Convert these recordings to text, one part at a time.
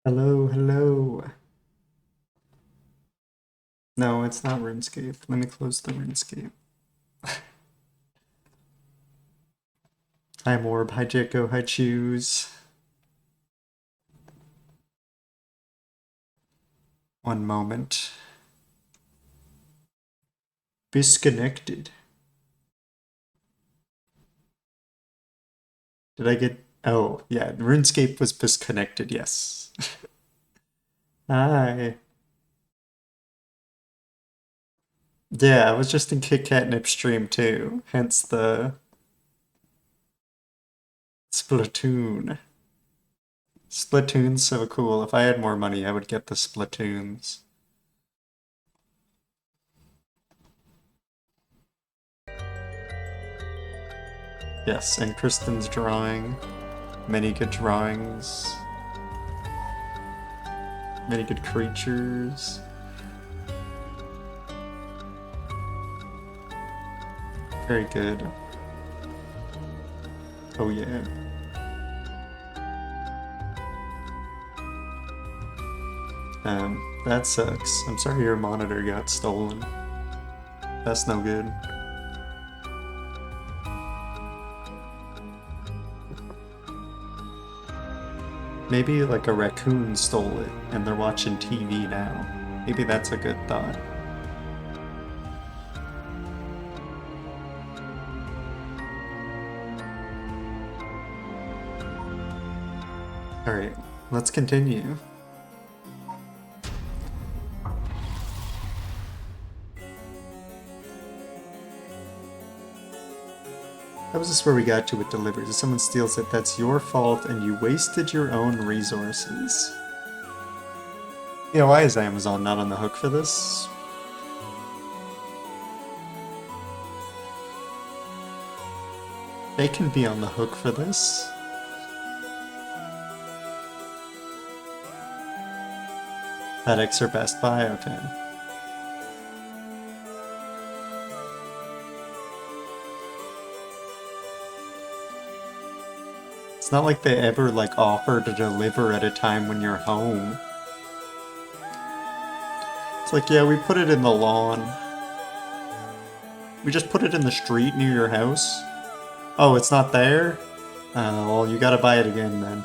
Hello, hello. No, it's not RuneScape. Let me close the RuneScape. Hi Morb, hi Jacko, hi Choose. One moment. Disconnected. Did I get... Oh, yeah, RuneScape was disconnected, yes. Hi. Yeah, I was just in Kit Catnip stream too, hence the Splatoon. Splatoon's so cool. If I had more money, I would get the Splatoons. Yes, and Kristen's drawing. Many good drawings. Many good creatures. Very good. Oh yeah. That sucks. I'm sorry your monitor got stolen. That's no good. Maybe like a raccoon stole it and they're watching TV now. Maybe that's a good thought. Alright, let's continue. How is this where we got to with deliveries? If someone steals it, that's your fault and you wasted your own resources. Yeah, why is Amazon not on the hook for this? They can be on the hook for this. FedEx or Best Buy, okay. It's not like they ever like offer to deliver at a time when you're home. It's like, yeah, we put it in the lawn. We just put it in the street near your house. Oh, it's not there? Well, you gotta buy it again then.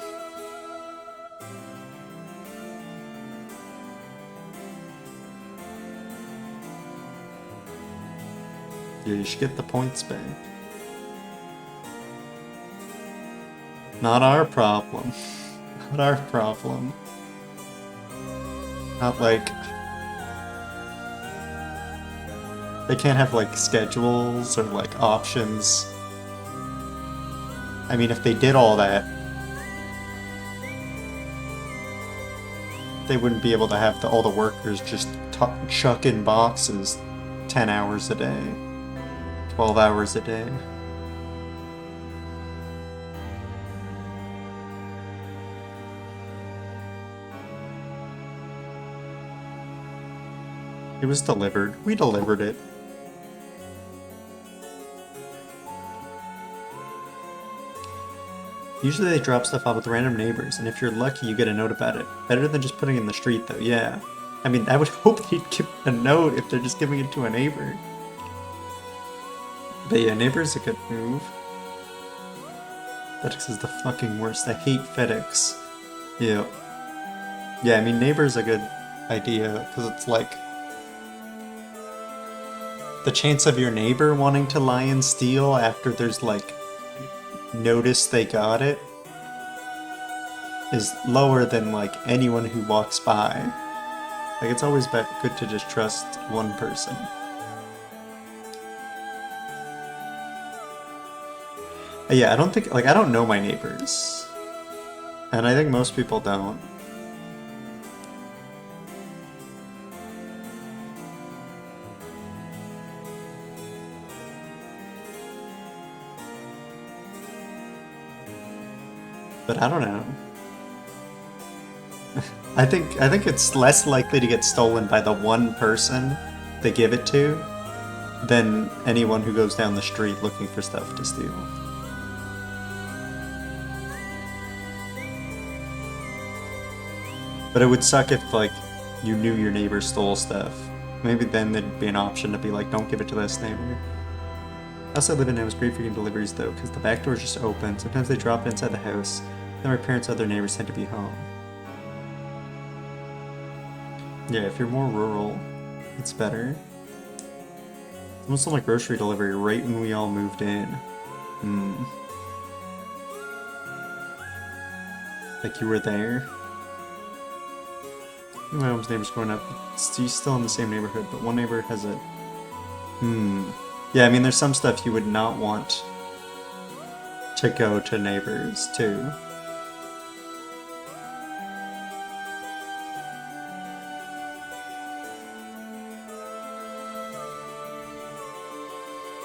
Yeah, you should get the points back. Not our problem. Not our problem. Not like... They can't have like schedules or like options. I mean, if they did all that, they wouldn't be able to have all the workers just chuck in boxes 10 hours a day, 12 hours a day. It was delivered. We delivered it. Usually they drop stuff off with random neighbors, and if you're lucky, you get a note about it. Better than just putting it in the street, though, yeah. I mean, I would hope they'd give a note if they're just giving it to a neighbor. But yeah, neighbor's a good move. FedEx is the fucking worst. I hate FedEx. Yeah. Yeah, I mean, neighbor's a good idea, because it's like... The chance of your neighbor wanting to lie and steal after there's, like, notice they got it is lower than, like, anyone who walks by. Like, it's always good to just trust one person. Yeah, I don't think, like, I don't know my neighbors. And I think most people don't. But I don't know. I think it's less likely to get stolen by the one person they give it to than anyone who goes down the street looking for stuff to steal. But it would suck if, like, you knew your neighbor stole stuff. Maybe then there'd be an option to be like, don't give it to this neighbor. The house I live in now is great for getting deliveries, though, because the back door is just open. Sometimes they drop it inside the house. Then my parents' other neighbors tend to be home. Yeah, if you're more rural, it's better. It's almost like grocery delivery right when we all moved in. Like you were there. My mom's neighbors growing up, she's still in the same neighborhood, but one neighbor has a... Yeah, I mean, there's some stuff you would not want to go to neighbors, too.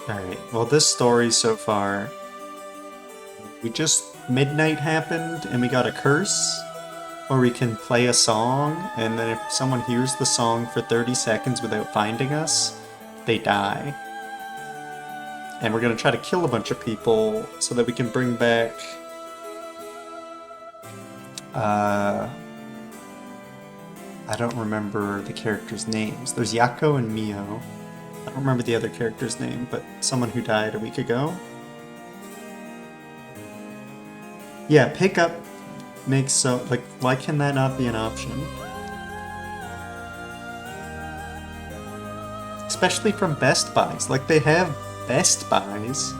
Alright, well, this story so far... midnight happened, and we got a curse. Or we can play a song, and then if someone hears the song for 30 seconds without finding us, they die. And we're gonna try to kill a bunch of people so that we can bring back... I don't remember the characters' names. There's Yako and Mio. I don't remember the other character's name, but someone who died a week ago. Yeah, pick up makes so... like, why can that not be an option? Especially from Best Buys. Like, they have Best Buys.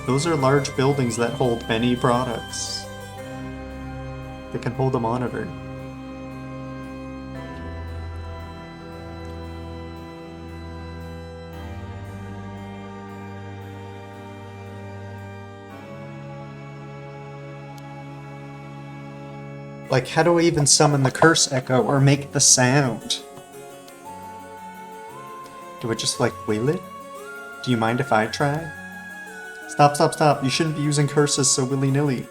Those are large buildings that hold many products. They can hold a monitor. Like, how do I even summon the curse echo or make the sound? Do I just, like, wheel it? Do you mind if I try? Stop, stop, stop. You shouldn't be using curses so willy-nilly.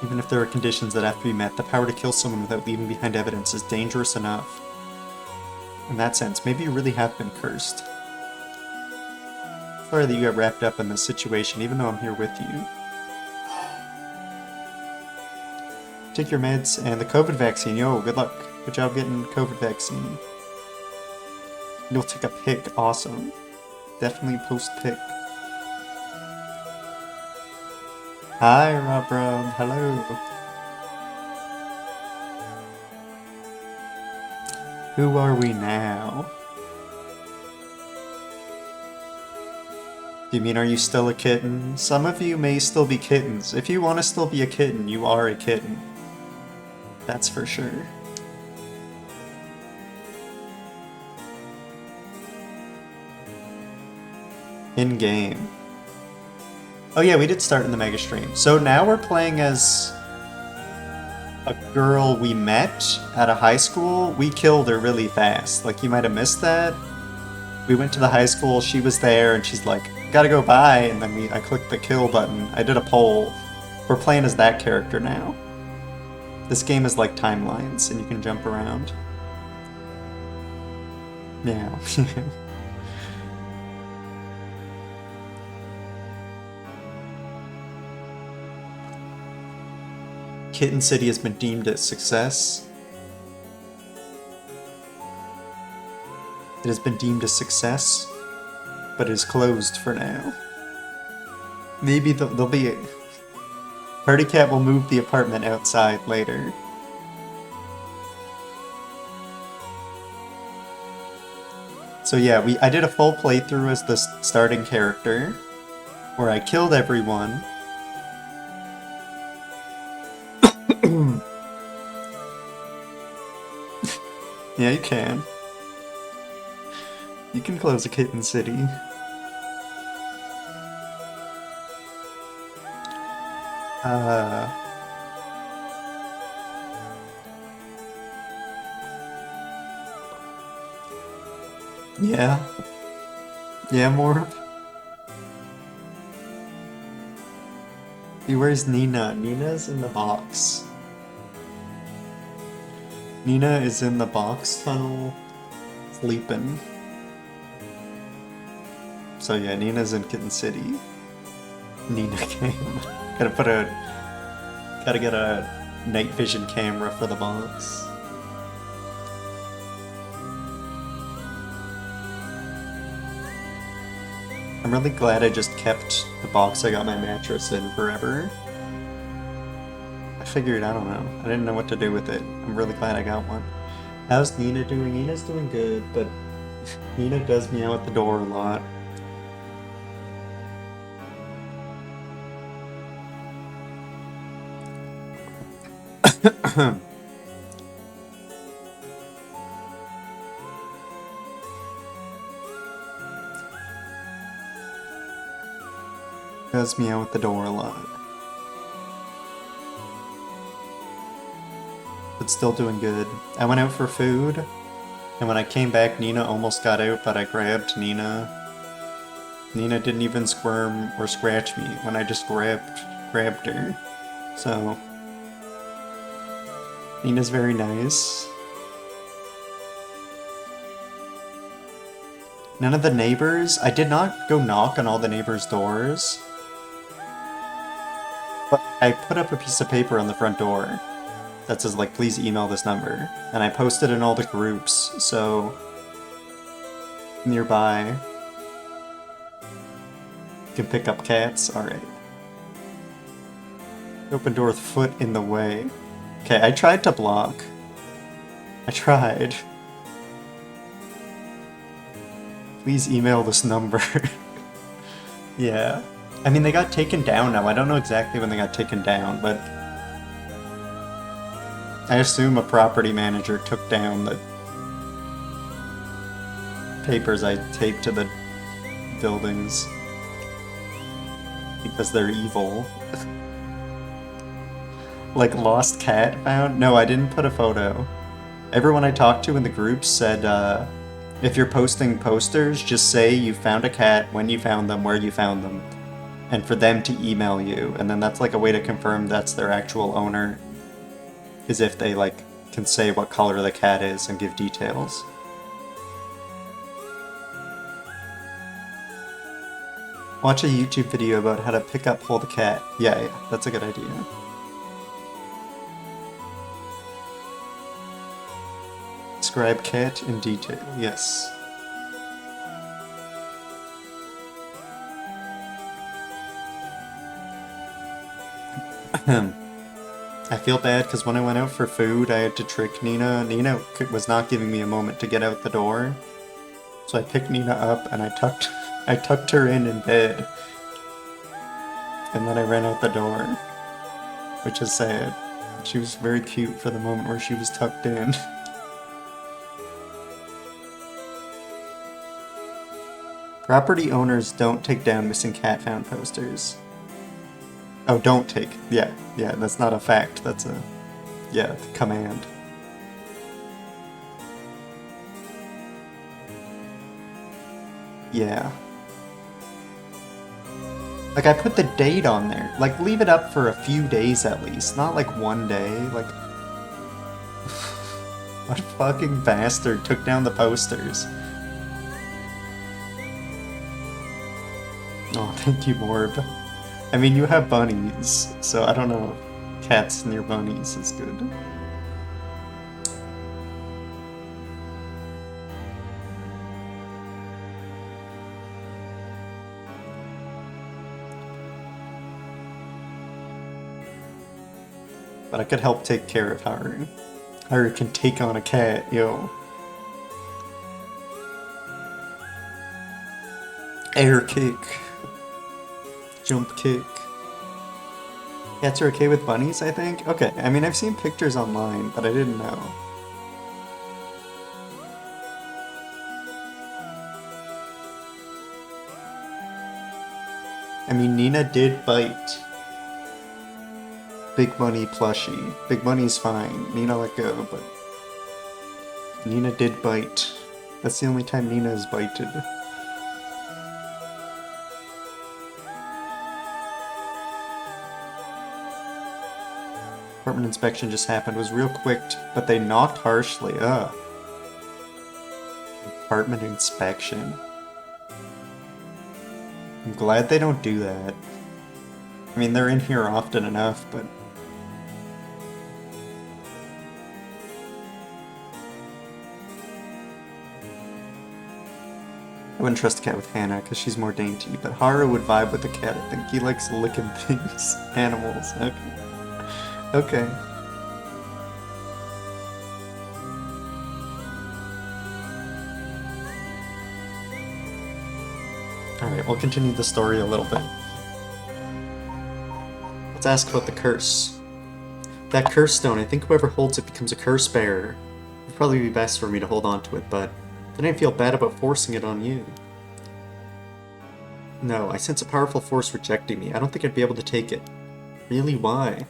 Even if there are conditions that have to be met, the power to kill someone without leaving behind evidence is dangerous enough. In that sense, maybe you really have been cursed. Sorry that you got wrapped up in this situation, even though I'm here with you. Take your meds and the COVID vaccine. Yo, good luck. Good job getting COVID vaccine. You'll take a pic. Awesome. Definitely post pic. Hi, Rob Rob. Hello. Who are we now? Do you mean, are you still a kitten? Some of you may still be kittens. If you want to still be a kitten, you are a kitten. That's for sure. In-game. Oh yeah, we did start in the mega stream. So now we're playing as a girl we met at a high school. We killed her really fast. Like, you might have missed that. We went to the high school, she was there, and she's like, gotta go bye, and then I clicked the kill button. I did a poll. We're playing as that character now. This game is like timelines, and you can jump around. Yeah. Kitten City has been deemed a success. It has been deemed a success, but it is closed for now. Maybe there'll be a... Party Cat will move the apartment outside later. So yeah, I did a full playthrough as the starting character, where I killed everyone. Yeah, you can. You can close a Kitten City. Yeah. Yeah, Morb. Where's Nina? Nina's in the box. Nina is in the box tunnel, sleeping. So yeah, Nina's in Kitten City. Nina came. Gotta get a night vision camera for the box. I'm really glad I just kept the box I got my mattress in forever. I figured, I don't know. I didn't know what to do with it. I'm really glad I got one. How's Nina doing? Nina's doing good, but Nina does meow at the door a lot. Does meow at the door a lot. But still doing good. I went out for food, and when I came back, Nina almost got out, but I grabbed Nina. Nina didn't even squirm or scratch me when I just grabbed her. So Nina's very nice. None of the neighbors, I did not go knock on all the neighbors' doors, but I put up a piece of paper on the front door that says, like, please email this number. And I posted in all the groups, so nearby you can pick up cats. Alright. Open door with foot in the way. Okay, I tried to block. I tried. Please email this number. Yeah. I mean, they got taken down now. I don't know exactly when they got taken down, but I assume a property manager took down the papers I taped to the buildings because they're evil. Like, lost cat found? No, I didn't put a photo. Everyone I talked to in the group said, if you're posting posters, just say you found a cat, when you found them, where you found them, and for them to email you, and then that's like a way to confirm that's their actual owner, is if they, like, can say what color the cat is and give details. Watch a YouTube video about how to pick up hold a cat. Yeah, that's a good idea. Describe cat in detail, yes. I feel bad because when I went out for food, I had to trick Nina. Nina was not giving me a moment to get out the door. So I picked Nina up and I tucked her in bed. And then I ran out the door. Which is sad. She was very cute for the moment where she was tucked in. Property owners don't take down missing cat found posters. Oh, don't take. Yeah, that's not a fact. That's a, command. Yeah. Like, I put the date on there. Like, leave it up for a few days at least. Not like one day. Like, what fucking bastard took down the posters? Oh, thank you, Morb. I mean, you have bunnies, so I don't know if cats near bunnies is good. But I could help take care of Haru. Haru can take on a cat, yo. Air kick. Jump kick. Cats are okay with bunnies, I think? Okay, I mean, I've seen pictures online, but I didn't know. I mean, Nina did bite Big Bunny plushie. Big Bunny's fine. Nina let go, but Nina did bite. That's the only time Nina has bited. Apartment inspection just happened. It was real quick, but they knocked harshly. Ugh. Apartment inspection. I'm glad they don't do that. I mean, they're in here often enough, but... I wouldn't trust a cat with Hannah, because she's more dainty, but Haru would vibe with the cat. I think he likes licking things. Animals. Okay. Okay. Alright, we'll continue the story a little bit. Let's ask about the curse. That curse stone, I think whoever holds it becomes a curse bearer. It would probably be best for me to hold on to it, but then I feel bad about forcing it on you. No, I sense a powerful force rejecting me. I don't think I'd be able to take it. Really, why?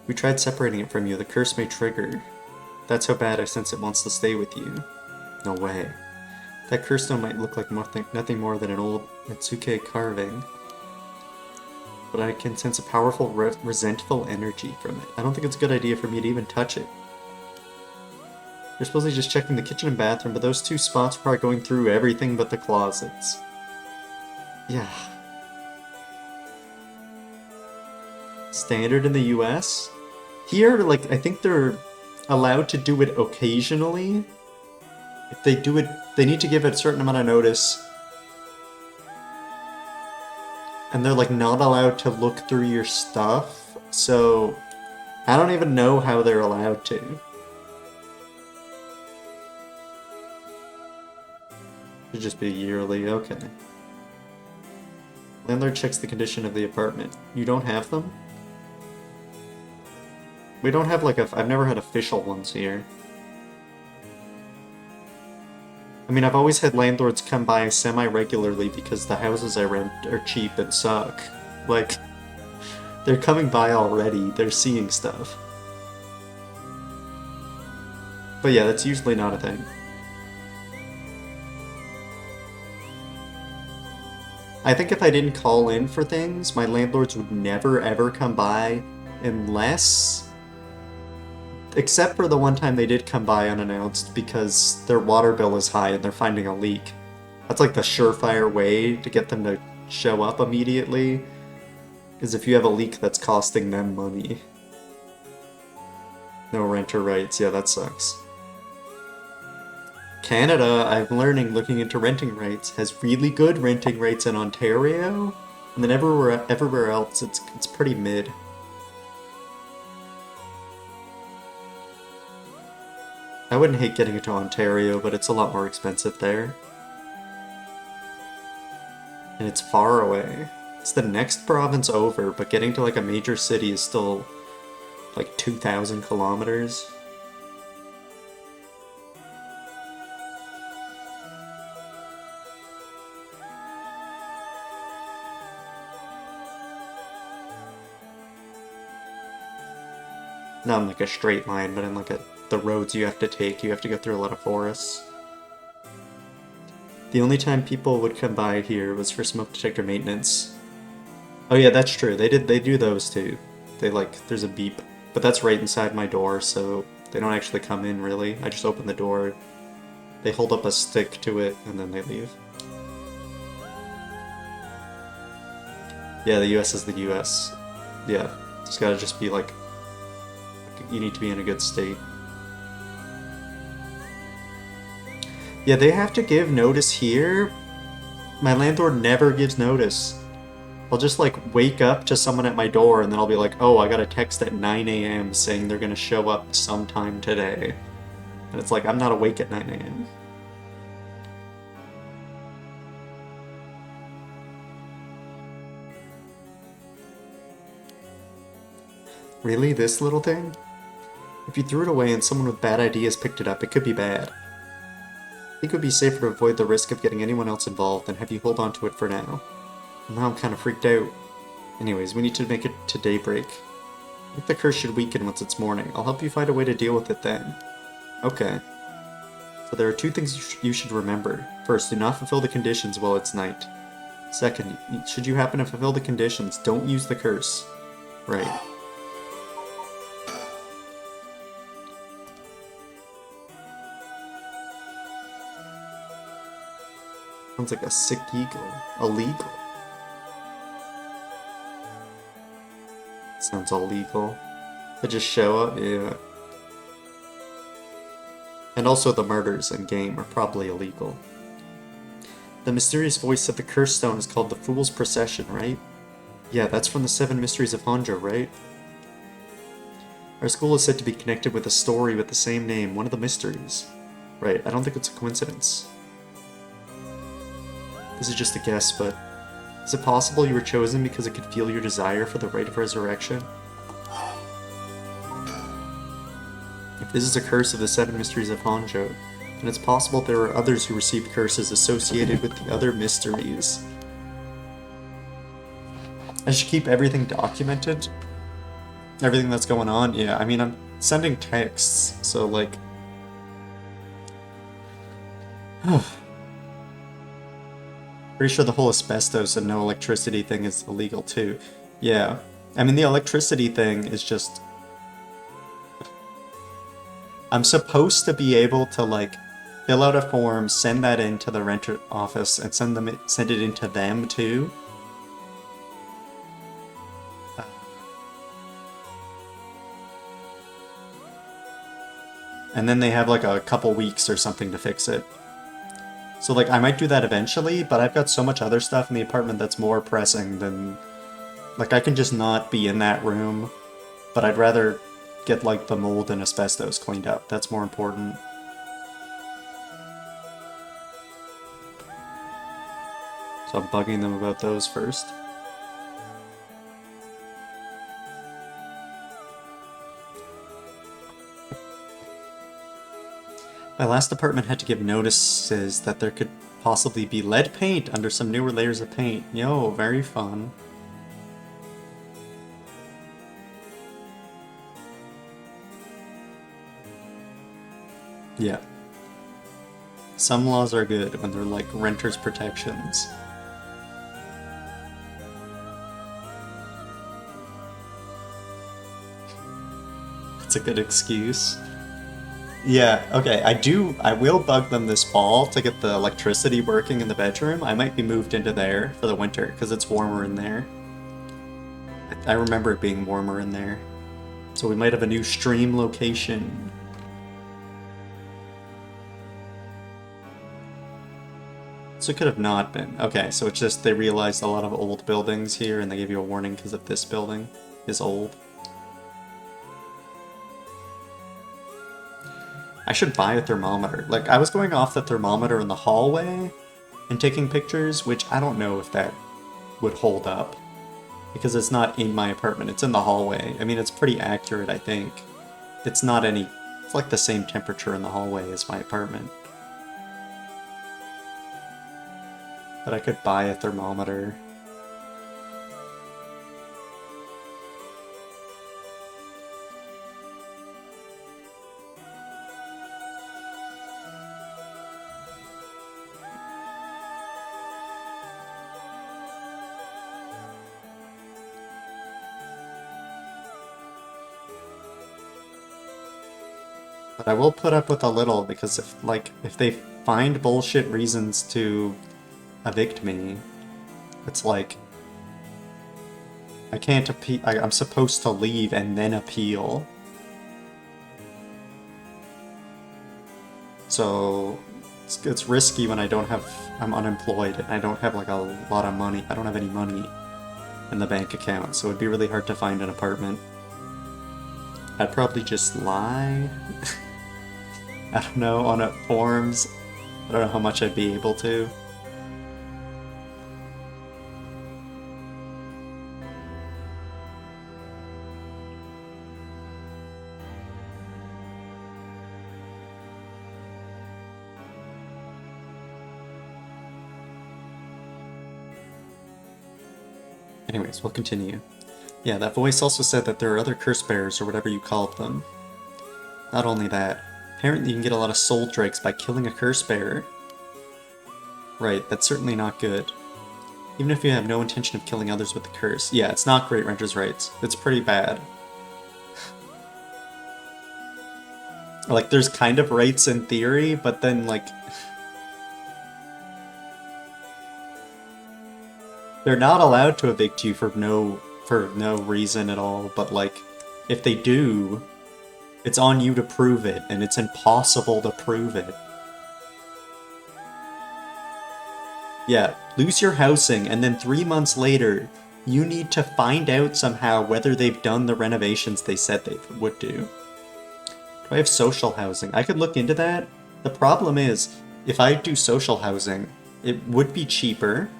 We tried separating it from you. The curse may trigger. That's how bad I sense it wants to stay with you. No way. That curse stone might look like nothing more than an old Natsuke carving. But I can sense a powerful, resentful energy from it. I don't think it's a good idea for me to even touch it. You're supposedly just checking the kitchen and bathroom, but those two spots are probably going through everything but the closets. Yeah. Standard in the US? Here, like, I think they're allowed to do it occasionally. If they do it, they need to give it a certain amount of notice. And they're, like, not allowed to look through your stuff. So, I don't even know how they're allowed to. Should just be yearly, okay. Landlord checks the condition of the apartment. You don't have them? We don't have like I've never had official ones here. I mean, I've always had landlords come by semi-regularly because the houses I rent are cheap and suck. Like, they're coming by already, they're seeing stuff. But yeah, that's usually not a thing. I think if I didn't call in for things, my landlords would never ever come by unless... Except for the one time they did come by unannounced because their water bill is high and they're finding a leak. That's like the surefire way to get them to show up immediately, is if you have a leak that's costing them money. No renter rights, yeah, that sucks. Canada, I'm learning, looking into renting rates, has really good renting rates in Ontario, and then everywhere else it's pretty mid. I wouldn't hate getting into Ontario, but it's a lot more expensive there. And it's far away. It's the next province over, but getting to like a major city is still like 2,000 kilometers. Not in like a straight line, but in like the roads you have to take. You have to go through a lot of forests. The only time people would come by here was for smoke detector maintenance. Oh yeah, that's true. They do those too. They like, there's a beep. But that's right inside my door, so they don't actually come in really. I just open the door, they hold up a stick to it, and then they leave. Yeah, the US is the US. Yeah, it's gotta just be like, you need to be in a good state. Yeah, they have to give notice here. My landlord never gives notice. I'll just like wake up to someone at my door and then I'll be like, oh, I got a text at 9 a.m. saying they're gonna show up sometime today. And it's like, I'm not awake at 9 a.m. Really? This little thing? If you threw it away and someone with bad ideas picked it up, it could be bad. I think it would be safer to avoid the risk of getting anyone else involved than have you hold on to it for now. Now I'm kind of freaked out. Anyways, we need to make it to daybreak. I think the curse should weaken once it's morning. I'll help you find a way to deal with it then. Okay. So there are two things you should remember. First, do not fulfill the conditions while it's night. Second, should you happen to fulfill the conditions, don't use the curse. Right. Sounds like a sick eagle. Illegal. Sounds illegal. They just show up, yeah. And also the murders in game are probably illegal. The mysterious voice of the Curse Stone is called the Fool's Procession, right? Yeah, that's from the Seven Mysteries of Honjo, right? Our school is said to be connected with a story with the same name, one of the mysteries. Right, I don't think it's a coincidence. This is just a guess, but is it possible you were chosen because it could feel your desire for the rite of resurrection? If this is a curse of the Seven Mysteries of Honjo, then it's possible there are others who received curses associated with the other mysteries. I should keep everything documented. Everything that's going on, yeah. I mean, I'm sending texts, so like... Pretty sure the whole asbestos and no electricity thing is illegal too. Yeah. I mean, the electricity thing is just... I'm supposed to be able to, like, fill out a form, send that into the renter office, and send it into them too. And then they have like a couple weeks or something to fix it. So like I might do that eventually, but I've got so much other stuff in the apartment that's more pressing than... Like I can just not be in that room, but I'd rather get like the mold and asbestos cleaned up. That's more important. So I'm bugging them about those first. My last apartment had to give notices that there could possibly be lead paint under some newer layers of paint. Yo, very fun. Yeah. Some laws are good when they're like renters' protections. That's a good excuse. Yeah, okay, I will bug them this fall to get the electricity working in the bedroom. I might be moved into there for the winter, because it's warmer in there. I remember it being warmer in there. So we might have a new stream location. So it could have not been. Okay, so it's just they realized a lot of old buildings here, and they gave you a warning because of this building is old. I should buy a thermometer. Like, I was going off the thermometer in the hallway and taking pictures, which I don't know if that would hold up. Because it's not in my apartment, it's in the hallway. I mean, it's pretty accurate, I think. It's not any... It's like the same temperature in the hallway as my apartment. But I could buy a thermometer. But I will put up with a little, because if they find bullshit reasons to evict me, it's like... I can't appeal. I'm supposed to leave and then appeal. So it's risky when I don't have... I'm unemployed and I don't have like a lot of money. I don't have any money in the bank account, so it'd be really hard to find an apartment. I'd probably just lie. I don't know, on forums. I don't know how much I'd be able to. Anyways, we'll continue. Yeah, that voice also said that there are other curse bearers, or whatever you called them. Not only that, apparently you can get a lot of soul drakes by killing a curse bearer. Right, that's certainly not good. Even if you have no intention of killing others with the curse. Yeah, it's not great renters' rights. It's pretty bad. Like, there's kind of rights in theory, but then, like... They're not allowed to evict you for for no reason at all, but like, if they do, it's on you to prove it, and it's impossible to prove it. Yeah, lose your housing, and then 3 months later, you need to find out somehow whether they've done the renovations they said they would do. Do I have social housing? I could look into that. The problem is, if I do social housing, it would be cheaper.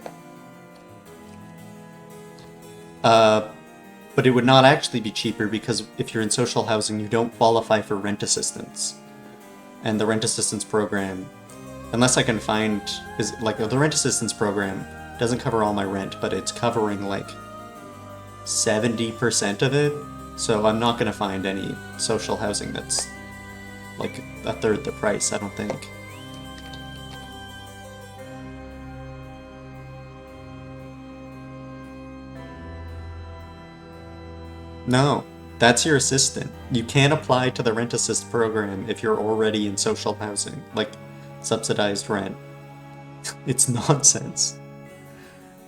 But it would not actually be cheaper because if you're in social housing, you don't qualify for rent assistance. And the rent assistance program, unless I can find, is like the rent assistance program doesn't cover all my rent, but it's covering like 70% of it. So I'm not going to find any social housing that's like a third the price, I don't think. No, that's your assistant. You can't apply to the rent assist program if you're already in social housing, like subsidized rent. It's nonsense.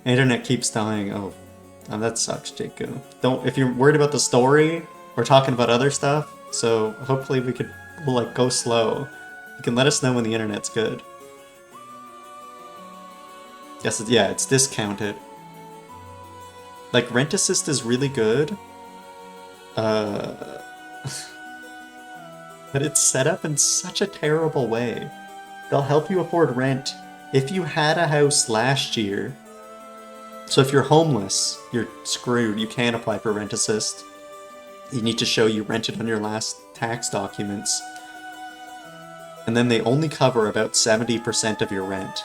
Internet keeps dying. Oh, that sucks, Jacob. Don't, if you're worried about the story, we're talking about other stuff, so hopefully we'll like go slow. You can let us know when the internet's good. Yes, yeah, it's discounted. Like, rent assist is really good. But it's set up in such a terrible way. They'll help you afford rent if you had a house last year. So if you're homeless, you're screwed. You can't apply for rent assist. You need to show you rented on your last tax documents. And then they only cover about 70% of your rent.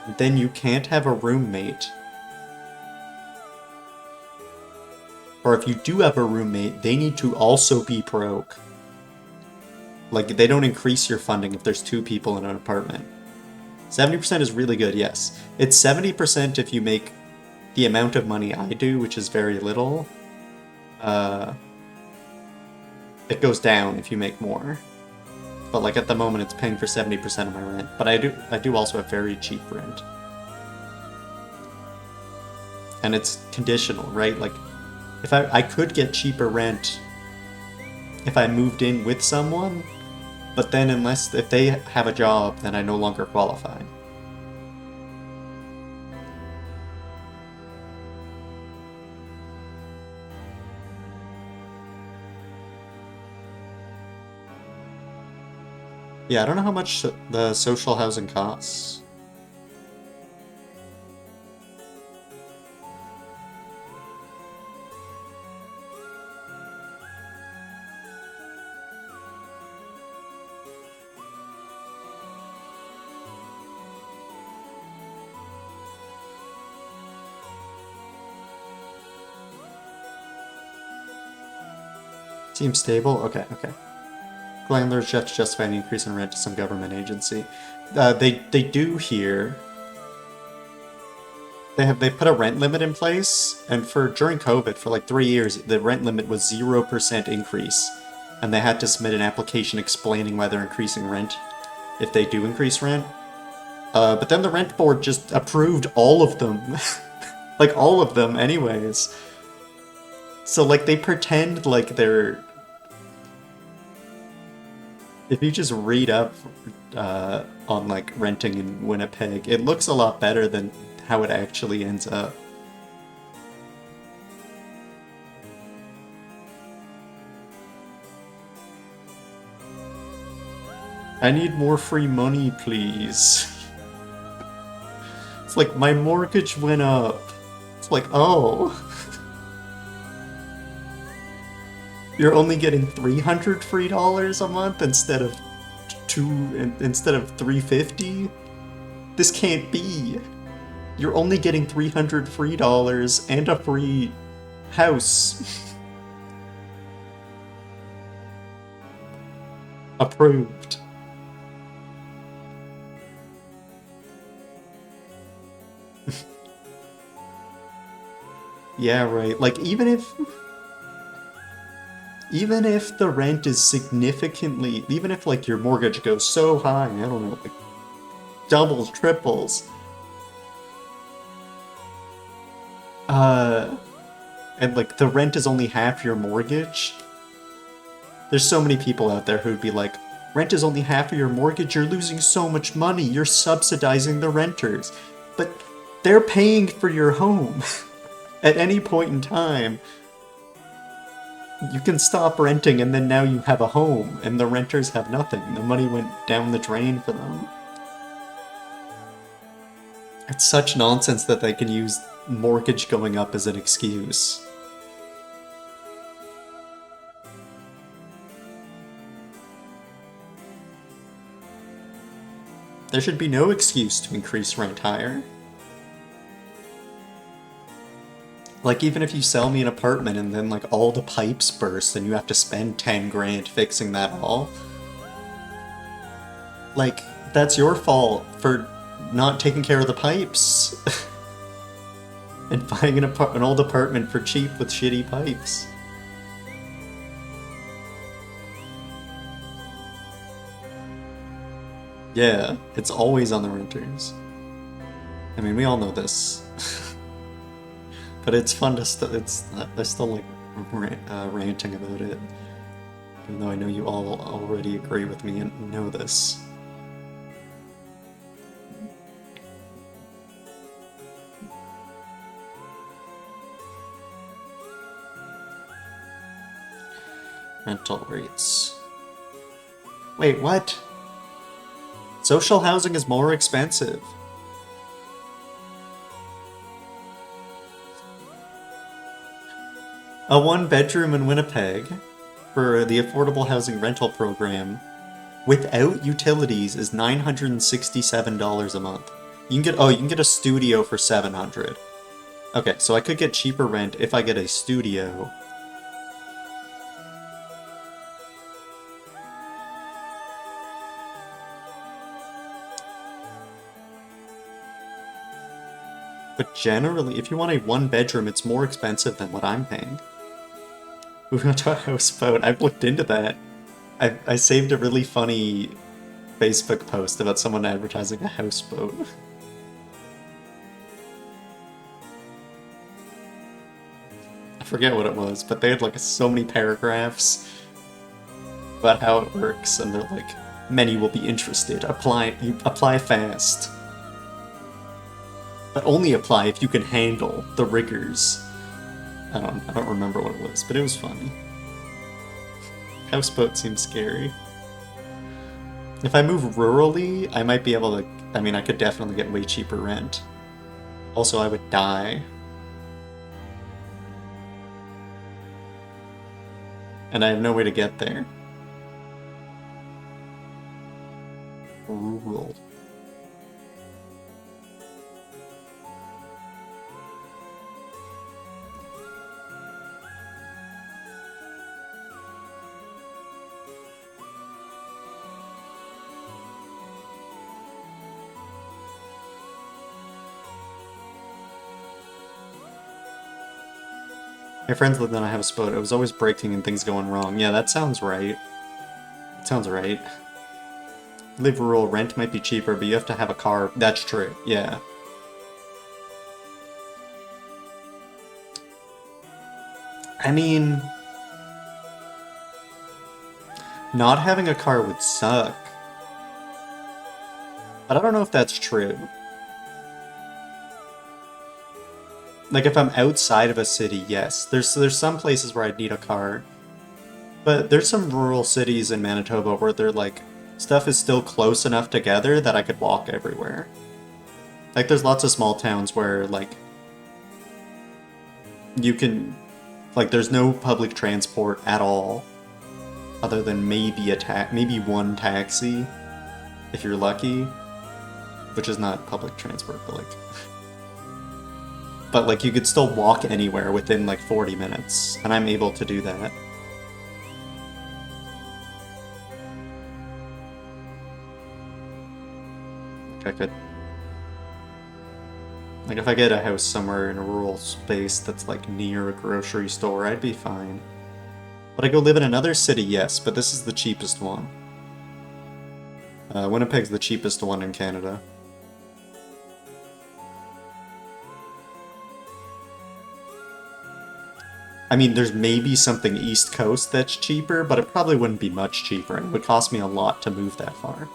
And then you can't have a roommate. Or if you do have a roommate, they need to also be broke. Like, they don't increase your funding if there's 2 people in an apartment. 70% is really good, yes. It's 70% if you make the amount of money I do, which is very little. It goes down if you make more. But like at the moment it's paying for 70% of my rent. But I do also have very cheap rent. And it's conditional, right? Like, if I could get cheaper rent if I moved in with someone, but then if they have a job, then I no longer qualify. Yeah, I don't know how much the social housing costs. Seems stable? Okay, okay. Landlords have to justify an increase in rent to some government agency. They do here. They put a rent limit in place, and during COVID, for like 3 years, the rent limit was 0% increase. And they had to submit an application explaining why they're increasing rent, if they do increase rent. But then the rent board just approved all of them. Like, all of them anyways. So, like, they pretend like they're... If you just read up on, like, renting in Winnipeg, it looks a lot better than how it actually ends up. I need more free money, please. It's like, my mortgage went up. It's like, oh... You're only getting $300 free a month instead of $350? This can't be. You're only getting $300 free and a free house. Approved. Yeah, right. Like, even if the rent is significantly, even if like your mortgage goes so high, I don't know, like doubles, triples, Uh, and like the rent is only half your mortgage. There's so many people out there who'd be like, rent is only half of your mortgage, you're losing so much money, you're subsidizing the renters. But they're paying for your home. At any point in time, you can stop renting and then now you have a home, and the renters have nothing. The money went down the drain for them. It's such nonsense that they can use mortgage going up as an excuse. There should be no excuse to increase rent higher. Like, even if you sell me an apartment and then, like, all the pipes burst and you have to spend 10 grand fixing that all, like, that's your fault for not taking care of the pipes. And buying an old apartment for cheap with shitty pipes. Yeah, it's always on the renters. I mean, we all know this. But it's fun to I still like ranting about it. Even though I know you all already agree with me and know this. Rental rates. Wait, what? Social housing is more expensive. A one-bedroom in Winnipeg for the affordable housing rental program without utilities is $967 a month. You can get a studio for $700. Okay, so I could get cheaper rent if I get a studio. But generally, if you want a one-bedroom, it's more expensive than what I'm paying. Moving on to a houseboat. I've looked into that. I saved a really funny Facebook post about someone advertising a houseboat. I forget what it was, but they had like so many paragraphs about how it works, and they're like, many will be interested. Apply fast. But only apply if you can handle the rigors. I don't remember what it was, but it was funny. Houseboat seems scary. If I move rurally, I might be able to... I mean, I could definitely get way cheaper rent. Also, I would die. And I have no way to get there. Rural. My friends lived on a houseboat. It was always breaking and things going wrong. Yeah, that sounds right. That sounds right. Live rural, rent might be cheaper, but you have to have a car. That's true, yeah. I mean... not having a car would suck. But I don't know if that's true. Like, if I'm outside of a city, yes. There's some places where I'd need a car. But there's some rural cities in Manitoba where they're like, stuff is still close enough together that I could walk everywhere. Like, there's lots of small towns where, like, you can... like, there's no public transport at all. Other than maybe maybe one taxi, if you're lucky. Which is not public transport, but like... but, like, you could still walk anywhere within, like, 40 minutes, and I'm able to do that. I could... like, if I get a house somewhere in a rural space that's, like, near a grocery store, I'd be fine. Would I go live in another city? Yes, but this is the cheapest one. Winnipeg's the cheapest one in Canada. I mean, there's maybe something East Coast that's cheaper, but it probably wouldn't be much cheaper, and it would cost me a lot to move that far.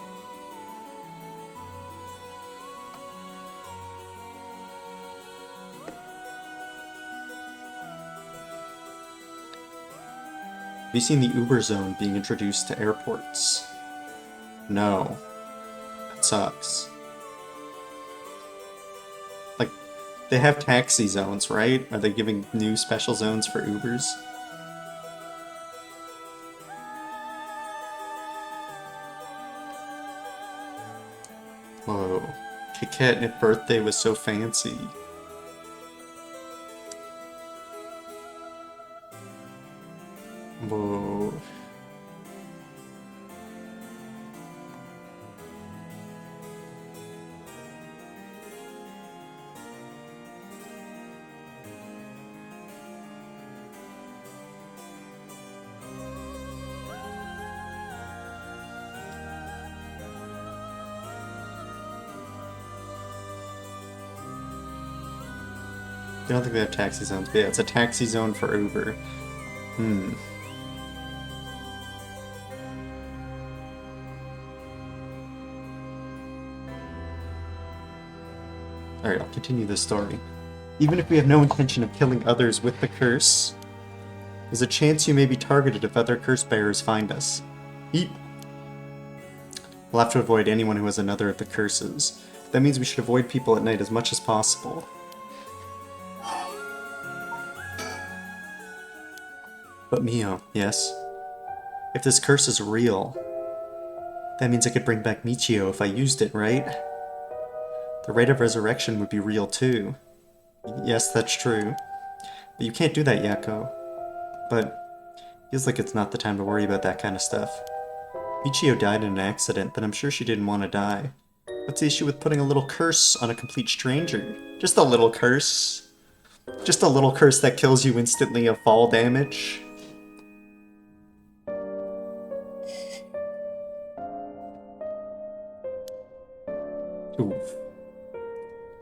Have you seen the Uber zone being introduced to airports? No. That sucks. Like, they have taxi zones, right? Are they giving new special zones for Ubers? Whoa. Catnip birthday was so fancy. Whoa. I don't think they have taxi zones, but yeah, it's a taxi zone for Uber. Hmm. Alright, I'll continue this story. Even if we have no intention of killing others with the curse, there's a chance you may be targeted if other curse bearers find us. Eep. We'll have to avoid anyone who has another of the curses. That means we should avoid people at night as much as possible. But Mio, yes? If this curse is real, that means I could bring back Michio if I used it, right? The rite of resurrection would be real too. Yes, that's true. But you can't do that, Yako. But feels like it's not the time to worry about that kind of stuff. Michio died in an accident, but I'm sure she didn't want to die. What's the issue with putting a little curse on a complete stranger? Just a little curse. Just a little curse that kills you instantly of fall damage. Oof.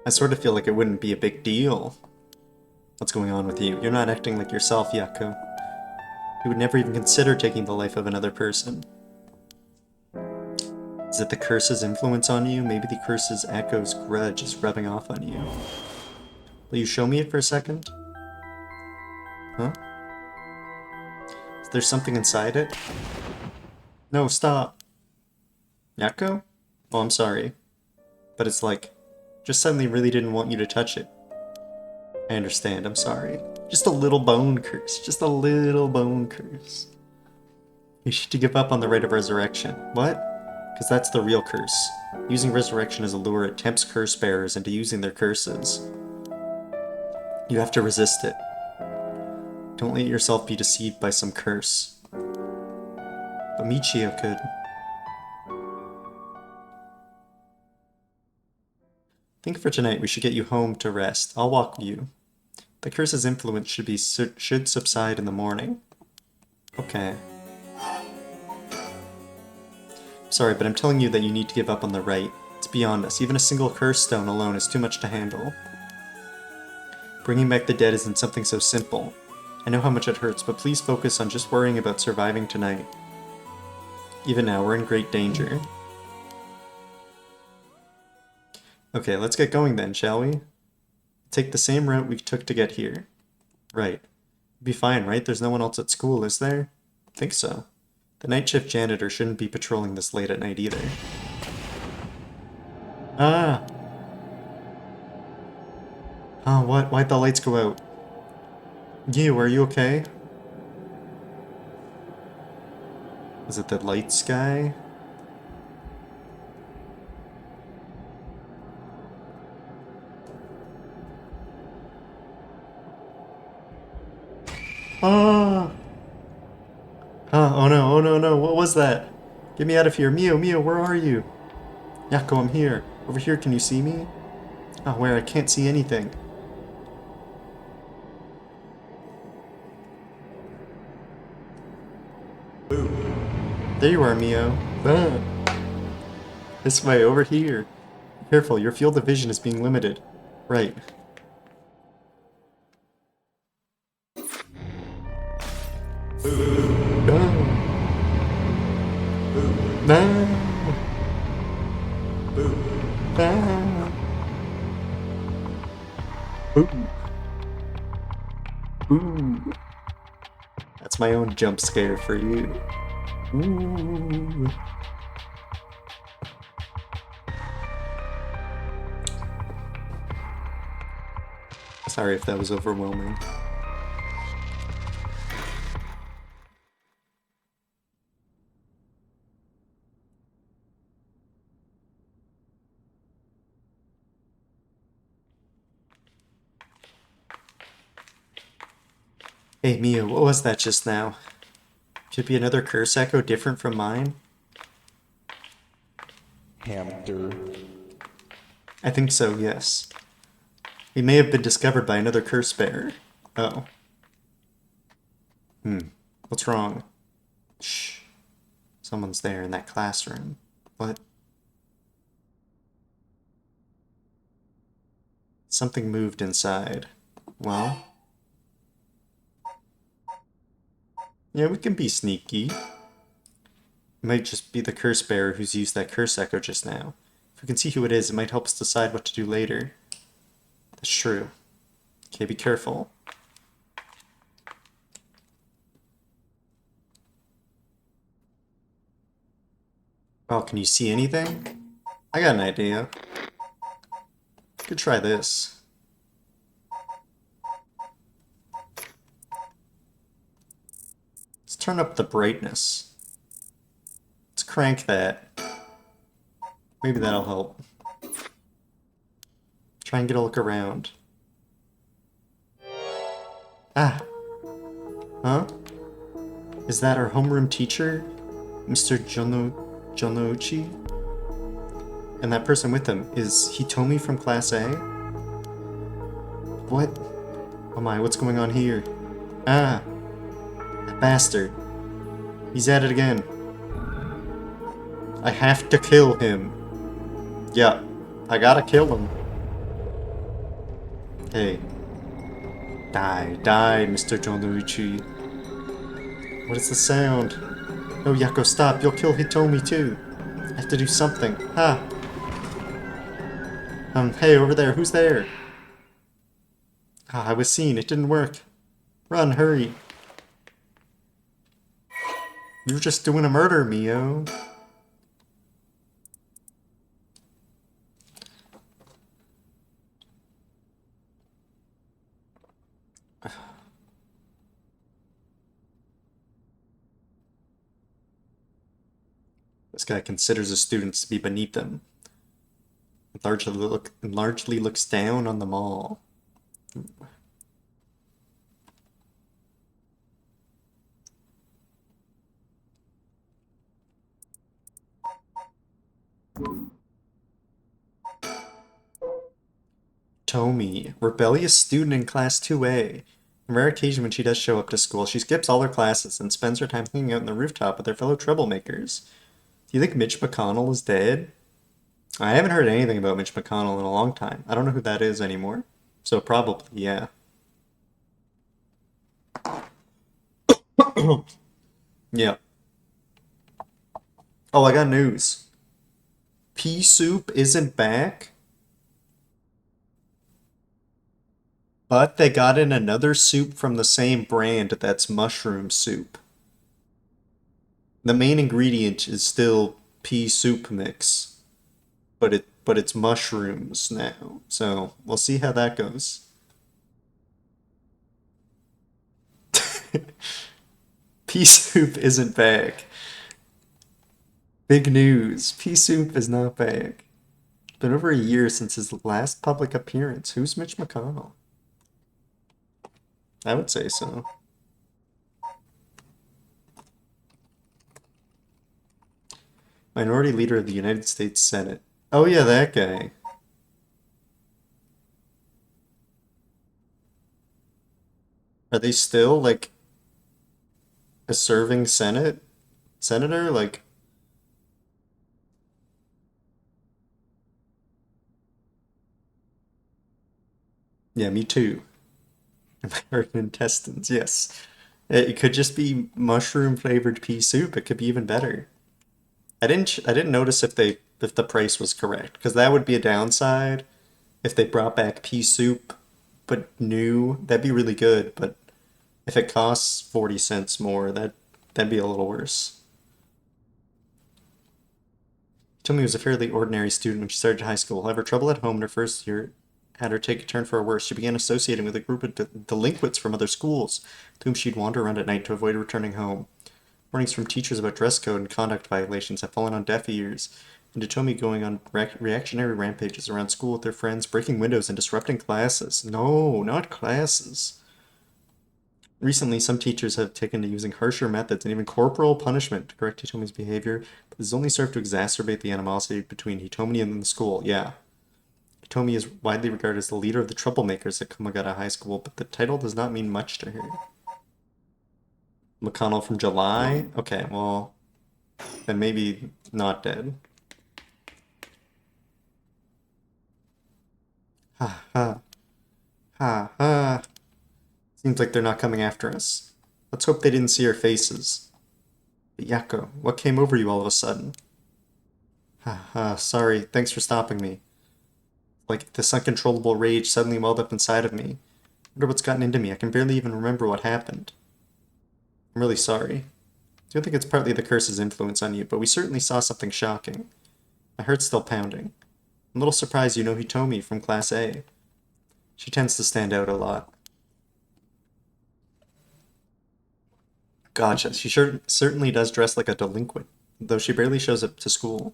I sort of feel like it wouldn't be a big deal. What's going on with you? You're not acting like yourself, Yako. You would never even consider taking the life of another person. Is it the curse's influence on you? Maybe the curse's echo's grudge is rubbing off on you. Will you show me it for a second? Huh? Is there something inside it? No, stop. Yako? Oh, I'm sorry. But it's like, just suddenly really didn't want you to touch it. I understand, I'm sorry. Just a little bone curse. Just a little bone curse. You should give up on the rite of resurrection. What? Because that's the real curse. Using resurrection as a lure, it tempts curse bearers into using their curses. You have to resist it. Don't let yourself be deceived by some curse. But Michio could. I think for tonight we should get you home to rest. I'll walk you. The curse's influence should subside in the morning. Okay. Sorry, but I'm telling you that you need to give up on the rite. It's beyond us. Even a single curse stone alone is too much to handle. Bringing back the dead isn't something so simple. I know how much it hurts, but please focus on just worrying about surviving tonight. Even now, we're in great danger. Okay, let's get going then, shall we? Take the same route we took to get here. Right. Be fine, right? There's no one else at school, is there? Think so. The night shift janitor shouldn't be patrolling this late at night either. Ah! Oh, what? Why'd the lights go out? You, are you okay? Was it the lights guy? Ah! Oh no, oh no, no, what was that? Get me out of here. Mio, Mio, where are you? Yako, I'm here. Over here, can you see me? Oh, where? I can't see anything. There you are, Mio. Ah. This way, over here. Careful, your field of vision is being limited. Right. No. No. No. Ooh. Ooh. That's my own jump scare for you. Ooh. Sorry if that was overwhelming. Hey Mia, what was that just now? Could be another curse echo different from mine? Hamster. I think so, yes. We may have been discovered by another curse bearer. Oh. What's wrong? Shh. Someone's there in that classroom. What? Something moved inside. Well? Yeah, we can be sneaky. It might just be the curse bearer who's used that curse echo just now. If we can see who it is, it might help us decide what to do later. That's true. Okay, be careful. Oh, can you see anything? I got an idea. Could try this. Let's turn up the brightness. Let's crank that. Maybe that'll help. Try and get a look around. Ah! Huh? Is that our homeroom teacher? Mr. Jonouchi? And that person with him, is Hitomi from Class A? What? Oh my, what's going on here? Ah! That bastard. He's at it again. I have to kill him. Yeah, I gotta kill him. Hey. Die, Mr. Jonouchi. What is the sound? No, Yako, stop. You'll kill Hitomi too. I have to do something. Ha! Hey, over there. Who's there? Ah, I was seen. It didn't work. Run, hurry. You were just doing a murder, Mio. This guy considers his students to be beneath him. Largely looks down on them all. Tomi, rebellious student in Class 2A. On rare occasion when she does show up to school, she skips all her classes and spends her time hanging out on the rooftop with her fellow troublemakers. Do you think Mitch McConnell is dead? I haven't heard anything about Mitch McConnell in a long time. I don't know who that is anymore. So probably, yeah. Yeah. Oh, I got news. Pea soup isn't back, but they got in another soup from the same brand that's mushroom soup. The main ingredient is still pea soup mix, but it's mushrooms now. So we'll see how that goes. Pea soup isn't back. Big news. Pea soup is not back. Been over a year since his last public appearance. Who's Mitch McConnell? I would say so. Minority Leader of the United States Senate. Oh yeah, that guy. Are they still like a serving senator? Like, yeah, me too. American intestines, yes. It could just be mushroom flavored pea soup. It could be even better. I didn't notice if the price was correct because that would be a downside if they brought back pea soup but new. That'd be really good, but if it costs 40 cents more, that'd be a little worse. She told me he was a fairly ordinary student when she started high school. However, trouble at home in her first year had her take a turn for a worse. She began associating with a group of delinquents from other schools, with whom she'd wander around at night to avoid returning home. Warnings from teachers about dress code and conduct violations have fallen on deaf ears, and Totomi going on reactionary rampages around school with her friends, breaking windows and disrupting classes. No, not classes. Recently, some teachers have taken to using harsher methods and even corporal punishment to correct Hitomi's behavior, but this has only served to exacerbate the animosity between Hitomi and the school. Yeah. Hitomi is widely regarded as the leader of the troublemakers at Komagata High School, but the title does not mean much to her. McConnell from July? Okay, well, then maybe not dead. Ha ha. Ha ha. Seems like they're not coming after us. Let's hope they didn't see our faces. But Yako, what came over you all of a sudden? Ha ha, sorry, thanks for stopping me. Like this uncontrollable rage suddenly welled up inside of me. I wonder what's gotten into me. I can barely even remember what happened. I'm really sorry. I do think it's partly the curse's influence on you, but we certainly saw something shocking. My heart's still pounding. I'm a little surprised you know Hitomi from Class A. She tends to stand out a lot. Gotcha. She certainly does dress like a delinquent, though she barely shows up to school.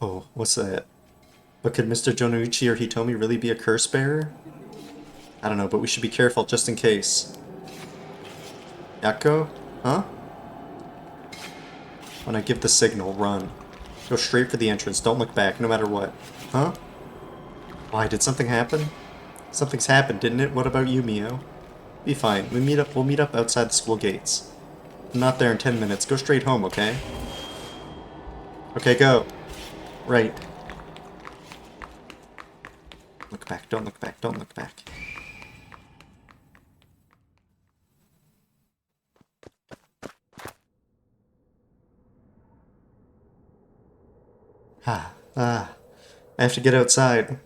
Oh, what's that? But could Mr. Jonuichi or Hitomi really be a curse bearer? I don't know, but we should be careful just in case. Yako? Huh? When I give the signal, run. Go straight for the entrance. Don't look back, no matter what. Huh? Why, did something happen? Something's happened, didn't it? What about you, Mio? Be fine. We'll meet up outside the school gates. I'm not there in 10 minutes. Go straight home, okay? Okay, go. Right. Look back, don't look back, don't look back. Ah. I have to get outside.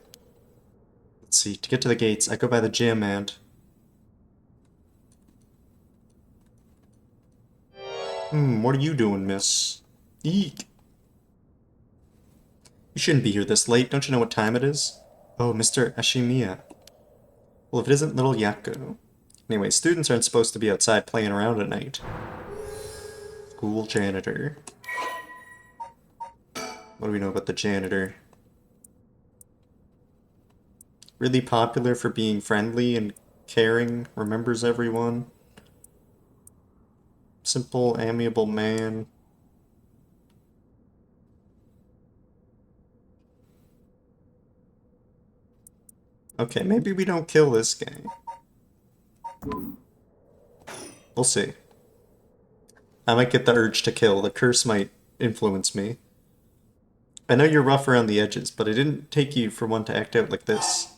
Let's see, to get to the gates, I go by the gym and... what are you doing, miss? Eek. You shouldn't be here this late. Don't you know what time it is? Oh, Mr. Ashimiya. Well, if it isn't little Yako. Anyway, students aren't supposed to be outside playing around at night. School janitor. What do we know about the janitor? Really popular for being friendly and caring, remembers everyone. Simple, amiable man. Okay, maybe we don't kill this guy. We'll see. I might get the urge to kill. The curse might influence me. I know you're rough around the edges, but it didn't take you for one to act out like this.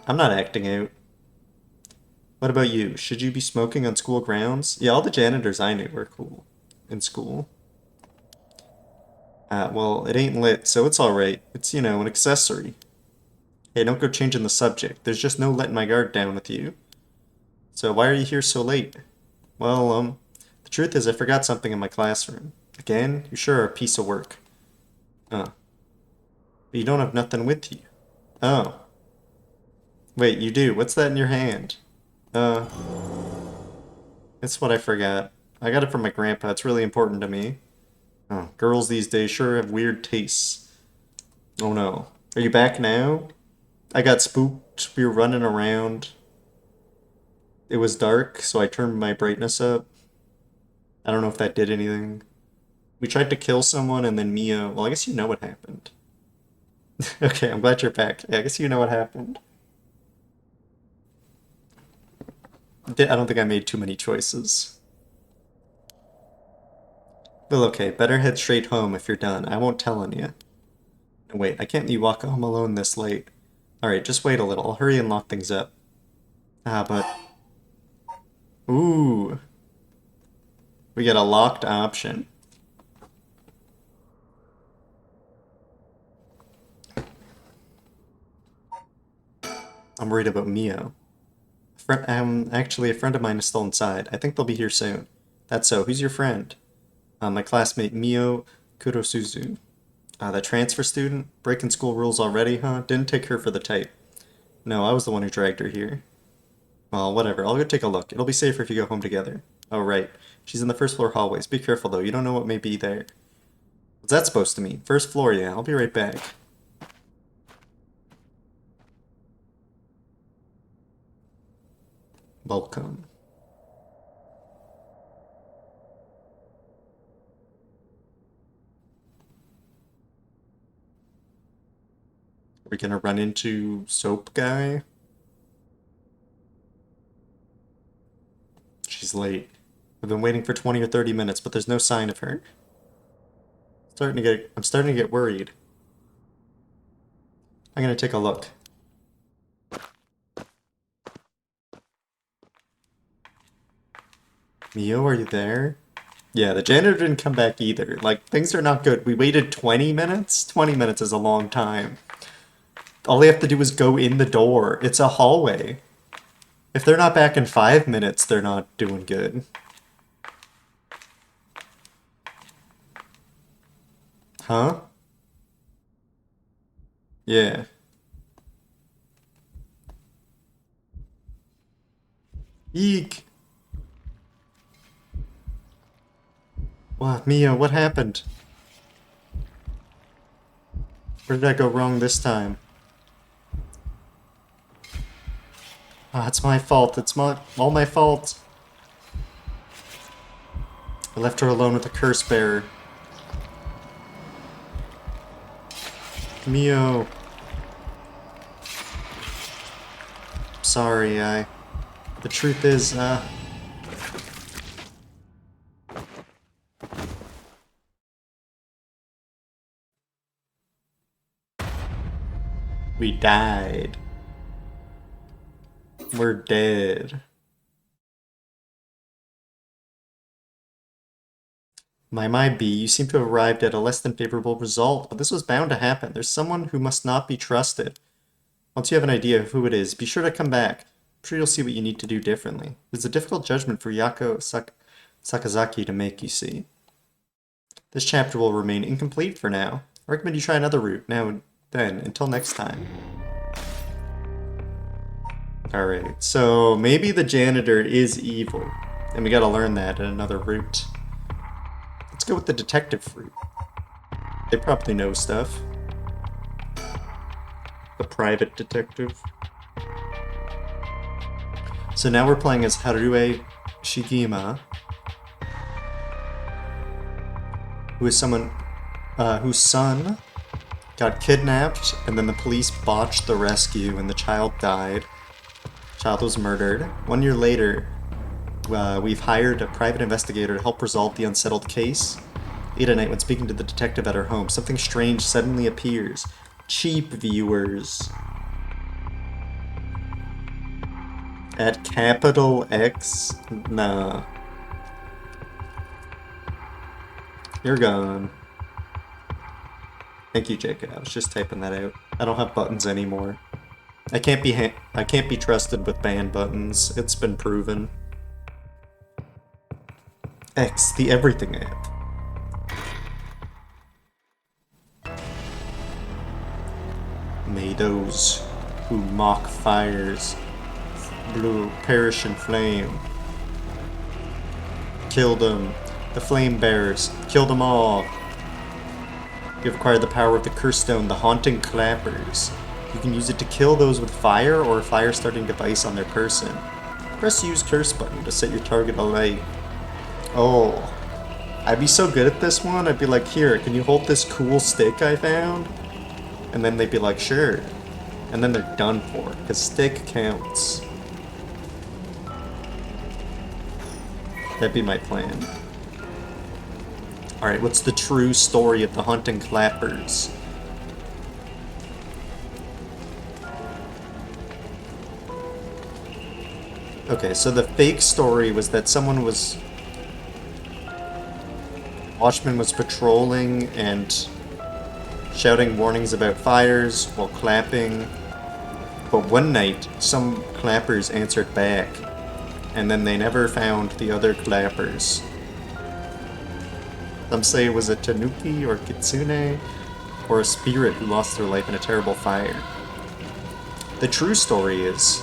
I'm not acting out. What about you? Should you be smoking on school grounds? Yeah, all the janitors I knew were cool in school. Well, it ain't lit, so it's alright. It's, an accessory. Hey, don't go changing the subject. There's just no letting my guard down with you. So why are you here so late? Well, the truth is I forgot something in my classroom. Again? You sure are a piece of work. Oh. But you don't have nothing with you. Oh. Wait, you do. What's that in your hand? That's what I forgot. I got it from my grandpa. It's really important to me. Oh, girls these days sure have weird tastes. Oh no. Are you back now? I got spooked. We were running around. It was dark, so I turned my brightness up. I don't know if that did anything. We tried to kill someone and then Mia... Well, I guess you know what happened. Okay, I'm glad you're back. Yeah, I guess you know what happened. I don't think I made too many choices. Well, okay, better head straight home if you're done. I won't tell on you. Wait, I can't let you walk home alone this late. Alright, just wait a little. I'll hurry and lock things up. Ah, but... Ooh. We get a locked option. I'm worried about Mio. Actually, a friend of mine is still inside. I think they'll be here soon. That's so. Who's your friend? My classmate Mio Kurosuzu. The transfer student? Breaking school rules already, huh? Didn't take her for the type. No, I was the one who dragged her here. Well, whatever. I'll go take a look. It'll be safer if you go home together. Oh, right. She's in the first floor hallways. Be careful, though. You don't know what may be there. What's that supposed to mean? First floor, yeah. I'll be right back. Welcome. Are we gonna run into Soap Guy? She's late. I've been waiting for 20 or 30 minutes, but there's no sign of her. I'm starting to get worried. I'm gonna take a look. Mio, are you there? Yeah, the janitor didn't come back either. Like, things are not good. We waited 20 minutes? 20 minutes is a long time. All they have to do is go in the door. It's a hallway. If they're not back in 5 minutes, they're not doing good. Huh? Yeah. Eek! What, Mia, what happened? Where did I go wrong this time? Ah, it's my fault. It's all my fault. I left her alone with the curse bearer. Mio. Sorry, the truth is, we died. We're dead. My bee, you seem to have arrived at a less than favorable result, but this was bound to happen. There's someone who must not be trusted. Once you have an idea of who it is, be sure to come back. I'm sure you'll see what you need to do differently. It's a difficult judgment for Sakazaki to make, you see. This chapter will remain incomplete for now. I recommend you try another route now and then. Until next time. Alright, so maybe the janitor is evil. And we gotta learn that in another route. Let's go with the detective route. They probably know stuff. The private detective. So now we're playing as Harue Shigima, who is someone whose son got kidnapped, and then the police botched the rescue, and the child died. The child was murdered. 1 year later, we've hired a private investigator to help resolve the unsettled case. Late at night, when speaking to the detective at her home, something strange suddenly appears. Cheap viewers. At capital X? Nah. You're gone. Thank you, Jacob. I was just typing that out. I don't have buttons anymore. I can't be trusted with band buttons. It's been proven. X, the everything app. May those who mock fires blue perish in flame. Kill them. The flame bearers. Kill them all. You have acquired the power of the curse stone, the haunting clappers. You can use it to kill those with fire or a fire starting device on their person. Press the use curse button to set your target alight. Oh. I'd be so good at this one, I'd be like, here, can you hold this cool stick I found? And then they'd be like, sure. And then they're done for, because stick counts. That'd be my plan. Alright, what's the true story of the Haunting Clappers? Okay, so the fake story was that watchman was patrolling and shouting warnings about fires while clapping. But one night, some clappers answered back, and then they never found the other clappers. Some say it was a tanuki or kitsune, or a spirit who lost their life in a terrible fire. The true story is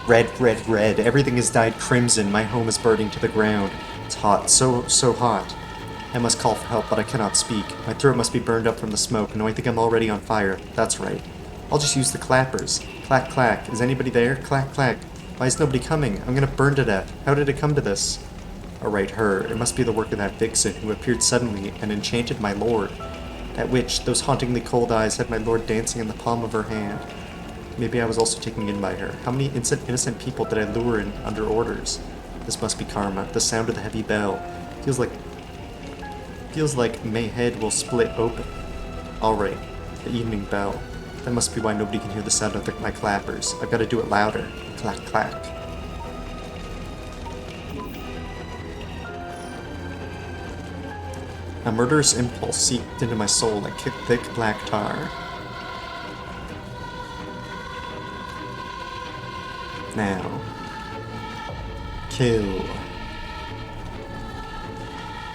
red, red, red. Everything has dyed crimson. My home is burning to the ground. It's hot, so hot. I must call for help, but I cannot speak. My throat must be burned up from the smoke. No, I think I'm already on fire. That's right. I'll just use the clappers. Clack, clack. Is anybody there? Clack, clack. Why is nobody coming? I'm gonna burn to death. How did it come to this? Alright, her. It must be the work of that vixen who appeared suddenly and enchanted my lord. That witch, those hauntingly cold eyes, had my lord dancing in the palm of her hand. Maybe I was also taken in by her. How many innocent people did I lure in under orders? This must be karma. The sound of the heavy bell feels like my head will split open. Alright, the evening bell. That must be why nobody can hear the sound of my clappers. I've got to do it louder. Clack, clack. A murderous impulse seeped into my soul like thick black tar. Now, kill.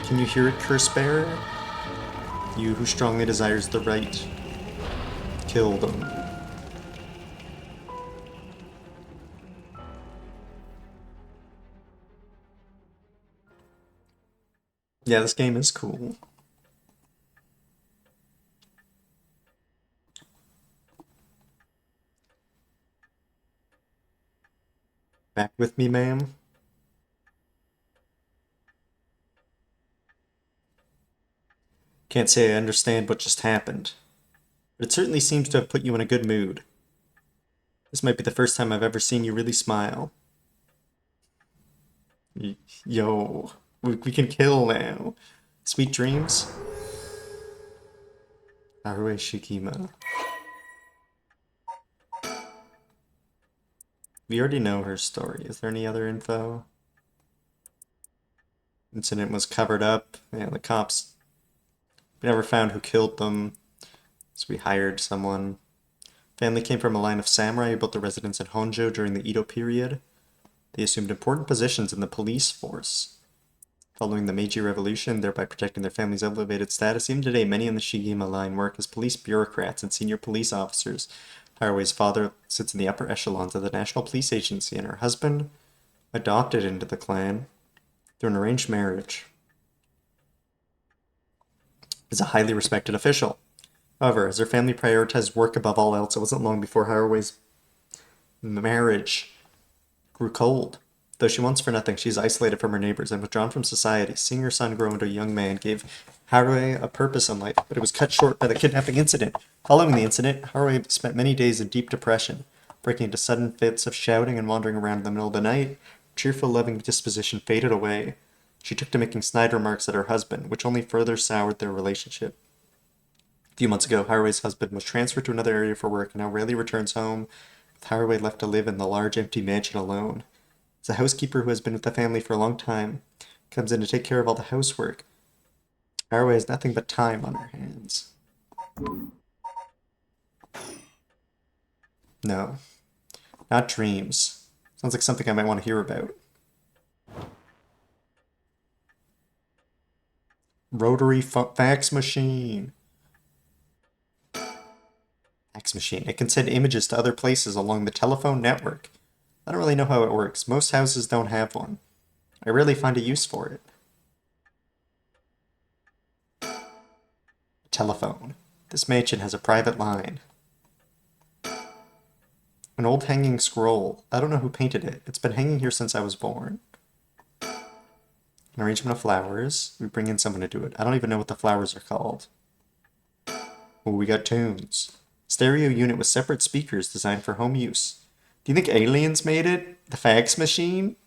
Can you hear it, curse bearer? You who strongly desires the right, kill them. Yeah, this game is cool. Back with me, ma'am? Can't say I understand what just happened, but it certainly seems to have put you in a good mood. This might be the first time I've ever seen you really smile. Yo, we can kill now. Sweet dreams? Haruhi Shikima. We already know her story. Is there any other info? Incident was covered up. Yeah, the cops. We never found who killed them, so we hired someone. Family came from a line of samurai who built their residence in Honjo during the Edo period. They assumed important positions in the police force. Following the Meiji Revolution, thereby protecting their family's elevated status, even today many in the Shigema line work as police bureaucrats and senior police officers. Haruhi's father sits in the upper echelons of the National Police Agency, and her husband, adopted into the clan through an arranged marriage, is a highly respected official. However, as her family prioritized work above all else, it wasn't long before Haruhi's marriage grew cold. Though she wants for nothing, she's isolated from her neighbors and withdrawn from society. Seeing her son grow into a young man gave Haruhi a purpose in life, but it was cut short by the kidnapping incident. Following the incident, Haruhi spent many days in deep depression, breaking into sudden fits of shouting and wandering around in the middle of the night. Her cheerful, loving disposition faded away. She took to making snide remarks at her husband, which only further soured their relationship. A few months ago, Haruhi's husband was transferred to another area for work and now rarely returns home, with Haruhi left to live in the large empty mansion alone. As a housekeeper who has been with the family for a long time, comes in to take care of all the housework. Haruhi has nothing but time on her hands. No, not dreams. Sounds like something I might want to hear about. Rotary fax machine. Fax machine. It can send images to other places along the telephone network. I don't really know how it works. Most houses don't have one. I rarely find a use for it. Telephone. This mansion has a private line. An old hanging scroll. I don't know who painted it. It's been hanging here since I was born. An arrangement of flowers. We bring in someone to do it. I don't even know what the flowers are called. Oh, we got tunes. Stereo unit with separate speakers designed for home use. Do you think aliens made it? The fax machine?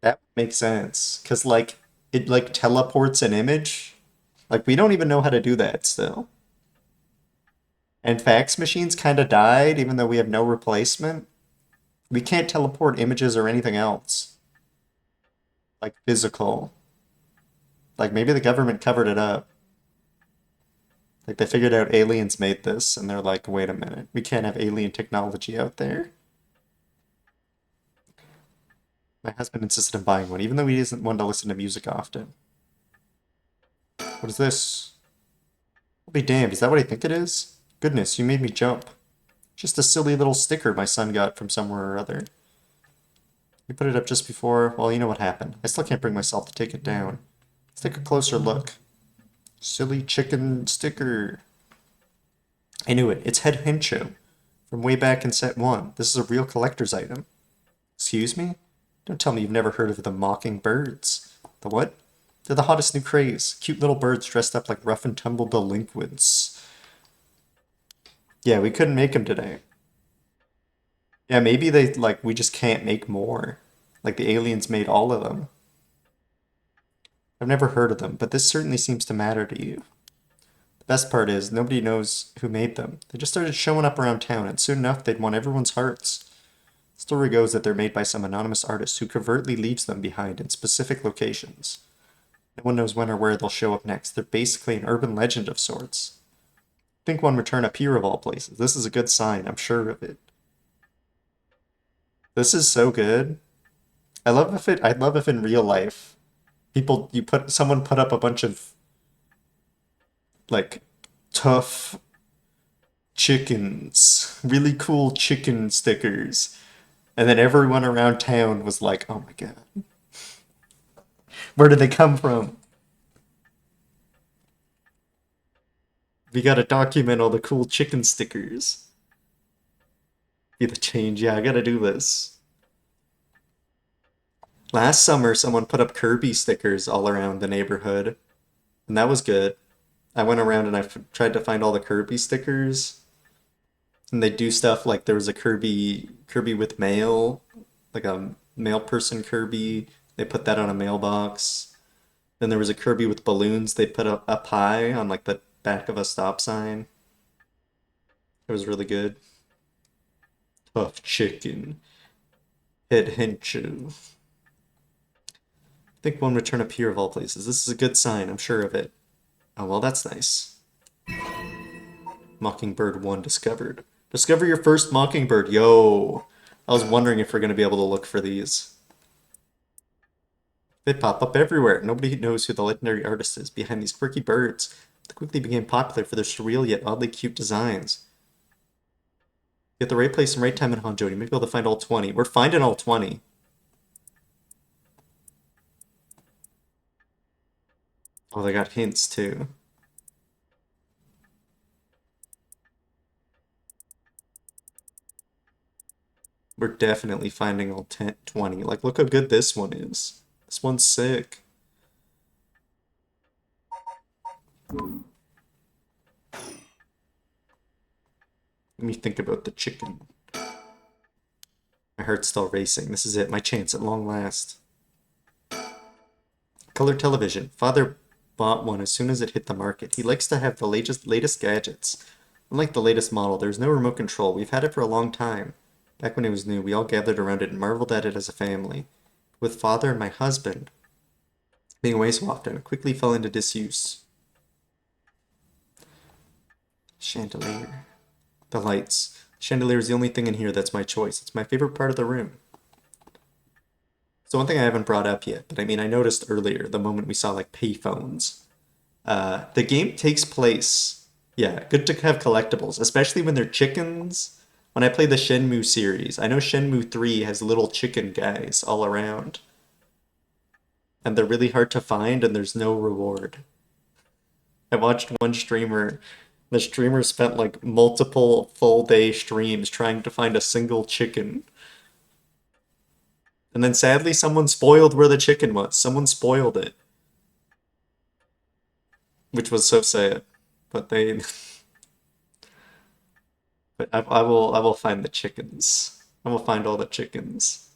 That makes sense. Because, like, it, like, teleports an image. Like, we don't even know how to do that still. And fax machines kind of died, even though we have no replacement. We can't teleport images or anything else, like physical. Like maybe the government covered it up. Like they figured out aliens made this and they're like, wait a minute, we can't have alien technology out there. My husband insisted on buying one, even though he isn't one to listen to music often. What is this? I'll be damned, is that what I think it is? Goodness, you made me jump. Just a silly little sticker my son got from somewhere or other. You put it up just before, well, you know what happened. I still can't bring myself to take it down. Let's take a closer look. Silly chicken sticker. I knew it. It's Head Hencho from way back in set 1. This is a real collector's item. Excuse me? Don't tell me you've never heard of the mockingbirds. The what? They're the hottest new craze. Cute little birds dressed up like rough and tumble delinquents. Yeah, we couldn't make them today. Yeah, maybe they, like, we just can't make more. Like, the aliens made all of them. I've never heard of them, but this certainly seems to matter to you. The best part is, nobody knows who made them. They just started showing up around town, and soon enough, they'd won everyone's hearts. The story goes that they're made by some anonymous artist who covertly leaves them behind in specific locations. No one knows when or where they'll show up next. They're basically an urban legend of sorts. Think one return up here of all places. This is a good sign, I'm sure of it. This is so good. I'd love if in real life someone put up a bunch of like tough chickens, really cool chicken stickers, and then everyone around town was like, "Oh my god, where did they come from? We gotta document all the cool chicken stickers." Be the change. Yeah, I gotta do this. Last summer, someone put up Kirby stickers all around the neighborhood, and that was good. I went around and tried to find all the Kirby stickers, and they do stuff like there was a Kirby with mail, like a mail person Kirby. They put that on a mailbox. Then there was a Kirby with balloons. They put up high on like the back of a stop sign. It was really good. Tough chicken. Head henchu. I think one would turn up here of all places. This is a good sign, I'm sure of it. Oh, well, that's nice. Mockingbird 1 discovered. Discover your first mockingbird. Yo! I was wondering if we're going to be able to look for these. They pop up everywhere. Nobody knows who the legendary artist is behind these quirky birds. They quickly became popular for their surreal yet oddly cute designs. Get the right place and right time in Honjo. You may be able to find all 20. We're finding all 20. Oh, they got hints too. We're definitely finding all 10, 20. Like, look how good this one is. This one's sick. Let me think about the chicken. My heart's still racing. This is it, my chance at long last. Color television. Father bought one as soon as it hit the market. He likes to have the latest gadgets. Unlike the latest model, there's no remote control. We've had it for a long time. Back when it was new, we all gathered around it and marveled at it as a family. With father and my husband being away so often, it quickly fell into disuse. Chandelier. The lights. Chandelier is the only thing in here that's my choice. It's my favorite part of the room. So one thing I haven't brought up yet, but I mean I noticed earlier, the moment we saw like payphones. The game takes place. Yeah, good to have collectibles, especially when they're chickens. When I play the Shenmue series, I know Shenmue 3 has little chicken guys all around. And they're really hard to find and there's no reward. I watched one streamer. The streamer spent like multiple full day streams trying to find a single chicken. And then sadly someone spoiled where the chicken was. Someone spoiled it. Which was so sad. But they but I will find the chickens. I will find all the chickens.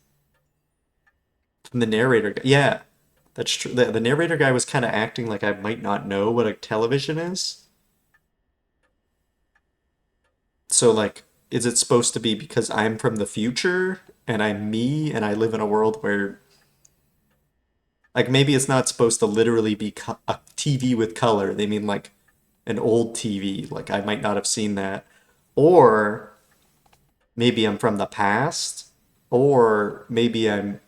And the narrator guy, yeah, that's true. The narrator guy was kind of acting like I might not know what a television is. So like, is it supposed to be because I'm from the future and I'm me, and I live in a world where, like, maybe it's not supposed to literally be a TV with color. They mean like an old TV. Like, I might not have seen that. Or maybe I'm from the past, or maybe I'm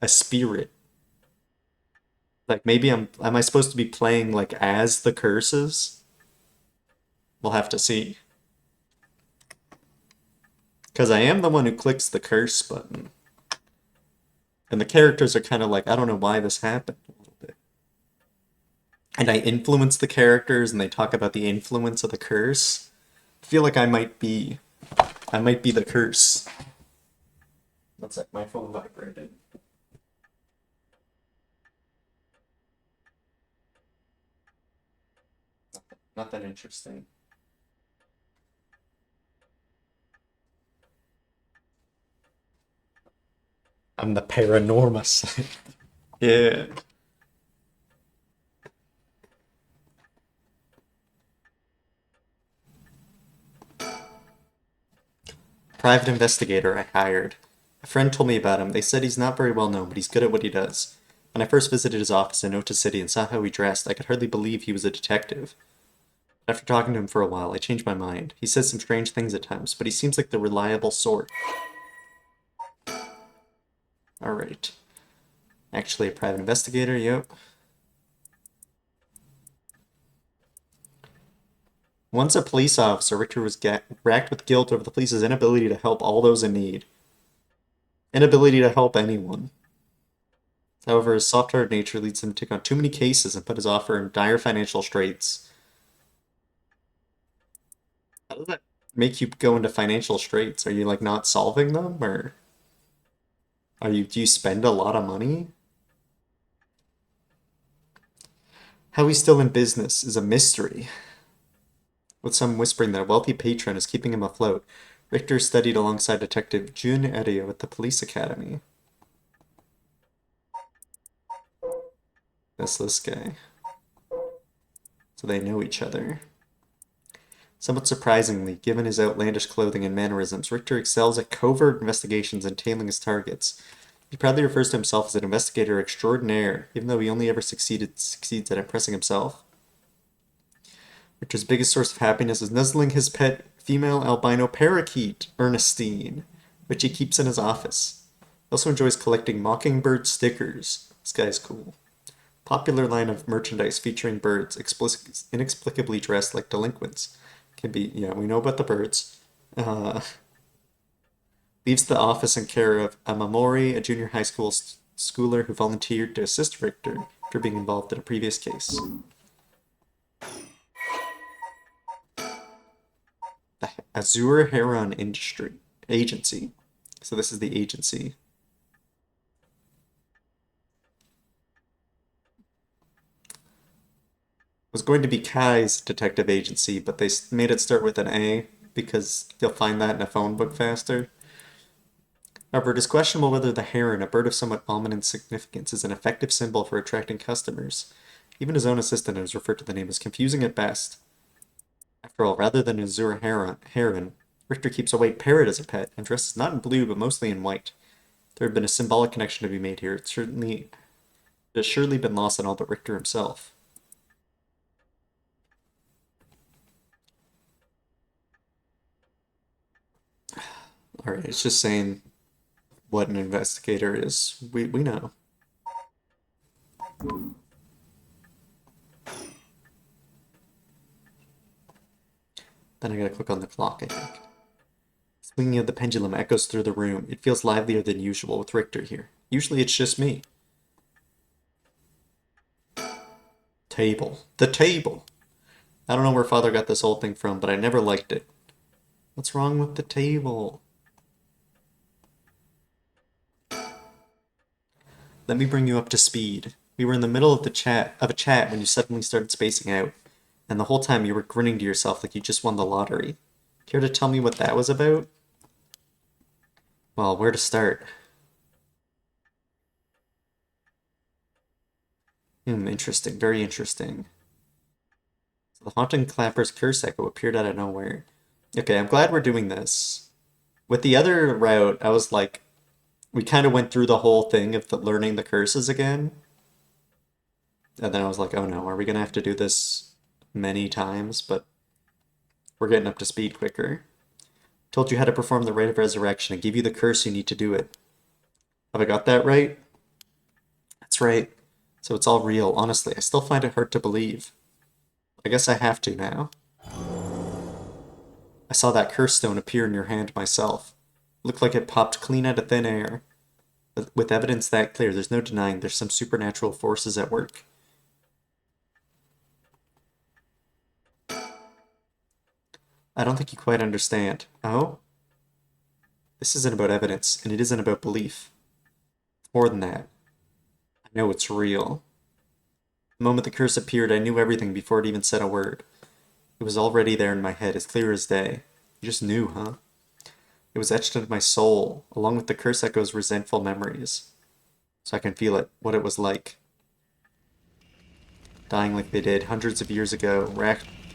a spirit. Like, maybe am I supposed to be playing like as the curses? We'll have to see. Because I am the one who clicks the curse button. And the characters are kind of like, I don't know why this happened a little bit. And I influence the characters and they talk about the influence of the curse. I feel like I might be the curse. That's like my phone vibrated. Not that interesting. I'm the paranormus. Yeah. Private investigator I hired. A friend told me about him. They said he's not very well known, but he's good at what he does. When I first visited his office in Ota City and saw how he dressed, I could hardly believe he was a detective. After talking to him for a while, I changed my mind. He says some strange things at times, but he seems like the reliable sort. Alright. Actually, a private investigator, yep. Once a police officer, Richter was racked with guilt over the police's inability to help all those in need. Inability to help anyone. However, his soft-hearted nature leads him to take on too many cases and put his offer in dire financial straits. How does that make you go into financial straits? Are you like not solving them, or do you spend a lot of money? How he's still in business is a mystery, with some whispering that a wealthy patron is keeping him afloat. Richter studied alongside Detective Jun Erio at the police academy. That's this guy. So they know each other. Somewhat surprisingly, given his outlandish clothing and mannerisms, Richter excels at covert investigations and tailing his targets. He proudly refers to himself as an investigator extraordinaire, even though he only ever succeeds at impressing himself. Richter's biggest source of happiness is nuzzling his pet female albino parakeet, Ernestine, which he keeps in his office. He also enjoys collecting mockingbird stickers. This guy's cool. Popular line of merchandise featuring birds inexplicably dressed like delinquents. Can be, yeah, we know about the birds. Uh, Leaves the office in care of a Mamori, a junior high school schooler who volunteered to assist Richter after being involved in a previous case. The Azure Heron Industry Agency. So this is the agency. It was going to be Kai's detective agency, but they made it start with an A because you'll find that in a phone book faster. However, it is questionable whether the heron, a bird of somewhat ominous significance, is an effective symbol for attracting customers. Even his own assistant has referred to the name as confusing at best. After all, rather than an azure heron, Richter keeps a white parrot as a pet and dresses not in blue but mostly in white. There had been a symbolic connection to be made here. It has surely been lost on all but Richter himself. Alright, it's just saying what an investigator is. We know. Then I gotta click on the clock, I think. Swinging of the pendulum echoes through the room. It feels livelier than usual with Richter here. Usually it's just me. Table. The table! I don't know where Father got this old thing from, but I never liked it. What's wrong with the table? Let me bring you up to speed. We were in the middle of a chat when you suddenly started spacing out, and the whole time you were grinning to yourself like you just won the lottery. Care to tell me what that was about? Well, where to start? Interesting. Very interesting. The Haunting Clapper's curse echo appeared out of nowhere. Okay, I'm glad we're doing this. With the other route, I was like, we kind of went through the whole thing of learning the curses again. And then I was like, oh no, are we gonna have to do this many times? But we're getting up to speed quicker. Told you how to perform the rite of resurrection and give you the curse you need to do it. Have I got that right? That's right. So it's all real. Honestly, I still find it hard to believe. I guess I have to now. I saw that curse stone appear in your hand myself. It looked like it popped clean out of thin air. But with evidence that clear, there's no denying there's some supernatural forces at work. I don't think you quite understand. Oh? This isn't about evidence, and it isn't about belief. It's more than that. I know it's real. The moment the curse appeared, I knew everything before it even said a word. It was already there in my head, as clear as day. You just knew, huh? It was etched into my soul, along with the curse echoes resentful memories. So I can feel it, what it was like. Dying like they did hundreds of years ago,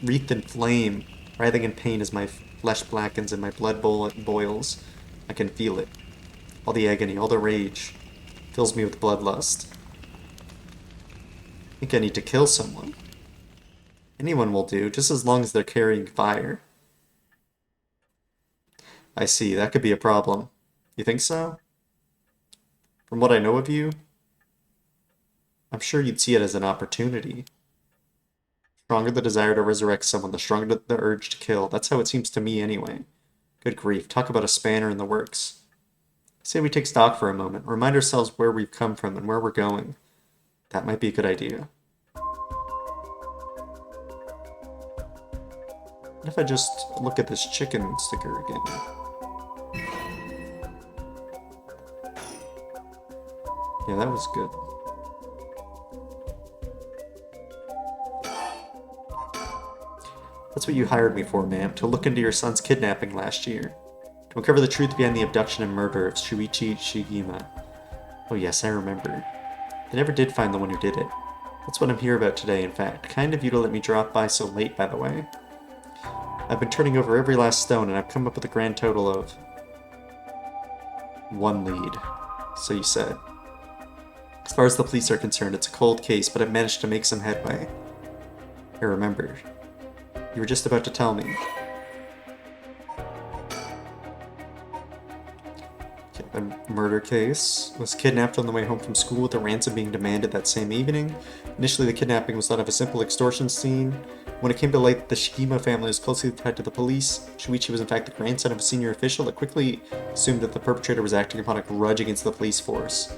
wreathed in flame, writhing in pain as my flesh blackens and my blood boils. I can feel it. All the agony, all the rage, fills me with bloodlust. I think I need to kill someone. Anyone will do, just as long as they're carrying fire. I see, that could be a problem. You think so? From what I know of you, I'm sure you'd see it as an opportunity. The stronger the desire to resurrect someone, the stronger the urge to kill. That's how it seems to me anyway. Good grief, talk about a spanner in the works. Say we take stock for a moment, remind ourselves where we've come from and where we're going. That might be a good idea. What if I just look at this chicken sticker again? Yeah, that was good. That's what you hired me for, ma'am, to look into your son's kidnapping last year. To uncover the truth behind the abduction and murder of Shuichi Shigima. Oh yes, I remember. They never did find the one who did it. That's what I'm here about today, in fact. Kind of you to let me drop by so late, by the way. I've been turning over every last stone, and I've come up with a grand total of... 1 lead. So you said. As far as the police are concerned, it's a cold case, but I've managed to make some headway. I remember. You were just about to tell me. The murder case was kidnapped on the way home from school with a ransom being demanded that same evening. Initially, the kidnapping was thought of a simple extortion scene. When it came to light that the Shigima family was closely tied to the police, Shuichi was in fact the grandson of a senior official that quickly assumed that the perpetrator was acting upon a grudge against the police force.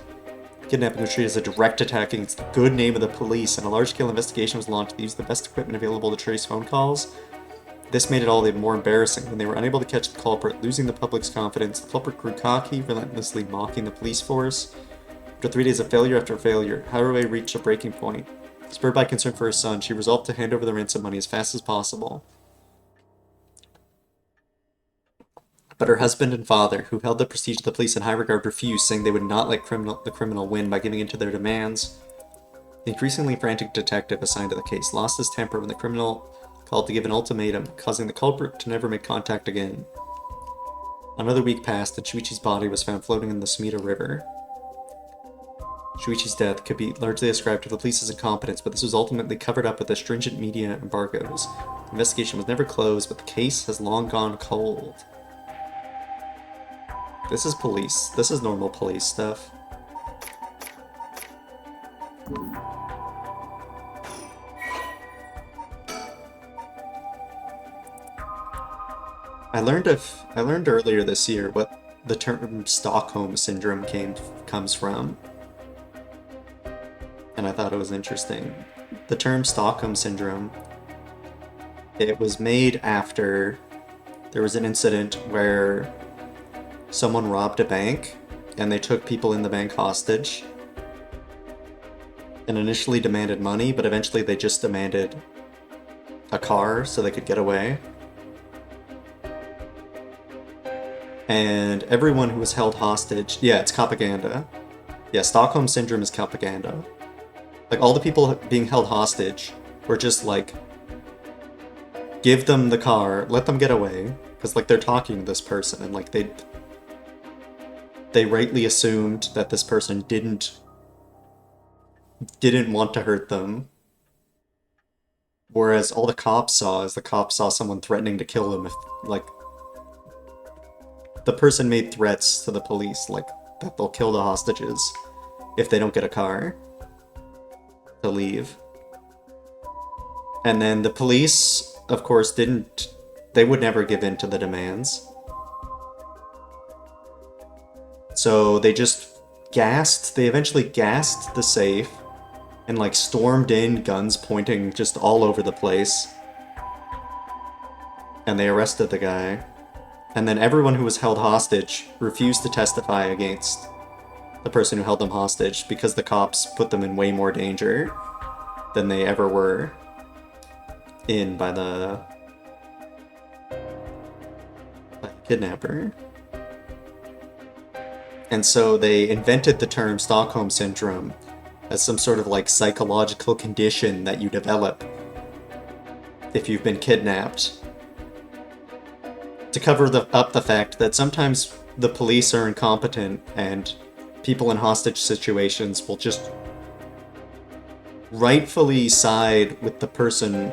The kidnapping was treated as a direct attack against the good name of the police, and a large-scale investigation was launched to use the best equipment available to trace phone calls. This made it all the more embarrassing. When they were unable to catch the culprit, losing the public's confidence, the culprit grew cocky, relentlessly mocking the police force. After 3 days of failure after failure, Haruhi reached a breaking point. Spurred by concern for her son, she resolved to hand over the ransom money as fast as possible. But her husband and father, who held the prestige of the police in high regard, refused, saying they would not let the criminal win by giving in to their demands. The increasingly frantic detective assigned to the case lost his temper when the criminal called to give an ultimatum, causing the culprit to never make contact again. Another week passed, and Shuichi's body was found floating in the Sumida River. Shuichi's death could be largely ascribed to the police's incompetence, but this was ultimately covered up with the stringent media embargoes. The investigation was never closed, but the case has long gone cold. This is police. This is normal police stuff. I learned earlier this year what the term Stockholm Syndrome comes from. And I thought it was interesting. The term Stockholm Syndrome, it was made after there was an incident where someone robbed a bank and they took people in the bank hostage and initially demanded money, but eventually they just demanded a car so they could get away. And everyone who was held hostage, yeah, it's propaganda. Yeah, Stockholm Syndrome is propaganda. Like, all the people being held hostage were just like, give them the car, let them get away, because, like, they're talking to this person, and, like, they rightly assumed that this person didn't want to hurt them. Whereas all the cops saw is the cops saw someone threatening to kill them if, like, the person made threats to the police, like, that they'll kill the hostages if they don't get a car to leave. And then the police, of course, they would never give in to the demands. So they eventually gassed the safe and, like, stormed in, guns pointing just all over the place. And they arrested the guy. And then everyone who was held hostage refused to testify against the person who held them hostage because the cops put them in way more danger than they ever were in by the kidnapper. And so they invented the term Stockholm Syndrome as some sort of, like, psychological condition that you develop if you've been kidnapped, to cover up the fact that sometimes the police are incompetent and people in hostage situations will just rightfully side with the person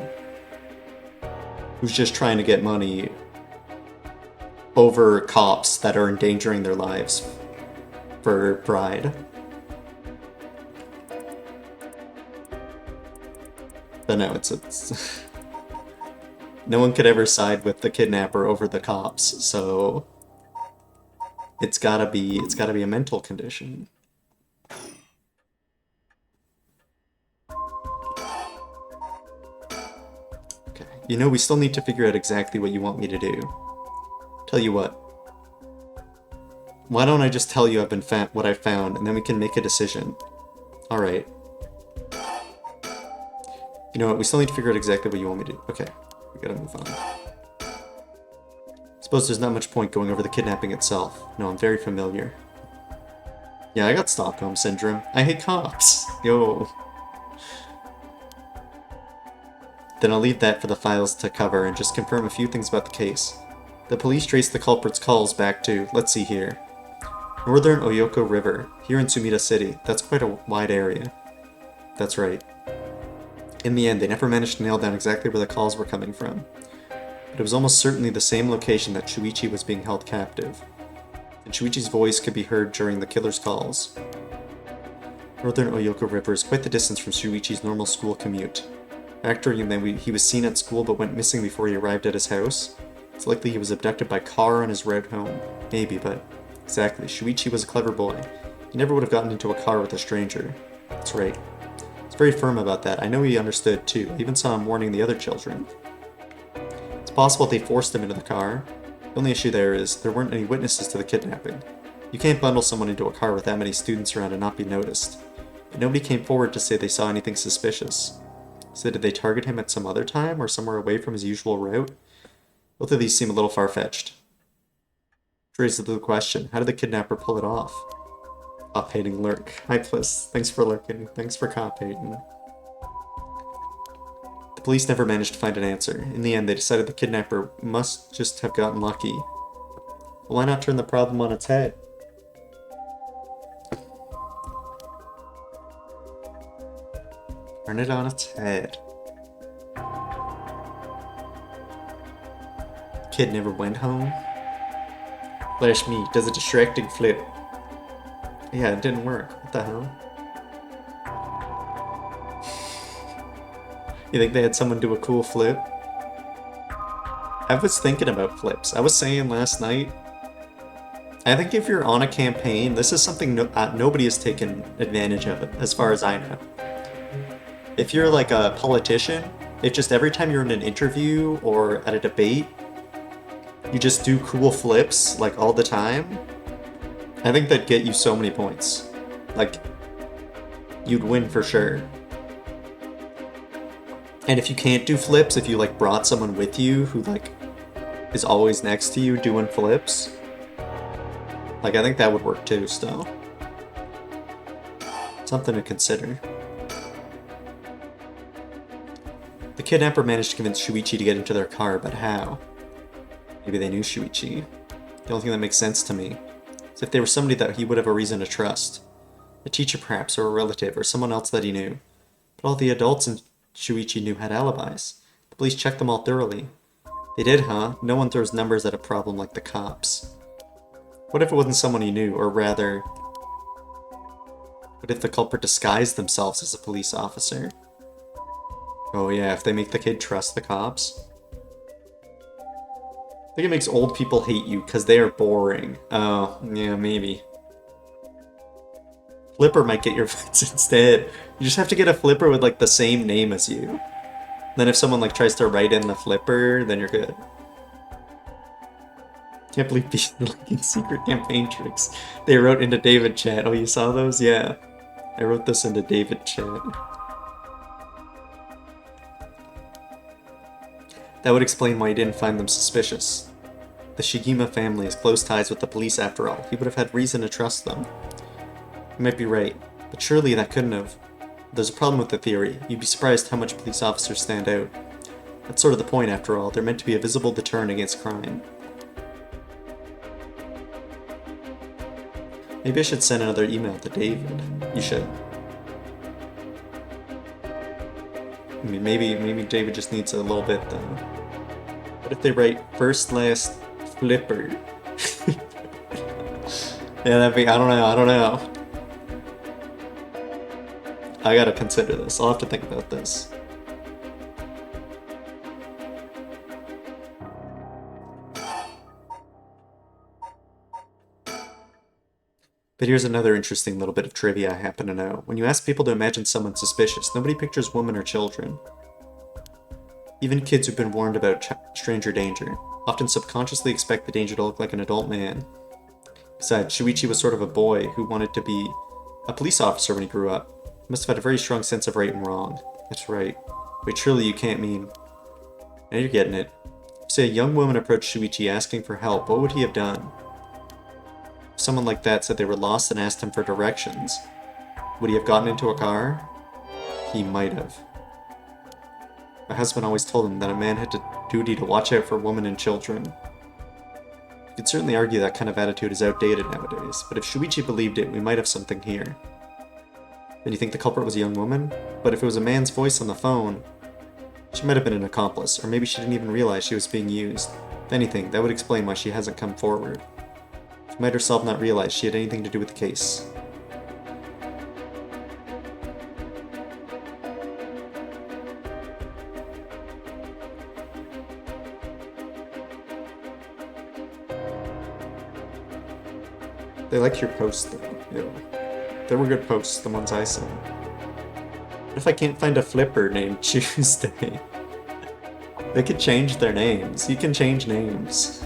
who's just trying to get money over cops that are endangering their lives for pride. But no, it's no one could ever side with the kidnapper over the cops, so it's gotta be a mental condition. Okay, you know, we still need to figure out exactly what you want me to do. Tell you what. Why don't I just tell you what I found, and then we can make a decision. Alright. You know what, we still need to figure out exactly what you want me to do. Okay. We gotta move on. Suppose there's not much point going over the kidnapping itself. No, I'm very familiar. Yeah, I got Stockholm Syndrome. I hate cops. Yo. Then I'll leave that for the files to cover and just confirm a few things about the case. The police traced the culprit's calls back to, let's see here, Northern Oyoko River, here in Sumida City. That's quite a wide area. That's right. In the end, they never managed to nail down exactly where the calls were coming from, but it was almost certainly the same location that Shuichi was being held captive, and Shuichi's voice could be heard during the killer's calls. Northern Oyoko River is quite the distance from Shuichi's normal school commute. Factoring that he was seen at school but went missing before he arrived at his house, it's likely he was abducted by car on his route home. Maybe, but exactly, Shuichi was a clever boy. He never would have gotten into a car with a stranger. That's right. Very firm about that. I know he understood too. I even saw him warning the other children. It's possible they forced him into the car. The only issue there is there weren't any witnesses to the kidnapping. You can't bundle someone into a car with that many students around and not be noticed. But nobody came forward to say they saw anything suspicious. So did they target him at some other time or somewhere away from his usual route? Both of these seem a little far-fetched. Which raises the question, how did the kidnapper pull it off? Cop-hating lurk. Hi, Pliss. Thanks for lurking. Thanks for cop-hating. The police never managed to find an answer. In the end, they decided the kidnapper must just have gotten lucky. Well, why not turn the problem on its head? Turn it on its head. Kid never went home. Flash me does a distracting flip. Yeah, it didn't work. What the hell? You think they had someone do a cool flip? I was thinking about flips. I was saying last night, I think if you're on a campaign, this is something nobody has taken advantage of, as far as I know. If you're like a politician, if just every time you're in an interview or at a debate, you just do cool flips, like, all the time, I think that'd get you so many points. Like, you'd win for sure. And if you can't do flips, if you, like, brought someone with you who, like, is always next to you doing flips, like, I think that would work too, still. Something to consider. The kidnapper managed to convince Shuichi to get into their car, but how? Maybe they knew Shuichi. The only thing that makes sense to me. as if they were somebody that he would have a reason to trust. A teacher perhaps, or a relative, or someone else that he knew. But all the adults in Shuichi knew had alibis. The police checked them all thoroughly. They did, huh? No one throws numbers at a problem like the cops. What if it wasn't someone he knew, or rather... what if the culprit disguised themselves as a police officer? Oh yeah, if they make the kid trust the cops? I think it makes old people hate you because they are boring. Oh, yeah, maybe. Flipper might get your votes instead. You just have to get a flipper with like the same name as you. Then if someone like tries to write in the flipper, then you're good. Can't believe people leaking secret campaign tricks. They wrote into David chat. Oh, you saw those? Yeah. I wrote this into David chat. That would explain why he didn't find them suspicious. The Shigima family has close ties with the police after all. He would have had reason to trust them. You might be right, but surely that couldn't have. There's a problem with the theory. You'd be surprised how much police officers stand out. That's sort of the point after all. They're meant to be a visible deterrent against crime. Maybe I should send another email to David. You should. I mean, maybe David just needs a little bit, though. What if they write first, last, flipper? Yeah, that'd be, I don't know. I gotta consider this. I'll have to think about this. But here's another interesting little bit of trivia I happen to know. When you ask people to imagine someone suspicious, nobody pictures women or children. Even kids who've been warned about stranger danger often subconsciously expect the danger to look like an adult man. Besides, Shuichi was sort of a boy who wanted to be a police officer when he grew up. He must have had a very strong sense of right and wrong. That's right. Wait, surely you can't mean... Now you're getting it. If, say, a young woman approached Shuichi asking for help, what would he have done? If someone like that said they were lost and asked him for directions, would he have gotten into a car? He might have. My husband always told him that a man had a duty to watch out for women and children. You could certainly argue that kind of attitude is outdated nowadays, but if Shuichi believed it, we might have something here. Then you think the culprit was a young woman? But if it was a man's voice on the phone, she might have been an accomplice, or maybe she didn't even realize she was being used. If anything, that would explain why she hasn't come forward. She might herself not realize she had anything to do with the case. They liked your posts, though. Yeah. They were good posts, the ones I saw. What if I can't find a flipper named Tuesday? They could change their names. You can change names.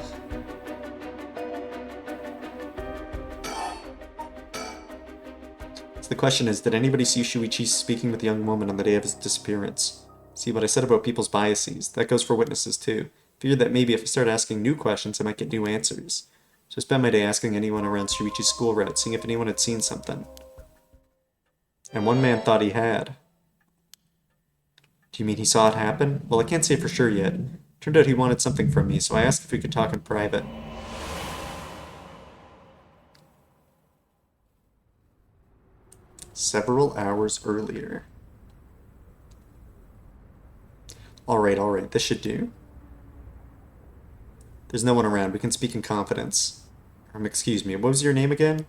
So the question is, did anybody see Shuichi speaking with the young woman on the day of his disappearance? See what I said about people's biases? That goes for witnesses, too. Feared that maybe if I start asking new questions, I might get new answers. So I spent my day asking anyone around Shuichi's school route, seeing if anyone had seen something. And one man thought he had. Do you mean he saw it happen? Well, I can't say for sure yet. Turned out he wanted something from me, so I asked if we could talk in private. Several hours earlier. Alright, this should do. There's no one around, we can speak in confidence. Excuse me, what was your name again?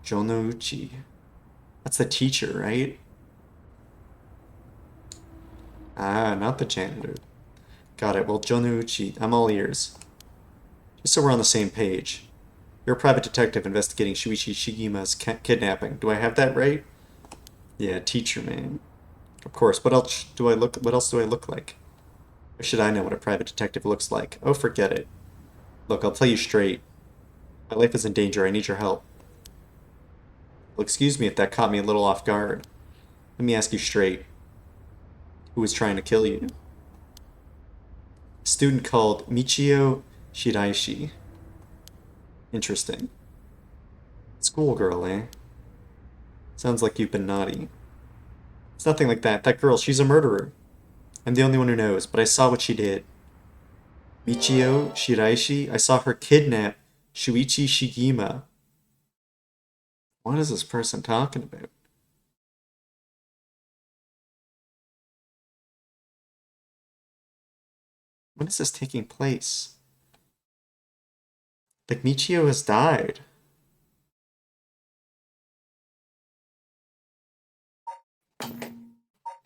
Jonouchi. That's the teacher, right? Ah, not the janitor. Got it, well, Jonouchi, I'm all ears. Just so we're on the same page. You're a private detective investigating Shuichi Shigima's kidnapping. Do I have that right? Yeah, teacher, man. Of course, what else do I look like? Or should I know what a private detective looks like? Oh, forget it. Look, I'll play you straight. My life is in danger, I need your help. Well, excuse me if that caught me a little off guard. Let me ask you straight. Who was trying to kill you? A student called Michio Shiraishi. Interesting. Schoolgirl, eh? Sounds like you've been naughty. It's nothing like that. That girl, she's a murderer. I'm the only one who knows, but I saw what she did. Michio Shiraishi, I saw her kidnap Shuichi Shigima. What is this person talking about? When is this taking place? Like, Michio has died.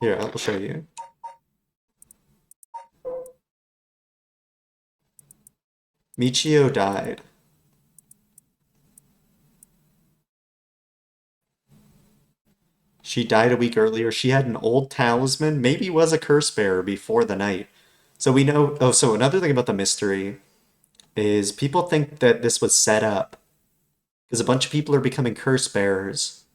Here, I'll show you. Michio died. She died a week earlier. She had an old talisman, maybe was a curse bearer before the night. So we know. Oh, so another thing about the mystery is people think that this was set up because a bunch of people are becoming curse bearers,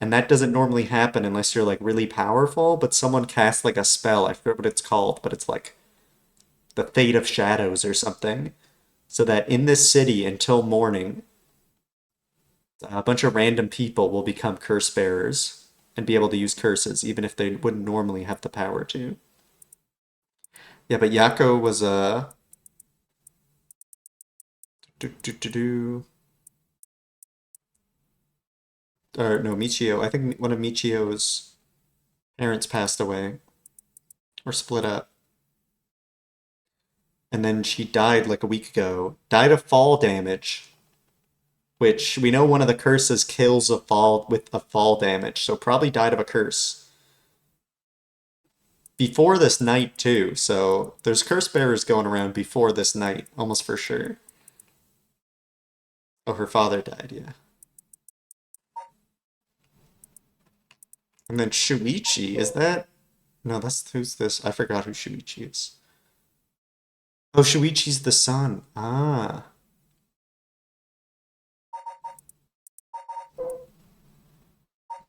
and that doesn't normally happen unless you're like really powerful. But someone casts like a spell. I forget what it's called, but it's like the Fate of Shadows or something. So that in this city until morning, a bunch of random people will become curse bearers and be able to use curses, even if they wouldn't normally have the power to. Yeah, but Yako was a do do do do. Or no, Michio. I think one of Michio's parents passed away or split up, and then she died like a week ago. Died of fall damage, which we know one of the curses kills a fall with a fall damage, so probably died of a curse before this night too. So there's curse bearers going around before this night, almost for sure. Oh, her father died, yeah. And then Shuichi, is that? No, that's who's this? I forgot who Shuichi is. Oh, Shuichi's the son. Ah.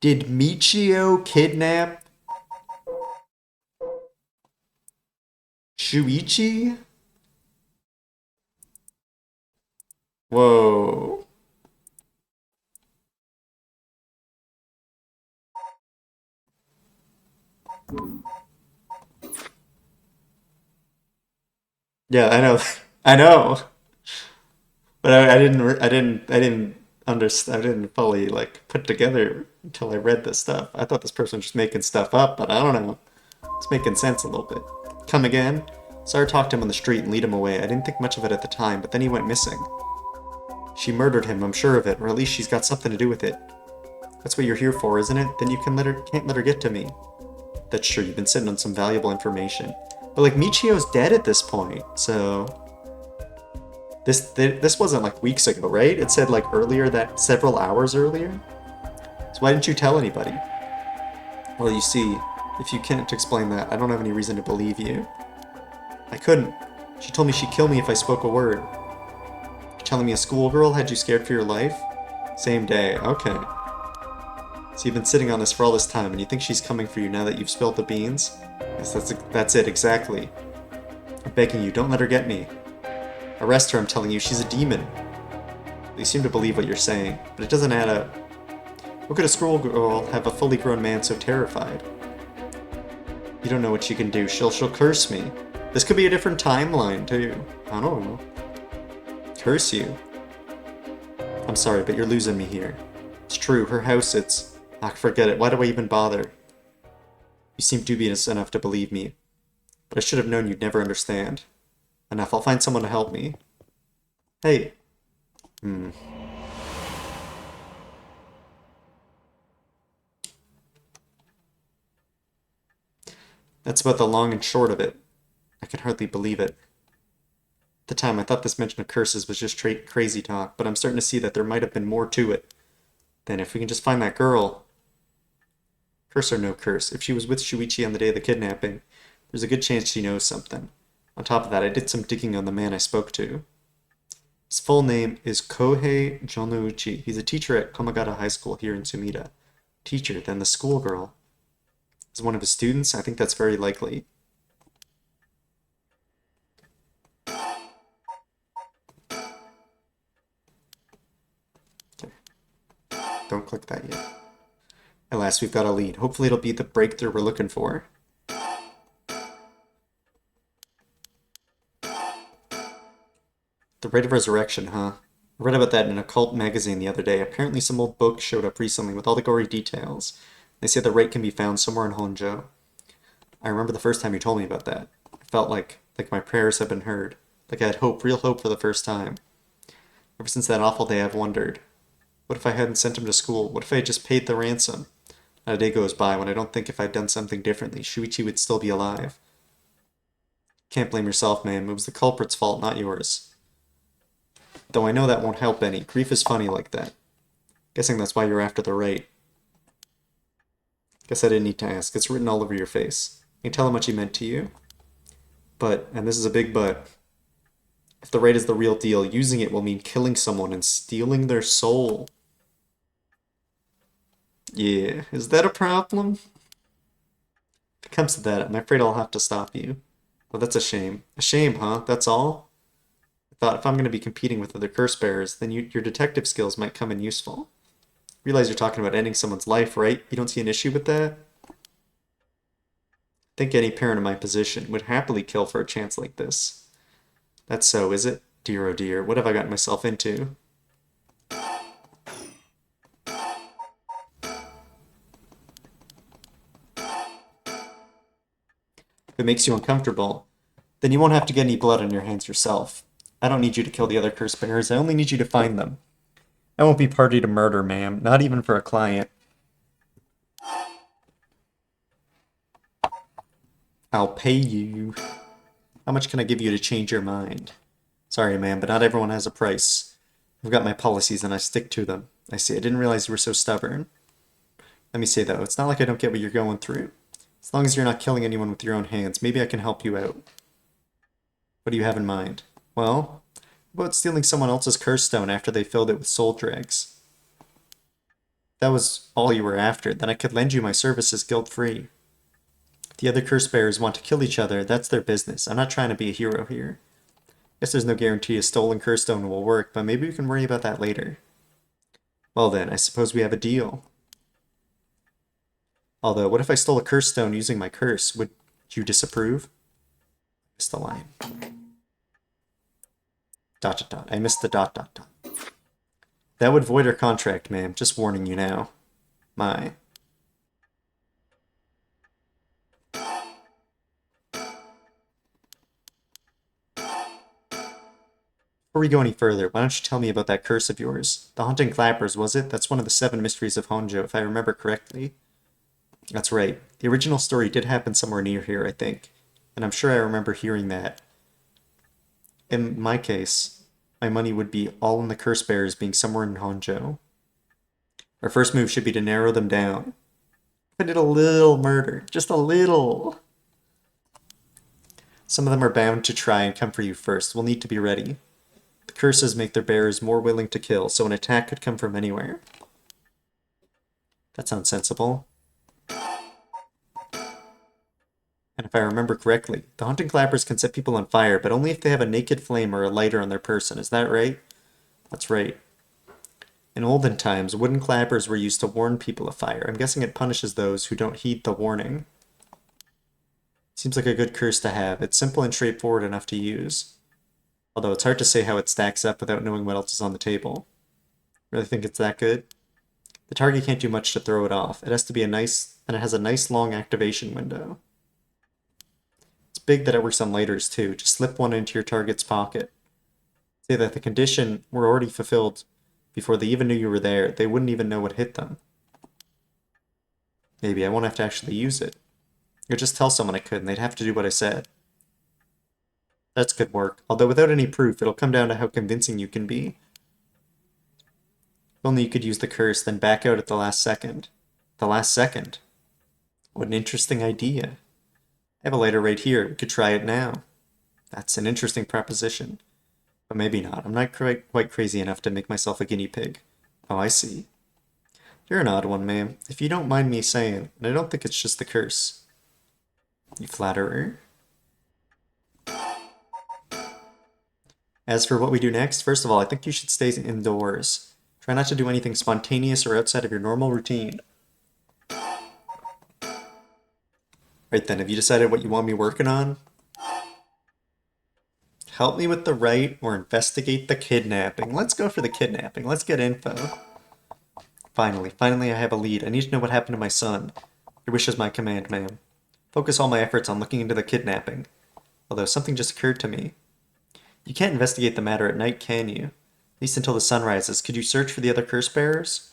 Did Michio kidnap Shuichi? Whoa. Yeah, I know. I know. But I didn't understand. I didn't fully like put together until I read this stuff. I thought this person was just making stuff up, but I don't know. It's making sense a little bit. Come again? Sarah talked to him on the street and lead him away. I didn't think much of it at the time, but then he went missing. She murdered him, I'm sure of it, or at least she's got something to do with it. That's what you're here for, isn't it? Then you can't let her get to me. That's true, you've been sitting on some valuable information. But like Michio's dead at this point, so this wasn't like weeks ago, right? It said like earlier that several hours earlier. So why didn't you tell anybody? Well, you see, if you can't explain that, I don't have any reason to believe you. I couldn't. She told me she'd kill me if I spoke a word. You're telling me a schoolgirl had you scared for your life? Same day, okay. So you've been sitting on this for all this time, and you think she's coming for you now that you've spilled the beans? Yes, that's it, exactly. I'm begging you, don't let her get me. Arrest her, I'm telling you, she's a demon. You seem to believe what you're saying, but it doesn't add up. How could a schoolgirl have a fully grown man so terrified? You don't know what she can do. She'll curse me. This could be a different timeline, too. I don't know. Curse you? I'm sorry, but you're losing me here. It's true, her house, it's... Ah, forget it. Why do I even bother? You seem dubious enough to believe me, but I should have known you'd never understand. Enough, I'll find someone to help me. Hey. That's about the long and short of it. I can hardly believe it. At the time, I thought this mention of curses was just crazy talk, but I'm starting to see that there might have been more to it. Then if we can just find that girl... Curse or no curse, if she was with Shuichi on the day of the kidnapping, there's a good chance she knows something. On top of that, I did some digging on the man I spoke to. His full name is Kohei Jonouchi. He's a teacher at Komagata High School here in Sumida. Teacher, then the schoolgirl is one of his students? I think that's very likely. Okay. Don't click that yet. At last, we've got a lead. Hopefully it'll be the breakthrough we're looking for. The rite of resurrection, huh? I read about that in an occult magazine the other day. Apparently some old book showed up recently with all the gory details. They say the rate can be found somewhere in Honjo. I remember the first time you told me about that. I felt like my prayers had been heard. Like I had hope, real hope for the first time. Ever since that awful day, I've wondered, what if I hadn't sent him to school? What if I had just paid the ransom? Not a day goes by when I don't think if I'd done something differently, Shuichi would still be alive. Can't blame yourself, man. It was the culprit's fault, not yours. Though I know that won't help any. Grief is funny like that. Guessing that's why you're after the rate. Guess I didn't need to ask. It's written all over your face. Can you tell how much he meant to you? But, and this is a big but, if the rate is the real deal, using it will mean killing someone and stealing their soul. Yeah, is that a problem? If it comes to that, I'm afraid I'll have to stop you. Well, that's a shame. A shame, huh? That's all? I thought if I'm going to be competing with other curse bearers, then your detective skills might come in useful. Realize you're talking about ending someone's life, right? You don't see an issue with that? I think any parent in my position would happily kill for a chance like this. That's so, is it? Dear oh dear, what have I gotten myself into? If it makes you uncomfortable, then you won't have to get any blood on your hands yourself. I don't need you to kill the other curse bearers, I only need you to find them. I won't be party to murder, ma'am, not even for a client. I'll pay you. How much can I give you to change your mind? Sorry, ma'am, but not everyone has a price. I've got my policies and I stick to them. I see, I didn't realize you were so stubborn. Let me say though, it's not like I don't get what you're going through. As long as you're not killing anyone with your own hands, maybe I can help you out. What do you have in mind? Well, how about stealing someone else's curse stone after they filled it with soul dregs? If that was all you were after, then I could lend you my services guilt-free. If the other curse bearers want to kill each other, that's their business. I'm not trying to be a hero here. Guess there's no guarantee a stolen curse stone will work, but maybe we can worry about that later. Well then, I suppose we have a deal. Although, what if I stole a curse stone using my curse? Would you disapprove? Missed the line. Dot dot dot. I missed the dot dot dot. That would void our contract, ma'am. Just warning you now. My. Before we go any further, why don't you tell me about that curse of yours? The Haunting Clappers, was it? That's one of the 7 mysteries of Honjo, if I remember correctly. That's right. The original story did happen somewhere near here, I think. And I'm sure I remember hearing that. In my case, my money would be all in the curse bearers being somewhere in Honjo. Our first move should be to narrow them down. I did a little murder. Just a little. Some of them are bound to try and come for you first. We'll need to be ready. The curses make their bearers more willing to kill, so an attack could come from anywhere. That sounds sensible. And if I remember correctly, the Haunting Clappers can set people on fire, but only if they have a naked flame or a lighter on their person. Is that right? That's right. In olden times, wooden clappers were used to warn people of fire. I'm guessing it punishes those who don't heed the warning. Seems like a good curse to have. It's simple and straightforward enough to use. Although it's hard to say how it stacks up without knowing what else is on the table. Really think it's that good? The target can't do much to throw it off. It has to be and it has a nice long activation window. It's big that it works on lighters too. Just slip one into your target's pocket. Say that the condition were already fulfilled before they even knew you were there. They wouldn't even know what hit them. Maybe I won't have to actually use it. Or just tell someone I could and they'd have to do what I said. That's good work. Although without any proof, it'll come down to how convincing you can be. If only you could use the curse, then back out at the last second. The last second? What an interesting idea. I have a lighter right here. We could try it now. That's an interesting proposition. But maybe not. I'm not quite crazy enough to make myself a guinea pig. Oh, I see. You're an odd one, ma'am. If you don't mind me saying, and I don't think it's just the curse. You flatterer. As for what we do next, first of all, I think you should stay indoors. Try not to do anything spontaneous or outside of your normal routine. Right then, have you decided what you want me working on? Help me with the right or investigate the kidnapping. Let's go for the kidnapping. Let's get info. Finally I have a lead. I need to know what happened to my son. Your wish is my command, ma'am. Focus all my efforts on looking into the kidnapping. Although something just occurred to me. You can't investigate the matter at night, can you? At least until the sun rises. Could you search for the other curse bearers?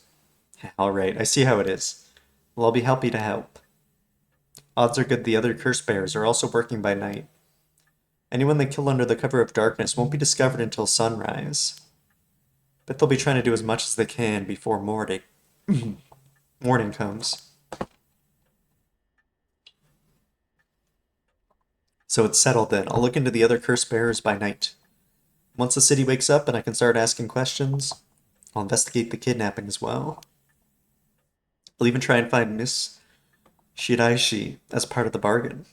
Alright, I see how it is. Well, I'll be happy to help. Odds are good the other curse bearers are also working by night. Anyone they kill under the cover of darkness won't be discovered until sunrise. Bet they'll be trying to do as much as they can before morning. Morning comes. So it's settled then. I'll look into the other curse bearers by night. Once the city wakes up and I can start asking questions, I'll investigate the kidnapping as well. I'll even try and find Miss Shiraishi as part of the bargain.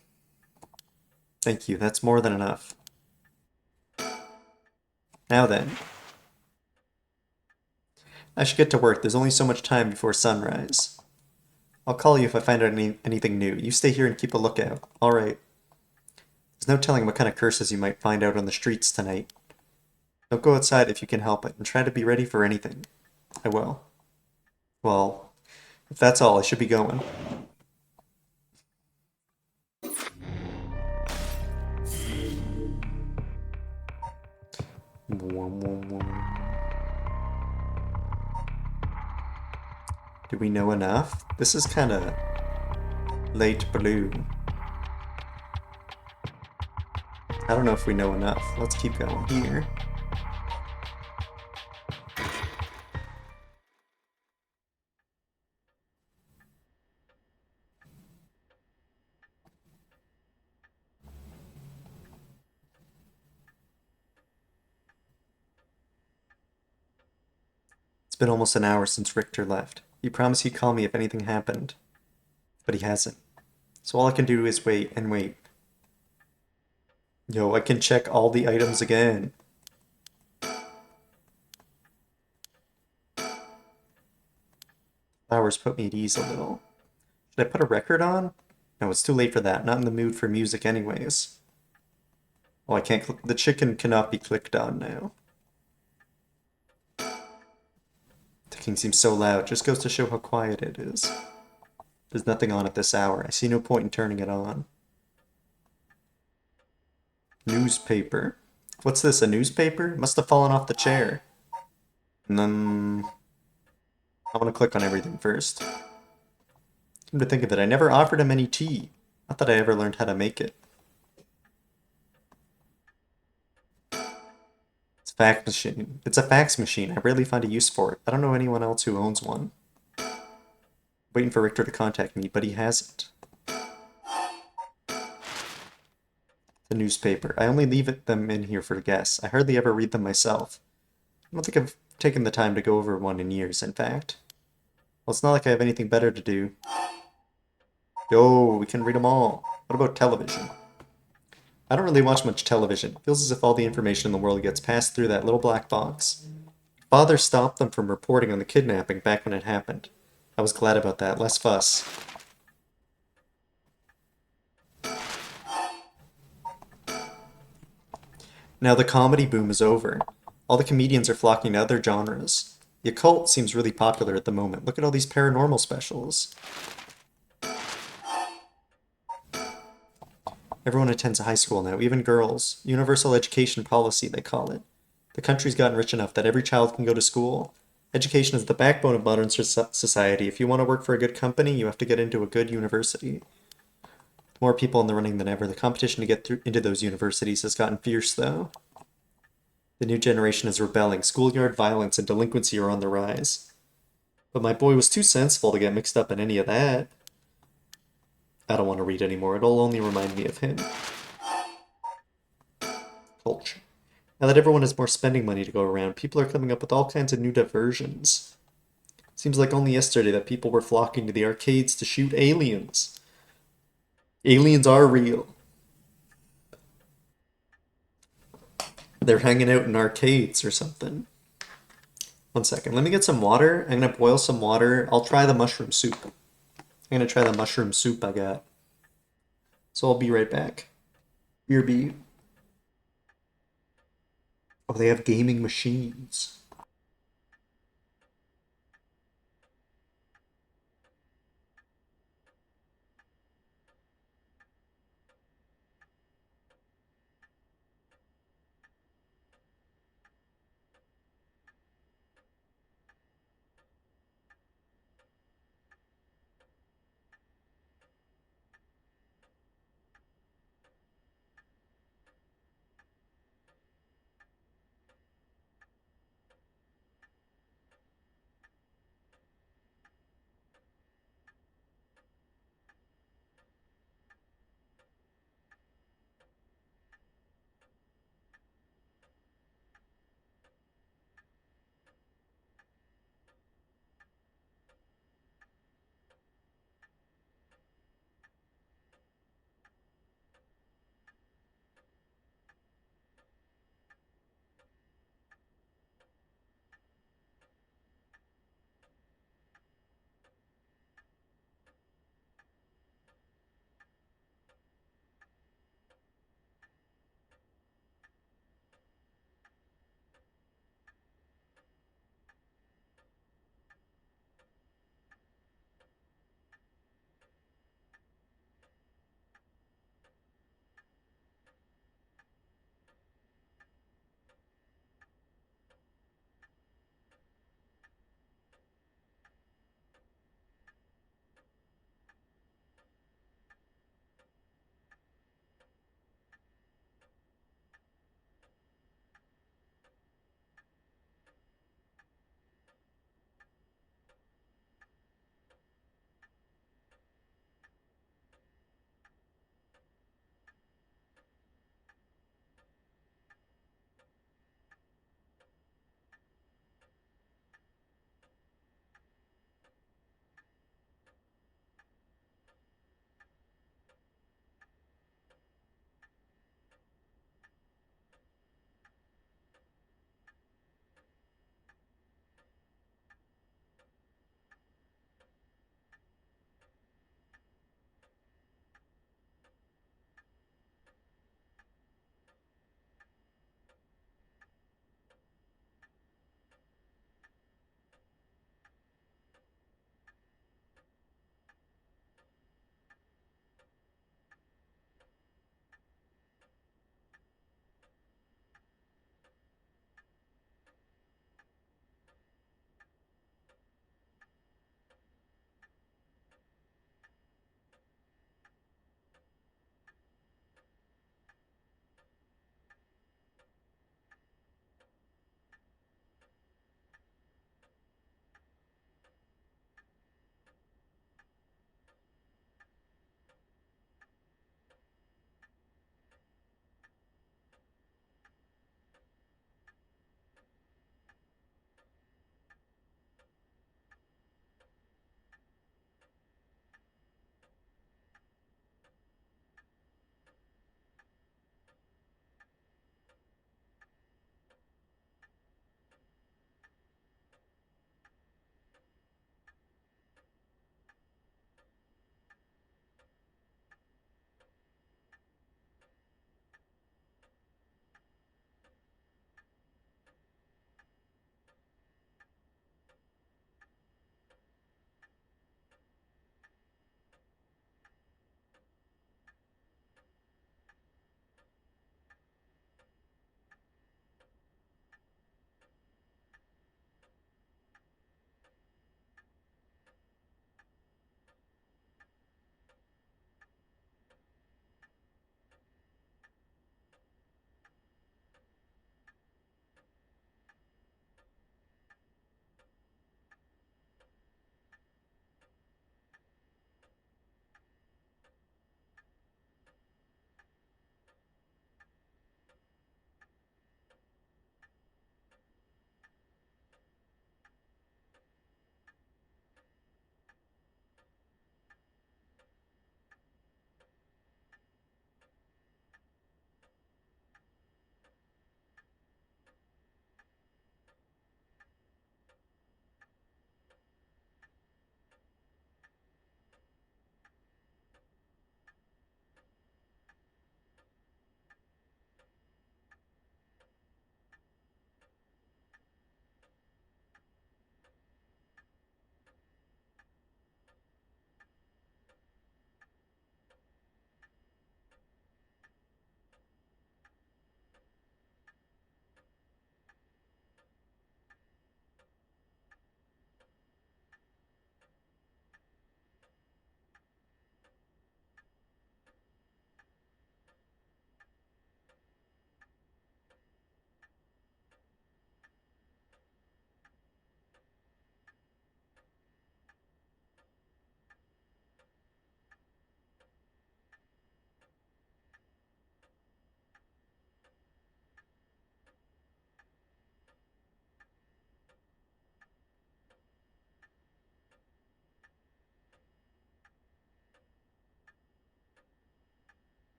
Thank you, that's more than enough. Now then. I should get to work. There's only so much time before sunrise. I'll call you if I find out anything new. You stay here and keep a lookout. Alright. There's no telling what kind of curses you might find out on the streets tonight. Don't go outside if you can help it, and try to be ready for anything. I will. Well, if that's all, I should be going. Do we know enough? This is kind of late blue. I don't know if we know enough. Let's keep going here. It's been almost an hour since Richter left. He promised he'd call me if anything happened. But he hasn't. So all I can do is wait and wait. Yo, I can check all the items again. Flowers put me at ease a little. Should I put a record on? No, it's too late for that. Not in the mood for music anyways. Oh, I can't click. The chicken cannot be clicked on now. Ticking seems so loud. Just goes to show how quiet it is. There's nothing on at this hour. I see no point in turning it on. Newspaper. What's this, a newspaper? Must have fallen off the chair. And then... I want to click on everything first. Come to think of it, I never offered him any tea. Not that I ever learned how to make it. It's a fax machine. It's a fax machine. I rarely find a use for it. I don't know anyone else who owns one. Waiting for Richter to contact me, but he hasn't. The newspaper. I only leave them in here for guests. I hardly ever read them myself. I don't think I've taken the time to go over one in years, in fact. Well, it's not like I have anything better to do. Yo, we can read them all. What about television? I don't really watch much television. It feels as if all the information in the world gets passed through that little black box. Father stopped them from reporting on the kidnapping back when it happened. I was glad about that. Less fuss. Now the comedy boom is over. All the comedians are flocking to other genres. The occult seems really popular at the moment. Look at all these paranormal specials. Everyone attends a high school now, even girls. Universal education policy, they call it. The country's gotten rich enough that every child can go to school. Education is the backbone of modern society. If you want to work for a good company, you have to get into a good university. More people in the running than ever. The competition to get into those universities has gotten fierce, though. The new generation is rebelling. Schoolyard violence and delinquency are on the rise. But my boy was too sensible to get mixed up in any of that. I don't want to read anymore. It'll only remind me of him. Culture. Now that everyone has more spending money to go around, people are coming up with all kinds of new diversions. Seems like only yesterday that people were flocking to the arcades to shoot aliens. Aliens are real. They're hanging out in arcades or something. One second. Let me get some water. I'm going to boil some water. I'll try the mushroom soup. I'm going to try the mushroom soup I got. So I'll be right back. BRB. Oh, they have gaming machines.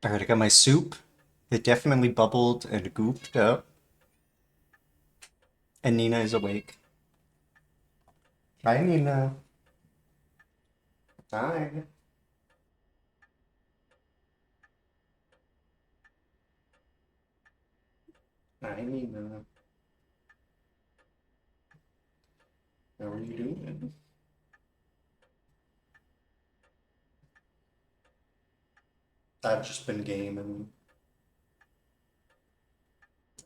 Alright, I got my soup. It definitely bubbled and gooped up. And Nina is awake. Hi, Nina. Hi. Hi, Nina. How are you doing? I've just been gaming.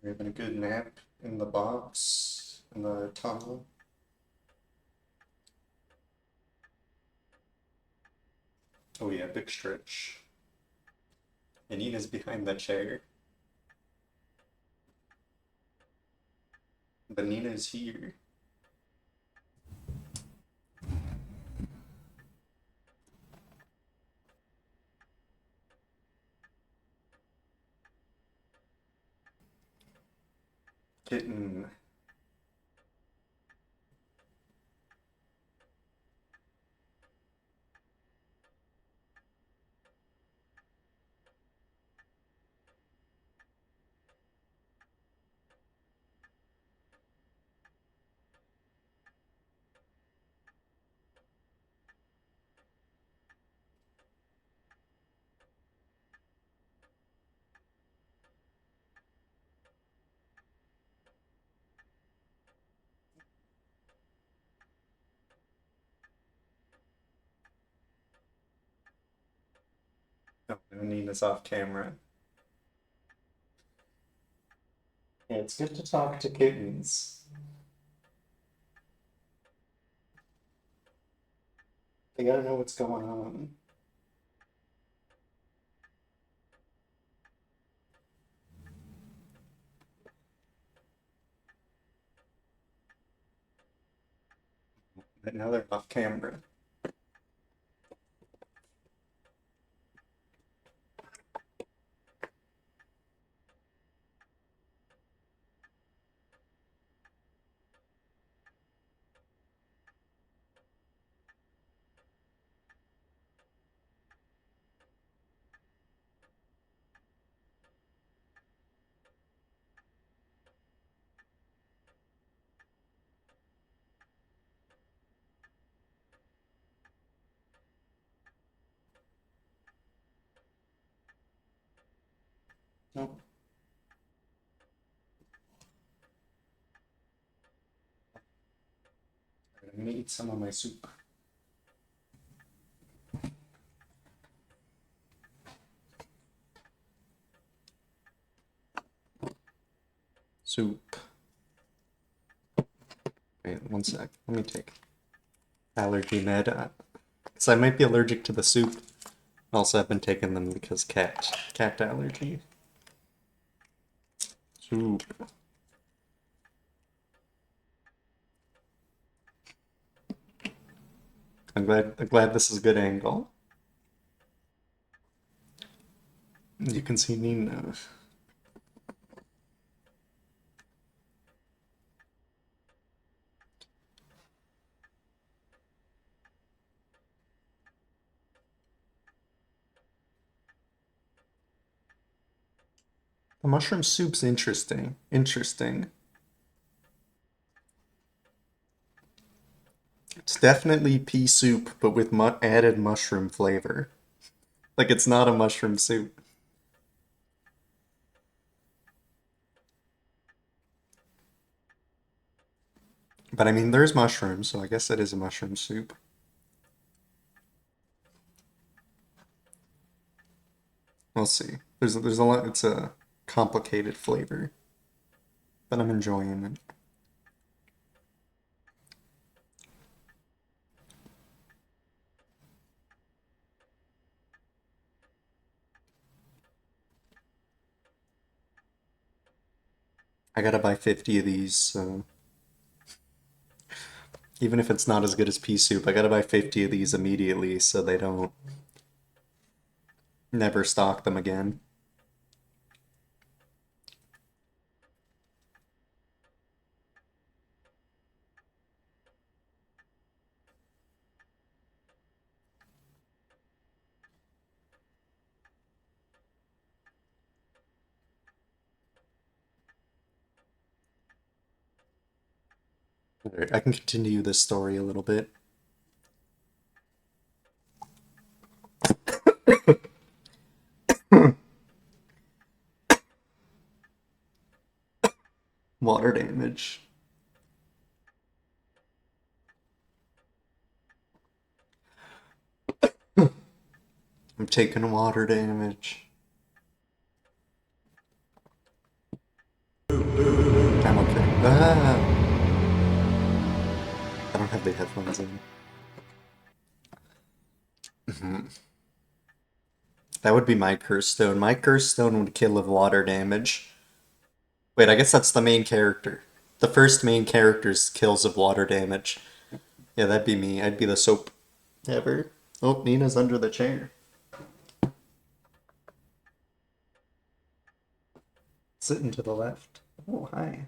Having a good nap in the box, in the tunnel. Oh yeah, big stretch. And Nina's behind that chair. But Nina's here. Kitten. Oh, no, Nina's off camera. Yeah, it's good to talk to kittens. They gotta know what's going on. But now they're off camera. Oh, I'm gonna eat some of my soup. Soup. Wait, one sec. Let me take allergy med. Because I might be allergic to the soup. Also, I've been taking them because cat allergy. Soup. I'm glad this is a good angle. You can see Nina. The mushroom soup's interesting. Interesting. It's definitely pea soup, but with added mushroom flavor. Like it's not a mushroom soup. But I mean, there's mushrooms, so I guess it is a mushroom soup. We'll see. There's a lot. It's a complicated flavor, but I'm enjoying it. I gotta buy 50 of these, so even if it's not as good as pea soup, I gotta buy 50 of these immediately so they don't never stock them again. Alright, I can continue this story a little bit. Water damage. I'm taking water damage. I'm okay. Ah! I don't have the headphones in. That would be my curse stone. My curse stone would kill of water damage. Wait, I guess that's the main character. The first main character's kills of water damage. Yeah, that'd be me. I'd be the soap. Ever. Oh, Nina's under the chair. Sitting to the left. Oh, hi.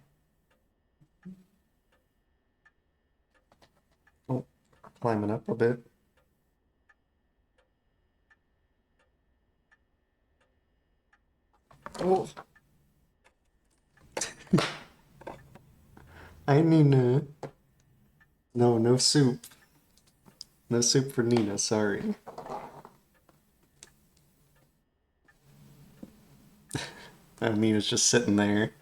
Oh, climbing up a bit. Oh, hi Nina. No, no soup. No soup for Nina, sorry. Nina's just sitting there.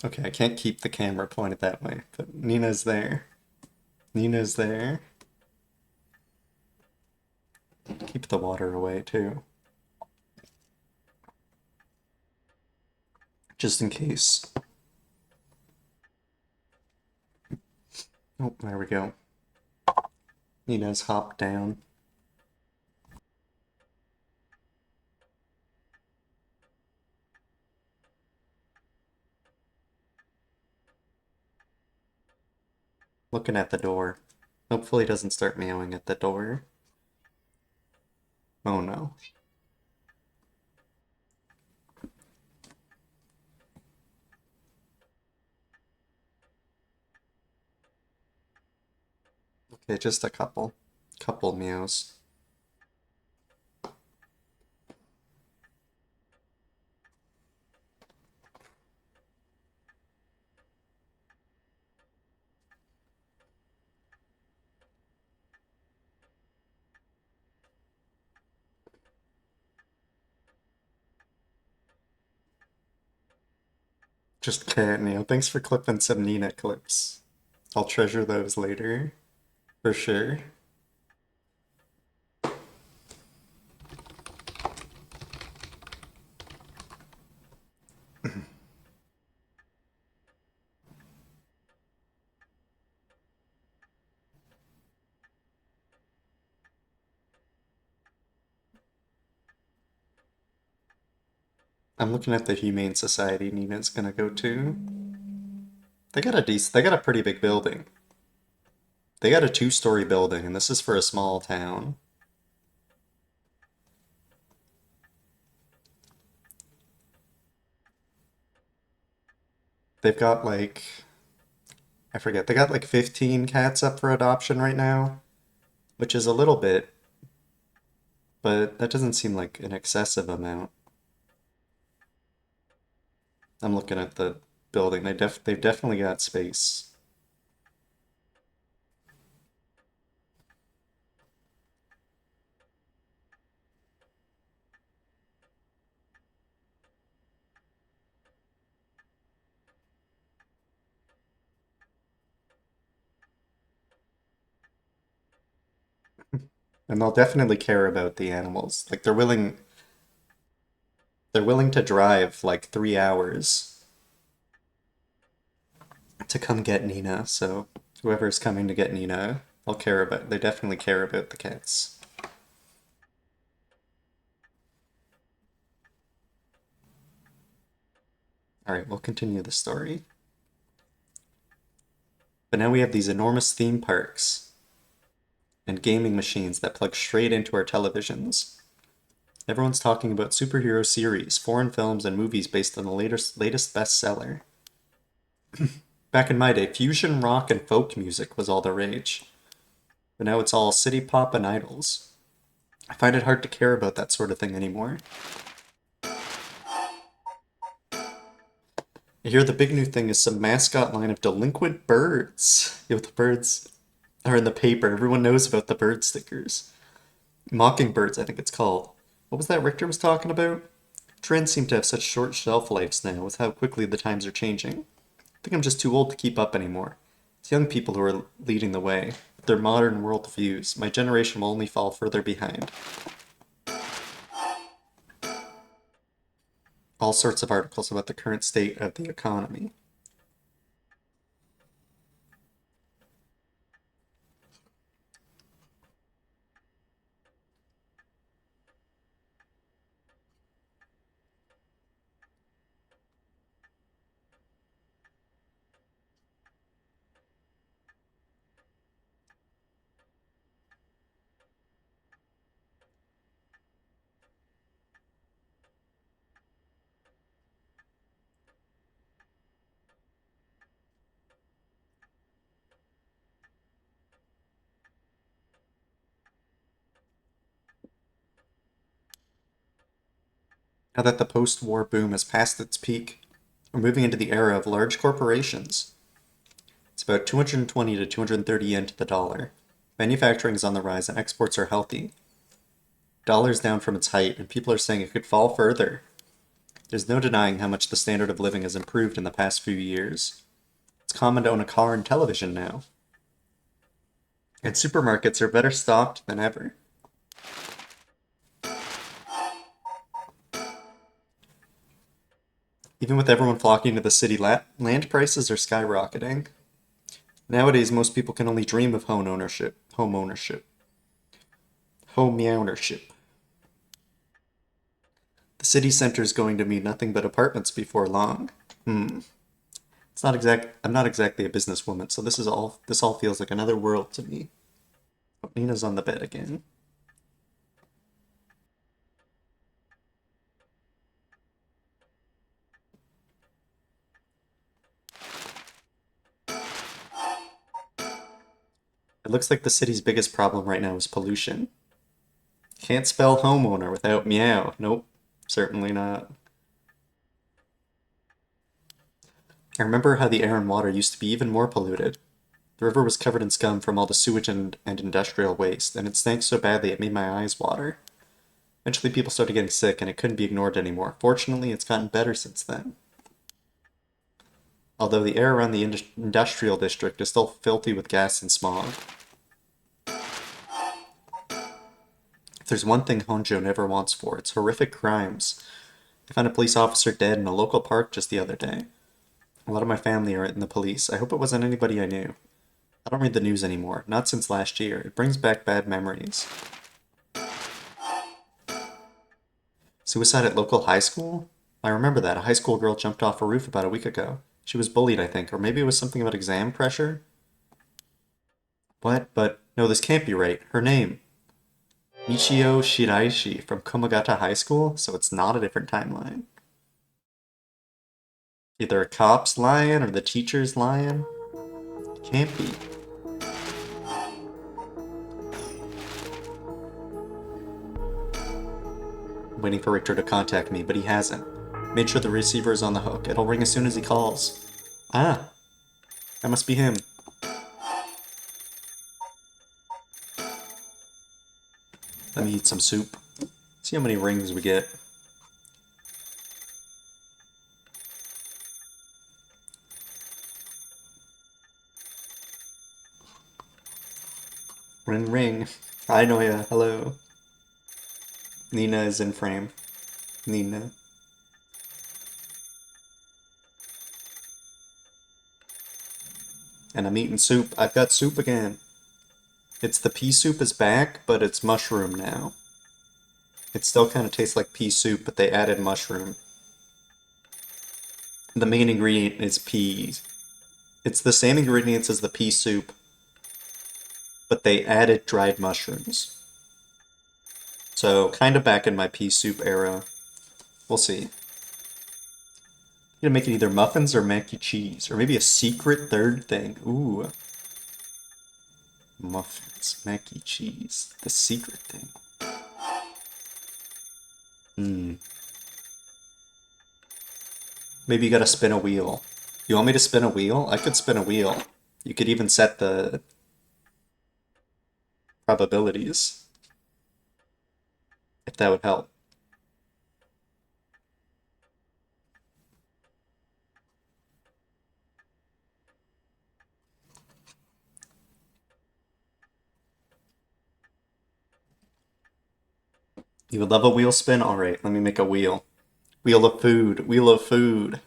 Okay, I can't keep the camera pointed that way, but Nina's there. Nina's there. Keep the water away, too. Just in case. Oh, there we go. Nina's hopped down. Looking at the door. Hopefully it doesn't start meowing at the door. Oh no. Okay, just a couple. Couple meows. Just cat meow. Thanks for clipping some Nina clips. I'll treasure those later. For sure. I'm looking at the Humane Society Nina's gonna go to. They got a pretty big building. They got a two-story building, and this is for a small town. They've got like, I forget, they got like 15 cats up for adoption right now, which is a little bit, but that doesn't seem like an excessive amount. I'm looking at the building. They've definitely got space. And they'll definitely care about the animals. Like they're willing to drive like 3 hours to come get Nina, so whoever's coming to get Nina, they definitely care about the cats. Alright, we'll continue the story. But now we have these enormous theme parks and gaming machines that plug straight into our televisions. Everyone's talking about superhero series, foreign films, and movies based on the latest bestseller. Back in my day, fusion rock and folk music was all the rage. But now it's all city pop and idols. I find it hard to care about that sort of thing anymore. I hear the big new thing is some mascot line of delinquent birds. Yeah, the birds are in the paper. Everyone knows about the bird stickers. Mockingbirds, I think it's called. What was that Richter was talking about? Trends seem to have such short shelf lives now with how quickly the times are changing. I think I'm just too old to keep up anymore. It's young people who are leading the way. With their modern world views, my generation will only fall further behind. All sorts of articles about the current state of the economy. Now that the post-war boom has passed its peak, we're moving into the era of large corporations. It's about 220 to 230 yen to the dollar. Manufacturing is on the rise and exports are healthy. Dollar's down from its height, and people are saying it could fall further. There's no denying how much the standard of living has improved in the past few years. It's common to own a car and television now. And supermarkets are better stocked than ever. Even with everyone flocking to the city, land prices are skyrocketing. Nowadays, most people can only dream of home ownership. Home ownership. The city center is going to mean nothing but apartments before long. It's not exact. I'm not exactly a businesswoman, so this all feels like another world to me. Oh, Nina's on the bed again. It looks like the city's biggest problem right now is pollution. Can't spell homeowner without meow. Nope, certainly not. I remember how the air and water used to be even more polluted. The river was covered in scum from all the sewage and industrial waste, and it stank so badly it made my eyes water. Eventually, people started getting sick, and it couldn't be ignored anymore. Fortunately, it's gotten better since then. Although the air around the industrial district is still filthy with gas and smog. If there's one thing Honjo never wants for, it's horrific crimes. I found a police officer dead in a local park just the other day. A lot of my family are in the police. I hope it wasn't anybody I knew. I don't read the news anymore, not since last year. It brings back bad memories. Suicide at local high school? I remember that. A high school girl jumped off a roof about a week ago. She was bullied, I think, or maybe it was something about exam pressure? What? But no, this can't be right. Her name. Michio Shiraishi from Komagata High School, so it's not a different timeline. Either a cop's lying or the teacher's lying. It can't be. I'm waiting for Richter to contact me, but he hasn't. Made sure the receiver is on the hook. It'll ring as soon as he calls. Ah, that must be him. Let me eat some soup. See how many rings we get. Ring ring. Hi Noya, hello. Nina is in frame. Nina. And I'm eating soup. I've got soup again. It's the pea soup is back, but it's mushroom now. It still kind of tastes like pea soup, but they added mushroom. The main ingredient is peas. It's the same ingredients as the pea soup, but they added dried mushrooms. So kind of back in my pea soup era. We'll see. Gonna make it either muffins or mac and cheese, or maybe a secret third thing. Ooh, muffins, mac and cheese, the secret thing. Hmm. Maybe you gotta spin a wheel. You want me to spin a wheel? I could spin a wheel. You could even set the probabilities, if that would help. You would love a wheel spin? Alright, let me make a wheel. Wheel of food, wheel of food.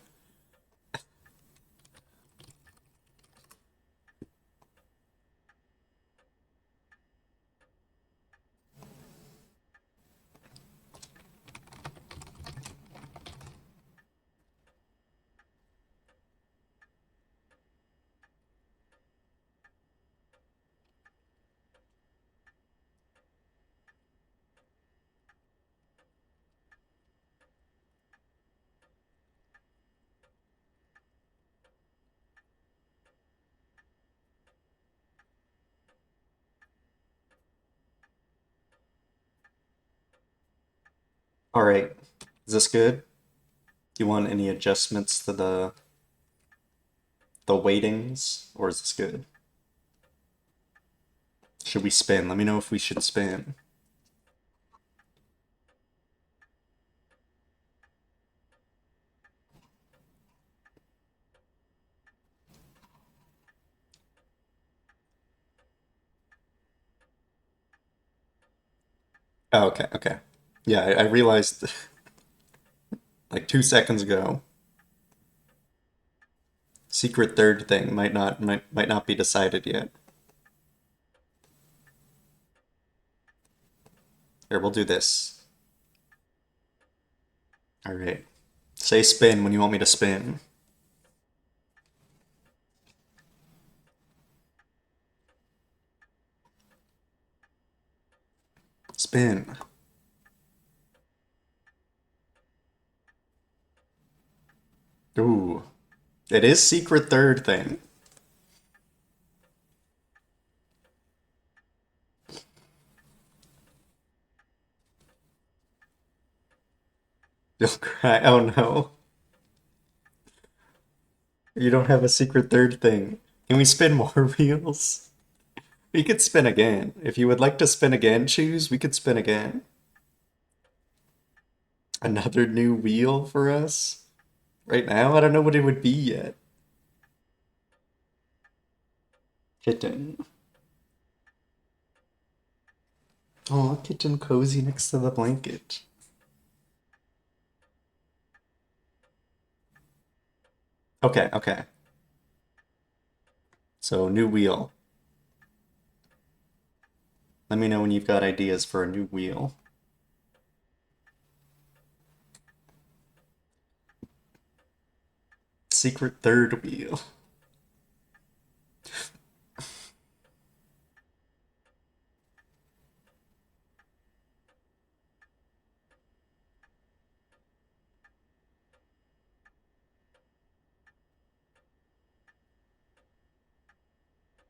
Alright, is this good? Do you want any adjustments to the weightings, or is this good? Should we spin? Let me know if we should spin. Oh, okay, okay. Yeah, I realized like 2 seconds ago. Secret third thing might not be decided yet. Here, we'll do this. All right. Say spin when you want me to spin. Spin. Ooh. It is secret third thing. You'll cry. Oh no. You don't have a secret third thing. Can we spin more wheels? We could spin again. If you would like to spin again, choose, we could spin again. Another new wheel for us? Right now, I don't know what it would be yet. Kitten. Oh, kitten cozy next to the blanket. Okay, okay. So, new wheel. Let me know when you've got ideas for a new wheel. Secret third wheel.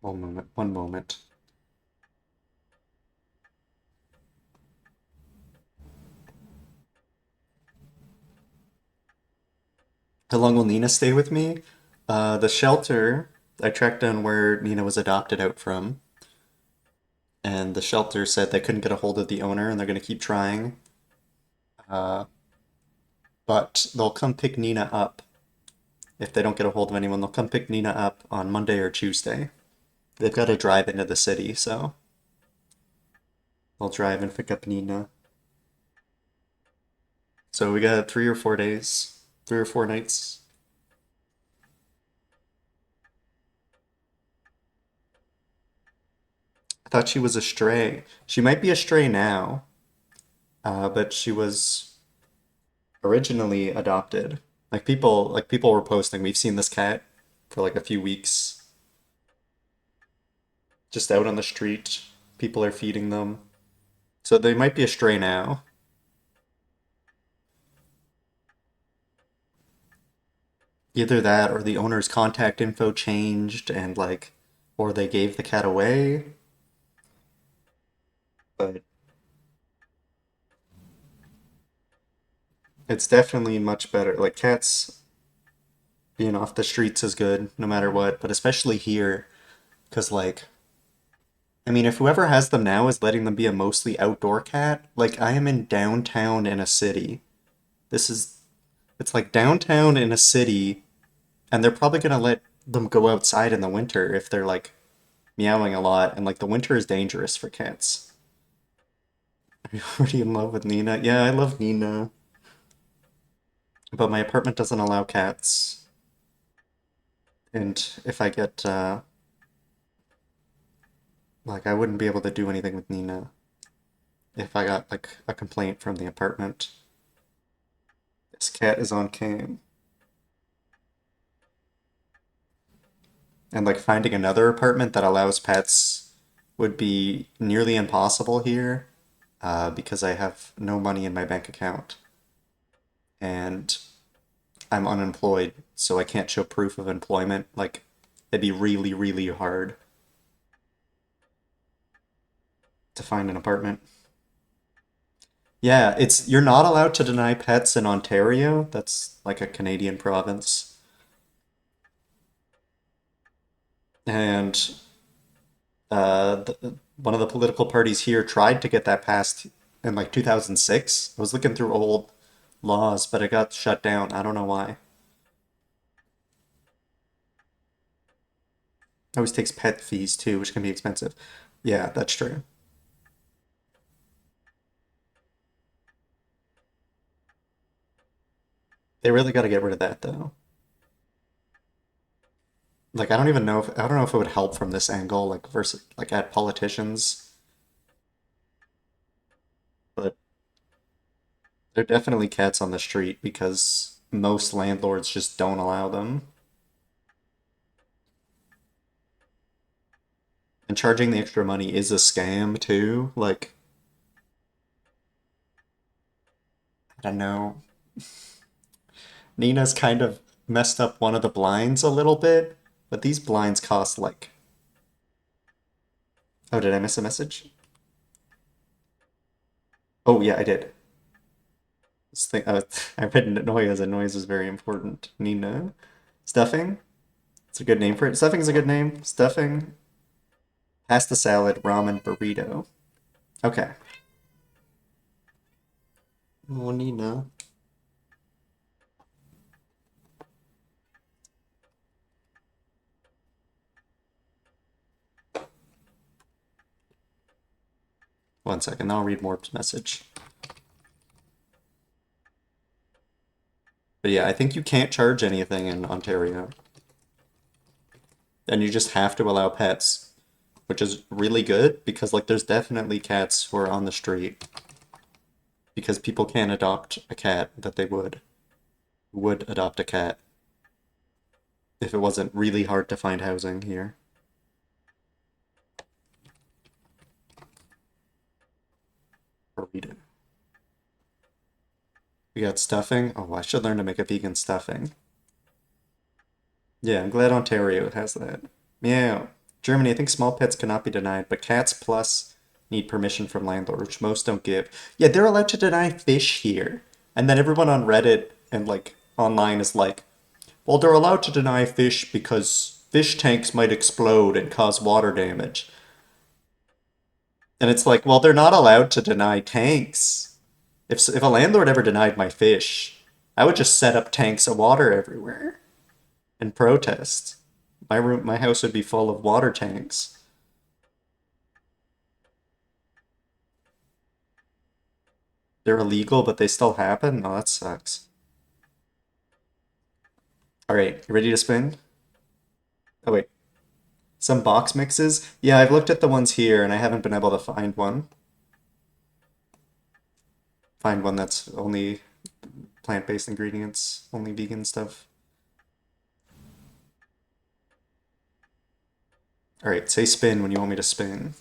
One moment, one moment. How long will Nina stay with me? The shelter, I tracked down where Nina was adopted out from, and the shelter said they couldn't get a hold of the owner and they're going to keep trying. Uh, but they'll come pick Nina up. If they don't get a hold of anyone, they'll come pick Nina up on Monday or Tuesday. They've got to drive into the city, so they'll drive and pick up Nina. So we got 3 or 4 days, 3 or 4 nights. I thought she was a stray. She might be a stray now, but she was originally adopted. Like people were posting, we've seen this cat for like a few weeks, just out on the street. People are feeding them. So they might be a stray now. Either that or the owner's contact info changed and like, or they gave the cat away. But it's definitely much better. Like cats being off the streets is good no matter what, but especially here, because like, I mean, if whoever has them now is letting them be a mostly outdoor cat, like I am in downtown in a city. This is, it's like downtown in a city, and they're probably gonna let them go outside in the winter if they're like meowing a lot, and like the winter is dangerous for cats. Are you already in love with Nina? Yeah, I love Nina, but my apartment doesn't allow cats, and if I get like I wouldn't be able to do anything with Nina if I got like a complaint from the apartment. This cat is on cam. And like finding another apartment that allows pets would be nearly impossible here because I have no money in my bank account and I'm unemployed, so I can't show proof of employment. Like, it'd be really, really hard to find an apartment. Yeah, it's you're not allowed to deny pets in Ontario. That's like a Canadian province. And one of the political parties here tried to get that passed in like 2006. I was looking through old laws, but it got shut down. I don't know why. It always takes pet fees too, which can be expensive. Yeah, that's true. They really got to get rid of that though. Like I don't know if it would help from this angle, like versus like at politicians, but there are definitely cats on the street because most landlords just don't allow them. And charging the extra money is a scam too. Like, I don't know. Nina's kind of messed up one of the blinds a little bit, but these blinds cost like. Oh, did I miss a message? Oh, yeah, I did. This thing, I read noise, and noise is very important. Nina. Stuffing? It's a good name for it. Stuffing is a good name. Stuffing. Pasta salad, ramen, burrito. Okay. Oh, Nina. One second, I'll read more message. But yeah, I think you can't charge anything in Ontario. And you just have to allow pets, which is really good because like there's definitely cats who are on the street because people can't adopt a cat that they would adopt a cat if it wasn't really hard to find housing here. Burrito. We got stuffing. Oh, I should learn to make a vegan stuffing. Yeah, I'm glad Ontario has that. Meow. Germany, I think small pets cannot be denied, but cats plus need permission from landlord, which most don't give. Yeah, they're allowed to deny fish here. And then everyone on Reddit and like online is like, well, they're allowed to deny fish because fish tanks might explode and cause water damage. And it's like, well, they're not allowed to deny tanks. If a landlord ever denied my fish, I would just set up tanks of water everywhere and protest. My house would be full of water tanks. They're illegal, but they still happen? Oh, that sucks. All right, you ready to spin? Oh, wait. Some box mixes? Yeah, I've looked at the ones here and I haven't been able to find one. Find one that's only plant-based ingredients, only vegan stuff. All right, say spin when you want me to spin.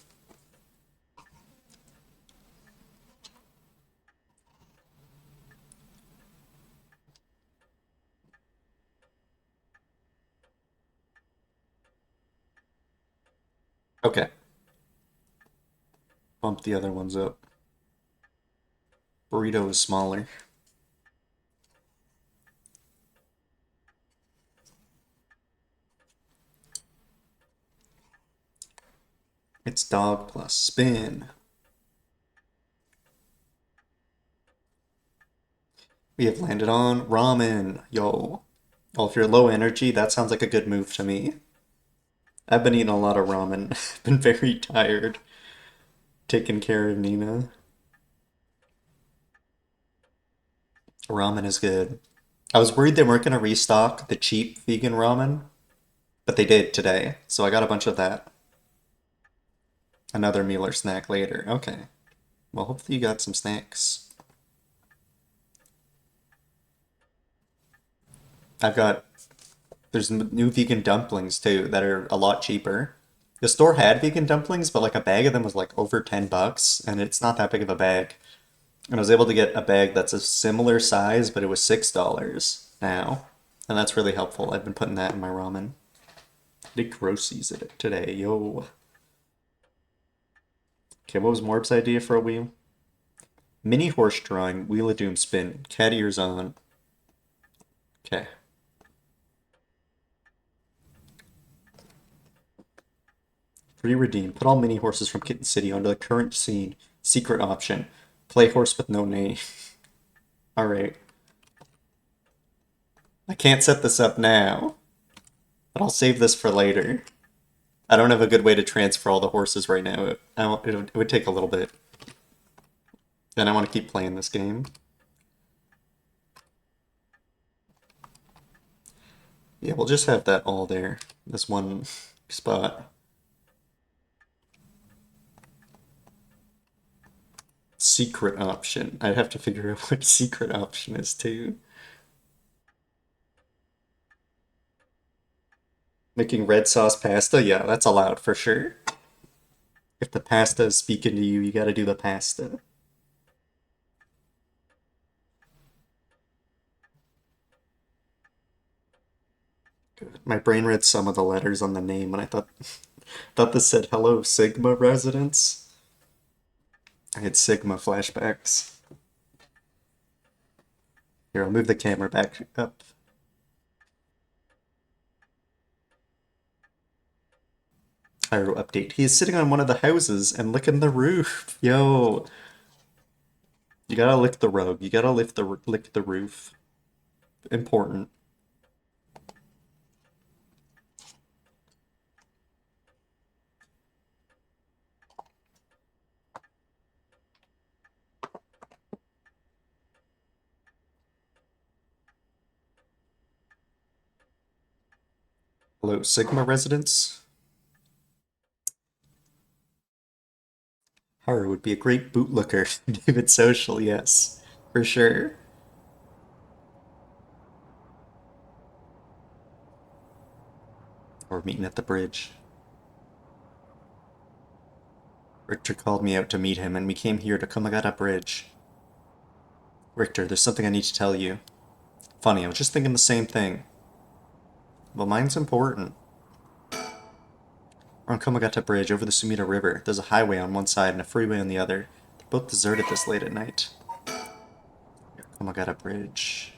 Okay. Bump the other ones up. Burrito is smaller. It's dog plus spin. We have landed on ramen. Yo. Well, if you're low energy, that sounds like a good move to me. I've been eating a lot of ramen. I've been very tired taking care of Nina. Ramen is good. I was worried they weren't going to restock the cheap vegan ramen, but they did today, so I got a bunch of that. Another meal or snack later. Okay. Well, hopefully you got some snacks. I've got There's new vegan dumplings too that are a lot cheaper. The store had vegan dumplings, but like a bag of them was like over $10, and it's not that big of a bag. And I was able to get a bag that's a similar size, but it was $6 now. And that's really helpful. I've been putting that in my ramen. Did grossies it today, yo. Okay, what was Morb's idea for a wheel? Mini horse drawing, wheel of doom spin, cat ears on. Okay. Pre-redeem. Put all mini horses from Kitten City onto the current scene. Secret option. Play horse with no name. Alright. I can't set this up now, but I'll save this for later. I don't have a good way to transfer all the horses right now. It would take a little bit. And I want to keep playing this game. Yeah, we'll just have that all there. This one spot. Secret option. I'd have to figure out what secret option is too. Making red sauce pasta? Yeah, that's allowed for sure. If the pasta is speaking to you, you gotta do the pasta. Good. My brain read some of the letters on the name and I thought this said hello Sigma residents. I had Sigma flashbacks. Here, I'll move the camera back up. Pyro update. He is sitting on one of the houses and licking the roof. Yo, you gotta lick the rug. You gotta lick the roof. Important. Hello, Sigma residents. Haru would be a great bootlicker. David Social, yes, for sure. We're meeting at the bridge. Richter called me out to meet him, and we came here to Komagata Bridge. Richter, there's something I need to tell you. Funny, I was just thinking the same thing. Well, mine's important. We're on Komagata Bridge over the Sumida River. There's a highway on one side and a freeway on the other. They're both deserted this late at night. Komagata Bridge.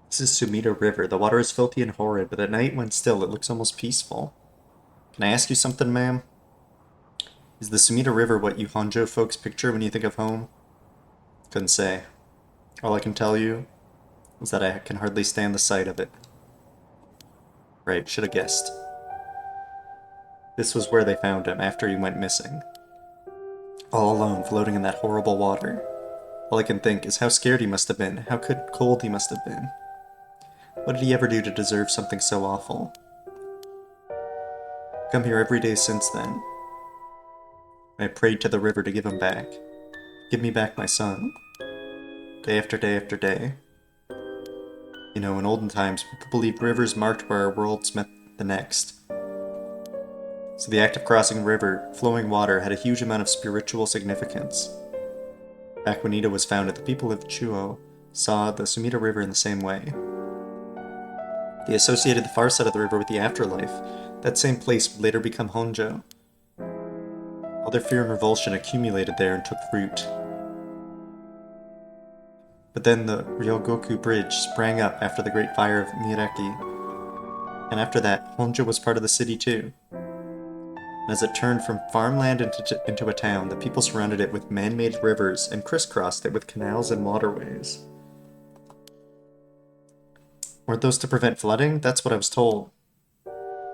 This is Sumida River. The water is filthy and horrid, but at night when still, it looks almost peaceful. Can I ask you something, ma'am? Is the Sumida River what you Honjo folks picture when you think of home? Couldn't say. All I can tell you is that I can hardly stand the sight of it. Right, should have guessed. This was where they found him after he went missing. All alone, floating in that horrible water. All I can think is how scared he must have been, how cold he must have been. What did he ever do to deserve something so awful? Come here every day since then. I prayed to the river to give him back. Give me back my son. Day after day after day. You know, in olden times, people believed rivers marked where our worlds met the next. So the act of crossing a river, flowing water, had a huge amount of spiritual significance. Back when Ida was founded, the people of Chuo saw the Sumida River in the same way. They associated the far side of the river with the afterlife. That same place would later become Honjo. All their fear and revulsion accumulated there and took root. But then the Ryogoku Bridge sprang up after the Great Fire of Miyareki, and after that, Honjo was part of the city too. And as it turned from farmland into a town, the people surrounded it with man-made rivers and crisscrossed it with canals and waterways. Weren't those to prevent flooding? That's what I was told.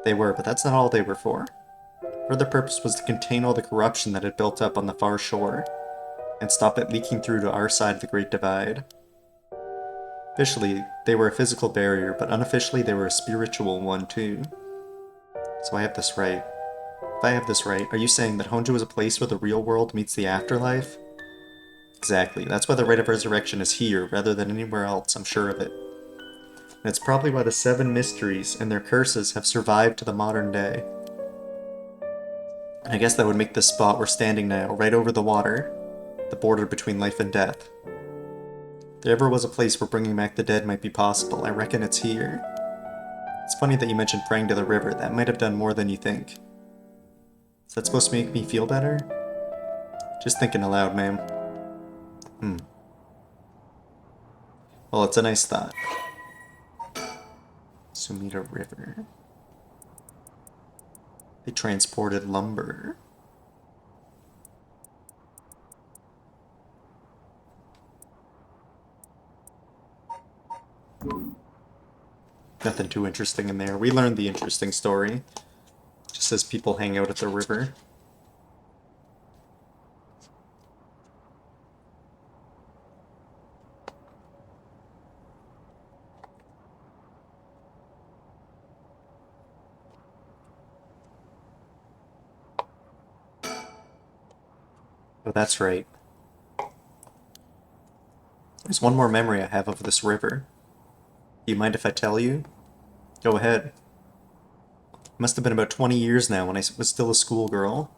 They were, but that's not all they were for. Further purpose was to contain all the corruption that had built up on the far shore, and stop it leaking through to our side of the Great Divide. Officially, they were a physical barrier, but unofficially they were a spiritual one too. So I have this right. If I have this right, are you saying that Honjo is a place where the real world meets the afterlife? Exactly. That's why the rite of resurrection is here, rather than anywhere else, I'm sure of it. And it's probably why the 7 mysteries and their curses have survived to the modern day. And I guess that would make this spot we're standing now, right over the water, the border between life and death. If there ever was a place where bringing back the dead might be possible, I reckon it's here. It's funny that you mentioned praying to the river. That might have done more than you think. Is that supposed to make me feel better? Just thinking aloud, ma'am. Well, it's a nice thought. Sumida River. They transported lumber. Nothing too interesting in there. We learned the interesting story. Just as people hang out at the river. Oh, that's right. There's one more memory I have of this river. Do you mind if I tell you? Go ahead. It must have been about 20 years now when I was still a schoolgirl.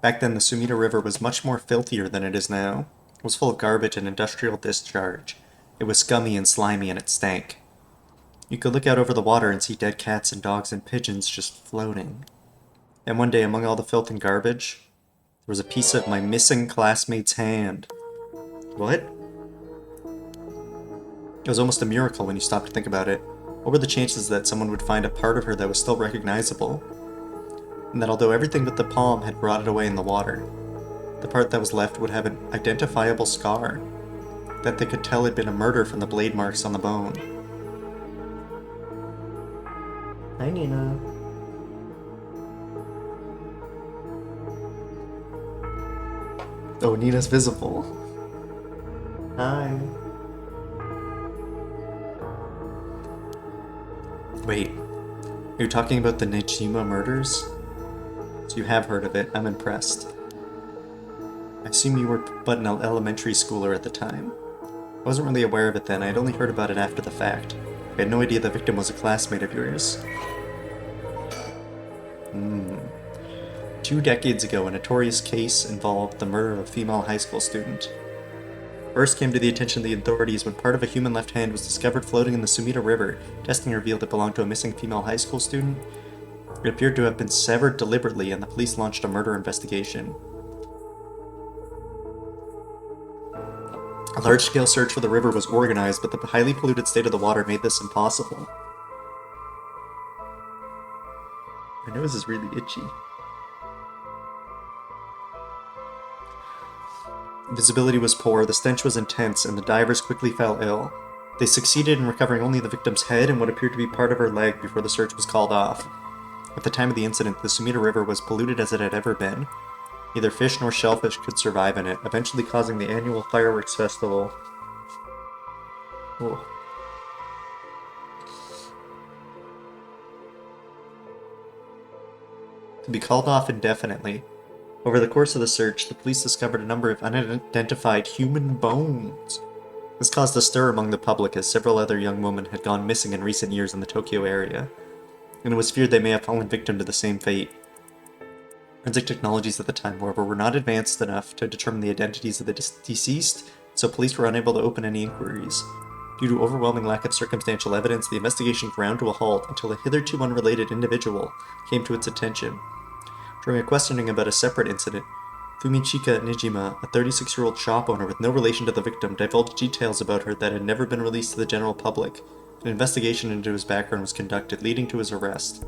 Back then, the Sumida River was much more filthier than it is now. It was full of garbage and industrial discharge. It was scummy and slimy and it stank. You could look out over the water and see dead cats and dogs and pigeons just floating. And one day, among all the filth and garbage, there was a piece of my missing classmate's hand. What? It was almost a miracle when you stopped to think about it. What were the chances that someone would find a part of her that was still recognizable? And that although everything but the palm had rotted away in the water, the part that was left would have an identifiable scar, that they could tell had been a murder from the blade marks on the bone. Hi, Nina. Oh, Nina's visible. Hi. Wait, are you talking about the Nejima murders? So you have heard of it, I'm impressed. I assume you were but an elementary schooler at the time. I wasn't really aware of it then, I had only heard about it after the fact. I had no idea the victim was a classmate of yours. 2 decades ago, a notorious case involved the murder of a female high school student. First came to the attention of the authorities when part of a human left hand was discovered floating in the Sumida River. Testing revealed it belonged to a missing female high school student. It appeared to have been severed deliberately, and the police launched a murder investigation. A large-scale search for the river was organized, but the highly polluted state of the water made this impossible. My nose is really itchy. Visibility was poor, the stench was intense, and the divers quickly fell ill. They succeeded in recovering only the victim's head and what appeared to be part of her leg before the search was called off. At the time of the incident, the Sumida River was polluted as it had ever been. Neither fish nor shellfish could survive in it, eventually causing the annual fireworks festival. Oh. To be called off indefinitely. Over the course of the search, the police discovered a number of unidentified human bones. This caused a stir among the public as several other young women had gone missing in recent years in the Tokyo area, and it was feared they may have fallen victim to the same fate. Forensic technologies at the time, however, were not advanced enough to determine the identities of the deceased, so police were unable to open any inquiries. Due to overwhelming lack of circumstantial evidence, the investigation ground to a halt until a hitherto unrelated individual came to its attention. During a questioning about a separate incident, Fumichika Nijima, a 36-year-old shop owner with no relation to the victim, divulged details about her that had never been released to the general public. An investigation into his background was conducted, leading to his arrest.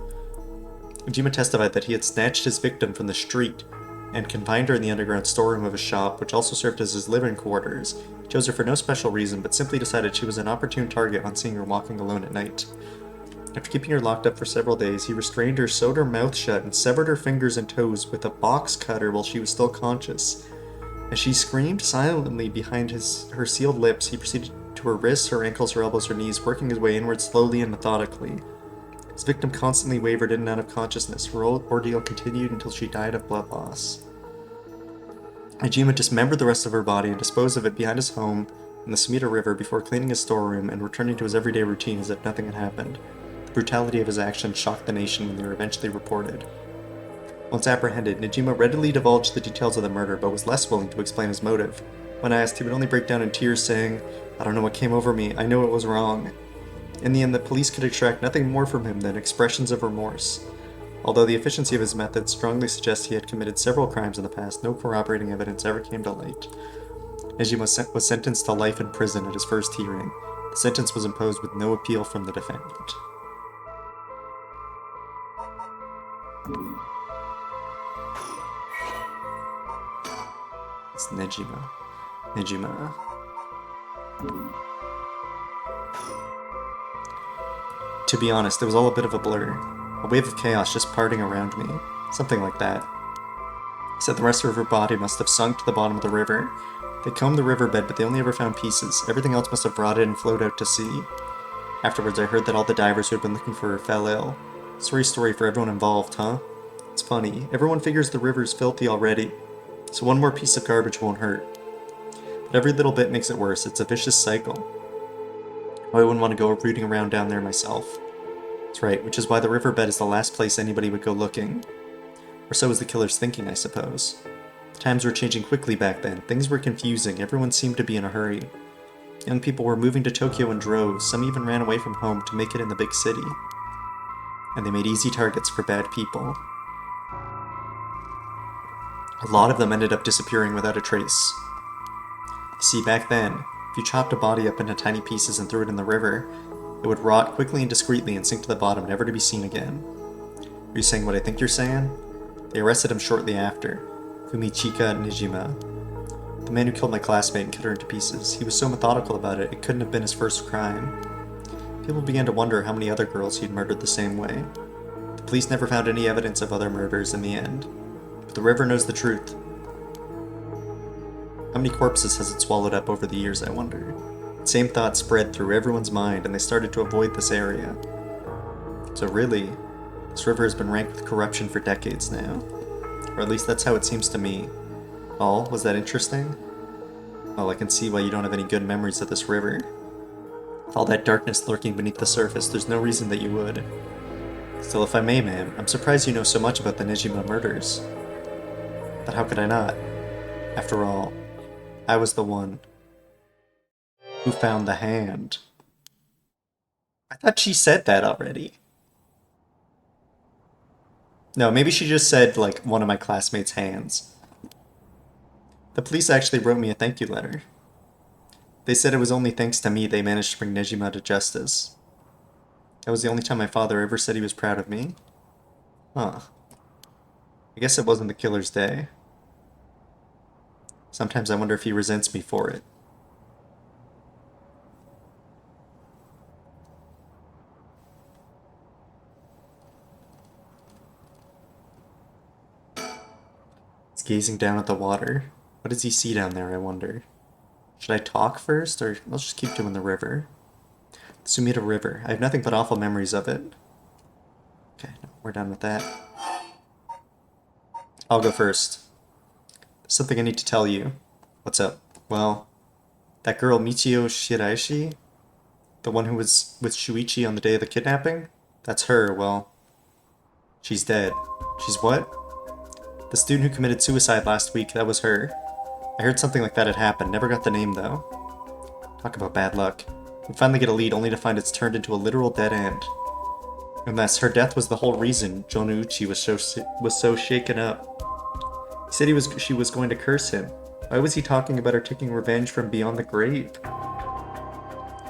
Nijima testified that he had snatched his victim from the street and confined her in the underground storeroom of his shop, which also served as his living quarters. He chose her for no special reason, but simply decided she was an opportune target on seeing her walking alone at night. After keeping her locked up for several days, he restrained her, sewed her mouth shut, and severed her fingers and toes with a box cutter while she was still conscious. As she screamed silently behind her sealed lips, he proceeded to her wrists, her ankles, her elbows, her knees, working his way inward slowly and methodically. His victim constantly wavered in and out of consciousness. Her ordeal continued until she died of blood loss. Nijima dismembered the rest of her body and disposed of it behind his home in the Sumida River before cleaning his storeroom and returning to his everyday routine as if nothing had happened. The brutality of his actions shocked the nation when they were eventually reported. Once apprehended, Nijima readily divulged the details of the murder, but was less willing to explain his motive. When asked, he would only break down in tears, saying, "I don't know what came over me, I know it was wrong." In the end, the police could extract nothing more from him than expressions of remorse. Although the efficiency of his methods strongly suggests he had committed several crimes in the past, no corroborating evidence ever came to light. Nijima was sentenced to life in prison at his first hearing. The sentence was imposed with no appeal from the defendant. It's Nijima. To be honest, it was all a bit of a blur. A wave of chaos just parting around me. Something like that. He said the rest of her body must have sunk to the bottom of the river. They combed the riverbed, but they only ever found pieces. Everything else must have rotted and flowed out to sea. Afterwards, I heard that all the divers who had been looking for her fell ill. Sorry story for everyone involved, huh? It's funny. Everyone figures the river's filthy already, so one more piece of garbage won't hurt. But every little bit makes it worse. It's a vicious cycle. I wouldn't want to go rooting around down there myself. That's right, which is why the riverbed is the last place anybody would go looking. Or so was the killer's thinking, I suppose. Times were changing quickly back then. Things were confusing. Everyone seemed to be in a hurry. Young people were moving to Tokyo in droves. Some even ran away from home to make it in the big city. And they made easy targets for bad people. A lot of them ended up disappearing without a trace. You see, back then, if you chopped a body up into tiny pieces and threw it in the river, it would rot quickly and discreetly and sink to the bottom, never to be seen again. Are you saying what I think you're saying? They arrested him shortly after. Fumichika Nijima. The man who killed my classmate and cut her into pieces. He was so methodical about it, it couldn't have been his first crime. People began to wonder how many other girls he'd murdered the same way. The police never found any evidence of other murders in the end. But the river knows the truth. How many corpses has it swallowed up over the years, I wonder? The same thought spread through everyone's mind, and they started to avoid this area. So really, this river has been ranked with corruption for decades now. Or at least that's how it seems to me. Oh, was that interesting? Well, I can see why you don't have any good memories of this river. With all that darkness lurking beneath the surface, there's no reason that you would. Still, if I may, ma'am, I'm surprised you know so much about the Nijima murders. But how could I not? After all, I was the one who found the hand. I thought she said that already. No, maybe she just said, like, one of my classmates' hands. The police actually wrote me a thank you letter. They said it was only thanks to me they managed to bring Nijima to justice. That was the only time my father ever said he was proud of me. Huh. I guess it wasn't the killer's day. Sometimes I wonder if he resents me for it. He's gazing down at the water. What does he see down there, I wonder? Should I talk first, or I'll just keep doing the river? The Sumida River. I have nothing but awful memories of it. Okay, no, we're done with that. I'll go first. There's something I need to tell you. What's up? Well, that girl Michio Shiraishi, the one who was with Shuichi on the day of the kidnapping, that's her. Well, she's dead. She's what? The student who committed suicide last week, that was her. I heard something like that had happened. Never got the name, though. Talk about bad luck. We finally get a lead, only to find it's turned into a literal dead end. Unless her death was the whole reason Jonouchi was so shaken up. He said she was going to curse him. Why was he talking about her taking revenge from beyond the grave?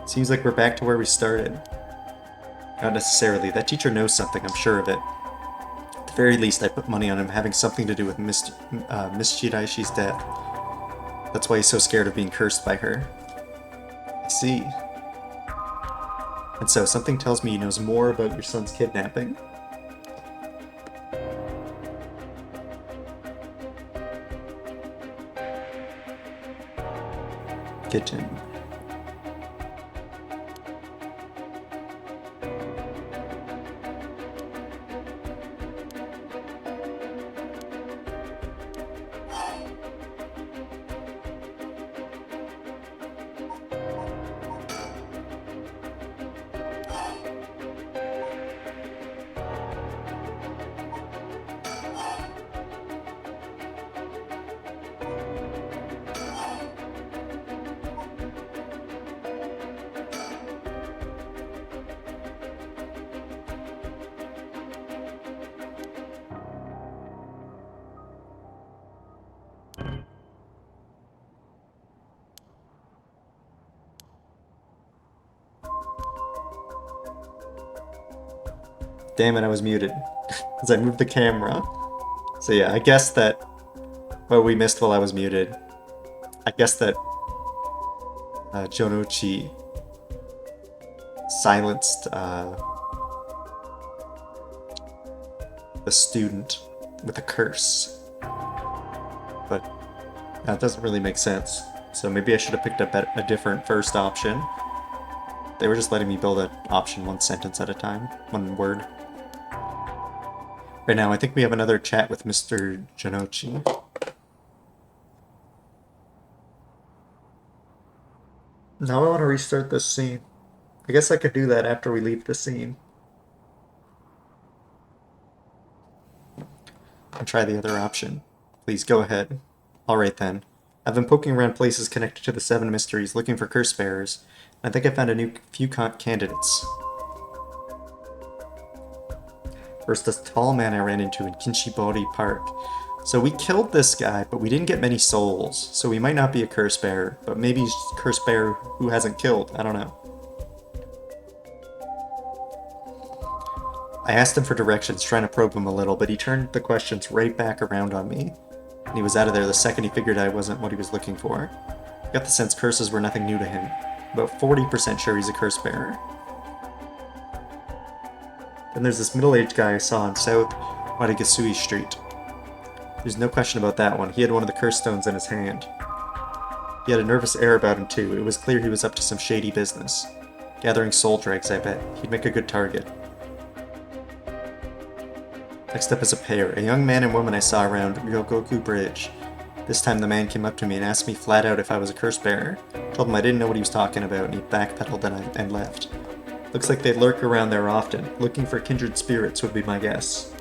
Seems like we're back to where we started. Not necessarily. That teacher knows something, I'm sure of it. At the very least, I put money on him having something to do with Miss Shiraishi's death. That's why he's so scared of being cursed by her. I see. And so, something tells me he knows more about your son's kidnapping. Kitchen. Damn it, I was muted. As I moved the camera. So yeah, I guess that what we missed while I was muted. I guess that Jonouchi silenced the student with a curse. But that doesn't really make sense. So maybe I should have picked up a different first option. They were just letting me build an option one sentence at a time, one word. Right now, I think we have another chat with Mr. Jonouchi. Now I want to restart this scene. I guess I could do that after we leave the scene. And try the other option. Please, go ahead. Alright then. I've been poking around places connected to the 7 mysteries, looking for curse bearers. I think I found a few candidates. First, this tall man I ran into in Kinshibori Park. So we killed this guy, but we didn't get many souls. So he might not be a curse bearer, but maybe he's a curse bearer who hasn't killed. I don't know. I asked him for directions, trying to probe him a little, but he turned the questions right back around on me. And he was out of there the second he figured I wasn't what he was looking for. I got the sense curses were nothing new to him. About 40% sure he's a curse bearer. Then there's this middle-aged guy I saw on South Warigasui Street. There's no question about that one. He had one of the curse stones in his hand. He had a nervous air about him too. It was clear he was up to some shady business. Gathering soul dregs, I bet. He'd make a good target. Next up is a pair, a young man and woman I saw around Ryogoku Bridge. This time the man came up to me and asked me flat out if I was a curse bearer. Told him I didn't know what he was talking about, and he backpedaled and left. Looks like they lurk around there often. Looking for kindred spirits would be my guess.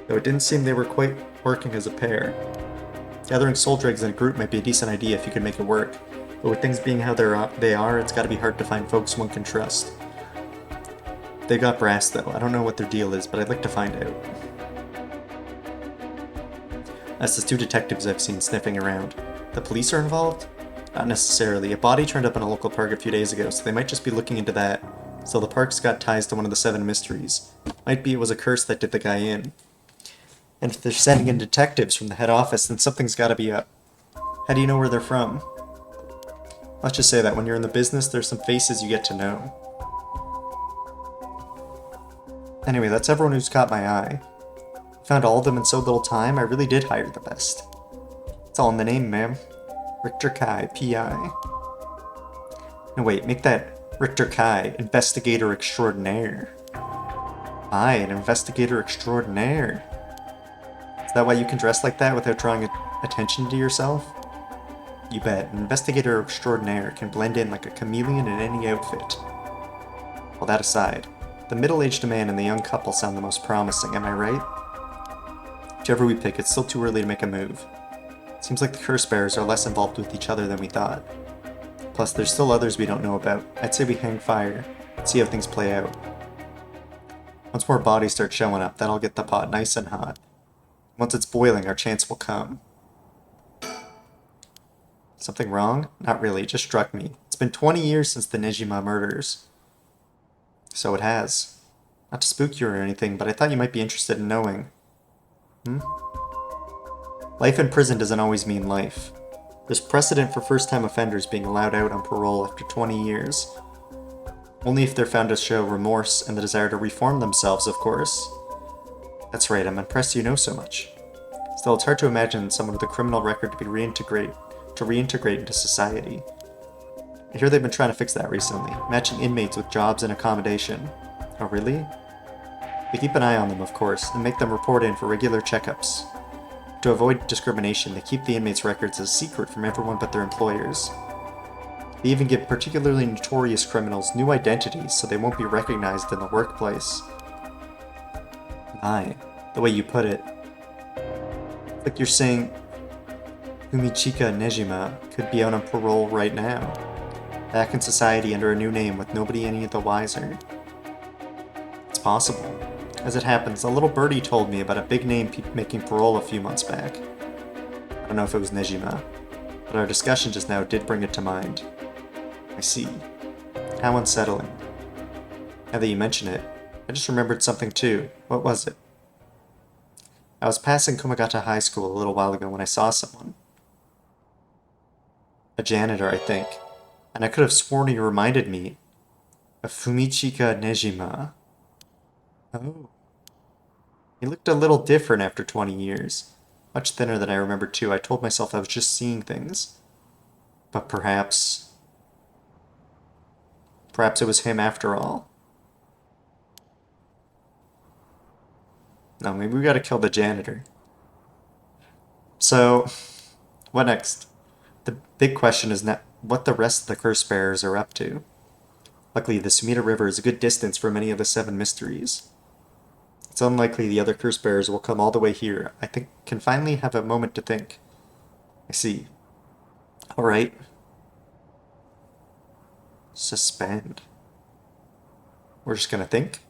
Though it didn't seem they were quite working as a pair. Gathering soul dregs in a group might be a decent idea if you could make it work, but with things being how they are, it's gotta be hard to find folks one can trust. They got brass though. I don't know what their deal is, but I'd like to find out. That's the 2 detectives I've seen sniffing around. The police are involved? Not necessarily. A body turned up in a local park a few days ago, so they might just be looking into that. So the park's got ties to one of the 7 mysteries. Might be it was a curse that did the guy in. And if they're sending in detectives from the head office, then something's gotta be up. How do you know where they're from? Let's just say that when you're in the business, there's some faces you get to know. Anyway, that's everyone who's caught my eye. Found all of them in so little time, I really did hire the best. It's all in the name, ma'am. Richter Kai, P.I. No wait, make that Richter Kai, Investigator Extraordinaire. Aye, an Investigator Extraordinaire. Is that why you can dress like that without drawing attention to yourself? You bet, an Investigator Extraordinaire can blend in like a chameleon in any outfit. Well, that aside, the middle-aged man and the young couple sound the most promising, am I right? Whichever we pick, it's still too early to make a move. Seems like the curse bearers are less involved with each other than we thought. Plus, there's still others we don't know about. I'd say we hang fire, see how things play out. Once more bodies start showing up, that'll get the pot nice and hot. Once it's boiling, our chance will come. Something wrong? Not really, it just struck me. It's been 20 years since the Nejima murders. So it has. Not to spook you or anything, but I thought you might be interested in knowing. Life in prison doesn't always mean life. There's precedent for first-time offenders being allowed out on parole after 20 years. Only if they're found to show remorse and the desire to reform themselves, of course. That's right, I'm impressed you know so much. Still, it's hard to imagine someone with a criminal record to reintegrate into society. I hear they've been trying to fix that recently, matching inmates with jobs and accommodation. Oh, really? We keep an eye on them, of course, and make them report in for regular checkups. To avoid discrimination, they keep the inmates' records a secret from everyone but their employers. They even give particularly notorious criminals new identities so they won't be recognized in the workplace. Aye, the way you put it. It's like you're saying Fumichika Nejima could be out on parole right now, back in society under a new name with nobody any the wiser. It's possible. As it happens, a little birdie told me about a big name making parole a few months back. I don't know if it was Nejima, but our discussion just now did bring it to mind. I see. How unsettling. Now that you mention it, I just remembered something too. What was it? I was passing Kumagata High School a little while ago when I saw someone. A janitor, I think. And I could have sworn he reminded me of Fumichika Nejima. Oh. He looked a little different after 20 years. Much thinner than I remembered too. I told myself I was just seeing things. But perhaps it was him after all. No, maybe we gotta kill the janitor. So, what next? The big question is what the rest of the curse bearers are up to. Luckily, the Sumida River is a good distance from any of the 7 mysteries. It's unlikely the other curse bearers will come all the way here. I can finally have a moment to think. I see. Alright. Suspend. We're just gonna think?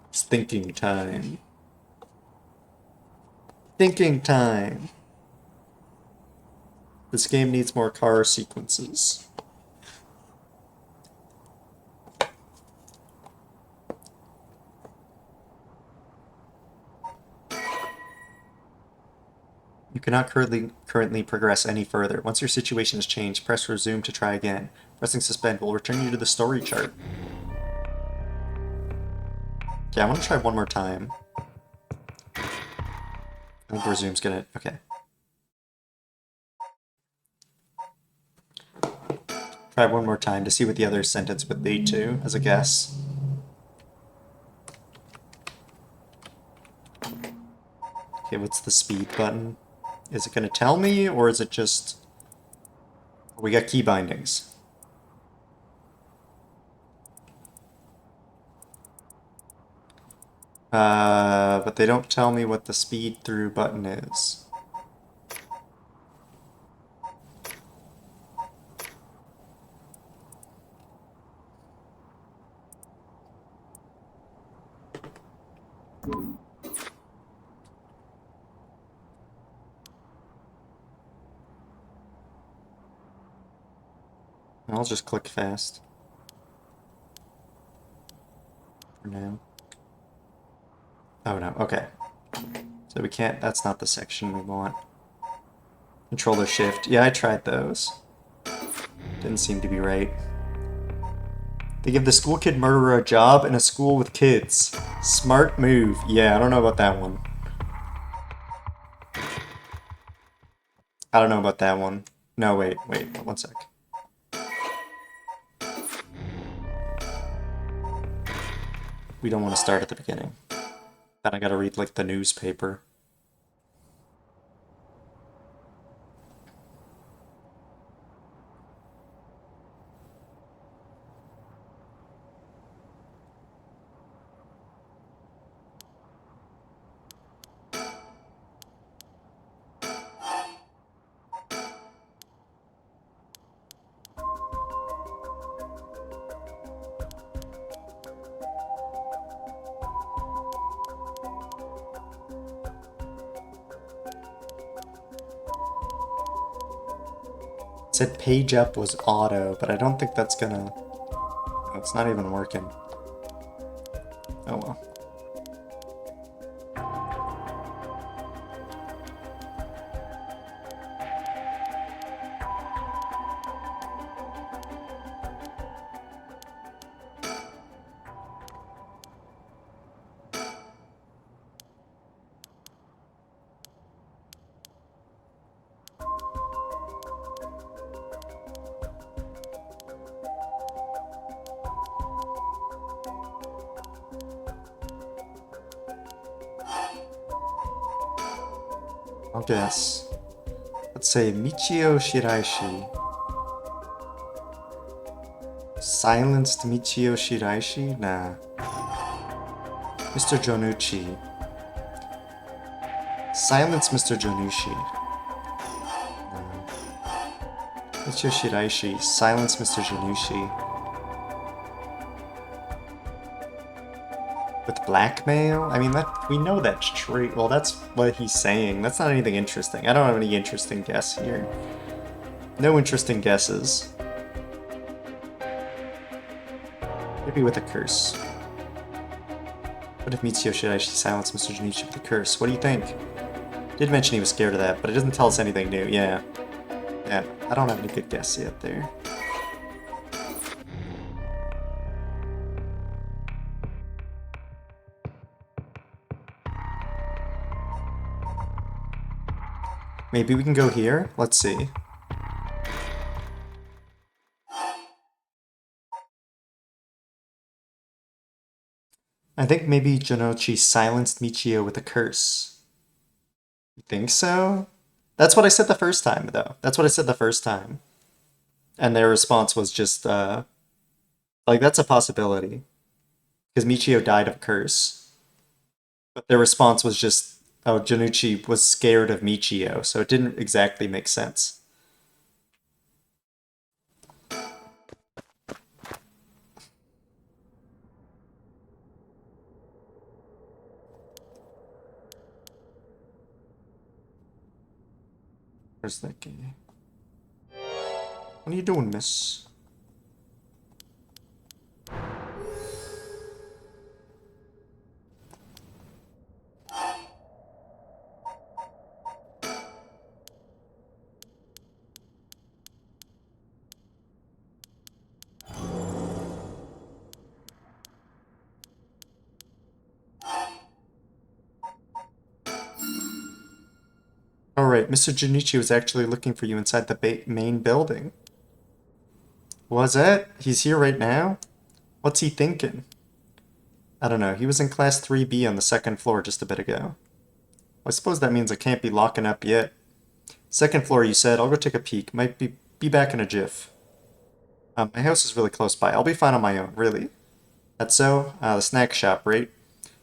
It's thinking time. Thinking time! This game needs more car sequences. You cannot currently progress any further. Once your situation has changed, press resume to try again. Pressing suspend will return you to the story chart. Okay, I want to try one more time. I think resume's gonna... okay. Try one more time to see what the other sentence would lead to, as a guess. Okay, what's the speed button? Is it gonna tell me, or is it just... we got key bindings. But they don't tell me what the speed through button is. I'll just click fast. For now. Oh no, okay. So we can't, that's not the section we want. Controller shift. Yeah, I tried those. Didn't seem to be right. They give the school kid murderer a job in a school with kids. Smart move. Yeah, I don't know about that one. I don't know about that one. No, wait, one sec. We don't want to start at the beginning. Then I gotta read, like, the newspaper. said page up was auto, but I don't think that's gonna... Oh, it's not even working. Oh well. I'll guess. Let's say Michio Shiraishi. Silenced Michio Shiraishi? Nah. Mr. Jonuchi. Silence Mr. Jonuchi. Michio Shiraishi. Silence Mr. Jonuchi. With blackmail? I mean, that we know that's true. Well, that's what he's saying. That's not anything interesting. I don't have any interesting guess here. No interesting guesses. Maybe with a curse. What if Mitsuyo Shiraishi silenced Mr. Junichi with a curse? What do you think? Did mention he was scared of that, but it doesn't tell us anything new. Yeah. Yeah, I don't have any good guess yet there. Maybe we can go here? Let's see. I think maybe Jonochi silenced Michio with a curse. You think so? That's what I said the first time, though. That's what I said the first time. And their response was just, like, that's a possibility. Because Michio died of a curse. But their response was just, oh, Janucci was scared of Michio, so it didn't exactly make sense. Where's that guy? What are you doing, miss? Alright, Mr. Junichi was actually looking for you inside the main building. Was it? He's here right now? What's he thinking? I don't know, he was in class 3B on the second floor just a bit ago. I suppose that means I can't be locking up yet. Second floor, you said. I'll go take a peek. Might be back in a jiff. My house is really close by. I'll be fine on my own, really. That's so? The snack shop, right?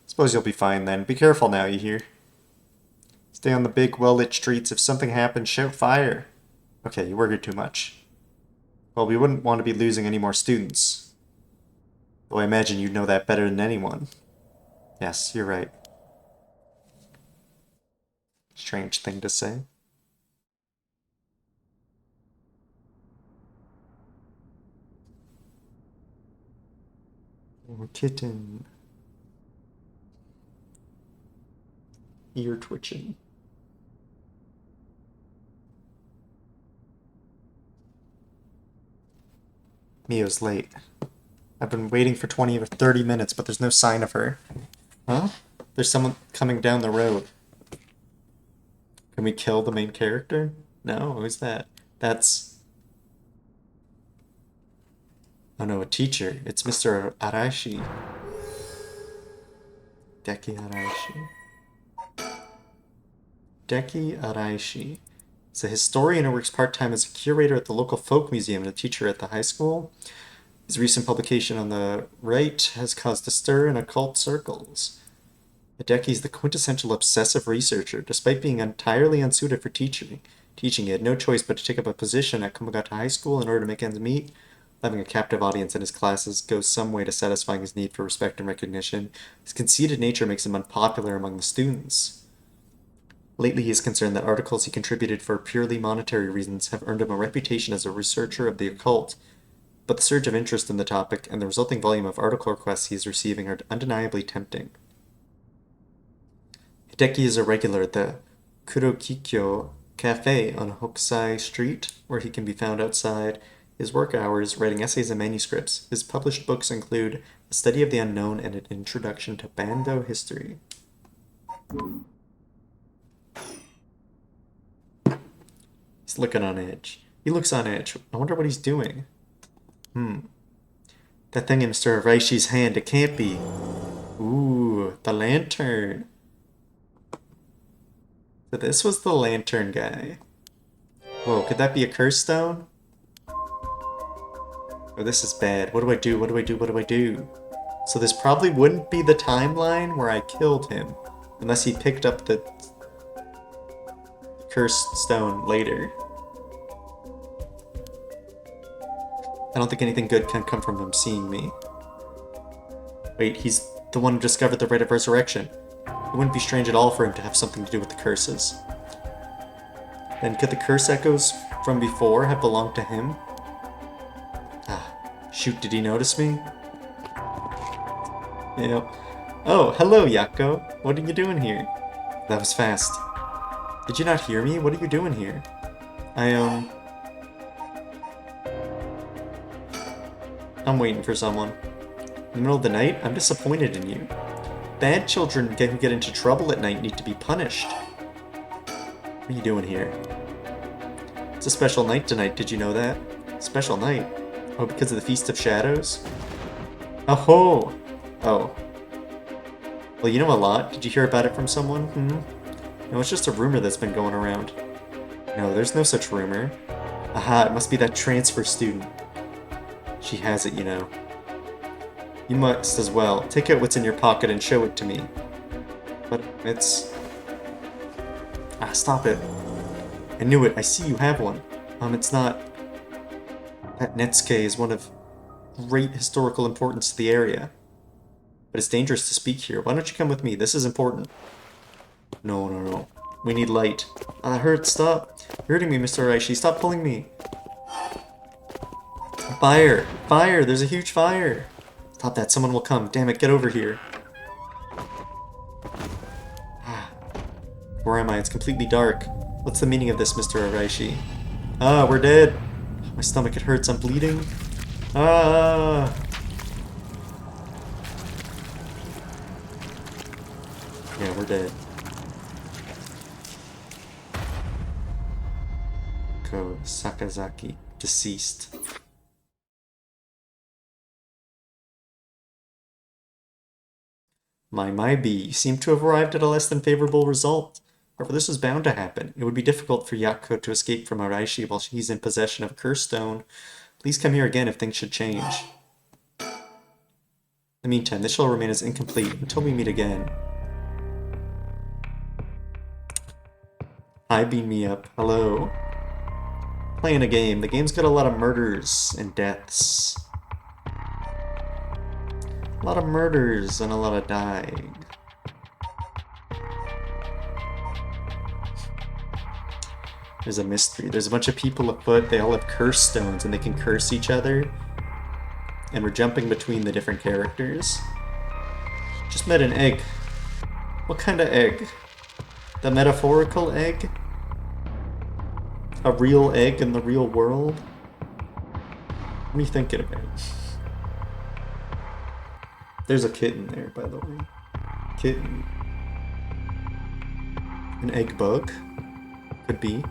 Suppose you'll be fine then. Be careful now, you hear? Stay on the big, well-lit streets. If something happens, shout fire. Okay, you worried too much. Well, we wouldn't want to be losing any more students. Though I imagine you'd know that better than anyone. Yes, you're right. Strange thing to say. Oh, kitten. Ear twitching. Mio's late. I've been waiting for 20 or 30 minutes, but there's no sign of her. Huh? There's someone coming down the road. Can we kill the main character? No, who's that? That's... Oh no, a teacher. It's Mr. Arashi. Deki Araishi. Deki Araishi is a historian who works part-time as a curator at the local folk museum and a teacher at the high school. His recent publication on the right has caused a stir in occult circles. Hideki is the quintessential obsessive researcher. Despite being entirely unsuited for teaching, he had no choice but to take up a position at Komagata High School in order to make ends meet. Having a captive audience in his classes goes some way to satisfying his need for respect and recognition. His conceited nature makes him unpopular among the students. Lately, he is concerned that articles he contributed for purely monetary reasons have earned him a reputation as a researcher of the occult, but the surge of interest in the topic and the resulting volume of article requests he is receiving are undeniably tempting. Hideki is a regular at the Kurokikyo Cafe on Hokusai Street, where he can be found outside his work hours writing essays and manuscripts. His published books include A Study of the Unknown and an Introduction to Bando History. He's looking on edge. He looks on edge. I wonder what he's doing. That thing in Mr. Araishi's hand, it can't be. Ooh, the lantern. So this was the lantern guy. Whoa, could that be a curse stone? Oh, this is bad. What do I do? What do I do? What do I do? So this probably wouldn't be the timeline where I killed him. Unless he picked up the cursed stone later. I don't think anything good can come from him seeing me. Wait, he's the one who discovered the rite of resurrection. It wouldn't be strange at all for him to have something to do with the curses. Then could the curse echoes from before have belonged to him? Ah, shoot, did he notice me? Yep. Oh, hello, Yako. What are you doing here? That was fast. Did you not hear me? What are you doing here? I'm waiting for someone. In the middle of the night? I'm disappointed in you. Bad children who get into trouble at night need to be punished. What are you doing here? It's a special night tonight, did you know that? Special night? Oh, because of the Feast of Shadows? Oh-ho! Oh. Well, you know a lot. Did you hear about it from someone? No, it's just a rumor that's been going around. No, there's no such rumor. Aha, it must be that transfer student. She has it, you know. You must as well. Take out what's in your pocket and show it to me. But it's... Ah, stop it. I knew it. I see you have one. It's not... That Netsuke is one of great historical importance to the area. But it's dangerous to speak here. Why don't you come with me? This is important. No, no, no. We need light. Ah, that hurts. Stop. You're hurting me, Mr. Araishi. Stop pulling me. Fire! Fire! There's a huge fire! Stop that. Someone will come. Damn it, get over here. Where am I? It's completely dark. What's the meaning of this, Mr. Araishi? Ah, we're dead. My stomach, it hurts. I'm bleeding. Ah! Yeah, we're dead. Ko Sakazaki, deceased. My bee, you seem to have arrived at a less than favorable result. However, this was bound to happen. It would be difficult for Yako to escape from Araishi while he's in possession of a curse stone. Please come here again if things should change. In the meantime, this shall remain as incomplete until we meet again. Hi, beam me up. Hello. Playing a game. The game's got a lot of murders and deaths. A lot of murders and a lot of dying. There's a mystery. There's a bunch of people afoot. They all have curse stones and they can curse each other. And we're jumping between the different characters. Just met an egg. What kind of egg? The metaphorical egg? A real egg in the real world? What are you thinking about? There's a kitten there, by the way. Kitten. An egg bug? Could be.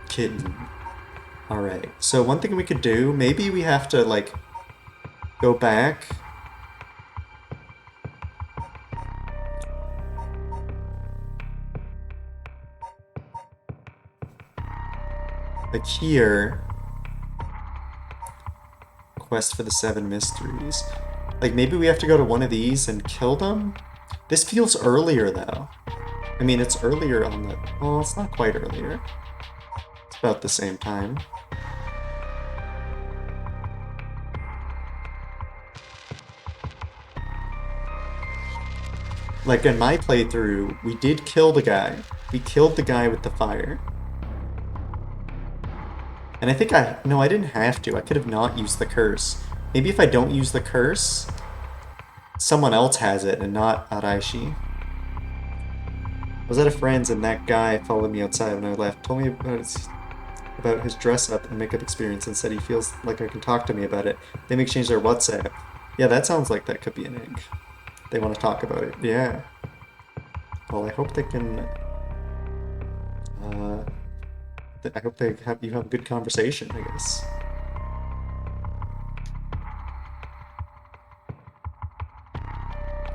Kitten. Alright, so one thing we could do, maybe we have to, like, go back. Like here. Quest for the 7 mysteries. Like, maybe we have to go to one of these and kill them? This feels earlier, though. I mean, it's earlier on the... Well, it's not quite earlier. It's about the same time. Like in my playthrough, we did kill the guy. We killed the guy with the fire. And I think no, I didn't have to. I could have not used the curse. Maybe if I don't use the curse, someone else has it and not Araishi. I was at a friend's and that guy followed me outside when I left. Told me about his dress up and makeup experience and said he feels like I can talk to me about it. They exchanged their WhatsApp. Yeah, that sounds like that could be an egg. They want to talk about it. Yeah. Well, I hope they can. I hope you have a good conversation, I guess.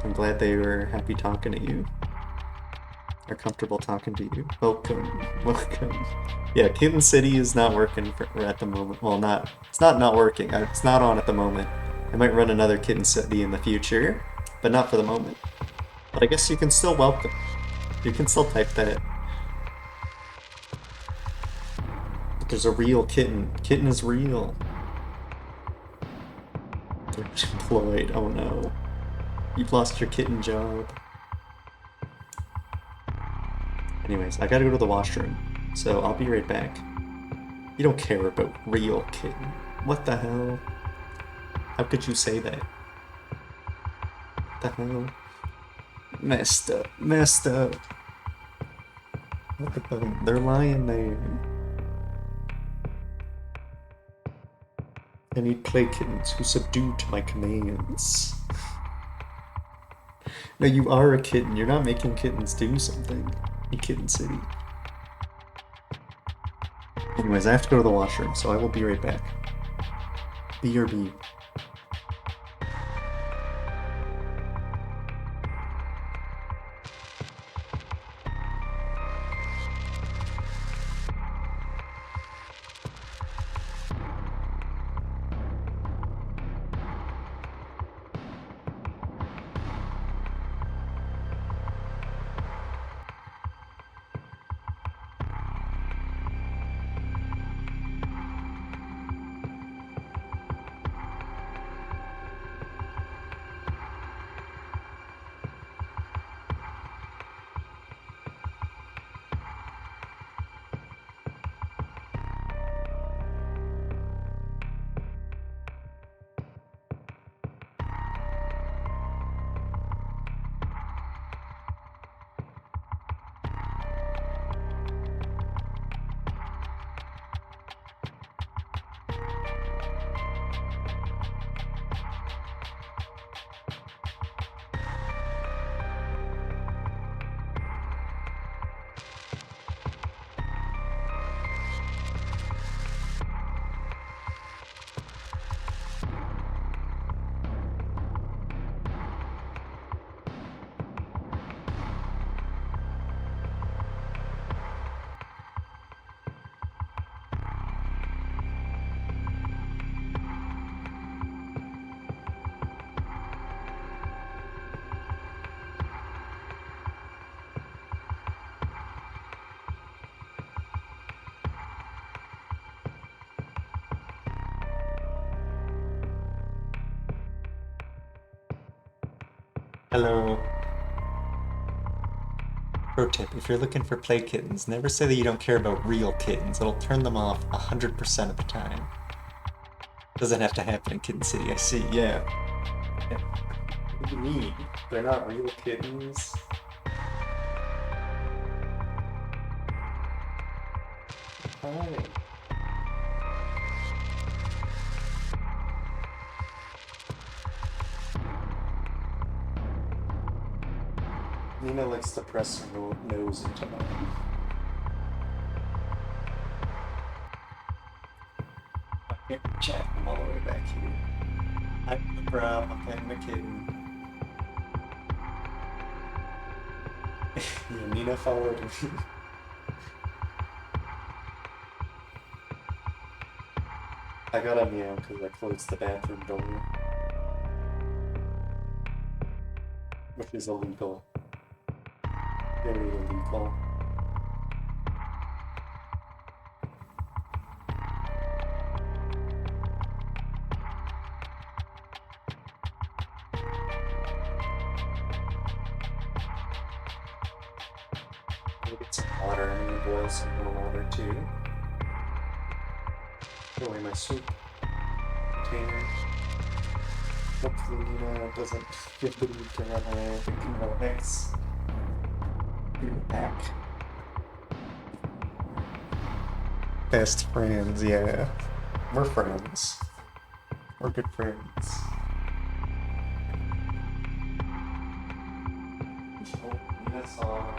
I'm glad they were happy talking to you. Are comfortable talking to you. Welcome. Welcome. Yeah, Kitten City is not working at the moment. Well, it's not working. It's not on at the moment. I might run another Kitten City in the future, but not for the moment. But I guess you can still welcome. You can still type that. But there's a real kitten. Kitten is real. They're employed. Oh no. You've lost your kitten job. Anyways, I gotta go to the washroom, so I'll be right back. You don't care about real kitten. What the hell? How could you say that? What the hell? Messed up. Messed up. Look at them. They're lying there. I need play kittens who subdue to my commands. No, you are a kitten. You're not making kittens do something in Kitten City. Anyways, I have to go to the washroom, so I will be right back. BRB. Hello. Pro tip, if you're looking for play kittens, never say that you don't care about real kittens. It'll turn them off 100% of the time. Doesn't have to happen in Kitten City, I see, yeah. What do you mean? They're not real kittens? Hi. Nina likes to press her nose into mine. Okay, chat, I'm all the way back here. I'm the bro, I'm the kitten. Yeah, Nina followed me. I got a meow because I closed the bathroom door. Which is illegal. Very illegal. Get some water. I'm gonna boil some more water too. Put away my soup container. Hopefully Nina doesn't get the need to run away thinking about next. Back. Best friends, yeah. We're friends. We're good friends. Oh, Nina's on.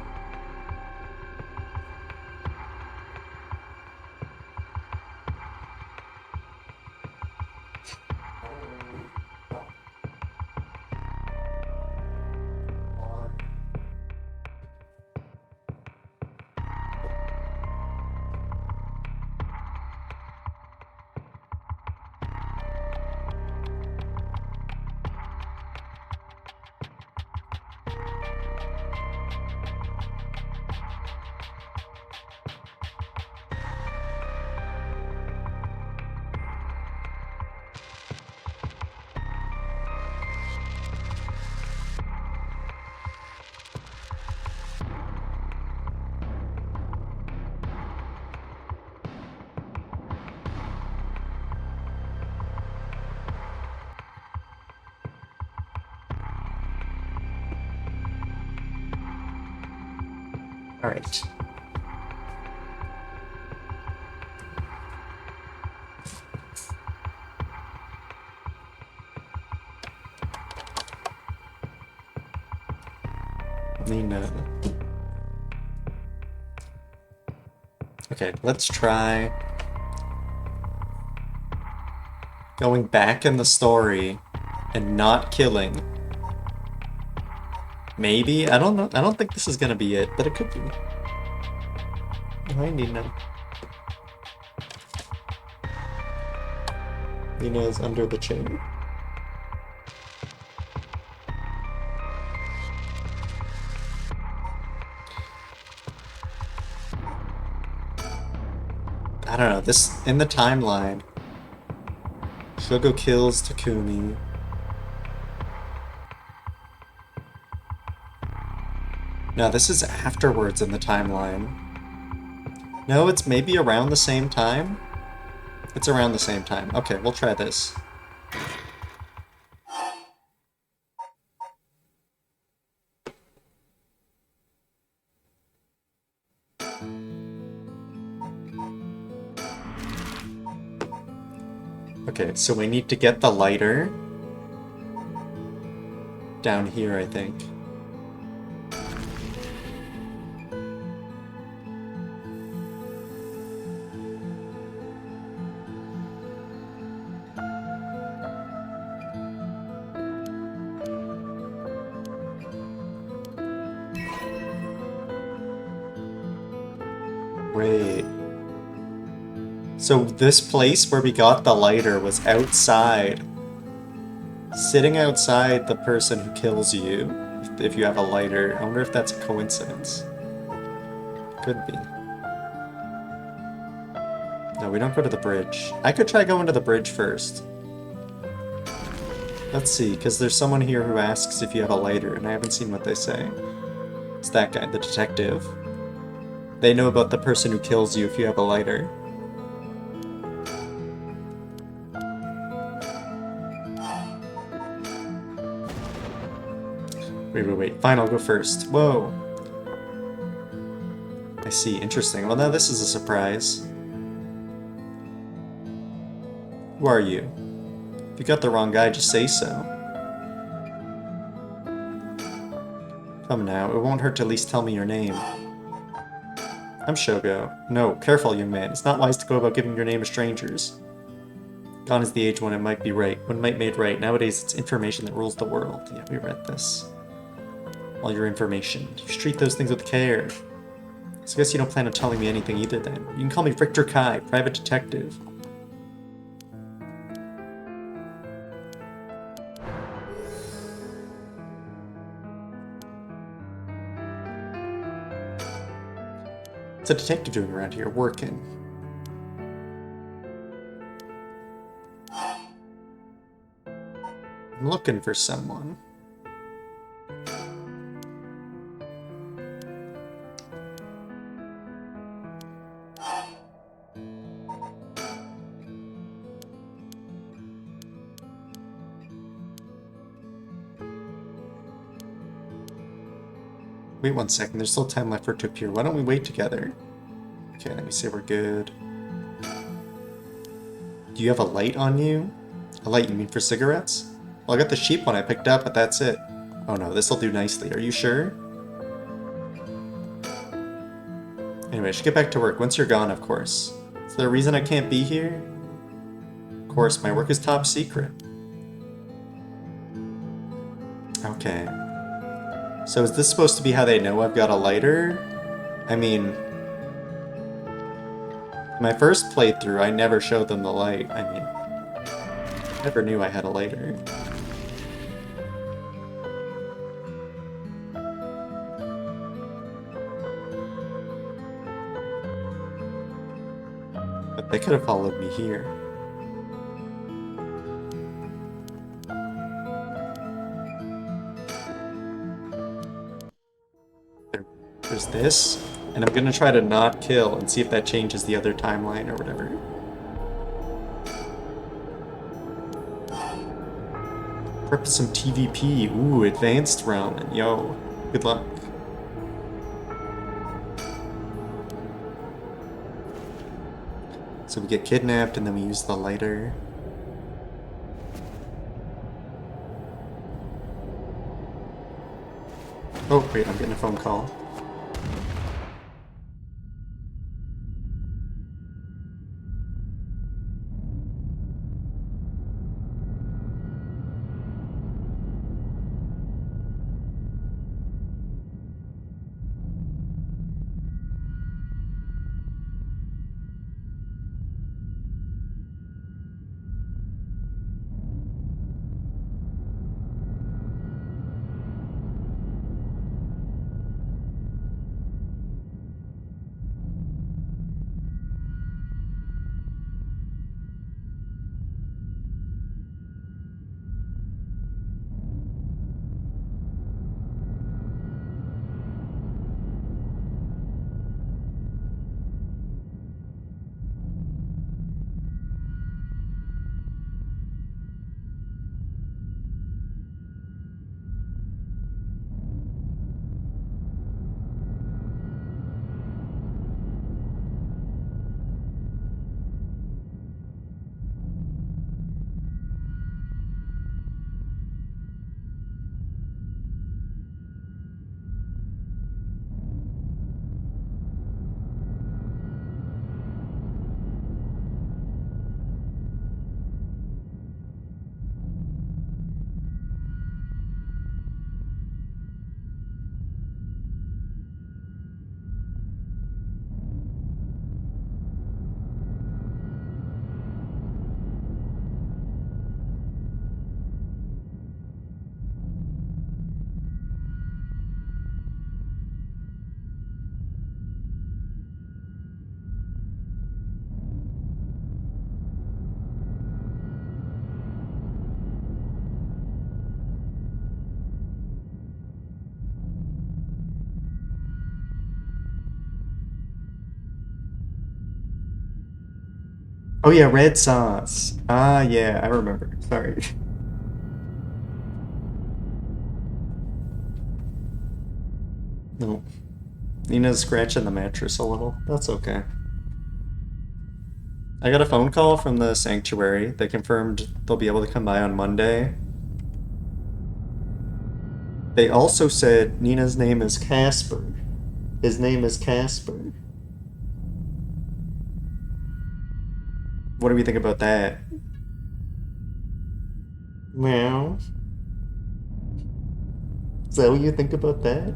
All right. Nina. Okay, let's try going back in the story and not killing. Maybe? I don't know. I don't think this is gonna be it, but it could be. Hi, Nina. Nina is under the chain. I don't know. This, in the timeline, Shogo kills Takumi. No, this is afterwards in the timeline. No, it's maybe around the same time? It's around the same time. Okay, we'll try this. Okay, so we need to get the lighter down here, I think. Wait. So this place where we got the lighter was outside. Sitting outside the person who kills you, if you have a lighter. I wonder if that's a coincidence. Could be. No, we don't go to the bridge. I could try going to the bridge first. Let's see, because there's someone here who asks if you have a lighter, and I haven't seen what they say. It's that guy, the detective. They know about the person who kills you if you have a lighter. Wait. Fine, I'll go first. Whoa. I see. Interesting. Well, now this is a surprise. Who are you? If you got the wrong guy, just say so. Come now, it won't hurt to at least tell me your name. I'm Shogo. No, careful, young man. It's not wise to go about giving your name to strangers. Gone is the age when it might be right, when might made right. Nowadays, it's information that rules the world. Yeah, we read this. All your information. You should treat those things with care. So I guess you don't plan on telling me anything either then. You can call me Victor Kai, private detective. What's a detective doing around here? Working. I'm looking for someone. Wait 1 second, there's still time left for it to appear. Why don't we wait together? Okay, let me say we're good. Do you have a light on you? A light, you mean for cigarettes? Well, I got the cheap one I picked up, but that's it. Oh no, this'll do nicely. Are you sure? Anyway, I should get back to work once you're gone, of course. Is there a reason I can't be here? Of course, my work is top secret. Okay. So is this supposed to be how they know I've got a lighter? I mean, in my first playthrough, I never showed them the light. I mean, I never knew I had a lighter. But they could have followed me here. There's this, and I'm gonna try to not kill and see if that changes the other timeline or whatever. Prep some TVP. Ooh, advanced ramen. Yo, good luck. So we get kidnapped and then we use the lighter. Oh, wait, I'm getting a phone call. Oh yeah, red sauce. Ah, yeah, I remember. Sorry. No. Nina's scratching the mattress a little. That's okay. I got a phone call from the sanctuary. They confirmed they'll be able to come by on Monday. They also said Nina's name is Casper. His name is Casper. What do we think about that? Meow. Is that what you think about that?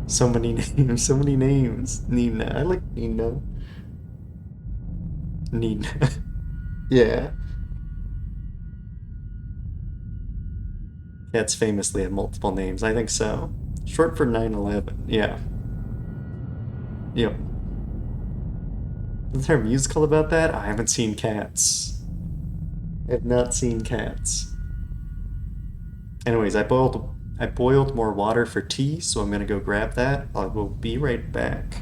So many names, so many names. Nina. I like Nina. Nina. Yeah. Cats famously have multiple names. I think so. Short for 9/11. Yeah. Yep. Is there a musical about that? I haven't seen Cats. I have not seen Cats. Anyways, I boiled more water for tea, so I'm gonna go grab that. I will be right back.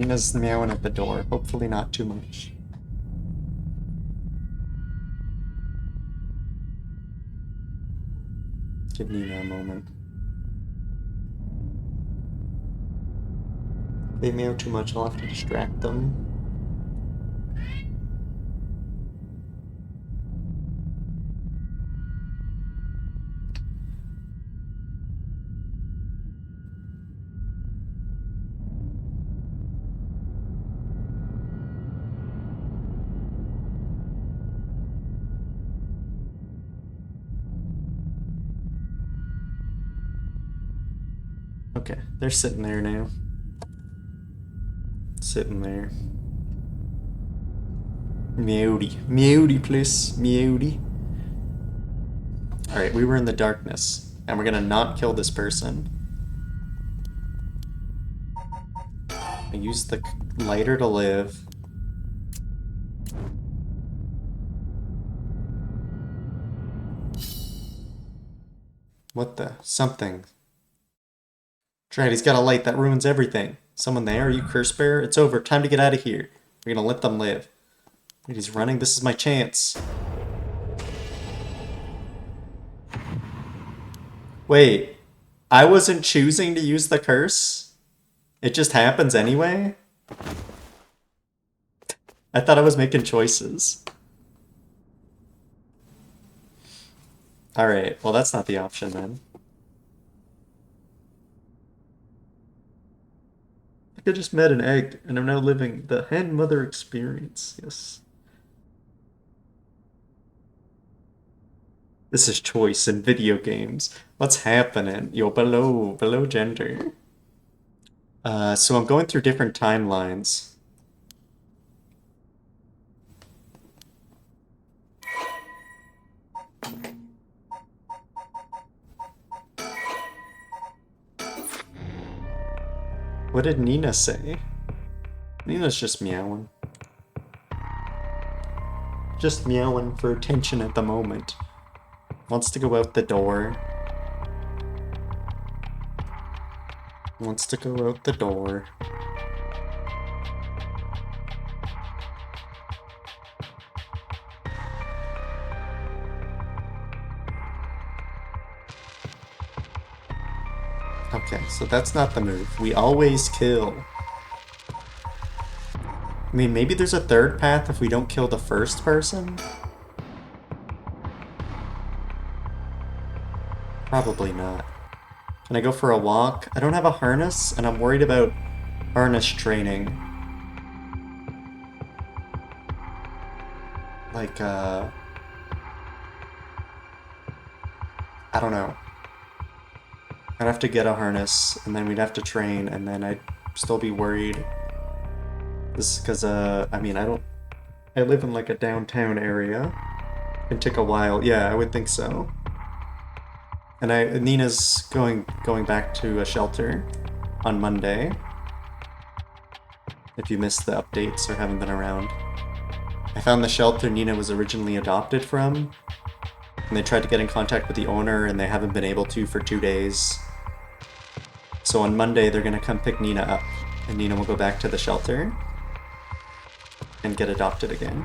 Nina's meowing at the door. Hopefully not too much. Give Nina a moment. If they meow too much, I'll have to distract them. Okay, they're sitting there now. Sitting there. Meowdy. Meowdy, please. Meowdy. Alright, we were in the darkness. And we're gonna not kill this person. I use the lighter to live. What the? Something. Right, he's got a light that ruins everything. Someone there? Are you curse bearer? It's over. Time to get out of here. We're gonna let them live. Wait, he's running. This is my chance. Wait, I wasn't choosing to use the curse? It just happens anyway? I thought I was making choices. Alright, well that's not the option then. I just met an egg, and I'm now living the hen mother experience. Yes. This is choice in video games. What's happening? Yo, below gender. So I'm going through different timelines. What did Nina say? Nina's just meowing. Just meowing for attention at the moment. Wants to go out the door. Wants to go out the door. Okay, so that's not the move. We always kill. I mean, maybe there's a third path if we don't kill the first person? Probably not. Can I go for a walk? I don't have a harness, and I'm worried about harness training. Like, I don't know. I'd have to get a harness, and then we'd have to train, and then I'd still be worried. This is because, I mean, I live in like a downtown area. It'd take a while. Yeah, I would think so. And Nina's going back to a shelter on Monday. If you missed the updates or haven't been around. I found the shelter Nina was originally adopted from, and they tried to get in contact with the owner, and they haven't been able to for 2 days. So on Monday, they're gonna come pick Nina up, and Nina will go back to the shelter and get adopted again.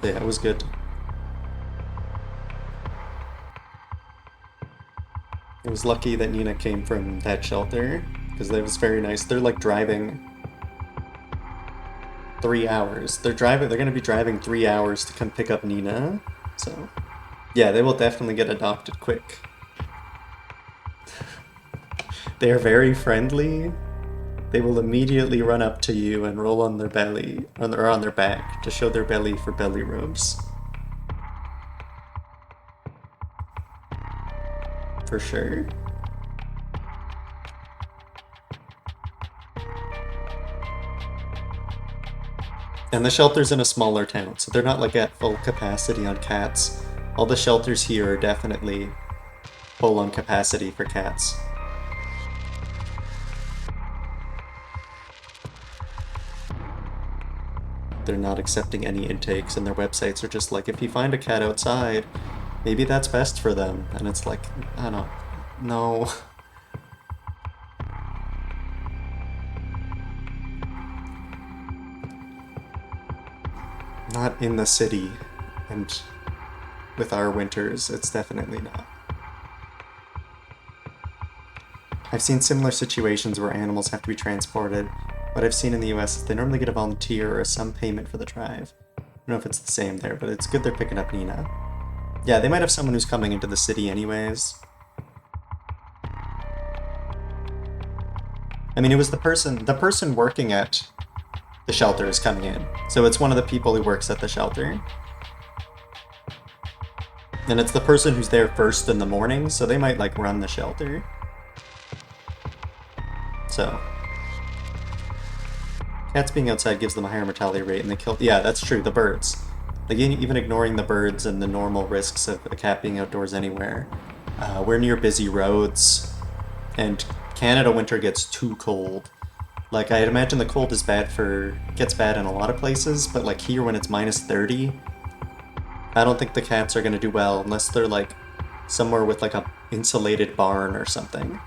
Yeah, it was good. It was lucky that Nina came from that shelter, because that was very nice. They're like driving 3 hours. They're gonna be driving 3 hours to come pick up Nina, so yeah, they will definitely get adopted quick. They are very friendly. They will immediately run up to you and roll on their belly, or on their back, to show their belly for belly rubs. For sure. And the shelter's in a smaller town, so they're not like at full capacity on cats. All the shelters here are definitely full on capacity for cats. They're not accepting any intakes, and their websites are just like, if you find a cat outside, maybe that's best for them. And it's like, I don't know. Not in the city, and with our winters, it's definitely not. I've seen similar situations where animals have to be transported. What I've seen in the US is they normally get a volunteer or some payment for the drive. I don't know if it's the same there, but it's good they're picking up Nina. Yeah, they might have someone who's coming into the city anyways. I mean, it was the person working at the shelter is coming in. So it's one of the people who works at the shelter. And it's the person who's there first in the morning, so they might, like, run the shelter. So. Cats being outside gives them a higher mortality rate, and they kill... Yeah, that's true, the birds. Like, even ignoring the birds and the normal risks of a cat being outdoors anywhere. We're near busy roads, and Canada winter gets too cold. Like, I'd imagine the cold is gets bad in a lot of places, but like here when it's minus 30, I don't think the cats are gonna do well unless they're like somewhere with like a insulated barn or something,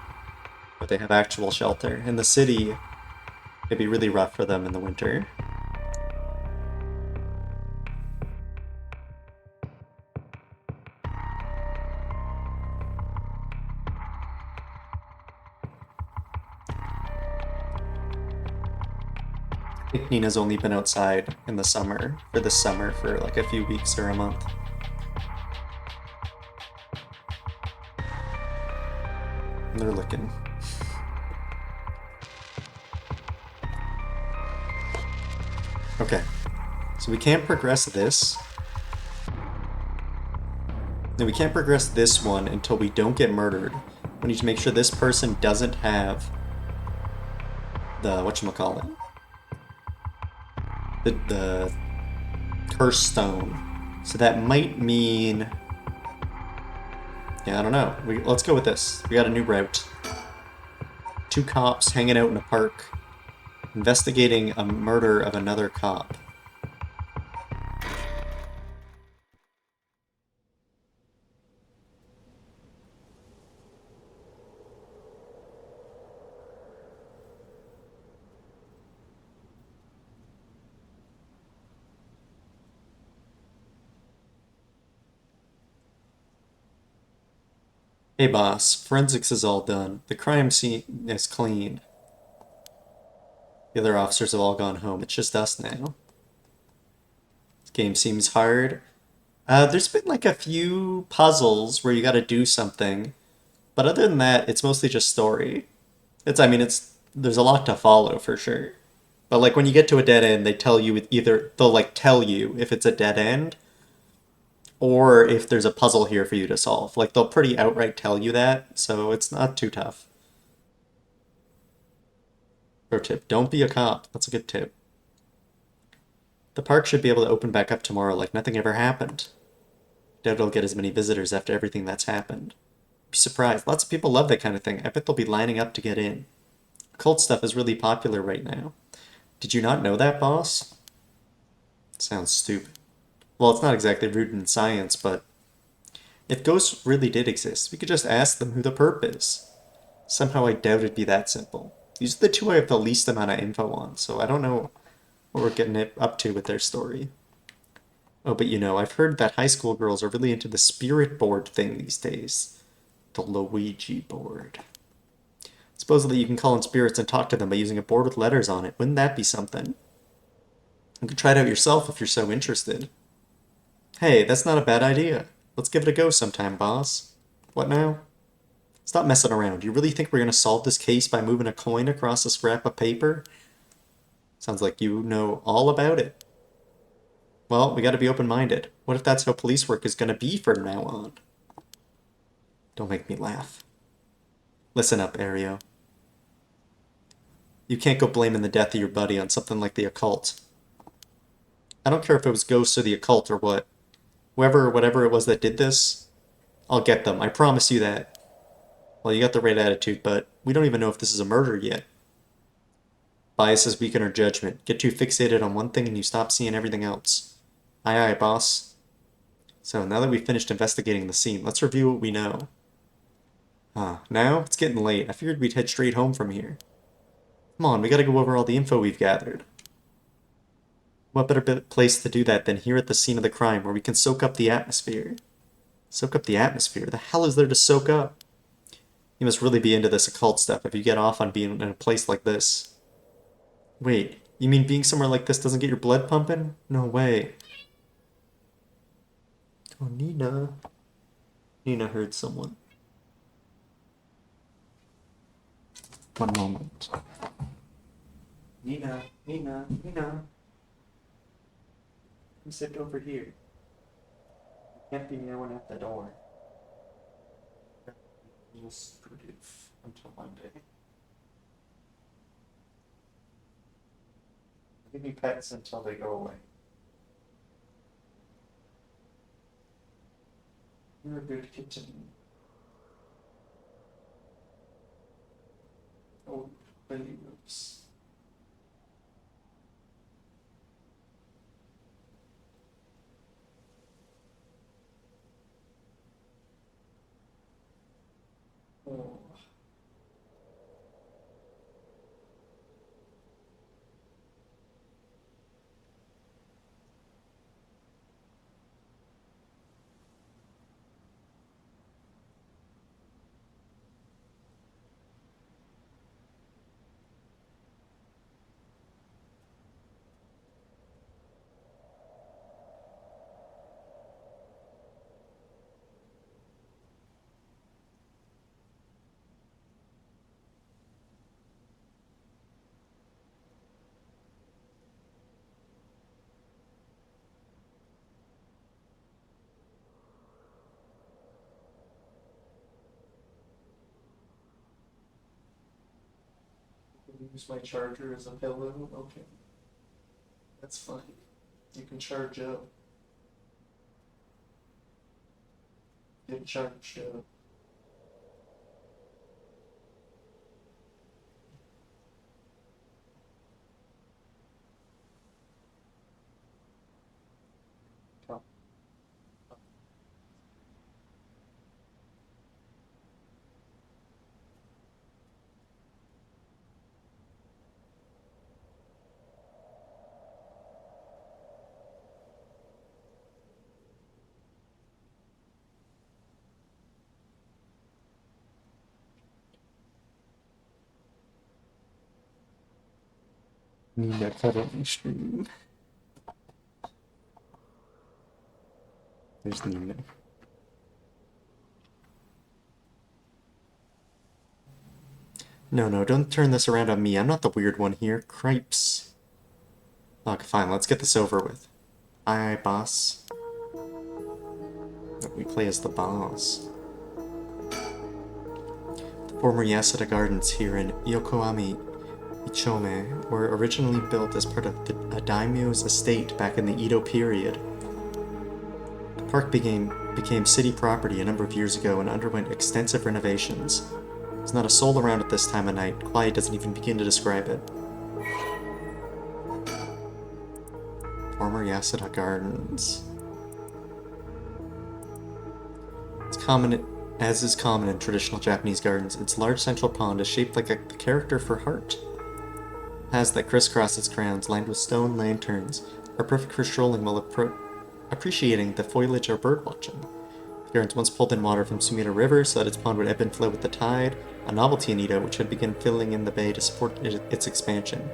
where they have actual shelter. In the city, it'd be really rough for them in the winter. I think Nina's only been outside in the summer, for this summer, for like a few weeks or a month. And they're looking. Okay, so we can't progress this. No, we can't progress this one until we don't get murdered. We need to make sure this person doesn't have the, whatchamacallit, the curse stone. So that might mean... Yeah, I don't know. Let's go with this. We got a new route. 2 cops hanging out in a park, investigating a murder of another cop. Hey boss, forensics is all done. The crime scene is clean. The other officers have all gone home. It's just us now. This game seems hard. There's been like a few puzzles where you gotta do something, but other than that, it's mostly just story. I mean, there's a lot to follow for sure. But like when you get to a dead end, they tell you they'll like tell you if it's a dead end or if there's a puzzle here for you to solve. Like they'll pretty outright tell you that, so it's not too tough. Pro tip, don't be a cop. That's a good tip. The park should be able to open back up tomorrow like nothing ever happened. Doubt it'll get as many visitors after everything that's happened. Be surprised. Lots of people love that kind of thing. I bet they'll be lining up to get in. Cult stuff is really popular right now. Did you not know that, boss? Sounds stupid. Well, it's not exactly rooted in science, but if ghosts really did exist, we could just ask them who the perp is. Somehow I doubt it'd be that simple. These are the 2 I have the least amount of info on, so I don't know what we're getting it up to with their story. Oh, but you know, I've heard that high school girls are really into the spirit board thing these days. The Luigi board. Supposedly you can call in spirits and talk to them by using a board with letters on it. Wouldn't that be something? You could try it out yourself if you're so interested. Hey, that's not a bad idea. Let's give it a go sometime, boss. What now? Stop messing around. You really think we're going to solve this case by moving a coin across a scrap of paper? Sounds like you know all about it. Well, we gotta be open-minded. What if that's how police work is gonna be from now on? Don't make me laugh. Listen up, Ario. You can't go blaming the death of your buddy on something like the occult. I don't care if it was ghosts or the occult or what. Whoever or whatever it was that did this, I'll get them. I promise you that. Well, you got the right attitude, but we don't even know if this is a murder yet. Biases weaken our judgment. Get too fixated on one thing and you stop seeing everything else. Aye aye, boss. So now that we've finished investigating the scene, let's review what we know. Now? It's getting late. I figured we'd head straight home from here. Come on, we gotta go over all the info we've gathered. What better place to do that than here at the scene of the crime, where we can soak up the atmosphere? Soak up the atmosphere? The hell is there to soak up? You must really be into this occult stuff if you get off on being in a place like this. Wait, you mean being somewhere like this doesn't get your blood pumping? No way. Oh, Nina. Nina heard someone. One moment. Nina, Nina, Nina. You sit over here. There can't be no one at the door. You'll secretive until Monday. Give me pets until they go away. You're a good kitten. Oh, baby moves. Oh. Use my charger as a pillow? Okay. That's fine. You can charge up. Get charged up. Nina cuddling stream. There's Nina. No, don't turn this around on me. I'm not the weird one here. Cripes. Look, fine, let's get this over with. Aye, boss. We play as the boss. The former Yasuda Gardens here in Yokohama Ichome were originally built as part of a daimyo's estate back in the Edo period. The park became city property a number of years ago and underwent extensive renovations. There's not a soul around at this time of night. Quiet doesn't even begin to describe it. Former Yasuda Gardens. As is common in traditional Japanese gardens, its large central pond is shaped like the character for heart. Paths that crisscross its grounds, lined with stone lanterns, are perfect for strolling while appreciating the foliage or birdwatching. The gardens once pulled in water from Sumida River so that its pond would ebb and flow with the tide, a novelty in Edo which had begun filling in the bay to support its expansion.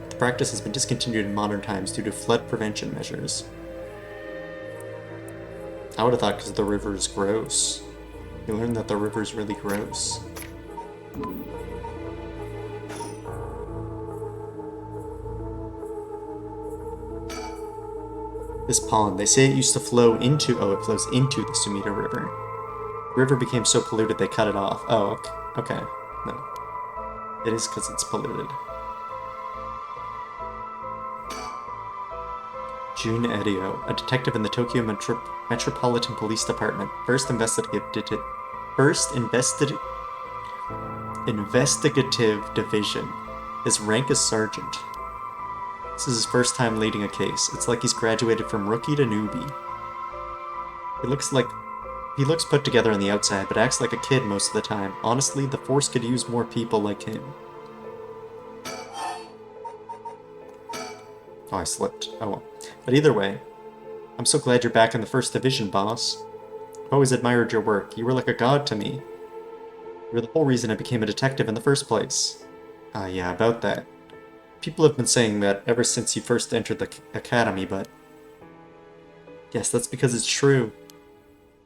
The practice has been discontinued in modern times due to flood prevention measures. I would have thought because the river is gross. You learn that the river is really gross. This pond, they say it used to flow into, it flows into the Sumida River. The river became so polluted they cut it off. Oh, okay. No. It is because it's polluted. Jun Edio, a detective in the Tokyo Metropolitan Police Department, First Investigative Division. His rank is sergeant. This is his first time leading a case. It's like he's graduated from rookie to newbie. He looks put together on the outside, but acts like a kid most of the time. Honestly, the force could use more people like him. Oh, I slipped. Oh well. But either way, I'm so glad you're back in the First Division, boss. I've always admired your work. You were like a god to me. You were the whole reason I became a detective in the first place. Ah, yeah, about that. People have been saying that ever since you first entered the academy, but... Yes, that's because it's true.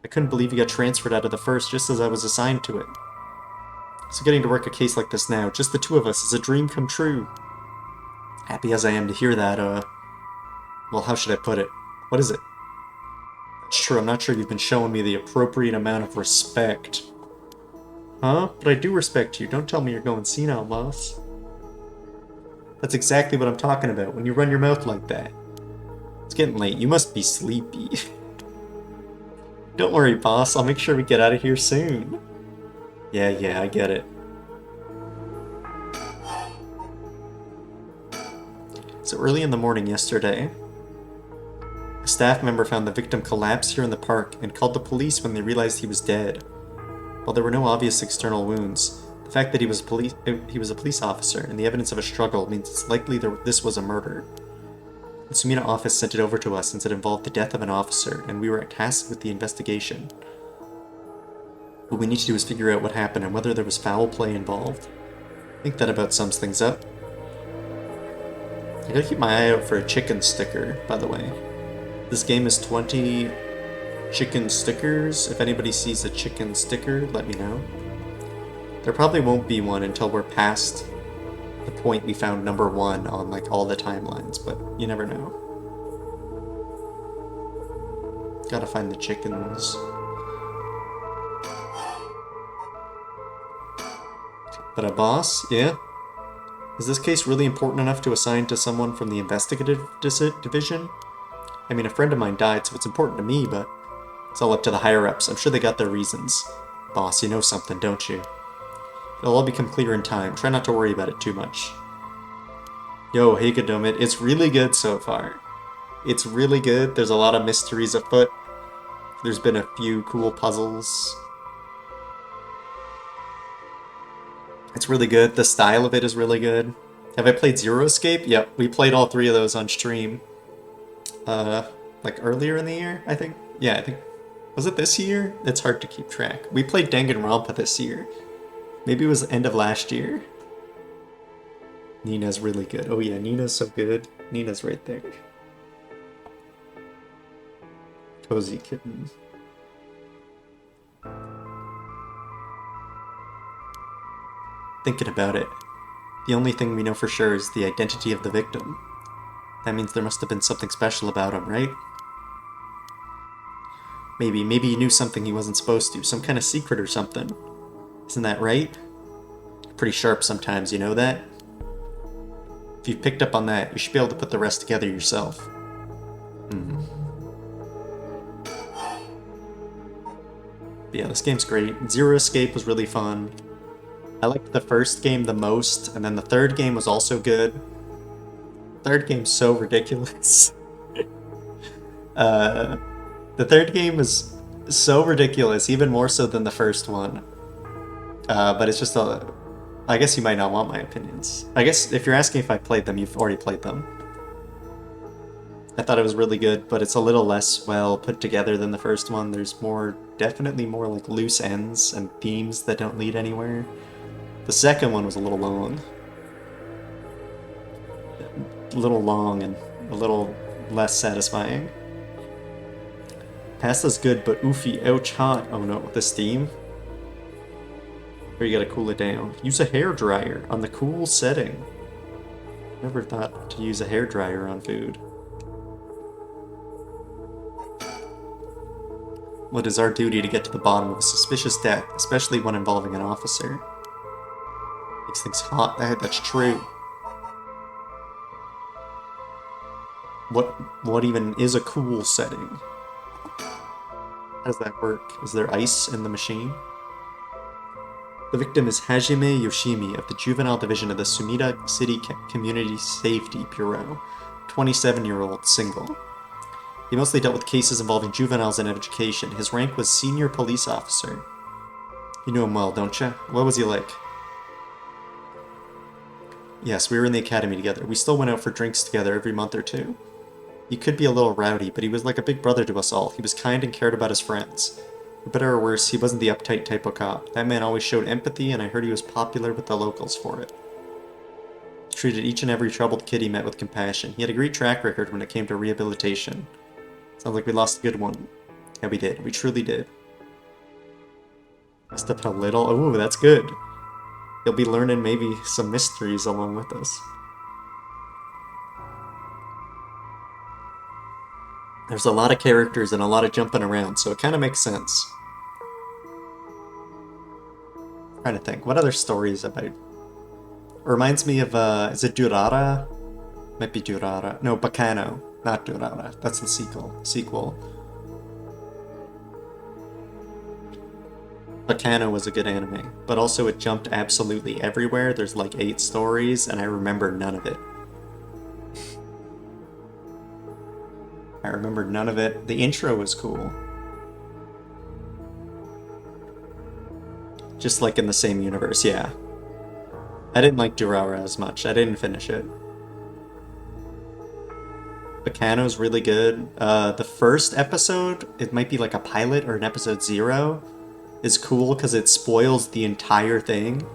I couldn't believe you got transferred out of the first just as I was assigned to it. So getting to work a case like this now, just the two of us, is a dream come true. Happy as I am to hear that, well, how should I put it? What is it? That's true, I'm not sure you've been showing me the appropriate amount of respect. Huh? But I do respect you. Don't tell me you're going senile, boss. That's exactly what I'm talking about, when you run your mouth like that. It's getting late. You must be sleepy. Don't worry, boss. I'll make sure we get out of here soon. Yeah, I get it. So early in the morning yesterday, a staff member found the victim collapsed here in the park and called the police when they realized he was dead. While there were no obvious external wounds, the fact that he was a police officer and the evidence of a struggle means it's likely this was a murder. The Sumida office sent it over to us since it involved the death of an officer, and we were tasked with the investigation. What we need to do is figure out what happened and whether there was foul play involved. I think that about sums things up. I gotta keep my eye out for a chicken sticker, by the way. This game is 20 chicken stickers. If anybody sees a chicken sticker, let me know. There probably won't be one until we're past the point we found number 1 on like all the timelines, but you never know. Gotta find the chickens. But a boss? Yeah? Is this case really important enough to assign to someone from the investigative division? I mean, a friend of mine died, so it's important to me, but it's all up to the higher-ups. I'm sure they got their reasons. Boss, you know something, don't you? It'll all become clear in time. Try not to worry about it too much. Yo, hey Godumit, it's really good so far. It's really good. There's a lot of mysteries afoot. There's been a few cool puzzles. It's really good. The style of it is really good. Have I played Zero Escape? Yep, we played all 3 of those on stream. Like earlier in the year, I think? Yeah, I think... Was it this year? It's hard to keep track. We played Danganronpa this year. Maybe it was the end of last year. Nina's really good. Oh yeah, Nina's so good. Nina's right there. Cozy kitten. Thinking about it, the only thing we know for sure is the identity of the victim. That means there must have been something special about him, right? Maybe he knew something he wasn't supposed to, some kind of secret or something. Isn't that right? Pretty sharp sometimes, you know that? If you've picked up on that, you should be able to put the rest together yourself. But yeah, this game's great. Zero Escape was really fun. I liked the first game the most, and then the third game was also good. Third game's so ridiculous. The third game is so ridiculous, even more so than the first one. But it's just a... I guess you might not want my opinions. I guess if you're asking if I played them, you've already played them. I thought it was really good, but it's a little less well put together than the first one. There's definitely more like loose ends and themes that don't lead anywhere. The second one was a little long. And a little less satisfying. Pasta's good, but oofy, ouch, hot. Oh no, the steam? Or you gotta cool it down. Use a hairdryer on the cool setting. Never thought to use a hairdryer on food. Well, it is our duty to get to the bottom of a suspicious death, especially one involving an officer. Makes things hot. That's true. What even is a cool setting? How does that work? Is there ice in the machine? The victim is Hajime Yoshimi of the Juvenile Division of the Sumida City Community Safety Bureau, 27-year-old, single. He mostly dealt with cases involving juveniles in education. His rank was senior police officer. You knew him well, don't you? What was he like? Yes, we were in the academy together. We still went out for drinks together every month or two. He could be a little rowdy, but he was like a big brother to us all. He was kind and cared about his friends. For better or worse, he wasn't the uptight type of cop. That man always showed empathy, and I heard he was popular with the locals for it. He treated each and every troubled kid he met with compassion. He had a great track record when it came to rehabilitation. Sounds like we lost a good one. Yeah, we did. We truly did. Messed up a little. Ooh, that's good. You'll be learning maybe some mysteries along with us. There's a lot of characters and a lot of jumping around, so it kind of makes sense. I'm trying to think. What other stories about? It reminds me of, is it Durara? Might be Durara. No, Bacano. Not Durara. That's the sequel. Bacano was a good anime, but also it jumped absolutely everywhere. There's like 8 stories, and I remember none of it. I remember none of it. The intro was cool. Just like in the same universe, yeah. I didn't like Durara as much. I didn't finish it. Bacano's really good. The first episode, it might be like a pilot or an episode 0, is cool because it spoils the entire thing.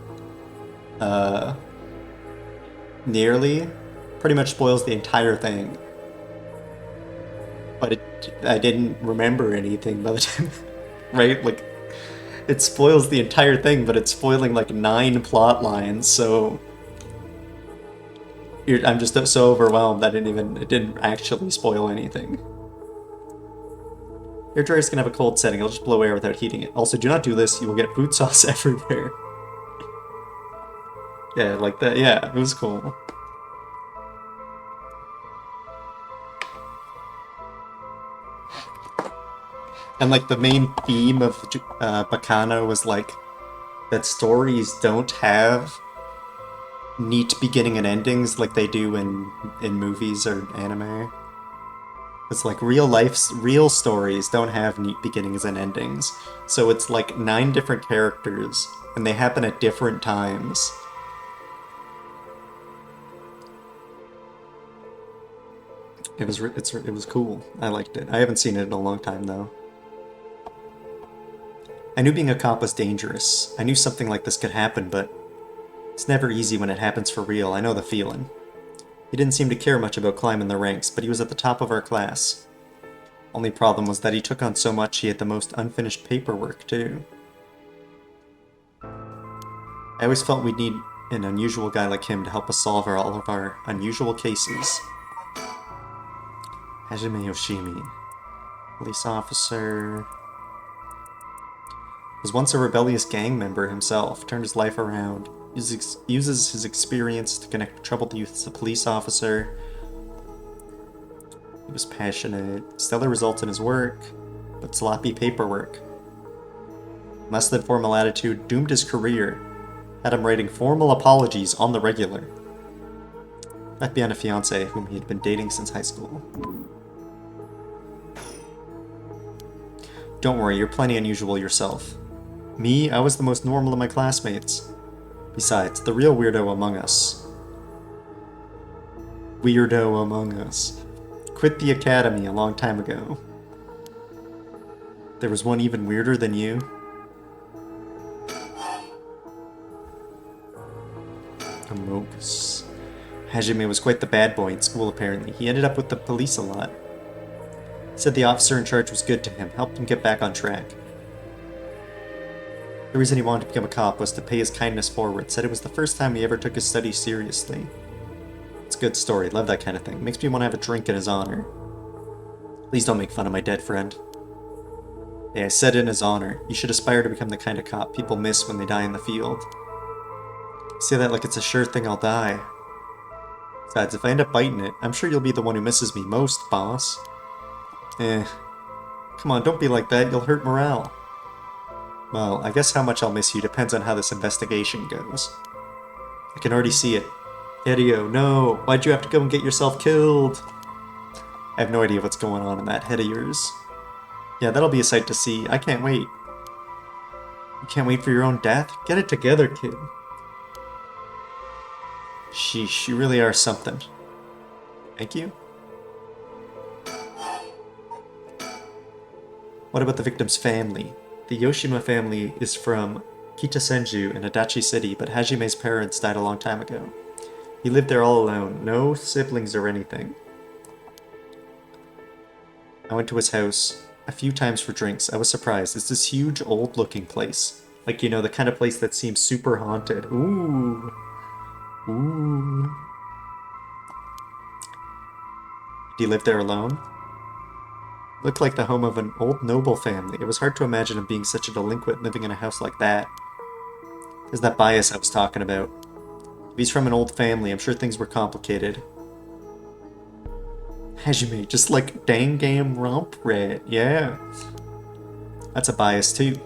Nearly. Pretty much spoils the entire thing. But I didn't remember anything by the time, right? Like, it spoils the entire thing, but it's spoiling like 9 plot lines, so I'm just so overwhelmed that it didn't actually spoil anything. Your dryer's gonna have a cold setting, it'll just blow air without heating it. Also, do not do this, you will get food sauce everywhere. Yeah, like that, yeah, it was cool. And like the main theme of Bacano was like that stories don't have neat beginning and endings like they do in movies or anime. It's like real stories don't have neat beginnings and endings. So it's like 9 different characters, and they happen at different times. It was cool. I liked it. I haven't seen it in a long time though. I knew being a cop was dangerous. I knew something like this could happen, but it's never easy when it happens for real. I know the feeling. He didn't seem to care much about climbing the ranks, but he was at the top of our class. Only problem was that he took on so much he had the most unfinished paperwork, too. I always felt we'd need an unusual guy like him to help us solve all of our unusual cases. Hajime Yoshimi. Police officer... was once a rebellious gang member himself, turned his life around, uses his experience to connect with troubled youth as a police officer. He was passionate, stellar results in his work, but sloppy paperwork. Less than formal attitude doomed his career, had him writing formal apologies on the regular. Left behind a fiancée whom he had been dating since high school. Don't worry, you're plenty unusual yourself. Me, I was the most normal of my classmates. Besides, the real weirdo among us. Quit the academy a long time ago. There was one even weirder than you. Amogus. Hajime was quite the bad boy in school, apparently. He ended up with the police a lot. He said the officer in charge was good to him, helped him get back on track. The reason he wanted to become a cop was to pay his kindness forward. Said it was the first time he ever took his studies seriously. It's a good story. Love that kind of thing. Makes me want to have a drink in his honor. Please don't make fun of my dead friend. Yeah, I said in his honor. You should aspire to become the kind of cop people miss when they die in the field. Say that like it's a sure thing I'll die. Besides, if I end up biting it, I'm sure you'll be the one who misses me most, boss. Come on, don't be like that. You'll hurt morale. Well, I guess how much I'll miss you depends on how this investigation goes. I can already see it. Hideo, no! Why'd you have to go and get yourself killed? I have no idea what's going on in that head of yours. Yeah, that'll be a sight to see. I can't wait. You can't wait for your own death? Get it together, kid. Sheesh, you really are something. Thank you. What about the victim's family? The Yoshima family is from Kitasenju in Adachi City, but Hajime's parents died a long time ago. He lived there all alone, no siblings or anything. I went to his house a few times for drinks. I was surprised. It's this huge, old-looking place. Like, you know, the kind of place that seems super haunted. Ooh. Ooh. Did he live there alone? Looked like the home of an old noble family. It was hard to imagine him being such a delinquent living in a house like that. There's that bias I was talking about. If he's from an old family, I'm sure things were complicated. Hajime, just like dang gam romp red, yeah. That's a bias too.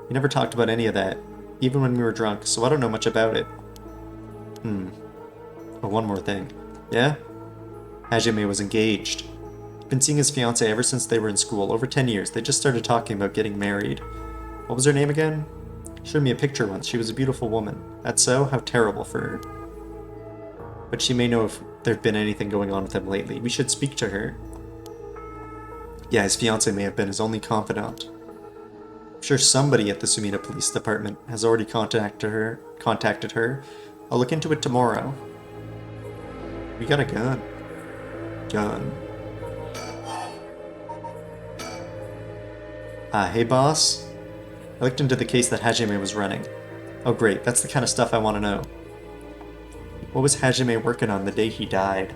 He never talked about any of that, even when we were drunk, so I don't know much about it. Oh, one more thing. Yeah? Hajime was engaged. He'd been seeing his fiancée ever since they were in school, over 10 years. They just started talking about getting married. What was her name again? She showed me a picture once. She was a beautiful woman. That's so? How terrible for her. But she may know if there'd been anything going on with him lately. We should speak to her. Yeah, his fiancée may have been his only confidant. I'm sure somebody at the Sumida Police Department has already contacted her. I'll look into it tomorrow. We got a gun. Gun. Hey boss? I looked into the case that Hajime was running. Oh great, that's the kind of stuff I want to know. What was Hajime working on the day he died?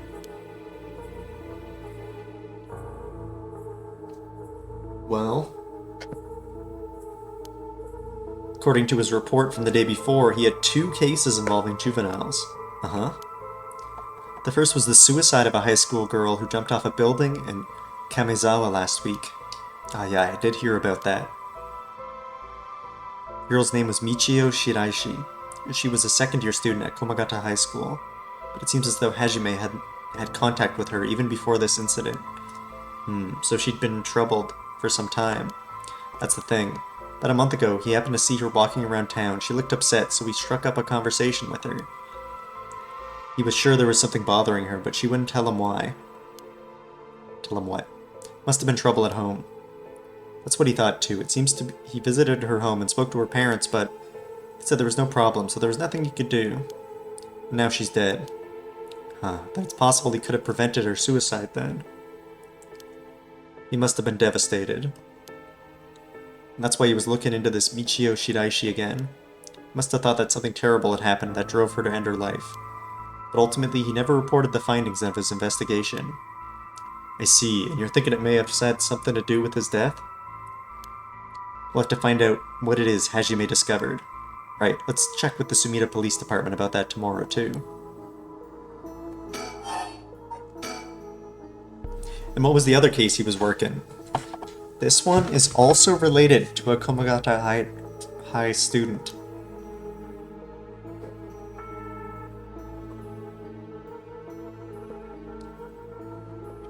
Well, according to his report from the day before, he had 2 cases involving juveniles. Uh-huh. The first was the suicide of a high school girl who jumped off a building in Kamezawa last week. Ah yeah, I did hear about that. The girl's name was Michio Shiraishi. She was a second-year student at Komagata High School, but it seems as though Hajime had contact with her even before this incident. So she'd been troubled for some time. That's the thing. About a month ago, he happened to see her walking around town. She looked upset, so he struck up a conversation with her. He was sure there was something bothering her, but she wouldn't tell him why. Tell him what? Must have been trouble at home. That's what he thought too. It seems he visited her home and spoke to her parents, but he said there was no problem, so there was nothing he could do. And now she's dead. Then it's possible he could have prevented her suicide then. He must have been devastated. And that's why he was looking into this Michio Shiraishi again. He must have thought that something terrible had happened that drove her to end her life. But ultimately, he never reported the findings of his investigation. I see, and you're thinking it may have had something to do with his death? We'll have to find out what it is Hajime discovered. Right, let's check with the Sumida Police Department about that tomorrow, too. And what was the other case he was working? This one is also related to a Komagata High student.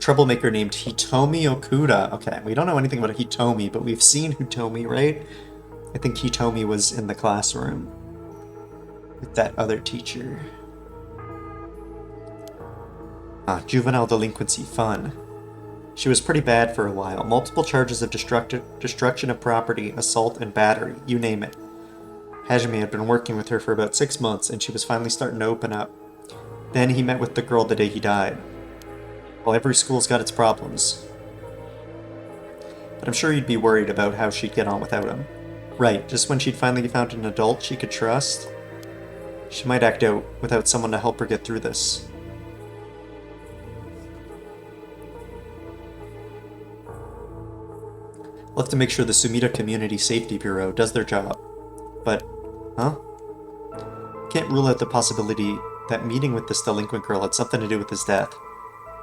Troublemaker named Hitomi Okuda. Okay, we don't know anything about Hitomi, but we've seen Hitomi, right? I think Hitomi was in the classroom with that other teacher. Juvenile delinquency, fun. She was pretty bad for a while. Multiple charges of destruction of property, assault, and battery, you name it. Hajime had been working with her for about 6 months, and she was finally starting to open up. Then he met with the girl the day he died. Well, every school's got its problems. But I'm sure you'd be worried about how she'd get on without him. Right, just when she'd finally found an adult she could trust, she might act out without someone to help her get through this. We'll have to make sure the Sumida Community Safety Bureau does their job. But, can't rule out the possibility that meeting with this delinquent girl had something to do with his death.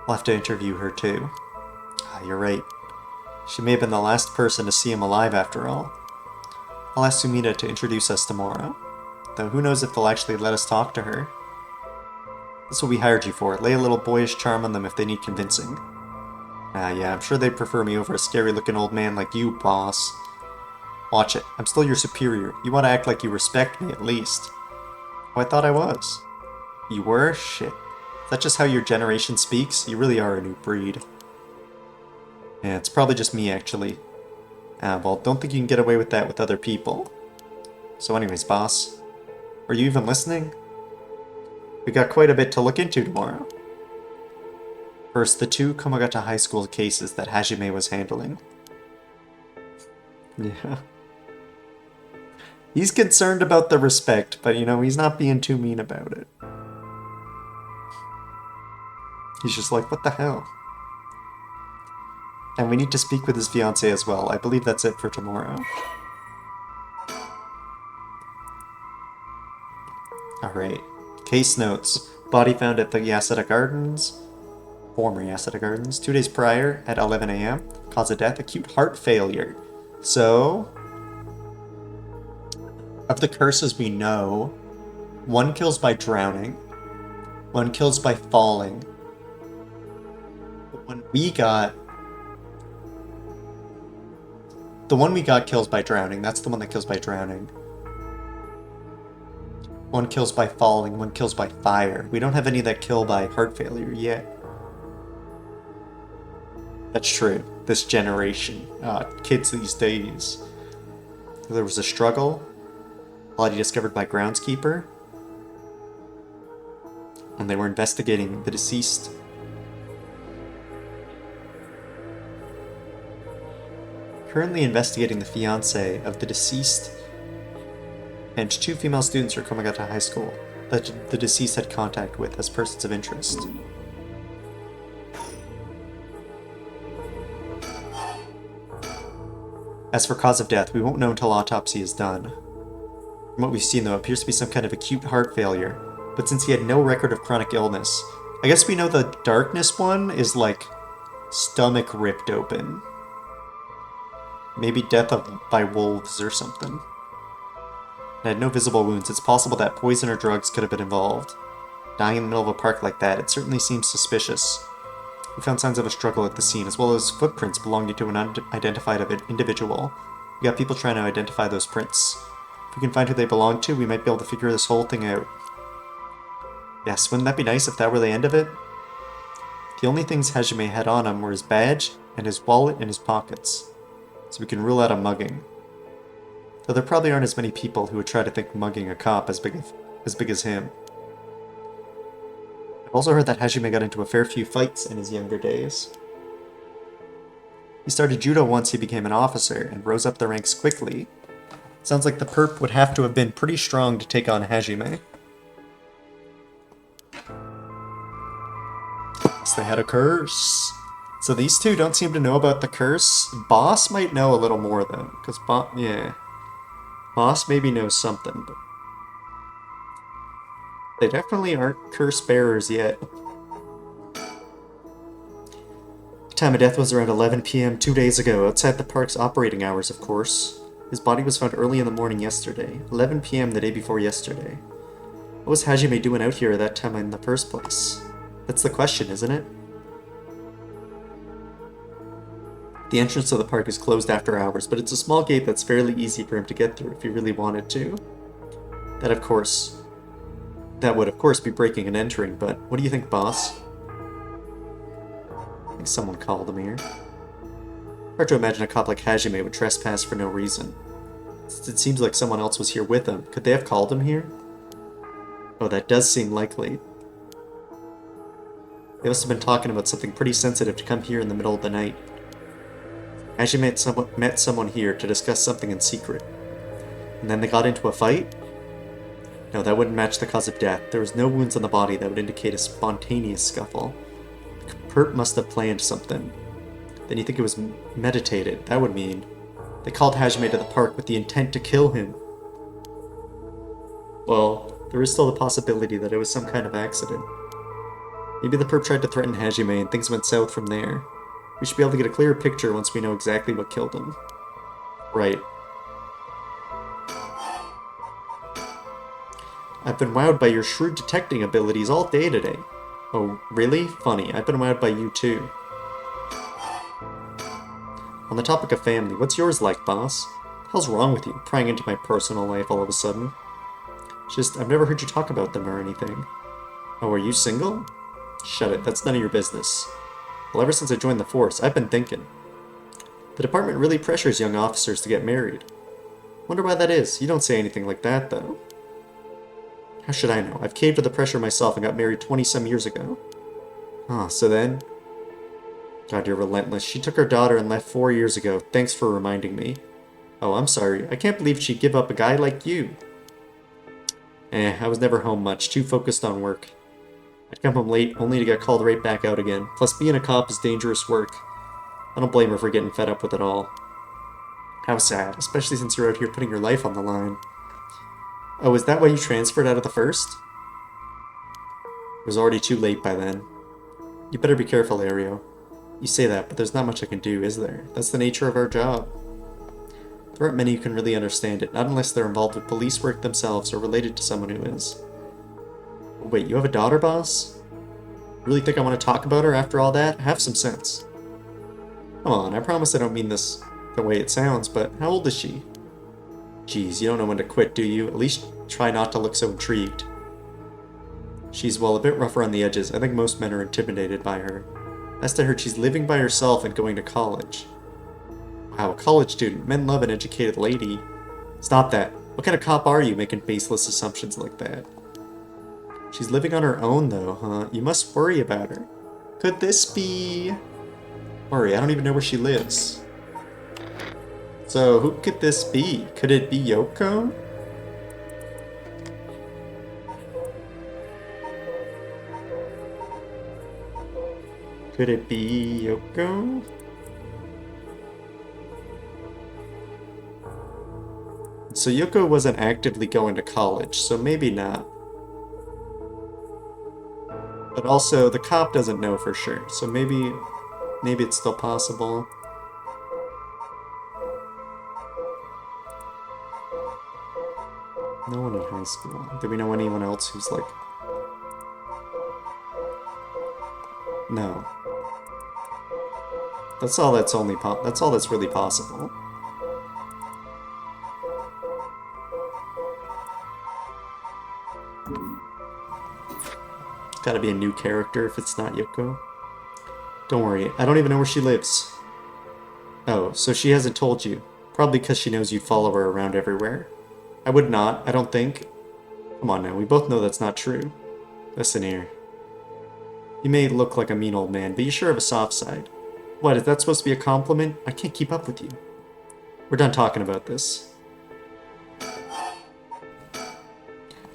We'll have to interview her too. You're right. She may have been the last person to see him alive after all. I'll ask Sumida to introduce us tomorrow. Though who knows if they'll actually let us talk to her. That's what we hired you for. Lay a little boyish charm on them if they need convincing. Yeah, I'm sure they'd prefer me over a scary-looking old man like you, boss. Watch it. I'm still your superior. You want to act like you respect me, at least. Oh, I thought I was. You were? Shit. Is that just how your generation speaks? You really are a new breed. Yeah, it's probably just me, actually. Well, don't think you can get away with that with other people. So anyways, boss. Are you even listening? We got quite a bit to look into tomorrow. First, the two Komagata High School cases that Hajime was handling. Yeah. He's concerned about the respect, but you know, he's not being too mean about it. He's just like, what the hell? And we need to speak with his fiancée as well. I believe that's it for tomorrow. Alright. Case notes. Body found at the Yasuda Gardens. Former Yasuda Gardens. 2 days prior at 11 a.m. Cause of death, acute heart failure. So, of the curses we know, one kills by drowning, one kills by falling. The one we got kills by drowning. That's the one that kills by drowning. One kills by falling, one kills by fire. We don't have any that kill by heart failure yet. That's true. This generation. Kids these days. There was a struggle. Body discovered by groundskeeper. And they were investigating the deceased. Currently investigating the fiancé of the deceased and 2 female students from Komagata High School that the deceased had contact with as persons of interest. As for cause of death, we won't know until autopsy is done. From what we've seen, though, it appears to be some kind of acute heart failure, but since he had no record of chronic illness, I guess we know the darkness one is like stomach ripped open. Maybe death by wolves or something. And had no visible wounds. It's possible that poison or drugs could have been involved. Dying in the middle of a park like that, it certainly seems suspicious. We found signs of a struggle at the scene, as well as footprints belonging to an unidentified individual. We got people trying to identify those prints. If we can find who they belong to, we might be able to figure this whole thing out. Yes, wouldn't that be nice if that were the end of it? The only things Hajime had on him were his badge, and his wallet, and his pockets. So we can rule out a mugging. Though there probably aren't as many people who would try to think mugging a cop as big as him. I've also heard that Hajime got into a fair few fights in his younger days. He started judo once he became an officer, and rose up the ranks quickly. Sounds like the perp would have to have been pretty strong to take on Hajime. Yes, they had a curse. So these two don't seem to know about the curse. Boss might know a little more, though. Because, Boss maybe knows something, but they definitely aren't curse bearers yet. The time of death was around 11 p.m. 2 days ago, outside the park's operating hours, of course. His body was found early in the morning yesterday, 11 p.m. the day before yesterday. What was Hajime doing out here at that time in the first place? That's the question, isn't it? The entrance to the park is closed after hours, but it's a small gate that's fairly easy for him to get through if he really wanted to. That would of course be breaking and entering, but what do you think, boss? I think someone called him here. Hard to imagine a cop like Hajime would trespass for no reason. Since it seems like someone else was here with him, could they have called him here? Oh, that does seem likely. They must have been talking about something pretty sensitive to come here in the middle of the night. Hajime met someone here to discuss something in secret. And then they got into a fight? No, that wouldn't match the cause of death. There was no wounds on the body that would indicate a spontaneous scuffle. The perp must have planned something. Then you think it was meditated. That would mean they called Hajime to the park with the intent to kill him. Well, there is still the possibility that it was some kind of accident. Maybe the perp tried to threaten Hajime and things went south from there. We should be able to get a clearer picture once we know exactly what killed him. Right. I've been wowed by your shrewd detecting abilities all day today. Oh, really? Funny. I've been wowed by you too. On the topic of family, what's yours like, boss? What the hell's wrong with you, prying into my personal life all of a sudden? Just, I've never heard you talk about them or anything. Oh, are you single? Shut it, that's none of your business. Well, ever since I joined the force, I've been thinking. The department really pressures young officers to get married. Wonder why that is. You don't say anything like that, though. How should I know? I've caved to the pressure myself and got married 20-some years ago. Huh, so then? God, you're relentless. She took her daughter and left 4 years ago. Thanks for reminding me. Oh, I'm sorry. I can't believe she'd give up a guy like you. I was never home much, too focused on work. I'd come home late, only to get called right back out again. Plus, being a cop is dangerous work. I don't blame her for getting fed up with it all. How sad, especially since you're out here putting your life on the line. Oh, is that why you transferred out of the first? It was already too late by then. You better be careful, Ario. You say that, but there's not much I can do, is there? That's the nature of our job. There aren't many who can really understand it, not unless they're involved with police work themselves or related to someone who is. Wait, you have a daughter, boss? Really think I want to talk about her after all that? Have some sense. Come on, I promise I don't mean this the way it sounds, but how old is she? Geez, you don't know when to quit, do you? At least try not to look so intrigued. She's, well, a bit rougher on the edges. I think most men are intimidated by her. Last I heard, she's living by herself and going to college. Wow, a college student. Men love an educated lady. Stop that. What kind of cop are you making baseless assumptions like that? She's living on her own, though, huh? You must worry about her. Could this be... Worry, I don't even know where she lives. So, who could this be? Could it be Yoko? Could it be Yoko? So Yoko wasn't actively going to college, so maybe not. But also, the cop doesn't know for sure, so maybe it's still possible. No one in high school. Do we know anyone else who's like... No. That's all that's really possible. Gotta be a new character if it's not Yoko. Don't worry, I don't even know where she lives. Oh, so she hasn't told you. Probably because she knows you'd follow her around everywhere. I would not, I don't think. Come on now, we both know that's not true. Listen here. You may look like a mean old man, but you sure have a soft side. What, is that supposed to be a compliment? I can't keep up with you. We're done talking about this.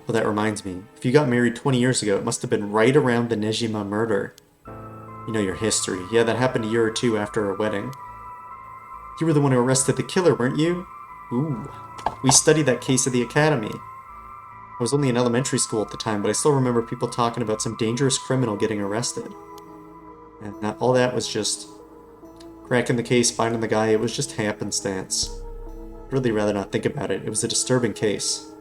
Well, that reminds me. If you got married 20 years ago, it must have been right around the Nejima murder. You know your history. Yeah, that happened a year or two after our wedding. You were the one who arrested the killer, weren't you? Ooh. We studied that case at the academy. I was only in elementary school at the time, but I still remember people talking about some dangerous criminal getting arrested. And all that was just... cracking the case, finding the guy, it was just happenstance. I'd really rather not think about it. It was a disturbing case.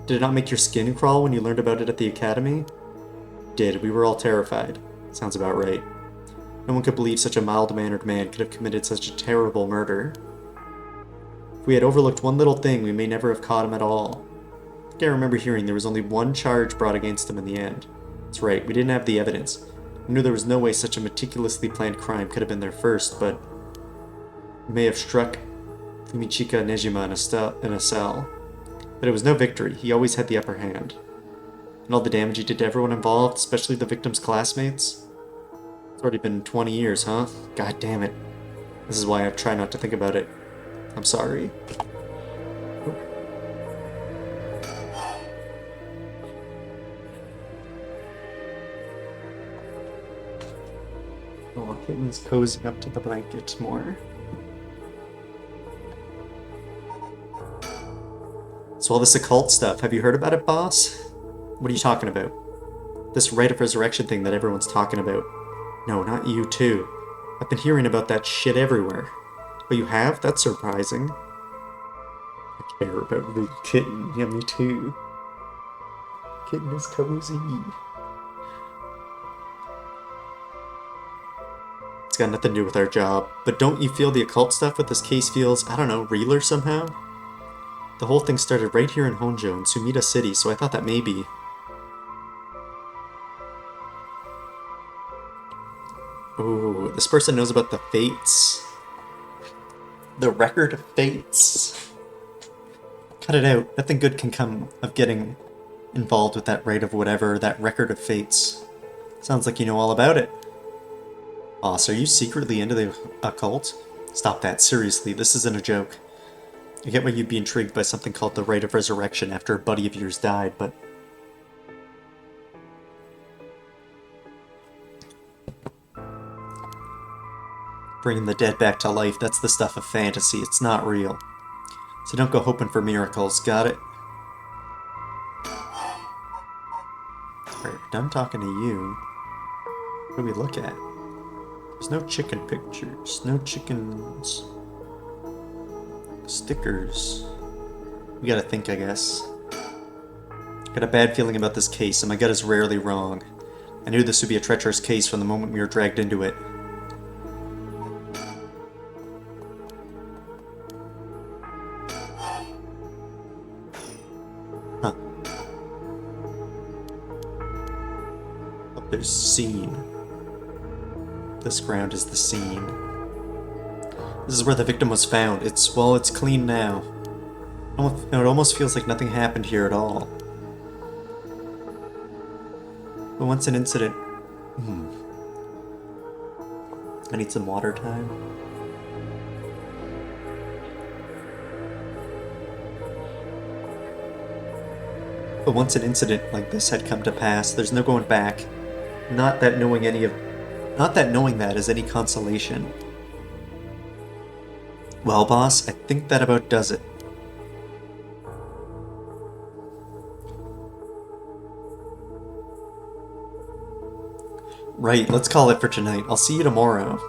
Did it not make your skin crawl when you learned about it at the academy? It did. We were all terrified. Sounds about right. No one could believe such a mild-mannered man could have committed such a terrible murder. If we had overlooked one little thing, we may never have caught him at all. I think I remember hearing there was only one charge brought against him in the end. That's right, we didn't have the evidence. We knew there was no way such a meticulously planned crime could have been there first, but... we may have struck Fumichika Nejima in a cell. But it was no victory. He always had the upper hand. And all the damage he did to everyone involved, especially the victim's classmates. It's already been 20 years, huh? God damn it. This is why I try not to think about it. I'm sorry. Oh, Kitten's cozying up to the blanket more. So all this occult stuff, have you heard about it, boss? What are you talking about? This rite of resurrection thing that everyone's talking about. No, not you too. I've been hearing about that shit everywhere. Oh, you have? That's surprising. I care about the kitten. Yeah, me too. Kitten is cozy. It's got nothing to do with our job. But don't you feel the occult stuff with this case feels, I don't know, realer somehow? The whole thing started right here in Honjo, in Sumida City, so I thought that maybe... Ooh, this person knows about the fates. The record of fates. Cut it out. Nothing good can come of getting involved with that rite of whatever, that record of fates. Sounds like you know all about it. Boss, are you secretly into the occult? Stop that, seriously, this isn't a joke. I get why you'd be intrigued by something called the Rite of Resurrection after a buddy of yours died, but... Bringing the dead back to life, that's the stuff of fantasy, it's not real. So don't go hoping for miracles, got it? Alright, we're done talking to you. What do we look at? There's no chicken pictures, no chickens. Stickers. We gotta think, I guess. Got a bad feeling about this case, and my gut is rarely wrong. I knew this would be a treacherous case from the moment we were dragged into it. Huh. Oh, there's scene. This ground is the scene. This is where the victim was found. It's clean now. It almost feels like nothing happened here at all. But once an incident... I need some water time. But once an incident like this had come to pass, there's no going back. Not that knowing that is any consolation. Well, boss, I think that about does it. Right, let's call it for tonight. I'll see you tomorrow.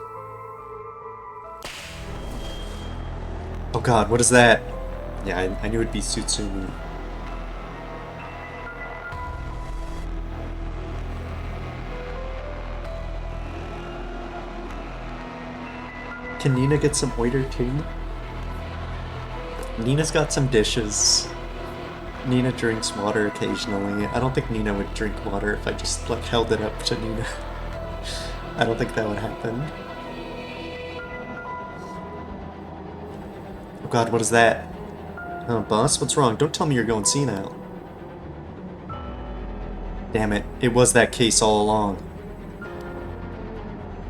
Oh god, what is that? Yeah, I knew it'd be Tsutsumi. Can Nina get some water too? Nina's got some dishes. Nina drinks water occasionally. I don't think Nina would drink water if I just like held it up to Nina. I don't think that would happen. Oh god, what is that? Oh, boss, what's wrong? Don't tell me you're going senile. Damn it, it was that case all along.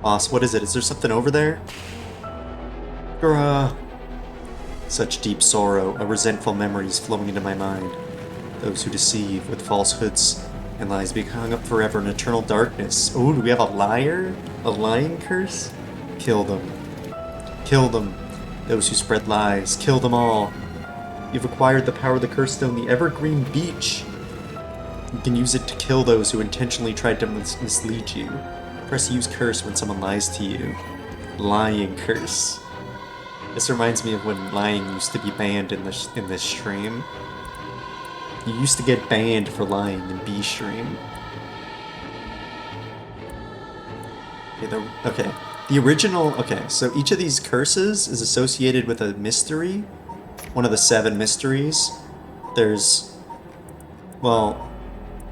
Boss, what is it? Is there something over there? Grah. Such deep sorrow, a resentful memories flowing into my mind. Those who deceive with falsehoods and lies being hung up forever in eternal darkness. Oh, do we have a liar? A lying curse? Kill them. Kill them. Those who spread lies. Kill them all. You've acquired the power of the curse stone, the evergreen beach. You can use it to kill those who intentionally tried to mislead you. Press use curse when someone lies to you. Lying curse. This reminds me of when lying used to be banned in this stream. You used to get banned for lying in B stream. Okay, the original... Okay, so each of these curses is associated with a mystery. One of the 7 mysteries. There's... Well...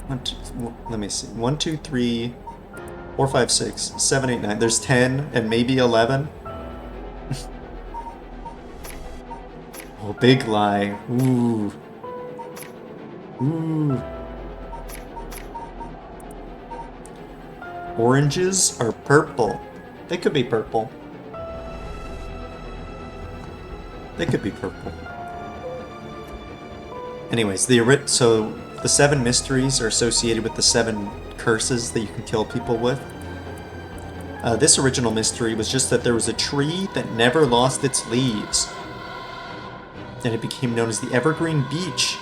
let me see. 1, 2, 3... 4, 5, 6, 7, 8, 9. There's 10 and maybe 11. Oh, big lie. Ooh. Ooh. Oranges are purple. They could be purple. They could be purple. Anyways, so the 7 mysteries are associated with the 7 curses that you can kill people with. This original mystery was just that there was a tree that never lost its leaves. And it became known as the Evergreen Beech.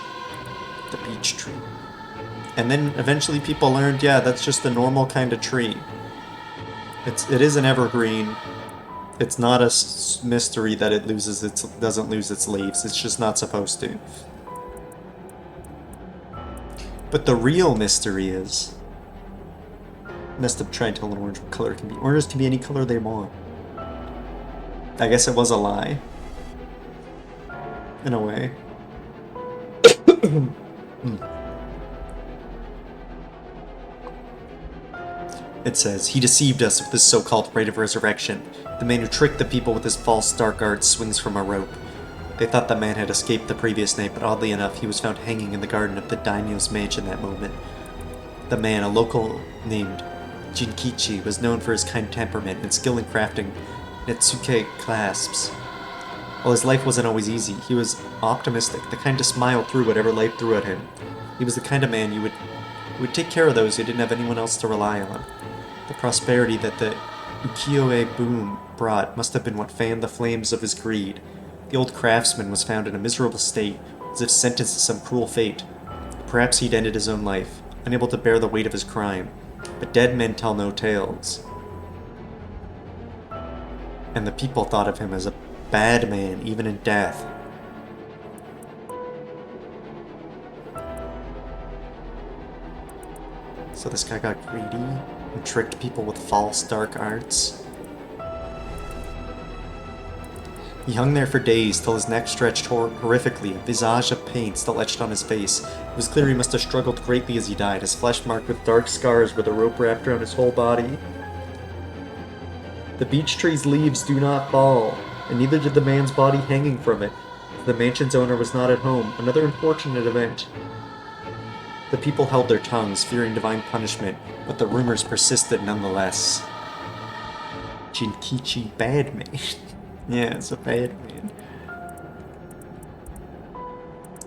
The beech tree. And then eventually people learned, yeah, that's just a normal kind of tree. It is an evergreen. It's not a mystery that it doesn't lose its leaves. It's just not supposed to. But the real mystery is... Messed up trying to tell an orange what color it can be. Oranges can be any color they want. I guess it was a lie. In a way. It says, "He deceived us with his so-called rite of resurrection. The man who tricked the people with his false dark arts swings from a rope." They thought the man had escaped the previous night, but oddly enough, he was found hanging in the garden of the daimyo's mansion that moment. The man, a local named Jinkichi, was known for his kind temperament and skill in crafting Netsuke clasps. While his life wasn't always easy, he was optimistic, the kind to smile through whatever life threw at him. He was the kind of man who would take care of those who didn't have anyone else to rely on. The prosperity that the ukiyo-e boom brought must have been what fanned the flames of his greed. The old craftsman was found in a miserable state, as if sentenced to some cruel fate. Perhaps he'd ended his own life, unable to bear the weight of his crime. But dead men tell no tales. And the people thought of him as a bad man, even in death. So this guy got greedy and tricked people with false dark arts. He hung there for days till his neck stretched horrifically, a visage of pain still etched on his face. It was clear he must have struggled greatly as he died, his flesh marked with dark scars where the rope wrapped around his whole body. The beech tree's leaves do not fall, and neither did the man's body hanging from it. The mansion's owner was not at home, another unfortunate event. The people held their tongues, fearing divine punishment, but the rumors persisted nonetheless. Jinkichi bad man. Yeah, it's a bad man.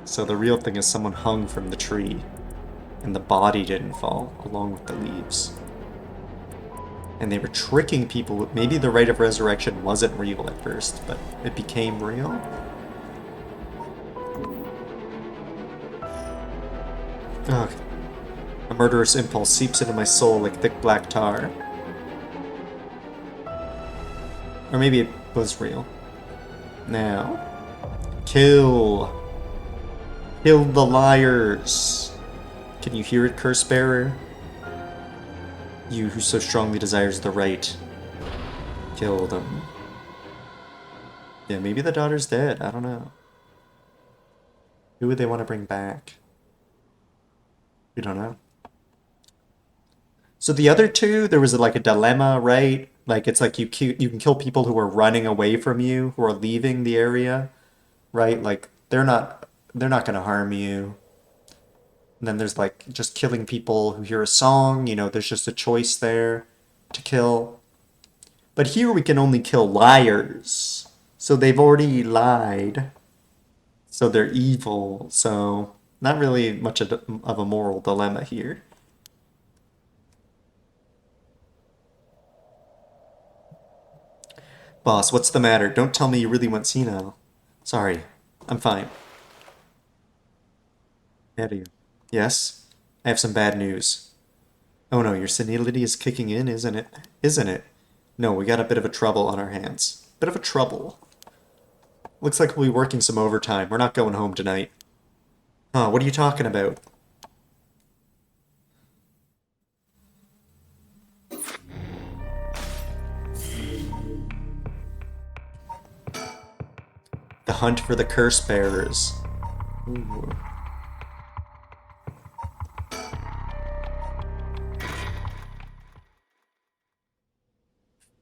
So the real thing is someone hung from the tree, and the body didn't fall, along with the leaves. And they were tricking people with, maybe the rite of resurrection wasn't real at first, but it became real. Ugh. A murderous impulse seeps into my soul like thick black tar. Or maybe it was real. Now, kill. Kill the liars. Can you hear it, curse bearer? You who so strongly desires the right. Kill them. Yeah, maybe the daughter's dead. I don't know. Who would they want to bring back? We don't know. So the other two, there was like a dilemma, right? Like it's like you can kill people who are running away from you, who are leaving the area, right? Like they're not going to harm you. And then there's like just killing people who hear a song, you know, there's just a choice there to kill. But here we can only kill liars. So they've already lied. So they're evil. So not really much of a moral dilemma here. Boss, what's the matter? Don't tell me you really went senile. Sorry, I'm fine. How do you? Yes? I have some bad news. Oh no, your senility is kicking in, isn't it? Isn't it? No, we got a bit of a trouble on our hands. Bit of a trouble. Looks like we'll be working some overtime. We're not going home tonight. Huh, what are you talking about? The hunt for the curse bearers. Ooh.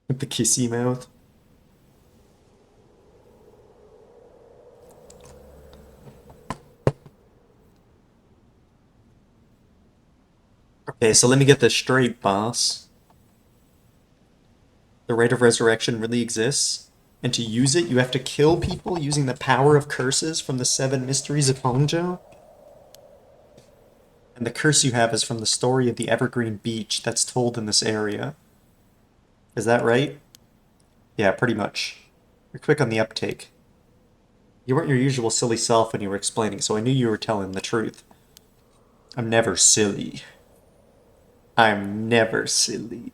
With the kissy mouth. Okay, so let me get this straight, boss. The rite of resurrection really exists, and to use it, you have to kill people using the power of curses from the 7 mysteries of Hongzhou? And the curse you have is from the story of the Evergreen Beach that's told in this area. Is that right? Yeah, pretty much. You're quick on the uptake. You weren't your usual silly self when you were explaining, so I knew you were telling the truth. I'm never silly. I'm never silly.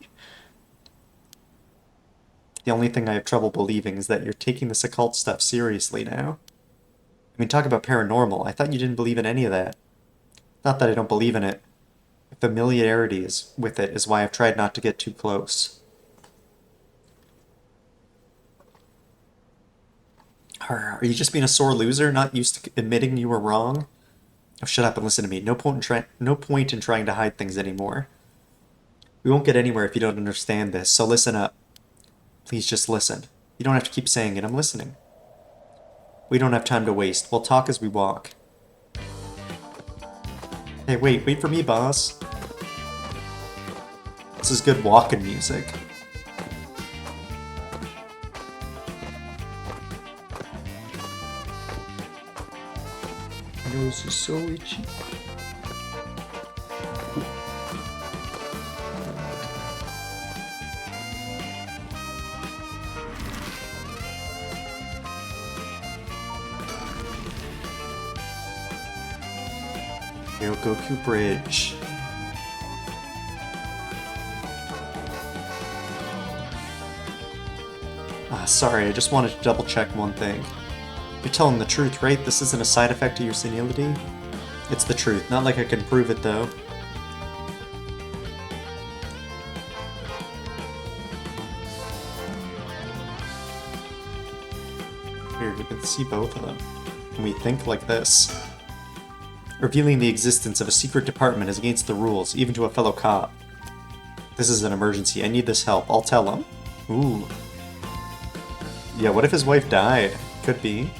The only thing I have trouble believing is that you're taking this occult stuff seriously now. I mean, talk about paranormal. I thought you didn't believe in any of that. Not that I don't believe in it. Familiarity with it is why I've tried not to get too close. Are you just being a sore loser, not used to admitting you were wrong? Oh, shut up and listen to me. No point in trying to hide things anymore. We won't get anywhere if you don't understand this, so listen up. Please just listen. You don't have to keep saying it, I'm listening. We don't have time to waste. We'll talk as we walk. Hey, wait for me, boss. This is good walking music. My nose is so itchy. Goku Bridge. Sorry, I just wanted to double check one thing. You're telling the truth, right? This isn't a side effect of your senility? It's the truth, not like I can prove it though. Here, you can see both of them. And we think like this. Revealing the existence of a secret department is against the rules, even to a fellow cop. This is an emergency. I need this help. I'll tell him. Ooh. Yeah, what if his wife died? Could be.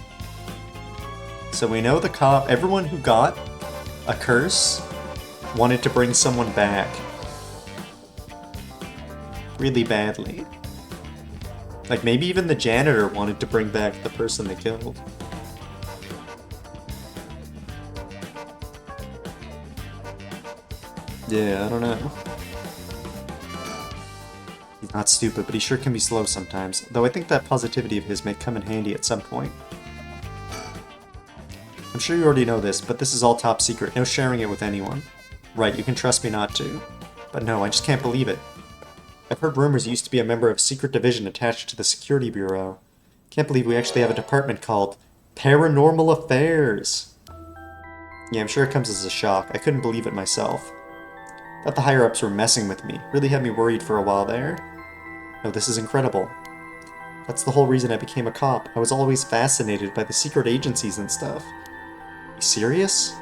So we know the cop, everyone who got a curse wanted to bring someone back. Really badly. Like maybe even the janitor wanted to bring back the person they killed. Yeah, I don't know. He's not stupid, but he sure can be slow sometimes, though I think that positivity of his may come in handy at some point. I'm sure you already know this, but this is all top secret, no sharing it with anyone. Right, you can trust me not to. But no, I just can't believe it. I've heard rumors you used to be a member of a secret division attached to the Security Bureau. Can't believe we actually have a department called Paranormal Affairs. Yeah, I'm sure it comes as a shock. I couldn't believe it myself. Thought the higher-ups were messing with me. Really had me worried for a while there. No, this is incredible. That's the whole reason I became a cop. I was always fascinated by the secret agencies and stuff. You serious?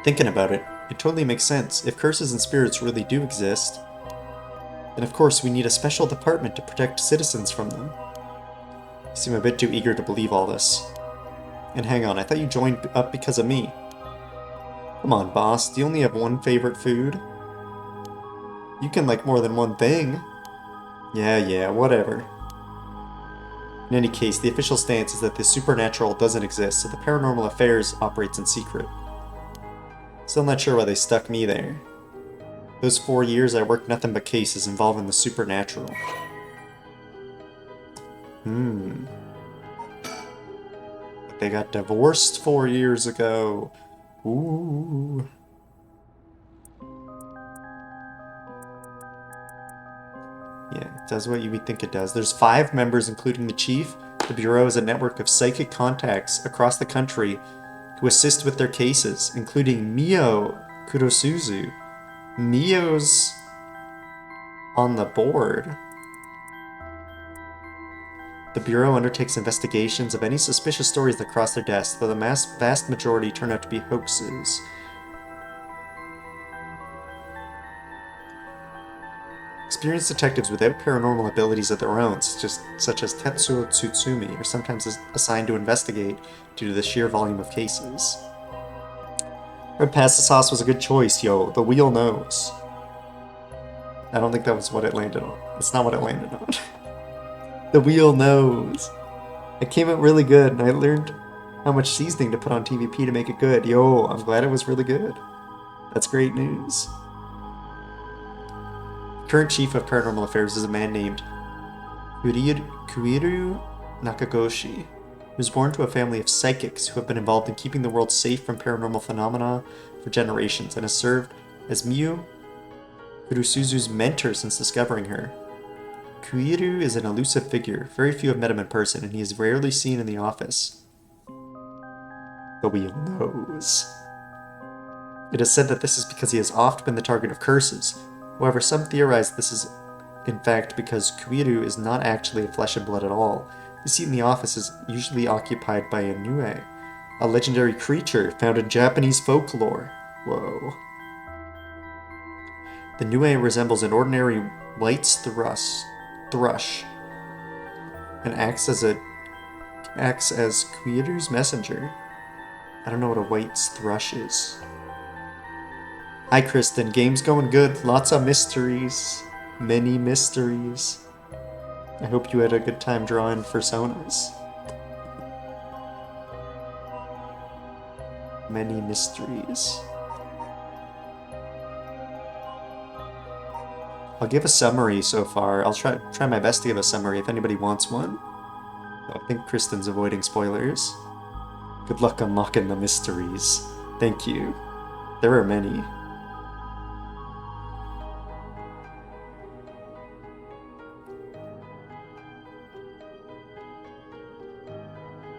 Thinking about it, it totally makes sense. If curses and spirits really do exist, then of course we need a special department to protect citizens from them. You seem a bit too eager to believe all this. And hang on, I thought you joined up because of me. Come on, boss, do you only have one favorite food? You can like more than one thing. Yeah, whatever. In any case, the official stance is that the supernatural doesn't exist, so the Paranormal Affairs operates in secret. Still not sure why they stuck me there. Those 4 years I worked nothing but cases involving the supernatural. But they got divorced 4 years ago. Ooh. Yeah, it does what you would think it does. There's 5 members, including the chief. The Bureau is a network of psychic contacts across the country who assist with their cases, including Mio Kurosuzu. Mio's on the board. The Bureau undertakes investigations of any suspicious stories that cross their desks, though the vast majority turn out to be hoaxes. Experienced detectives without paranormal abilities of their own, such as Tetsuo Tsutsumi, are sometimes assigned to investigate due to the sheer volume of cases. Red pasta sauce was a good choice, yo. The wheel knows. I don't think that was what it landed on. That's not what it landed on. The wheel knows. It came out really good, and I learned how much seasoning to put on TVP to make it good. Yo, I'm glad it was really good. That's great news. Current chief of Paranormal Affairs is a man named Kuiru Nakagoshi, who was born to a family of psychics who have been involved in keeping the world safe from paranormal phenomena for generations, and has served as Miyu Kurosuzu's mentor since discovering her. Kuiru is an elusive figure. Very few have met him in person, and he is rarely seen in the office. The wheel knows. It is said that this is because he has oft been the target of curses. However, some theorize this is in fact because Kuiru is not actually of flesh and blood at all. The seat in the office is usually occupied by a Nue, a legendary creature found in Japanese folklore. Whoa. The Nue resembles an ordinary white's thrush and acts as Quieter's messenger. I don't know what a white's thrush is. Hi, Kristen. Game's going good. Lots of mysteries. Many mysteries. I hope you had a good time drawing personas. Many mysteries. I'll give a summary so far. I'll try my best to give a summary if anybody wants one. I think Kristen's avoiding spoilers. Good luck unlocking the mysteries. Thank you. There are many.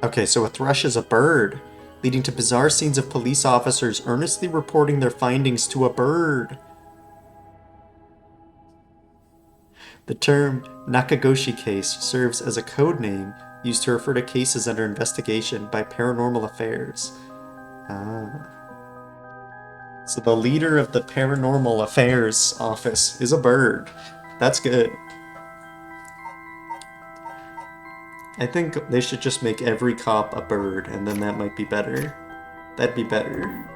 Okay, so a thrush is a bird, leading to bizarre scenes of police officers earnestly reporting their findings to a bird. The term Nakagoshi case serves as a code name used to refer to cases under investigation by Paranormal Affairs. So the leader of the Paranormal Affairs office is a bird. That's good. I think they should just make every cop a bird, and then that might be better. That'd be better.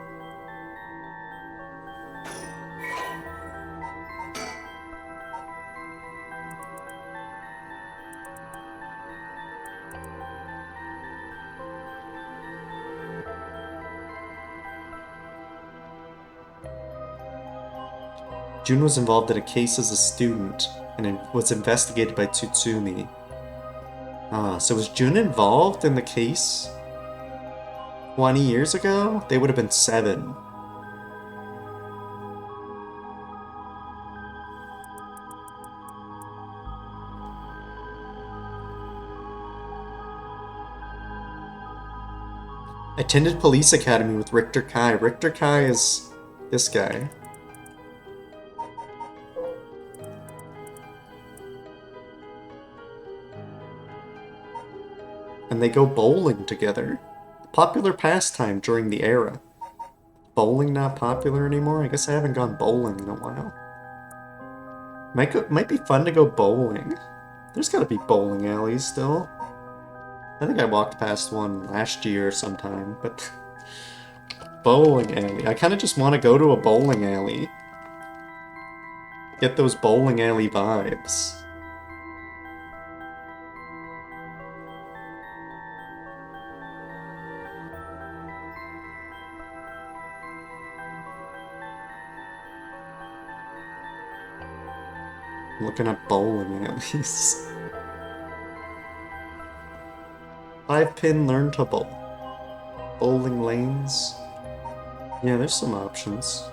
Jun was involved in a case as a student, and it was investigated by Tsutsumi. So was Jun involved in the case 20 years ago? They would have been 7. Attended police academy with Richter Kai. Richter Kai is this guy. And they go bowling together. Popular pastime during the era. Bowling not popular anymore? I guess I haven't gone bowling in a while. Might be fun to go bowling. There's gotta be bowling alleys still. I think I walked past one last year sometime, but... Bowling alley. I kinda just want to go to a bowling alley. Get those bowling alley vibes. Looking at bowling alleys. 5-pin learn to bowl. Bowling lanes. Yeah, there's some options.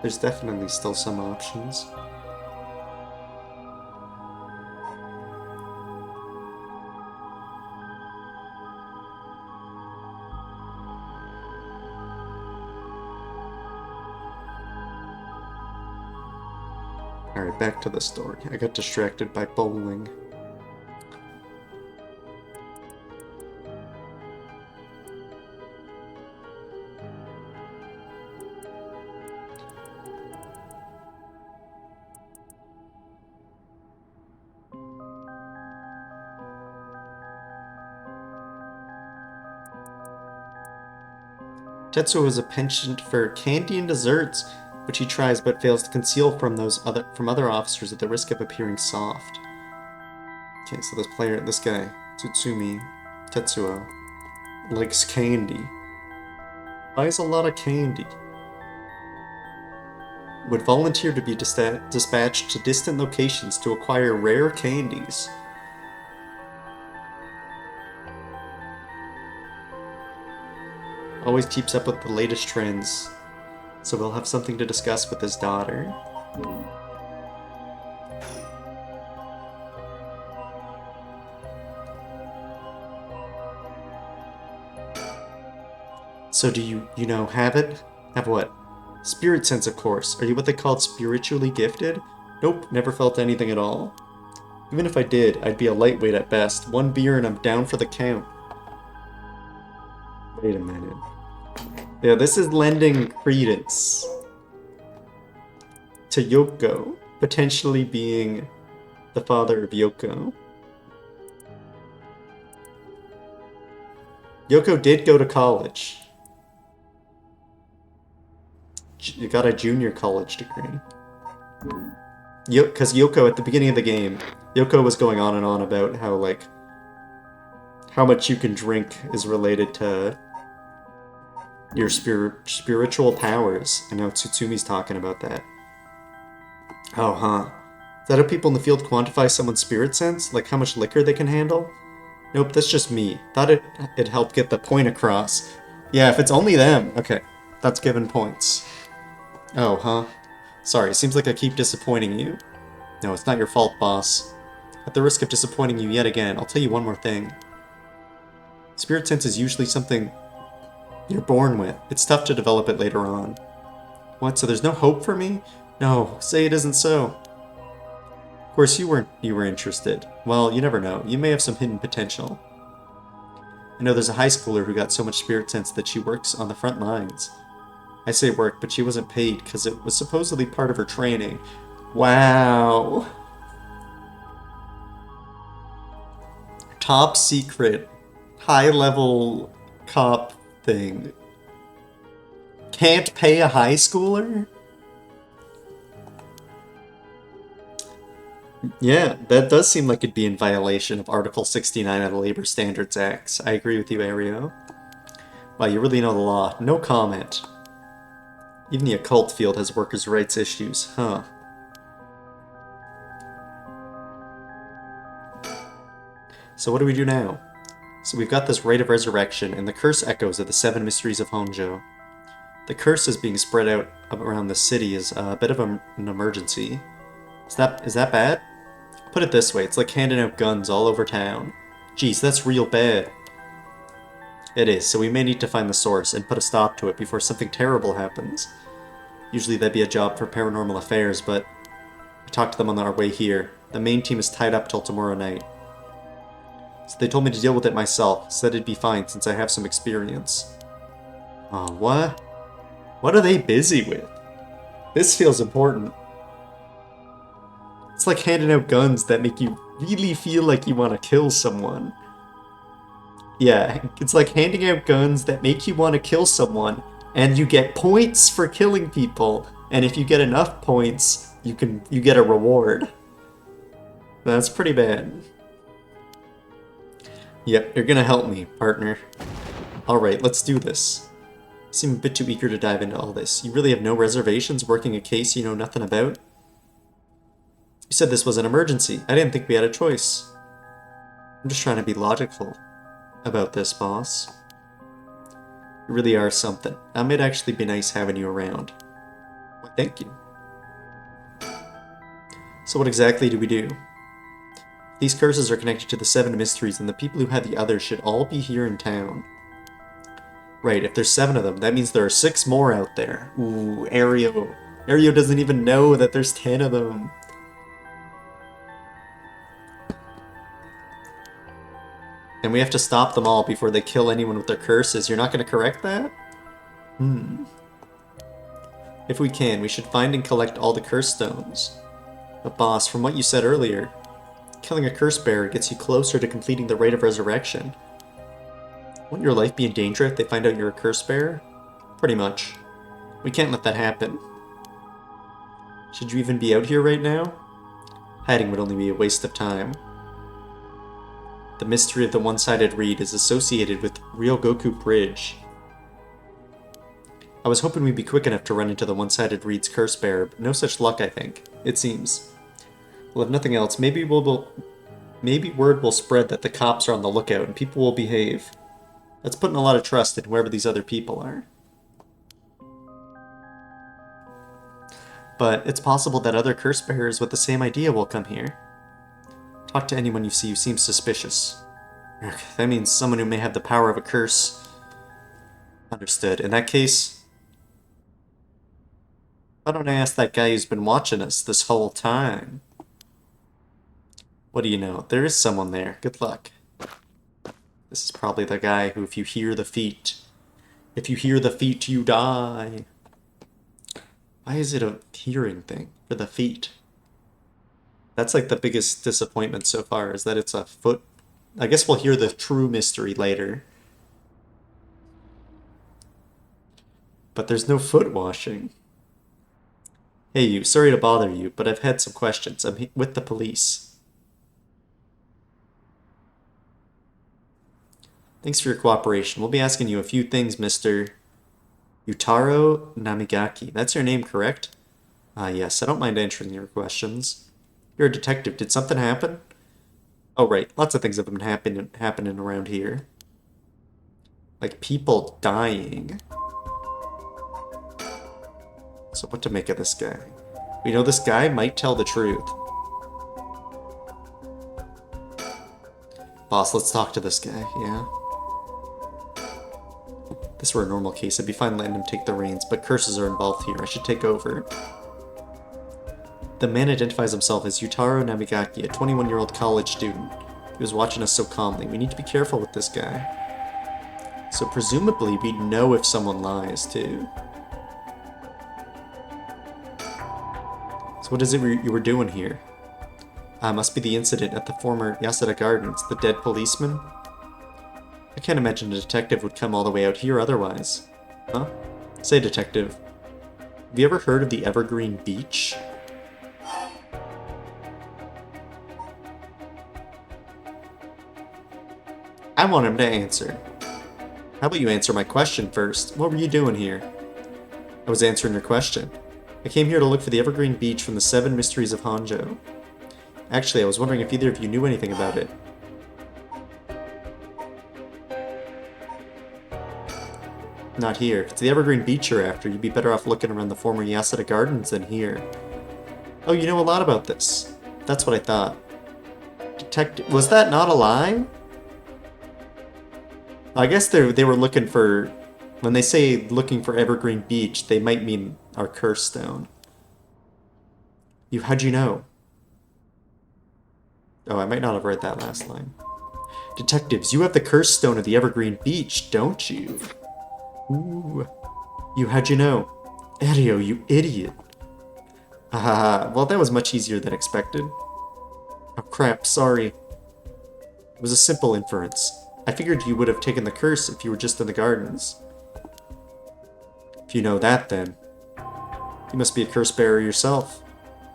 There's definitely still some options. Alright, back to the story. I got distracted by bowling. Tetsuo is a penchant for candy and desserts, which he tries but fails to conceal from other officers at the risk of appearing soft. Okay, so this guy, Tsutsumi, Tetsuo, likes candy. Buys a lot of candy. Would volunteer to be dispatched to distant locations to acquire rare candies. Always keeps up with the latest trends, so we'll have something to discuss with his daughter. So do you have it? Have what? Spirit sense, of course. Are you what they called spiritually gifted? Nope, never felt anything at all. Even if I did, I'd be a lightweight at best. 1 beer and I'm down for the count. Wait a minute. Yeah, this is lending credence to Yoko potentially being the father of Yoko. Yoko did go to college. You got a junior college degree. Because Yoko, at the beginning of the game, Yoko was going on and on about how, like, how much you can drink is related to your spiritual powers. I know Tsutsumi's talking about that. Oh, huh. Is that how people in the field quantify someone's spirit sense? Like how much liquor they can handle? Nope, that's just me. Thought it helped get the point across. Yeah, if it's only them. Okay, that's given points. Oh, huh. Sorry, seems like I keep disappointing you. No, it's not your fault, boss. At the risk of disappointing you yet again, I'll tell you one more thing. Spirit sense is usually something you're born with. It's tough to develop it later on. What, so there's no hope for me? No, say it isn't so. Of course you were interested. Well, you never know. You may have some hidden potential. I know there's a high schooler who got so much spirit sense that she works on the front lines. I say work, but she wasn't paid because it was supposedly part of her training. Wow. Top secret, high level cop thing. Can't pay a high schooler? Yeah, that does seem like it'd be in violation of Article 69 of the Labor Standards Act. I agree with you, Ario. Wow, you really know the law. No comment. Even the occult field has workers' rights issues, huh? So what do we do now? So we've got this rite of resurrection, and the curse echoes of the 7 mysteries of Honjo. The curse is being spread out around the city is a bit of an emergency. Is that bad? Put it this way, it's like handing out guns all over town. Geez, that's real bad. It is, so we may need to find the source and put a stop to it before something terrible happens. Usually that'd be a job for paranormal affairs, but I talked to them on our way here. The main team is tied up till tomorrow night. So they told me to deal with it myself, said it'd be fine since I have some experience. Oh, what? What are they busy with? This feels important. It's like handing out guns that make you really feel like you want to kill someone. Yeah, it's like handing out guns that make you want to kill someone, and you get points for killing people, and if you get enough points, you get a reward. That's pretty bad. Yep, you're gonna help me, partner. Alright, let's do this. You seem a bit too eager to dive into all this. You really have no reservations working a case you know nothing about? You said this was an emergency. I didn't think we had a choice. I'm just trying to be logical about this, boss. You really are something. It might actually be nice having you around. Well, thank you. So what exactly do we do? These curses are connected to the 7 mysteries, and the people who had the others should all be here in town. Right, if there's 7 of them, that means there are 6 more out there. Ooh, Ario. Ario doesn't even know that there's 10 of them. And we have to stop them all before they kill anyone with their curses. You're not going to correct that? If we can, we should find and collect all the curse stones. But boss, from what you said earlier, killing a curse bearer gets you closer to completing the rite of resurrection. Won't your life be in danger if they find out you're a curse bearer? Pretty much. We can't let that happen. Should you even be out here right now? Hiding would only be a waste of time. The mystery of the one-sided reed is associated with Ryogoku Bridge. I was hoping we'd be quick enough to run into the one-sided reed's curse bearer, but no such luck, I think. It seems. Well, if nothing else, maybe word will spread that the cops are on the lookout and people will behave. That's putting a lot of trust in whoever these other people are. But it's possible that other curse bearers with the same idea will come here. Talk to anyone you see who seems suspicious. That means someone who may have the power of a curse. Understood. In that case, why don't I ask that guy who's been watching us this whole time? What do you know? There is someone there. Good luck. This is probably the guy who, if you hear the feet, If you hear the feet, you die. Why is it a hearing thing for the feet? That's like the biggest disappointment so far, is that it's a foot. I guess we'll hear the true mystery later. But there's no foot washing. Hey you, sorry to bother you, but I've had some questions. I'm with the police. Thanks for your cooperation. We'll be asking you a few things, Mr. Yutaro Namigaki. That's your name, correct? Ah, yes, I don't mind answering your questions. You're a detective. Did something happen? Oh, right. Lots of things have been happening around here. Like people dying. So what to make of this guy? We know this guy might tell the truth. Boss, let's talk to this guy, yeah? If this were a normal case, I'd be fine letting him take the reins, but curses are involved here. I should take over. The man identifies himself as Yutaro Namigaki, a 21-year-old college student. He was watching us so calmly. We need to be careful with this guy. So presumably we'd know if someone lies, too. So what is it you were doing here? Must be the incident at the former Yasuda Gardens, the dead policeman? I can't imagine a detective would come all the way out here otherwise. Huh? Say, detective, have you ever heard of the Evergreen Beach? I want him to answer. How about you answer my question first? What were you doing here? I was answering your question. I came here to look for the Evergreen Beach from the 7 Mysteries of Honjo. Actually, I was wondering if either of you knew anything about it. Not here. If it's the Evergreen Beach you're after, you'd be better off looking around the former Yasuda Gardens than here. Oh, you know a lot about this. That's what I thought. Detective... Was that not a lie? I guess they were looking for... When they say looking for Evergreen Beach, they might mean our curse stone. How'd you know? Oh, I might not have read that last line. Detectives, you have the curse stone of the Evergreen Beach, don't you? Ooh. How'd you know? Erio, you idiot. Well, that was much easier than expected. Oh crap, sorry. It was a simple inference. I figured you would have taken the curse if you were just in the gardens. If you know that, then. You must be a curse bearer yourself.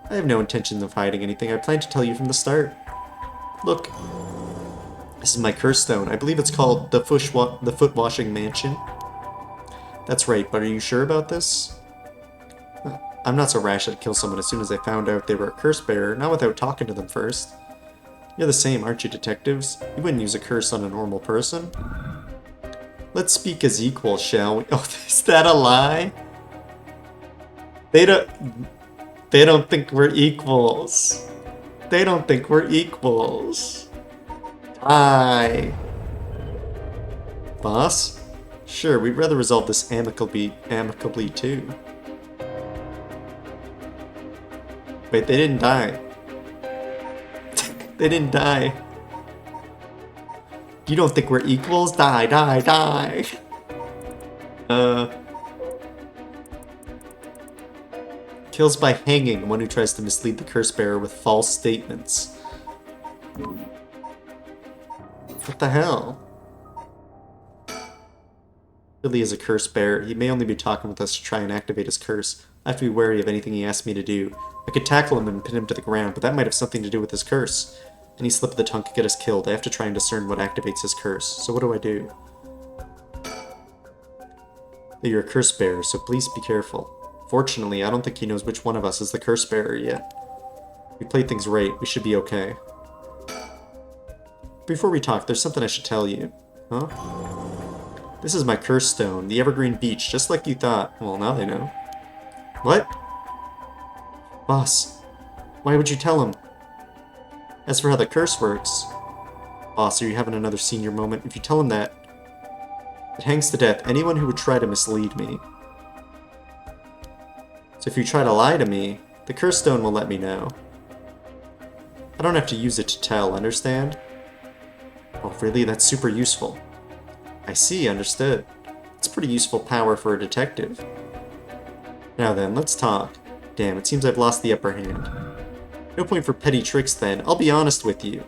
I have no intention of hiding anything. I planned to tell you from the start. Look. This is my curse stone. I believe it's called the Foot Washing Mansion. That's right, but are you sure about this? I'm not so rash I'd kill someone as soon as I found out they were a curse bearer, not without talking to them first. You're the same, aren't you, detectives? You wouldn't use a curse on a normal person. Let's speak as equals, shall we? Oh, is that a lie? They don't think we're equals. They don't think we're equals. Aye. Boss? Sure, we'd rather resolve this amicably too. Wait, they didn't die. They didn't die. You don't think we're equals? Die, die, die! Kills by hanging one who tries to mislead the curse bearer with false statements. What the hell? Really is a curse bearer. He may only be talking with us to try and activate his curse. I have to be wary of anything he asks me to do. I could tackle him and pin him to the ground, but that might have something to do with his curse. Any slip of the tongue could get us killed. I have to try and discern what activates his curse. So what do I do? You're a curse bearer, so please be careful. Fortunately, I don't think he knows which one of us is the curse bearer yet. If we play things right, we should be okay. Before we talk, there's something I should tell you. Huh? This is my curse stone, the Evergreen Beach, just like you thought. Well, now they know. What? Boss, why would you tell him? As for how the curse works... Boss, are you having another senior moment? If you tell him that, it hangs to death anyone who would try to mislead me. So if you try to lie to me, the curse stone will let me know. I don't have to use it to tell, understand? Oh, really? That's super useful. I see, understood. It's pretty useful power for a detective. Now then, let's talk. Damn, it seems I've lost the upper hand. No point for petty tricks then. I'll be honest with you.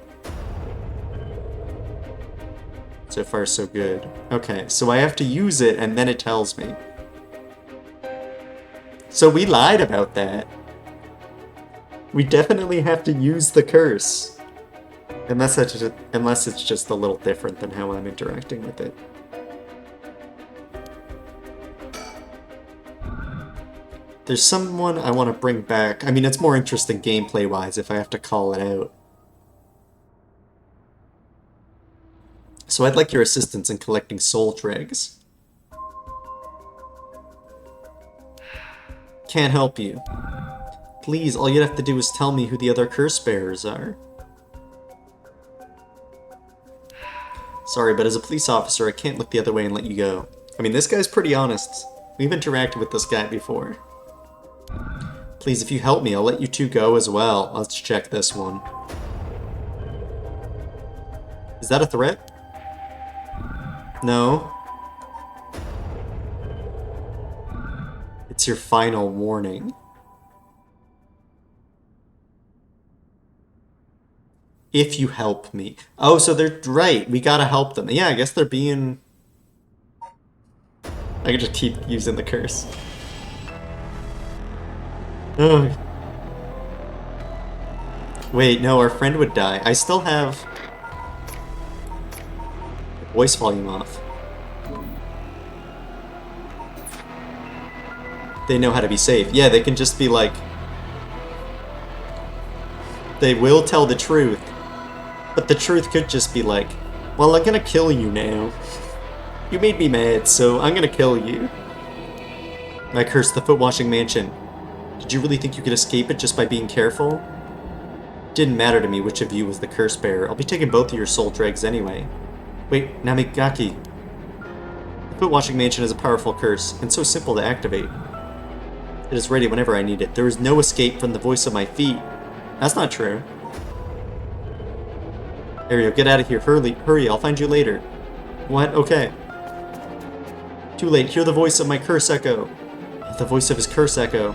So far, so good. Okay, so I have to use it, and then it tells me. So we lied about that. We definitely have to use the curse. Unless it's just a little different than how I'm interacting with it. There's someone I want to bring back. I mean, it's more interesting gameplay-wise if I have to call it out. So I'd like your assistance in collecting soul dregs. Can't help you. Please, all you'd have to do is tell me who the other curse bearers are. Sorry, but as a police officer, I can't look the other way and let you go. I mean, this guy's pretty honest. We've interacted with this guy before. Please, if you help me, I'll let you two go as well. Let's check this one. Is that a threat? No. It's your final warning. If you help me. Oh, so they're right. We gotta help them. Yeah, I guess they're being... I can just keep using the curse. Ugh. Wait, no, our friend would die. I still have... voice volume off. They know how to be safe. Yeah, they can just be like... They will tell the truth. But the truth could just be like, well, I'm gonna kill you now. You made me mad, so I'm gonna kill you. I cursed the foot-washing mansion. Did you really think you could escape it just by being careful? It didn't matter to me which of you was the curse bearer. I'll be taking both of your soul dregs anyway. Wait, Namigaki. The foot-washing mansion is a powerful curse, and so simple to activate. It is ready whenever I need it. There is no escape from the voice of my feet. That's not true. Ariel, get out of here. Hurry, I'll find you later. What? Okay. Too late. Hear the voice of my curse echo. The voice of his curse echo.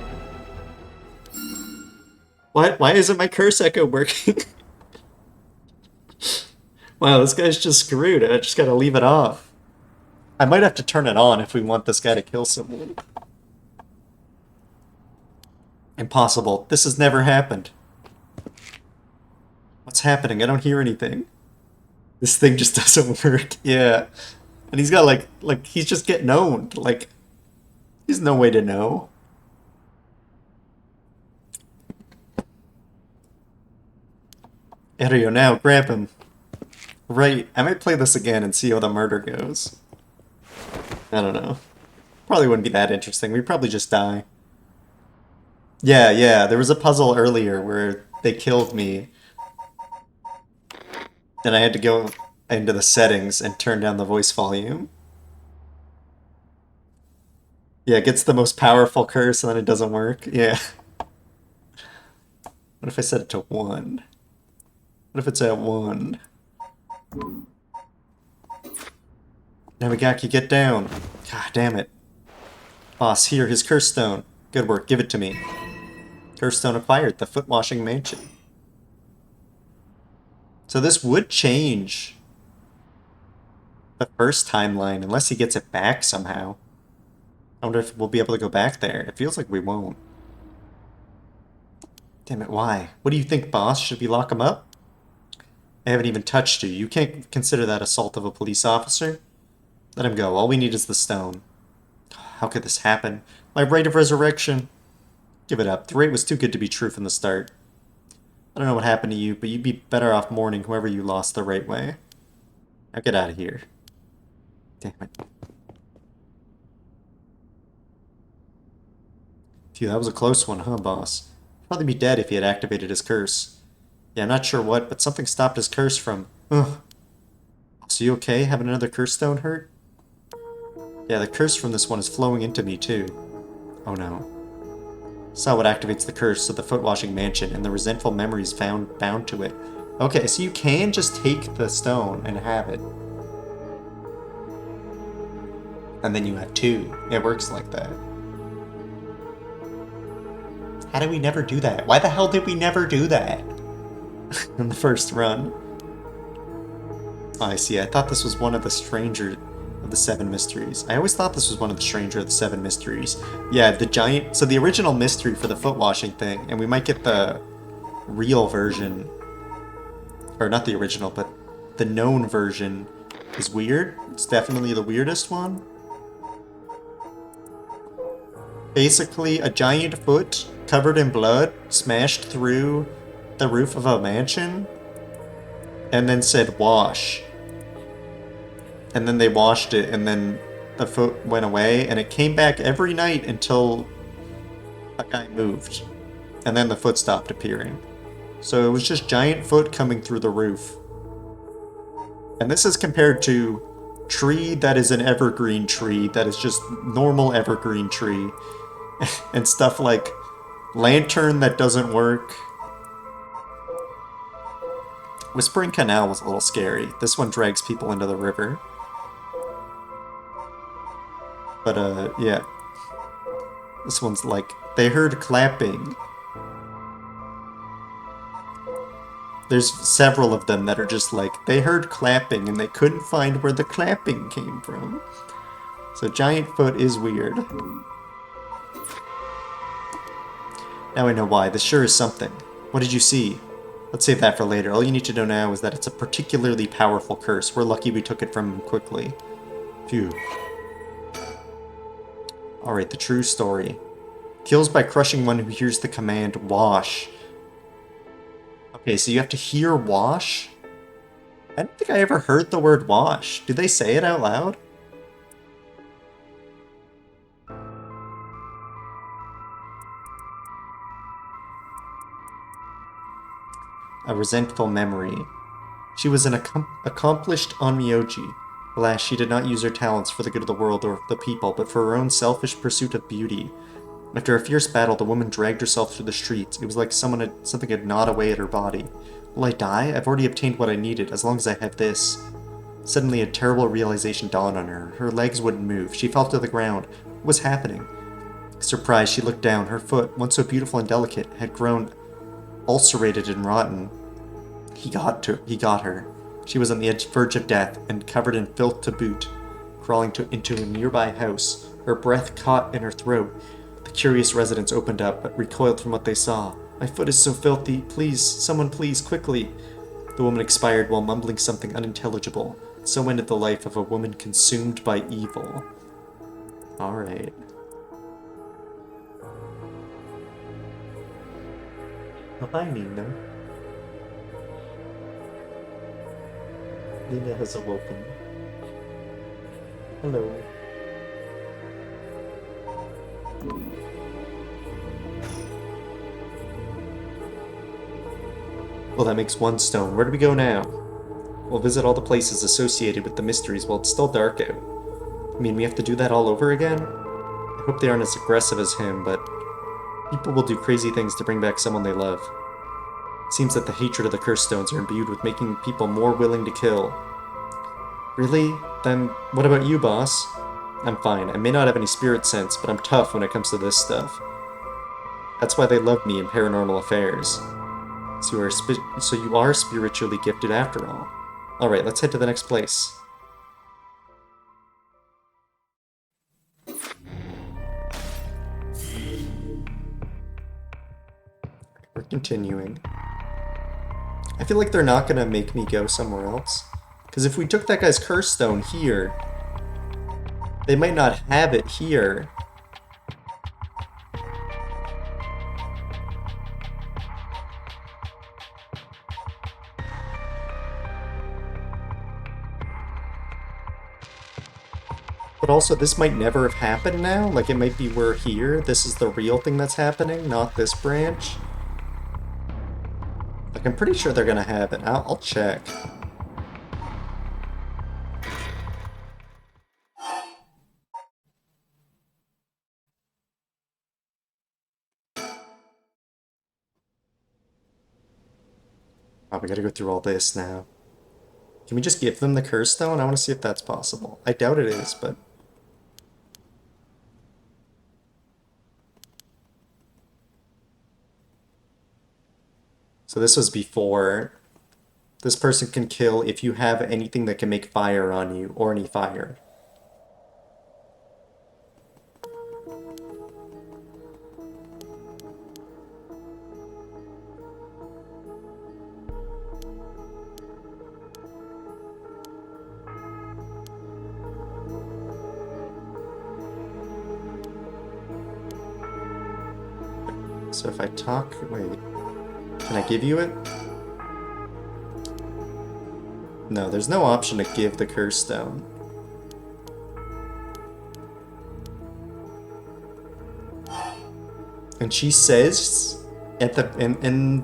What? Why isn't my curse echo working? Wow, this guy's just screwed. I just gotta leave it off. I might have to turn it on if we want this guy to kill someone. Impossible. This has never happened. What's happening? I don't hear anything. This thing just doesn't work. Yeah. And he's got like he's just getting owned. Like, there's no way to know. Erio, now, grab him. Right, I might play this again and see how the murder goes. I don't know. Probably wouldn't be that interesting. We'd probably just die. Yeah, there was a puzzle earlier where they killed me. Then I had to go into the settings and turn down the voice volume. Yeah, it gets the most powerful curse and then it doesn't work. Yeah. What if I set it to 1? What if it's at 1? Namigaki, get down. God damn it. Boss, here, his curse stone. Good work, give it to me. Curse stone acquired, the foot-washing mansion. So this would change the first timeline, unless he gets it back somehow. I wonder if we'll be able to go back there. It feels like we won't. Damn it, why? What do you think, boss? Should we lock him up? I haven't even touched you. You can't consider that assault of a police officer? Let him go. All we need is the stone. How could this happen? My right of resurrection. Give it up. The rate was too good to be true from the start. I don't know what happened to you, but you'd be better off mourning whoever you lost the right way. Now get out of here. Damn it. Phew, that was a close one, huh, boss? He'd probably be dead if he had activated his curse. Yeah, I'm not sure what, but something stopped his curse from... Ugh. So you okay? Having another curse stone hurt? Yeah, the curse from this one is flowing into me, too. Oh no. Saw what activates the curse of the foot-washing mansion, and the resentful memories bound to it. Okay, so you can just take the stone and have it. and then you have two. It works like that. How did we never do that? Why the hell did we never do that? In the first run. Oh, I see. I thought this was one of the stranger of the seven mysteries. I always thought this was one of the stranger of the seven mysteries. Yeah, the giant... So the original mystery for the foot washing thing, and we might get the real version, or not the original, but the known version is weird. It's definitely the weirdest one. Basically, a giant foot covered in blood smashed through the roof of a mansion and then said wash. And then they washed it, and then the foot went away, and it came back every night until a guy moved. And then the foot stopped appearing. So it was just giant foot coming through the roof. And this is compared to tree that is an evergreen tree, that is just normal evergreen tree. And stuff like lantern that doesn't work. Whispering Canal was a little scary. This one drags people into the river. But, yeah. This one's like, they heard clapping. There's several of them that are just like, they heard clapping and they couldn't find where the clapping came from. So Giant Foot is weird. Now I know why. This sure is something. What did you see? Let's save that for later. All you need to know now is that it's a particularly powerful curse. We're lucky we took it from him quickly. Phew. Alright, the true story. Kills by crushing one who hears the command, wash. Okay, so you have to hear wash? I don't think I ever heard the word wash. Do they say it out loud? A resentful memory. She was an accomplished onmyoji. Alas, she did not use her talents for the good of the world or the people, but for her own selfish pursuit of beauty. After a fierce battle, the woman dragged herself through the streets. It was like something had gnawed away at her body. Will I die? I've already obtained what I needed, as long as I have this. Suddenly, a terrible realization dawned on her. Her legs wouldn't move. She fell to the ground. What was happening? Surprised, she looked down. Her foot, once so beautiful and delicate, had grown ulcerated and rotten. He got her. She was on the verge of death, and covered in filth to boot, crawling into a nearby house. Her breath caught in her throat. The curious residents opened up, but recoiled from what they saw. My foot is so filthy. Please, someone please, quickly. The woman expired while mumbling something unintelligible. So ended the life of a woman consumed by evil. Alright. Oh, hi, Nina. Nina has awoken. Hello. Well, that makes one stone. Where do we go now? We'll visit all the places associated with the mysteries while it's still dark out. I mean, we have to do that all over again? I hope they aren't as aggressive as him, but people will do crazy things to bring back someone they love. It seems that the hatred of the cursed stones are imbued with making people more willing to kill. Really? Then what about you, boss? I'm fine. I may not have any spirit sense, but I'm tough when it comes to this stuff. That's why they love me in paranormal affairs. So you are spiritually gifted after all. Alright, let's head to the next place. We're continuing. I feel like they're not gonna make me go somewhere else. Because if we took that guy's curse stone here, they might not have it here. But also, this might never have happened now. Like, it might be we're here. This is the real thing that's happening, not this branch. Like, I'm pretty sure they're gonna have it. I'll check. Oh, we gotta go through all this now. Can we just give them the curse stone? I want to see if that's possible. I doubt it is, but So this was before. This person can kill if you have anything that can make fire on you, or any fire. So if I talk... Wait. Can I give you it? No, there's no option to give the curse stone. And she says at the in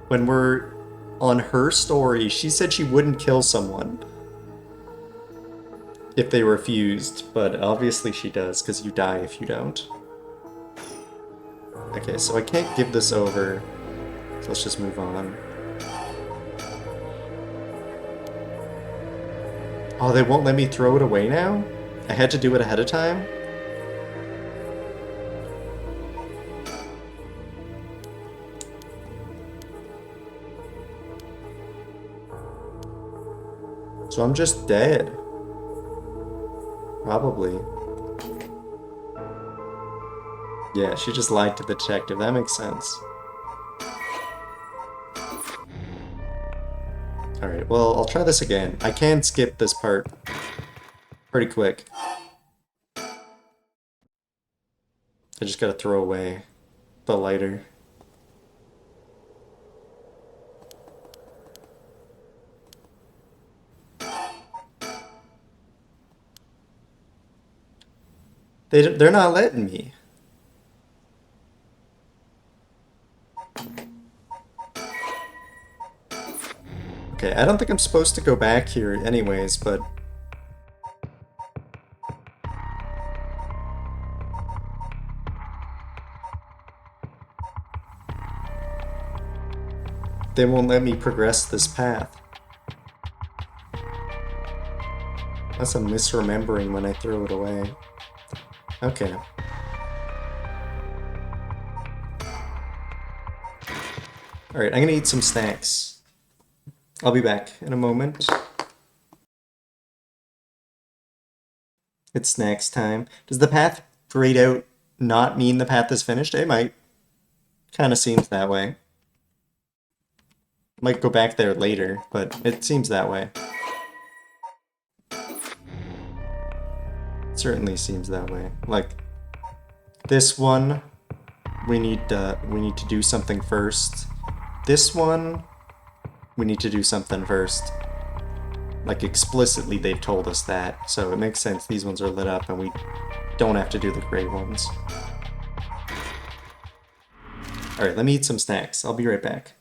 when we're on her story, she said she wouldn't kill someone if they refused, but obviously she does, because you die if you don't. Okay, so I can't give this over, so let's just move on. Oh, they won't let me throw it away now? I had to do it ahead of time? So I'm just dead. Probably. Yeah, she just lied to the detective. That makes sense. Alright, well, I'll try this again. I can skip this part pretty quick. I just gotta throw away the lighter. They're not letting me. Okay, I don't think I'm supposed to go back here anyways, but... they won't let me progress this path. Unless I'm misremembering when I throw it away. Okay. Alright, I'm gonna eat some snacks. I'll be back in a moment. It's snacks time. Does the path grayed out not mean the path is finished? It might. Kinda seems that way. Might go back there later, but it seems that way. It certainly seems that way. Like, this one, we need to do something first. This one, we need to do something first. Like, explicitly they've told us that, so it makes sense these ones are lit up and we don't have to do the gray ones. Alright, let me eat some snacks. I'll be right back.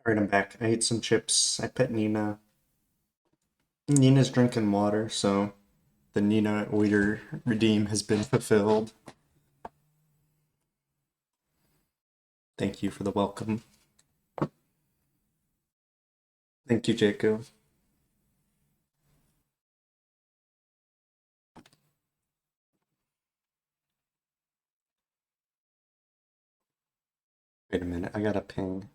Alright, I'm back. I ate some chips. I pet Nina. Nina's drinking water, so the Nina order redeem has been fulfilled. Thank you for the welcome. Thank you, Jacob. Wait a minute, I got a ping.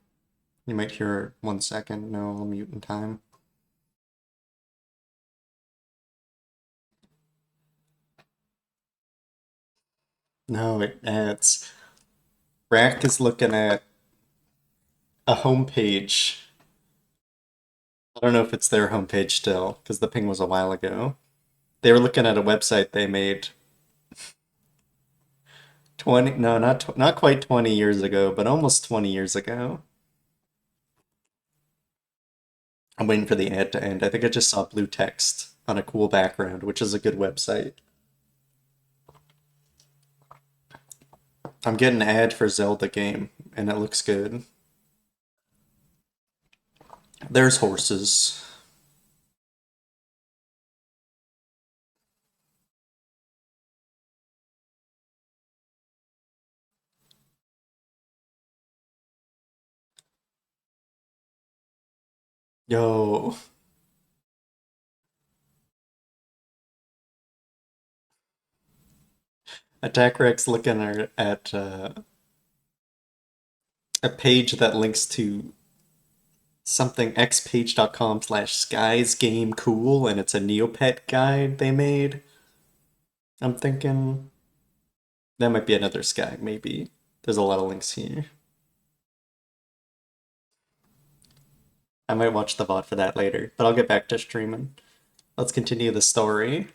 You might hear it 1 second. No, I'll mute in time. No, it's Rack is looking at a homepage. I don't know if it's their homepage still, because the ping was a while ago. They were looking at a website they made 20, no, not quite 20 years ago, but almost 20 years ago. I'm waiting for the ad to end. I think I just saw blue text on a cool background, which is a good website. I'm getting an ad for Zelda game, and it looks good. There's horses. Yo, Attack Rex looking at a page that links to something xpage.com/skies game cool, and it's a Neopet guide they made. I'm thinking that might be another Sky, maybe. There's a lot of links here. I might watch the VOD for that later, but I'll get back to streaming. Let's continue the story.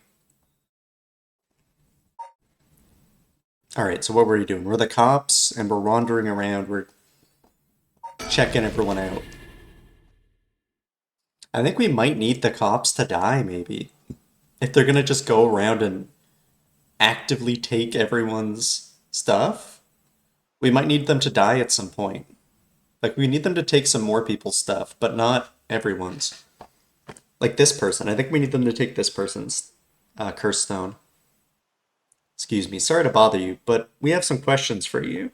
Alright, so what were we doing? We're the cops, and we're wandering around. We're checking everyone out. I think we might need the cops to die, maybe. If they're gonna just go around and actively take everyone's stuff, we might need them to die at some point. Like, we need them to take some more people's stuff, but not everyone's. Like this person. I think we need them to take this person's curse stone. Excuse me, sorry to bother you, but we have some questions for you.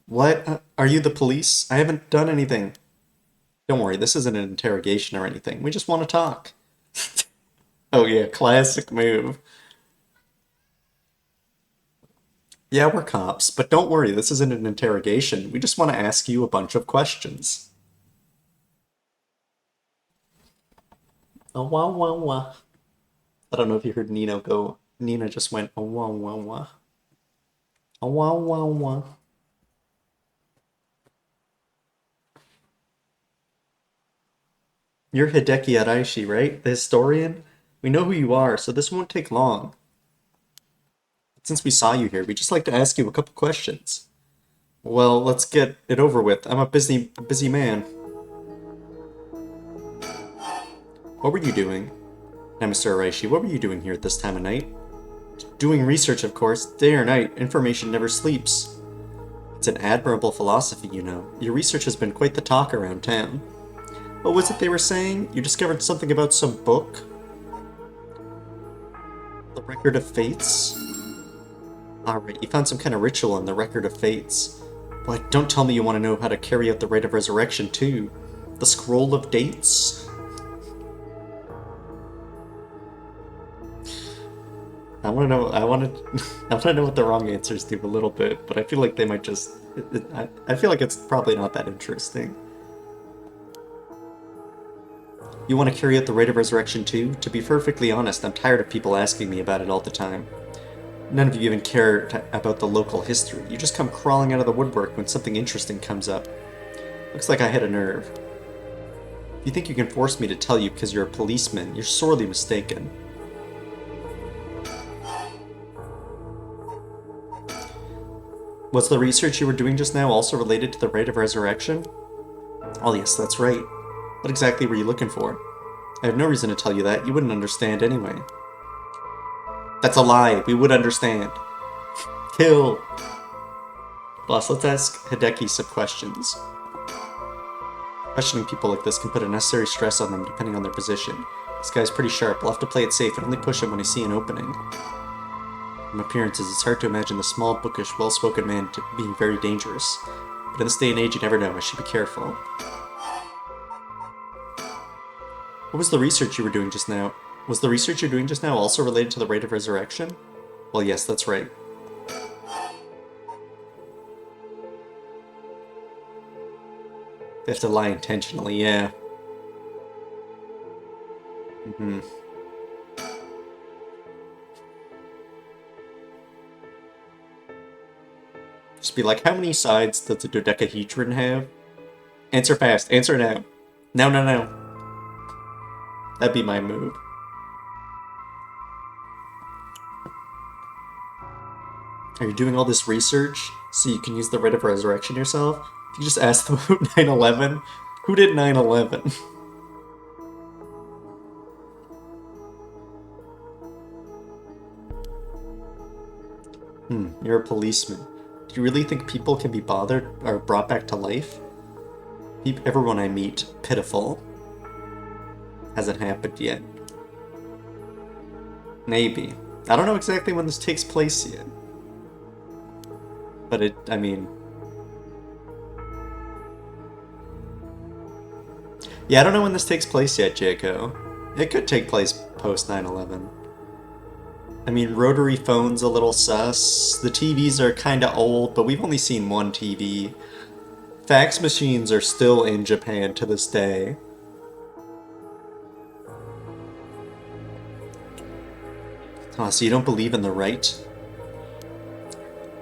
What? Are you the police? I haven't done anything. Don't worry, this isn't an interrogation or anything. We just want to talk. Oh yeah, classic move. Yeah, we're cops, but don't worry, this isn't an interrogation. We just want to ask you a bunch of questions. Oh, wah, wah, wah. I don't know if you heard Nino go. Nina just went, oh, wah, wah, wah. Oh, wah, wah, wah. You're Hideki Araishi, right? The historian? We know who you are, so this won't take long. Since we saw you here, we'd just like to ask you a couple questions. Well, let's get it over with. I'm a busy man. What were you doing? Now, Mr. Araishi, what were you doing here at this time of night? Doing research, of course. Day or night, information never sleeps. It's an admirable philosophy, you know. Your research has been quite the talk around town. What was it they were saying? You discovered something about some book? The Record of Fates? Alright, you found some kind of ritual in the Record of Fates. But don't tell me you want to know how to carry out the Rite of Resurrection, too. The Scroll of Dates? I want to know what the wrong answers do a little bit, but I feel like they might just, I feel like it's probably not that interesting. You want to carry out the Rite of Resurrection too? To be perfectly honest, I'm tired of people asking me about it all the time. None of you even care about the local history. You just come crawling out of the woodwork when something interesting comes up. Looks like I hit a nerve. If you think you can force me to tell you because you're a policeman, you're sorely mistaken. Was the research you were doing just now also related to the Rite of Resurrection? Oh yes, that's right. What exactly were you looking for? I have no reason to tell you that. You wouldn't understand anyway. That's a lie. We would understand. Kill! Boss, let's ask Hideki some questions. Questioning people like this can put unnecessary stress on them depending on their position. This guy's pretty sharp. We'll have to play it safe and only push him when I see an opening. From appearances, it's hard to imagine the small, bookish, well-spoken man being very dangerous. But in this day and age, you never know. I should be careful. What was the research you were doing just now? Was the research you're doing just now also related to the rite of resurrection? Well, yes, that's right. They have to lie intentionally, yeah. Mm-hmm. Just be like, how many sides does the dodecahedron have? Answer fast. Answer now. No, no, no. That'd be my move. Are you doing all this research so you can use the rite of resurrection yourself? If you just ask them about 9/11, who did 9/11? You're a policeman. Do you really think people can be bothered or brought back to life? Everyone I meet, pitiful. Hasn't happened yet. Maybe. I don't know exactly when this takes place yet. But I mean... Yeah, I don't know when this takes place yet, Jaco. It could take place post 9/11. I mean, rotary phone's a little sus. The TVs are kinda old, but we've only seen one TV. Fax machines are still in Japan to this day. Oh, so you don't believe in the right?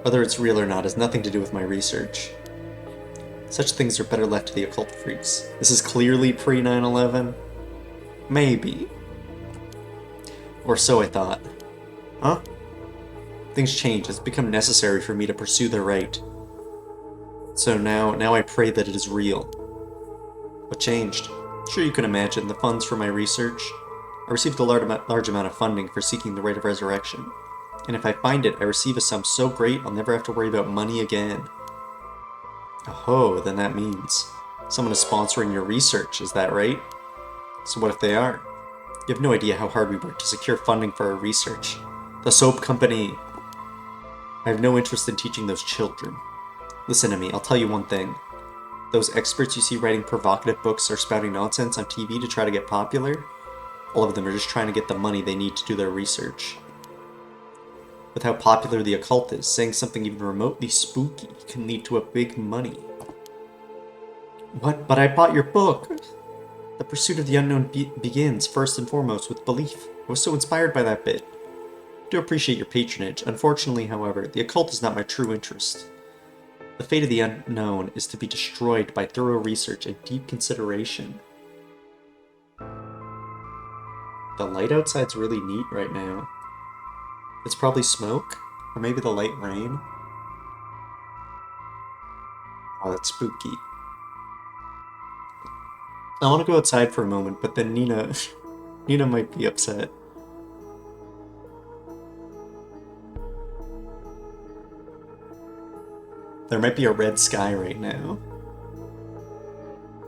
Whether it's real or not has nothing to do with my research. Such things are better left to the occult freaks. This is clearly pre-9/11? Maybe. Or so I thought. Huh? Things change. It's become necessary for me to pursue the right. So now I pray that it is real. What changed? Sure, you can imagine the funds for my research. I received a large amount of funding for seeking the rite of resurrection. And if I find it, I receive a sum so great I'll never have to worry about money again. Oh, then that means someone is sponsoring your research, is that right? So what if they are? You have no idea how hard we worked to secure funding for our research. The soap company. I have no interest in teaching those children. Listen to me, I'll tell you one thing. Those experts you see writing provocative books or spouting nonsense on TV to try to get popular, all of them are just trying to get the money they need to do their research. With how popular the occult is, saying something even remotely spooky can lead to a big money. What? But I bought your book! The pursuit of the unknown begins, first and foremost, with belief. I was so inspired by that bit. I do appreciate your patronage. Unfortunately, however, the occult is not my true interest. The fate of the unknown is to be destroyed by thorough research and deep consideration. The light outside's really neat right now. It's probably smoke, or maybe the light rain. Oh, that's spooky. I want to go outside for a moment, but then Nina might be upset. There might be a red sky right now.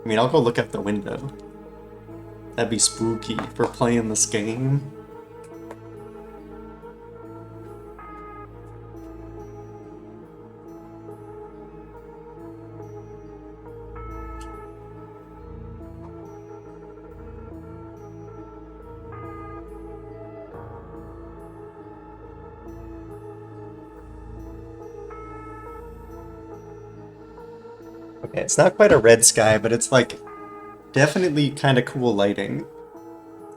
I mean, I'll go look out the window. That'd be spooky for playing this game. Okay, it's not quite a red sky, but it's like definitely kind of cool lighting.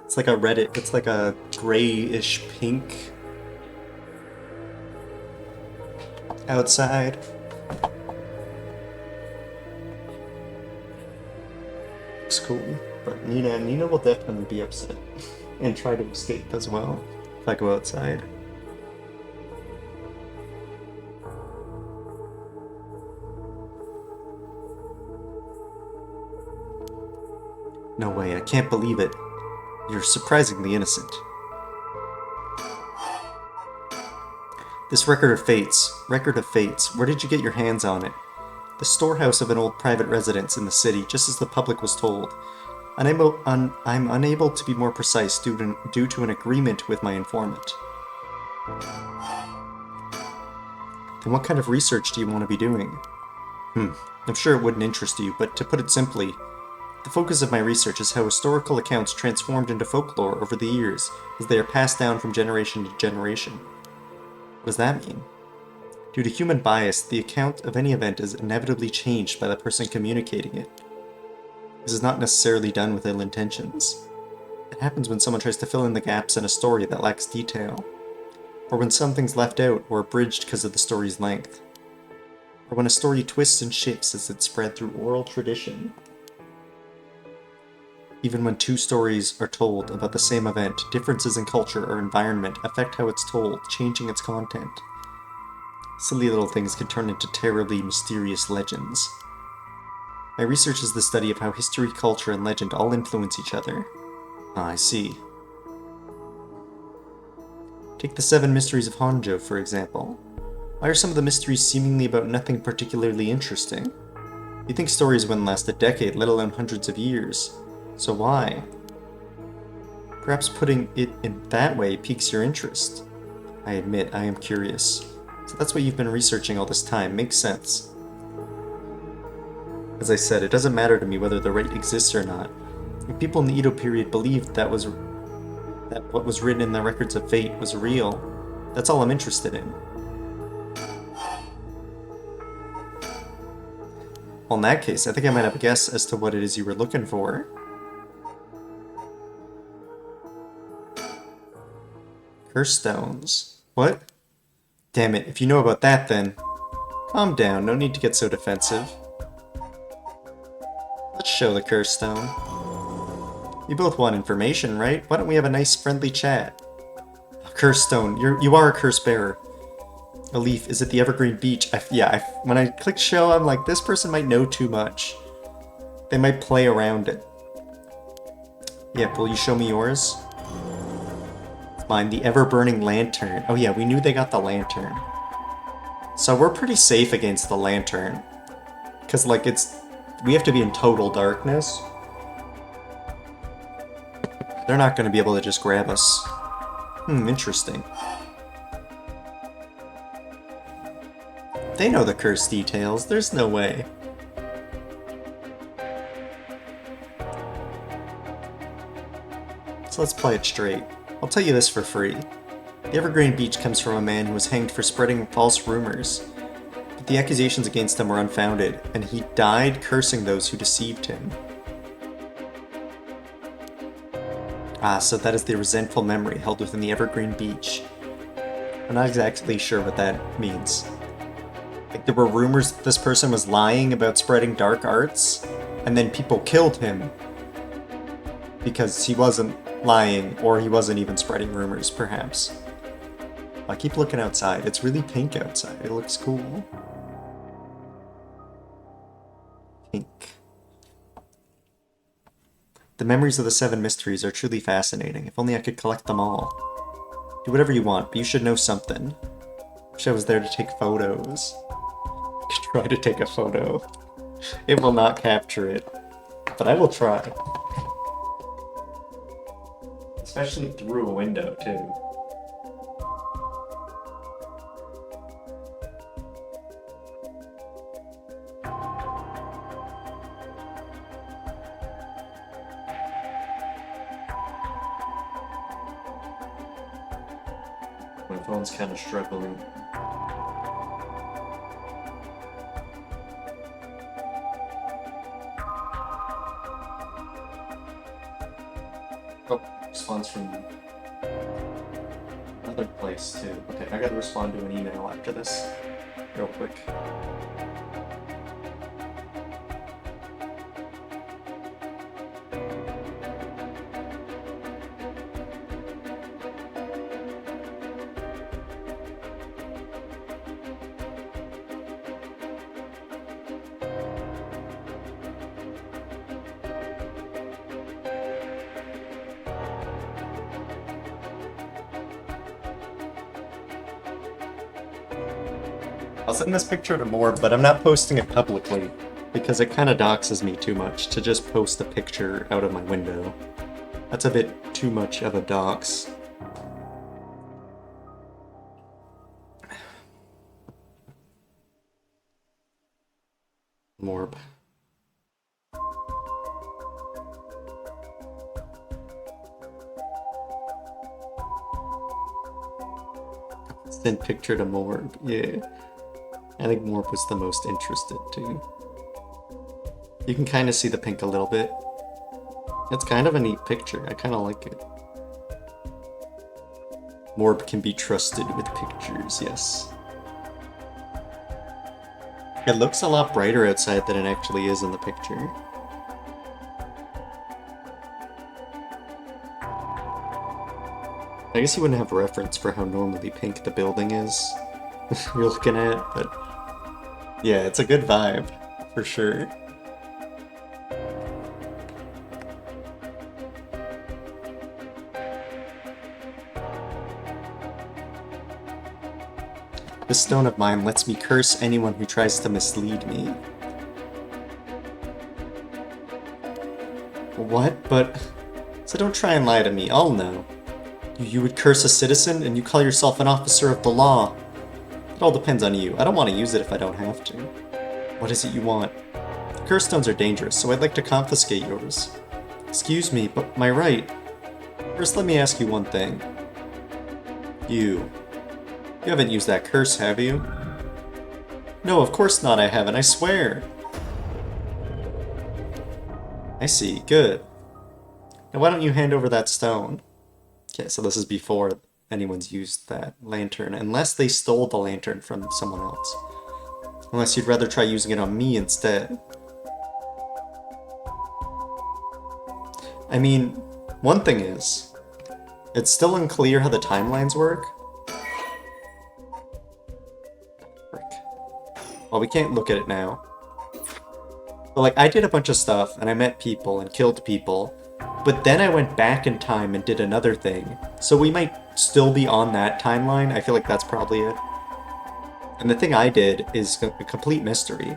It's like it's like a grayish pink outside. Looks cool, but Nina will definitely be upset and try to escape as well if I go outside. No way, I can't believe it. You're surprisingly innocent. This record of fates. Record of fates. Where did you get your hands on it? The storehouse of an old private residence in the city, just as the public was told. I'm unable to be more precise due to an agreement with my informant. Then what kind of research do you want to be doing? I'm sure it wouldn't interest you, but to put it simply, the focus of my research is how historical accounts transformed into folklore over the years, as they are passed down from generation to generation. What does that mean? Due to human bias, the account of any event is inevitably changed by the person communicating it. This is not necessarily done with ill intentions. It happens when someone tries to fill in the gaps in a story that lacks detail, or when something's left out or abridged because of the story's length, or when a story twists and shifts as it's spread through oral tradition. Even when two stories are told about the same event, differences in culture or environment affect how it's told, changing its content. Silly little things can turn into terribly mysterious legends. My research is the study of how history, culture, and legend all influence each other. Ah, I see. Take the 7 Mysteries of Honjo, for example. Why are some of the mysteries seemingly about nothing particularly interesting? You'd think stories wouldn't last a decade, let alone hundreds of years. So why? Perhaps putting it in that way piques your interest. I admit, I am curious. So that's what you've been researching all this time. Makes sense. As I said, it doesn't matter to me whether the right exists or not. If people in the Edo period believed that what was written in the records of fate was real, that's all I'm interested in. Well, in that case, I think I might have a guess as to what it is you were looking for. Curse stones. What? Damn it, if you know about that then... Calm down, no need to get so defensive. Let's show the curse stone. You both want information, right? Why don't we have a nice friendly chat? A curse stone. You are a curse bearer. A leaf. Is it the evergreen beech? When I click show, I'm like, this person might know too much. They might play around it. Yeah, will you show me yours? Mine, the ever-burning lantern. Oh yeah, we knew they got the lantern. So we're pretty safe against the lantern. Because, like, we have to be in total darkness. They're not going to be able to just grab us. Interesting. They know the curse details. There's no way. So let's play it straight. I'll tell you this for free. The evergreen beech comes from a man who was hanged for spreading false rumors. But the accusations against him were unfounded, and he died cursing those who deceived him. Ah, so that is the resentful memory held within the evergreen beech. I'm not exactly sure what that means. Like, there were rumors that this person was lying about spreading dark arts, and then people killed him because he wasn't lying, or he wasn't even spreading rumors, perhaps. I keep looking outside. It's really pink outside. It looks cool. Pink. The memories of the 7 mysteries are truly fascinating. If only I could collect them all. Do whatever you want, but you should know something. Wish I was there to take photos. I could try to take a photo. It will not capture it, but I will try. Especially through a window, too. My phone's kind of struggling. Oh, response from another place too. Okay, I gotta respond to an email after this, real quick. I'll send this picture to more, but I'm not posting it publicly because it kind of doxes me too much to just post a picture out of my window. That's a bit too much of a dox. Morb. Send picture to Morb. Yeah. I think Morb was the most interested too. You can kind of see the pink a little bit. It's kind of a neat picture. I kind of like it. Morb can be trusted with pictures, yes. It looks a lot brighter outside than it actually is in the picture. I guess you wouldn't have reference for how normally pink the building is you're looking at, but yeah, it's a good vibe, for sure. This stone of mine lets me curse anyone who tries to mislead me. What? But... So don't try and lie to me, I'll know. You would curse a citizen, and you call yourself an officer of the law. It all depends on you. I don't want to use it if I don't have to. What is it you want? Curse stones are dangerous, so I'd like to confiscate yours. Excuse me, but my right. First, let me ask you one thing. You haven't used that curse, have you? No, of course not, I haven't, I swear. I see, good. Now why don't you hand over that stone? Okay, so this is before anyone's used that lantern, unless they stole the lantern from someone else. Unless you'd rather try using it on me instead. I mean, one thing is, it's still unclear how the timelines work. Frick. Well, we can't look at it now. But like, I did a bunch of stuff, and I met people, and killed people, but then I went back in time and did another thing. So we might still be on that timeline. I feel like that's probably it. And the thing I did is a complete mystery.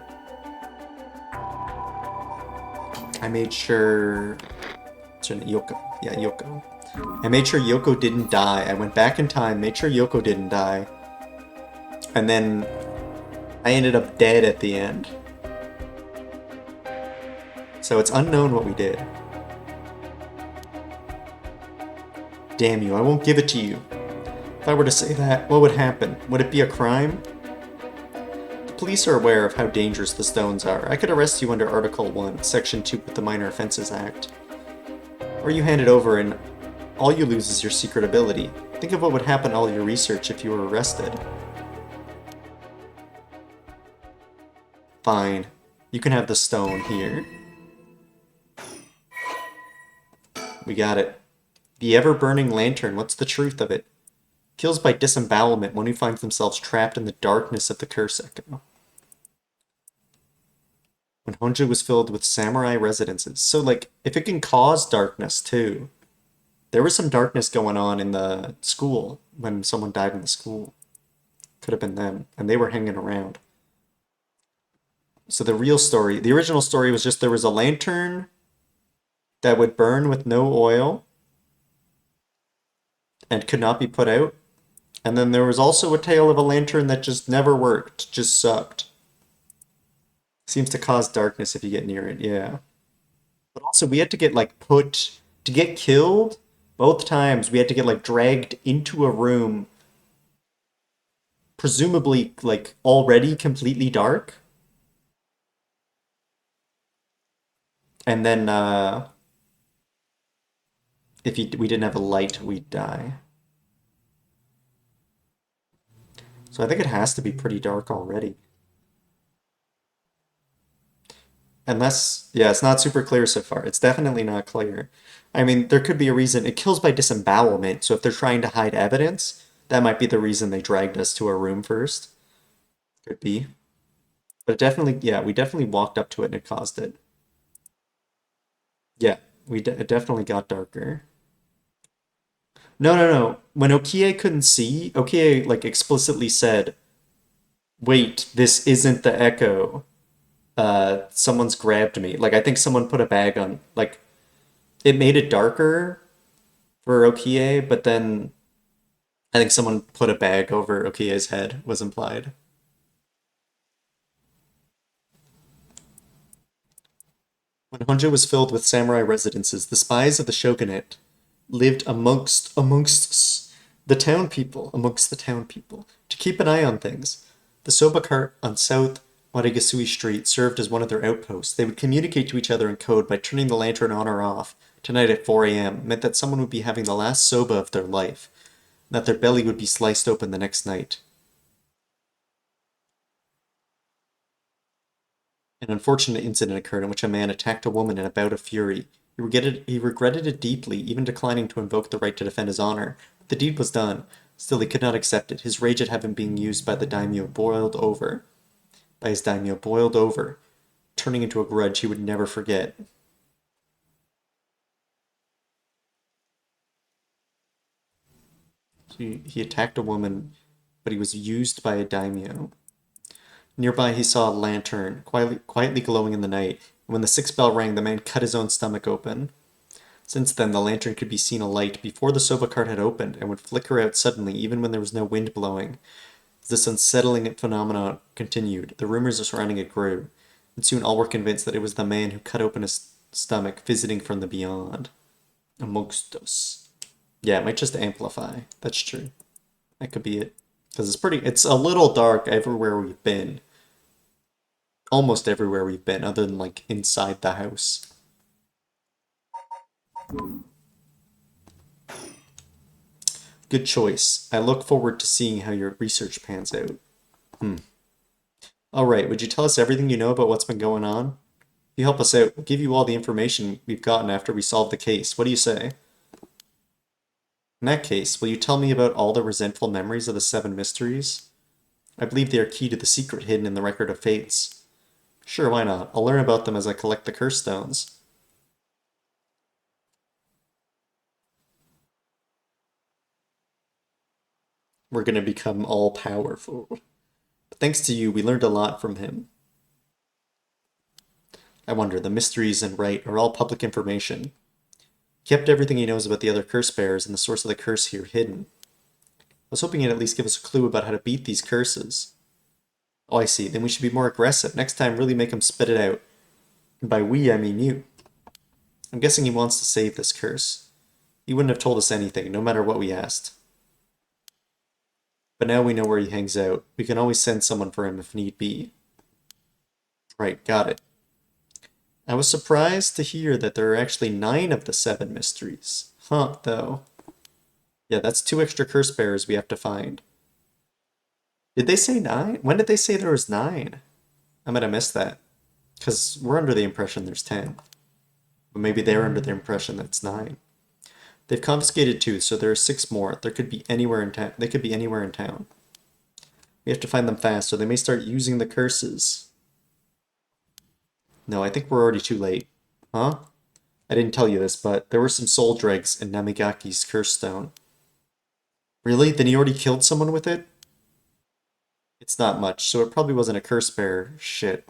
I made sure... Yoko. Yeah, Yoko. I made sure Yoko didn't die. I went back in time, made sure Yoko didn't die. And then I ended up dead at the end. So it's unknown what we did. Damn you, I won't give it to you. If I were to say that, what would happen? Would it be a crime? The police are aware of how dangerous the stones are. I could arrest you under Article 1, Section 2 of the Minor Offenses Act. Or you hand it over and all you lose is your secret ability. Think of what would happen to all your research if you were arrested. Fine. You can have the stone here. We got it. The ever-burning lantern, what's the truth of it? Kills by disembowelment when who finds themselves trapped in the darkness of the curse echo. When Honju was filled with samurai residences. So, like, if it can cause darkness, too. There was some darkness going on in the school when someone died in the school. Could have been them, and they were hanging around. So the real story, the original story was just there was a lantern that would burn with no oil and could not be put out. And then there was also a tale of a lantern that just never worked, just sucked. Seems to cause darkness if you get near it, yeah. But also we had to get like to get killed, both times we had to get like dragged into a room, presumably like already completely dark. And then if we didn't have a light, we'd die. So I think it has to be pretty dark already. Unless, yeah, it's not super clear so far. It's definitely not clear. I mean, there could be a reason. It kills by disembowelment, so if they're trying to hide evidence, that might be the reason they dragged us to our room first. Could be. But it definitely, yeah, we definitely walked up to it and it caused it. Yeah, it definitely got darker. No, no, no. When Okie couldn't see, Okie like explicitly said, Wait, this isn't the echo. Someone's grabbed me. Like, I think someone put a bag on. Like, it made it darker for Okie, but then I think someone put a bag over Okie's head, was implied. When Honjo was filled with samurai residences, the spies of the shogunate lived amongst the town people, to keep an eye on things. The soba cart on South Warigasui Street served as one of their outposts. They would communicate to each other in code by turning the lantern on or off. Tonight at 4 a.m. meant that someone would be having the last soba of their life, and that their belly would be sliced open the next night. An unfortunate incident occurred in which a man attacked a woman in a bout of fury. He regretted it deeply, even declining to invoke the right to defend his honor. The deed was done. Still, he could not accept it. His rage at having been used by his daimyo boiled over, turning into a grudge he would never forget. He attacked a woman, but he was used by a daimyo. Nearby, he saw a lantern, quietly glowing in the night, and when the sixth bell rang, the man cut his own stomach open. Since then, the lantern could be seen alight before the soba cart had opened, and would flicker out suddenly even when there was no wind blowing. As this unsettling phenomenon continued, the rumors surrounding it grew, and soon all were convinced that it was the man who cut open his stomach visiting from the beyond. Amongst us. Yeah, it might just amplify. That's true. That could be it. Because it's a little dark everywhere we've been. Almost everywhere we've been, other than like inside the house. Good choice. I look forward to seeing how your research pans out. Hmm. All right, would you tell us everything you know about what's been going on? If you help us out, we'll give you all the information we've gotten after we solve the case. What do you say? In that case, will you tell me about all the resentful memories of the seven mysteries? I believe they are key to the secret hidden in the Record of Fates. Sure, why not? I'll learn about them as I collect the curse stones. We're gonna become all powerful. But thanks to you, we learned a lot from him. I wonder, the mysteries and rite are all public information. He kept everything he knows about the other curse bearers and the source of the curse here hidden. I was hoping he'd at least give us a clue about how to beat these curses. Oh, I see. Then we should be more aggressive. Next time, really make him spit it out. And by we, I mean you. I'm guessing he wants to save this curse. He wouldn't have told us anything, no matter what we asked. But now we know where he hangs out. We can always send someone for him if need be. Right, got it. I was surprised to hear that there are actually 9 of the 7 mysteries. Huh, though. Yeah, that's 2 extra curse bearers we have to find. Did they say 9? When did they say there was 9? I might have missed that. Because we're under the impression there's 10. But maybe they're under the impression that it's 9. They've confiscated 2, so there are 6 more. There could be anywhere in town. They could be anywhere in town. We have to find them fast, or they may start using the curses. No, I think we're already too late. Huh? I didn't tell you this, but there were some soul dregs in Namigaki's curse stone. Really? Then he already killed someone with it? It's not much, so it probably wasn't a curse bearer. Shit.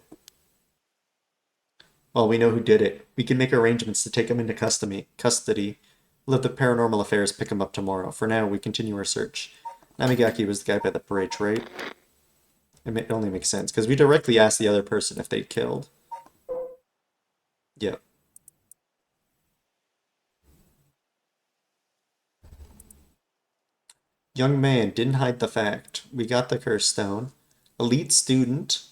Well, we know who did it. We can make arrangements to take him into custody. Let the paranormal affairs pick him up tomorrow. For now, we continue our search. Namigaki was the guy by the bridge, right? It only makes sense, because we directly asked the other person if they'd killed. Yep. Young man didn't hide the fact. We got the curse stone. Elite student.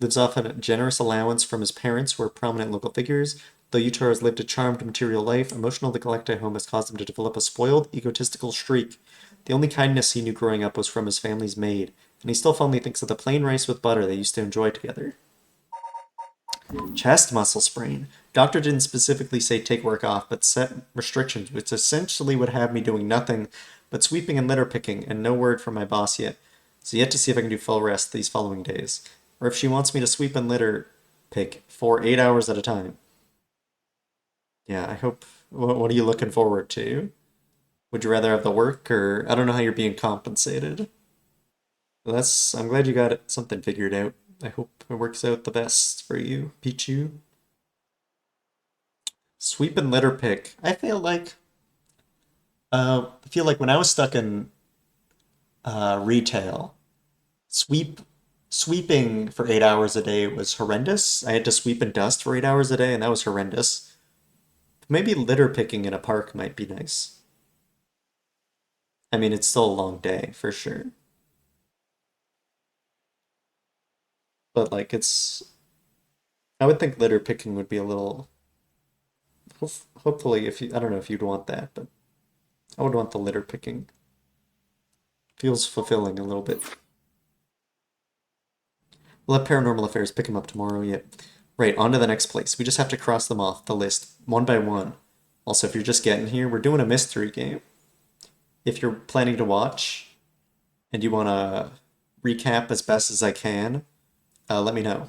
Lives off a generous allowance from his parents, who are prominent local figures. Though Utaro has lived a charmed material life, emotional neglect at home has caused him to develop a spoiled, egotistical streak. The only kindness he knew growing up was from his family's maid, and he still fondly thinks of the plain rice with butter they used to enjoy together. Chest muscle sprain. Doctor didn't specifically say take work off, but set restrictions, which essentially would have me doing nothing but sweeping and litter picking, and no word from my boss yet. So yet to see if I can do full rest these following days. Or if she wants me to sweep and litter pick for 8 hours at a time. Yeah, I hope. What are you looking forward to? Would you rather have the work, or I don't know how you're being compensated? Well, I'm glad you got something figured out. I hope it works out the best for you, Pichu. Sweep and litter pick. I feel like when I was stuck in retail, sweep sweeping for 8 hours a day was horrendous. I had to sweep and dust for 8 hours a day, and that was horrendous. Maybe litter picking in a park might be nice. I mean, it's still a long day for sure, but like I would think litter picking would be a little. Hopefully, if you, I don't know if you'd want that, but I would want the litter picking. Feels fulfilling a little bit. We'll have Paranormal Affairs pick him up tomorrow. Yet, right, on to the next place. We just have to cross them off the list one by one. Also, if you're just getting here, we're doing a mystery game. If you're planning to watch and you want to recap as best as I can, let me know.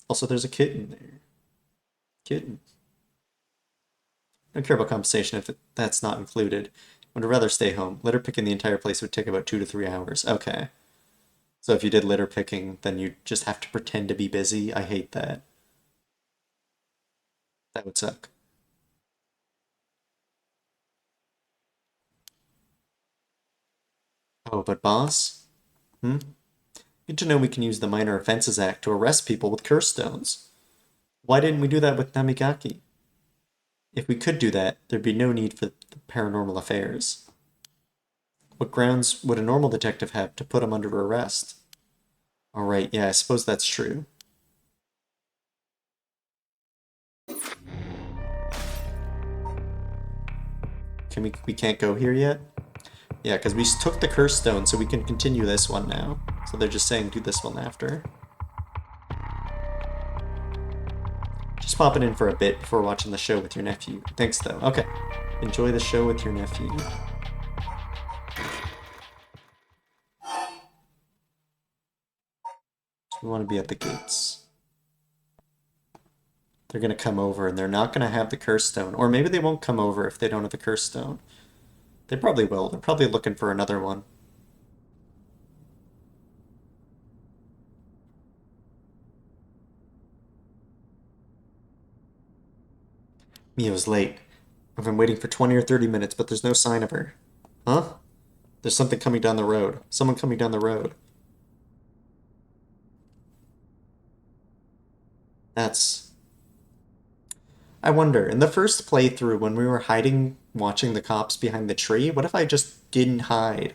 Also, there's a kitten there. Kitten. I don't care about compensation if that's not included. Would rather stay home. Litter picking the entire place would take about 2 to 3 hours. Okay. So if you did litter picking, then you just have to pretend to be busy. I hate that. That would suck. Oh, but boss? Hmm? Good to know we can use the Minor Offenses Act to arrest people with curse stones. Why didn't we do that with Namigaki? If we could do that, there'd be no need for the paranormal affairs. What grounds would a normal detective have to put him under arrest? Alright, yeah, I suppose that's true. We can't go here yet? Yeah, because we took the curse stone, so we can continue this one now. So they're just saying do this one after. Just popping in for a bit before watching the show with your nephew. Thanks, though. Okay. Enjoy the show with your nephew. We want to be at the gates. They're going to come over, and they're not going to have the curse stone. Or maybe they won't come over if they don't have the curse stone. They probably will. They're probably looking for another one. Mio's late. I've been waiting for 20 or 30 minutes, but there's no sign of her. Huh? There's something coming down the road. Someone coming down the road. That's... I wonder, in the first playthrough, when we were hiding, watching the cops behind the tree, what if I just didn't hide?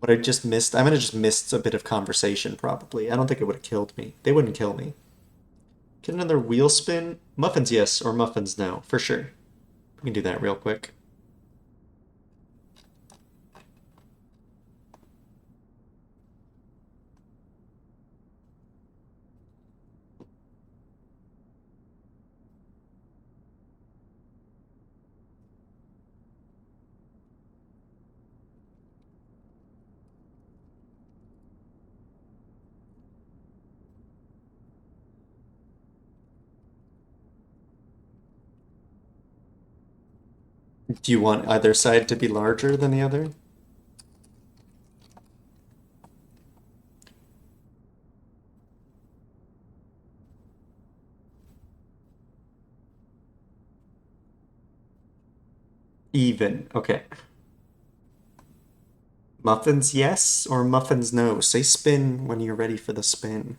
Would I just missed? I might have just missed a bit of conversation, probably. I don't think it would have killed me. They wouldn't kill me. Get another wheel spin? Muffins yes, or muffins no, for sure. We can do that real quick. Do you want either side to be larger than the other? Even. Okay. Muffins yes or muffins no? Say spin when you're ready for the spin.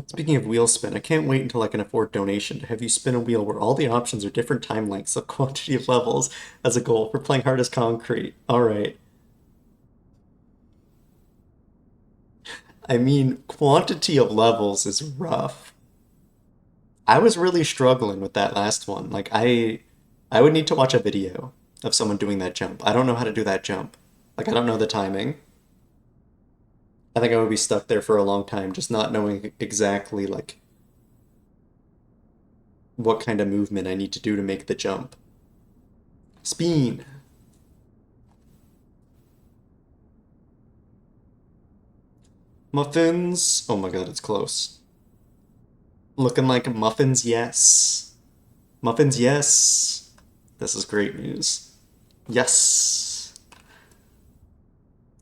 Speaking of wheel spin, I can't wait until I can afford donation to have you spin a wheel where all the options are different time lengths of quantity of levels as a goal for playing hard as concrete. Alright. I mean, quantity of levels is rough. I was really struggling with that last one. I would need to watch a video of someone doing that jump. I don't know how to do that jump. Like I don't know the timing. I think I would be stuck there for a long time just not knowing exactly like what kind of movement I need to do to make the jump. Spin. Muffins. Oh my god, it's close. Looking like muffins, yes. Muffins, yes. This is great news. Yes.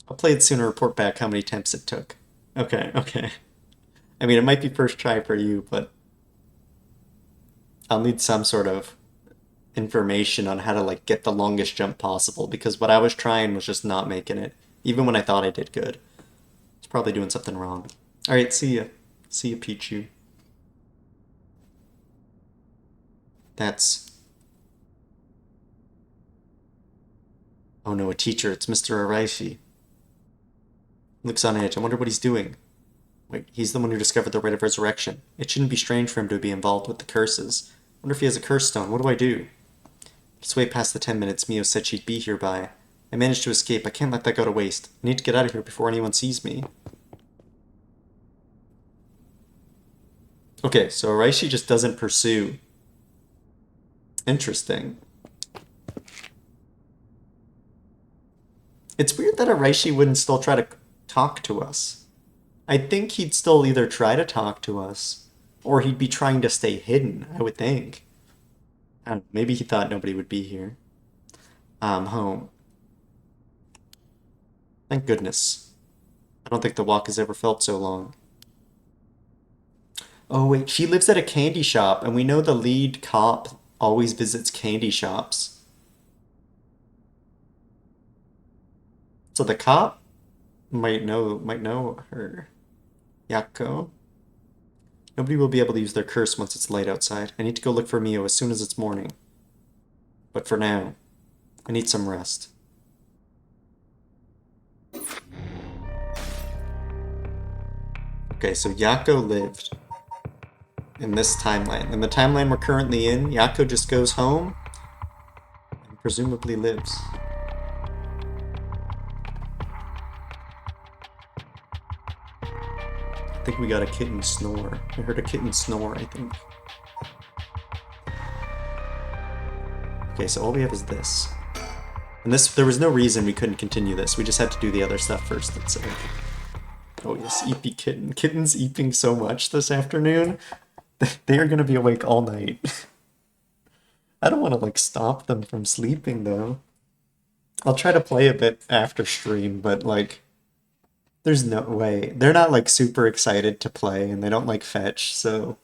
I'll play it soon and report back how many attempts it took. Okay, okay. I mean, it might be first try for you, but I'll need some sort of information on how to like get the longest jump possible because what I was trying was just not making it, even when I thought I did good. It's probably doing something wrong. All right, see ya. See ya, Pichu. That's... Oh no, a teacher. It's Mr. Araishi. Looks on edge. I wonder what he's doing. Wait, he's the one who discovered the rite of resurrection. It shouldn't be strange for him to be involved with the curses. Wonder if he has a curse stone. What do I do? It's way past the 10 minutes Mio said she'd be here by. I managed to escape. I can't let that go to waste. I need to get out of here before anyone sees me. Okay, so Araishi just doesn't pursue. Interesting. It's weird that Araishi wouldn't still try to talk to us. I think he'd still either try to talk to us, or he'd be trying to stay hidden, I would think. I don't know, maybe he thought nobody would be here. I'm home. Thank goodness. I don't think the walk has ever felt so long. Oh wait, she lives at a candy shop, and we know the lead cop always visits candy shops. So the cop might know her. Yako. Nobody will be able to use their curse once it's light outside. I need to go look for Mio as soon as it's morning. But for now, I need some rest. Okay, so Yako lived in this timeline. In the timeline we're currently in, Yako just goes home and presumably lives. I think we got a kitten snore. I heard a kitten snore, I think. Okay, so all we have is this. And there was no reason we couldn't continue this. We just had to do the other stuff first, let's say. Oh yes, Eepy Kitten. Kitten's eeping so much this afternoon. They are gonna be awake all night. I don't want to like stop them from sleeping though. I'll try to play a bit after stream, but like there's no way. They're not like super excited to play and they don't like fetch, so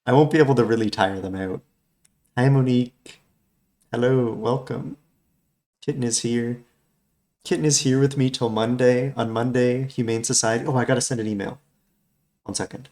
I won't be able to really tire them out. Hi Monique. Hello, welcome. Kitten is here. Kitten is here with me till Monday. On Monday, Humane Society. Oh, I gotta send an email. 1 second.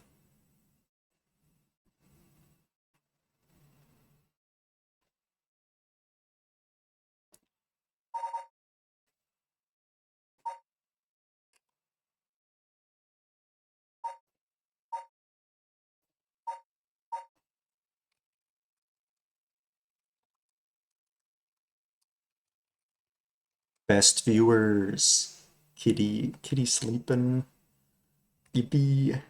Best viewers. Kitty sleeping. Yippee.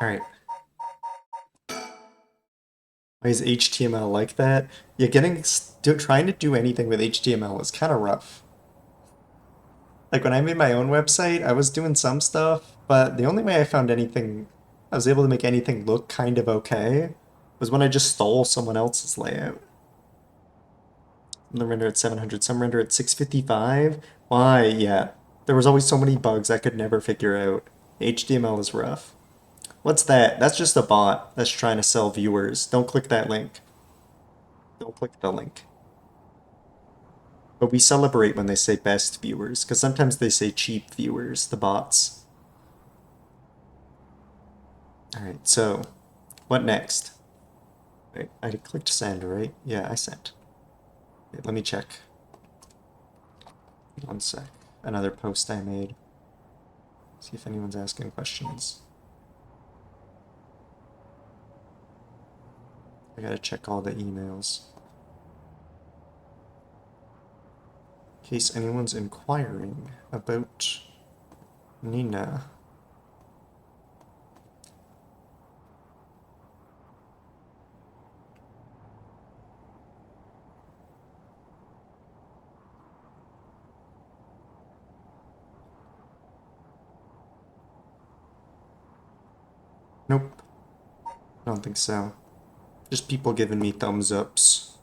Alright. Why is HTML like that? Yeah, trying to do anything with HTML is kind of rough. Like when I made my own website, I was doing some stuff, but the only way I found anything, I was able to make anything look kind of okay, was when I just stole someone else's layout. Some render at 700, some render at 655. Why? Yeah. There was always so many bugs I could never figure out. HTML is rough. What's that? That's just a bot that's trying to sell viewers. Don't click that link. Don't click the link. But we celebrate when they say best viewers, because sometimes they say cheap viewers, the bots. Alright, so what next? Wait, I clicked send, right? Yeah, I sent. Wait, let me check. One sec. Another post I made. See if anyone's asking questions. I gotta check all the emails. In case anyone's inquiring about Nina. Nope. I don't think so. Just people giving me thumbs ups.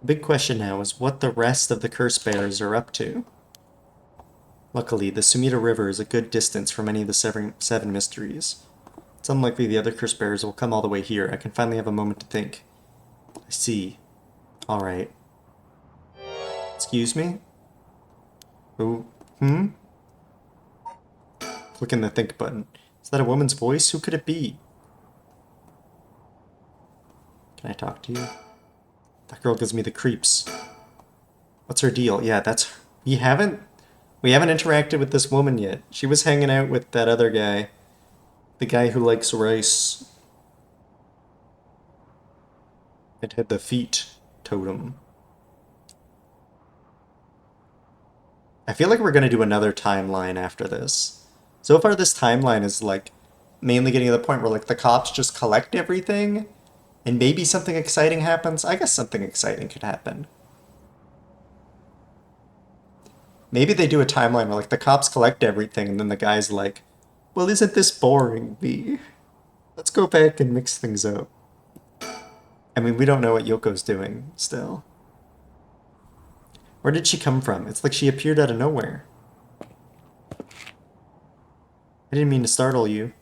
The big question now is what the rest of the curse bearers are up to. Luckily, the Sumida River is a good distance from any of the seven mysteries. It's unlikely the other curse bearers will come all the way here. I can finally have a moment to think. I see. Alright. Excuse me? Who? Clicking the think button. Is that a woman's voice? Who could it be? Can I talk to you? That girl gives me the creeps. What's her deal? Yeah, that's... We haven't interacted with this woman yet. She was hanging out with that other guy. The guy who likes rice. It had the feet totem. I feel like we're gonna do another timeline after this. So far this timeline is like mainly getting to the point where like the cops just collect everything and maybe something exciting happens. I guess something exciting could happen. Maybe they do a timeline where like the cops collect everything and then the guy's like, well, isn't this boring, V? Let's go back and mix things up. I mean, we don't know what Yoko's doing still. Where did she come from? It's like she appeared out of nowhere. I didn't mean to startle you.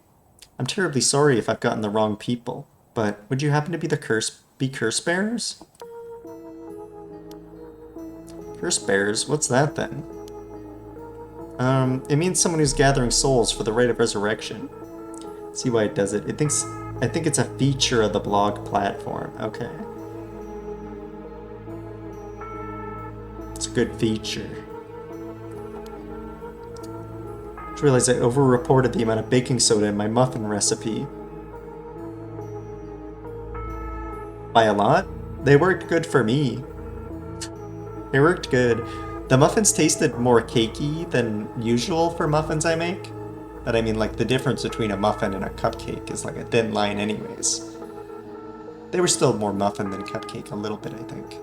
I'm terribly sorry if I've gotten the wrong people, but would you happen to be the curse bearers? Curse bearers? What's that then? It means someone who's gathering souls for the rite of resurrection. See why it does it. I think it's a feature of the blog platform. Okay. It's a good feature. I just realized I over-reported the amount of baking soda in my muffin recipe. By a lot? They worked good for me. They worked good. The muffins tasted more cakey than usual for muffins I make. But I mean, like, the difference between a muffin and a cupcake is like a thin line anyways. They were still more muffin than cupcake a little bit, I think.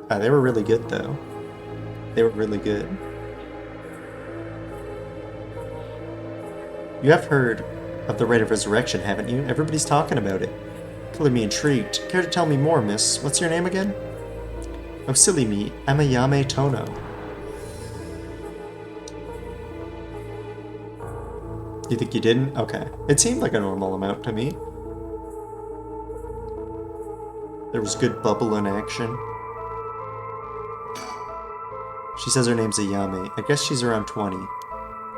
They were really good, though. They were really good. You have heard of the Rite of Resurrection, haven't you? Everybody's talking about it. Color me intrigued. Care to tell me more, miss? What's your name again? Oh, silly me. I'm a Yame Tono. You think you didn't? Okay. It seemed like a normal amount to me. There was good bubble in action. She says her name's Ayame. I guess she's around 20.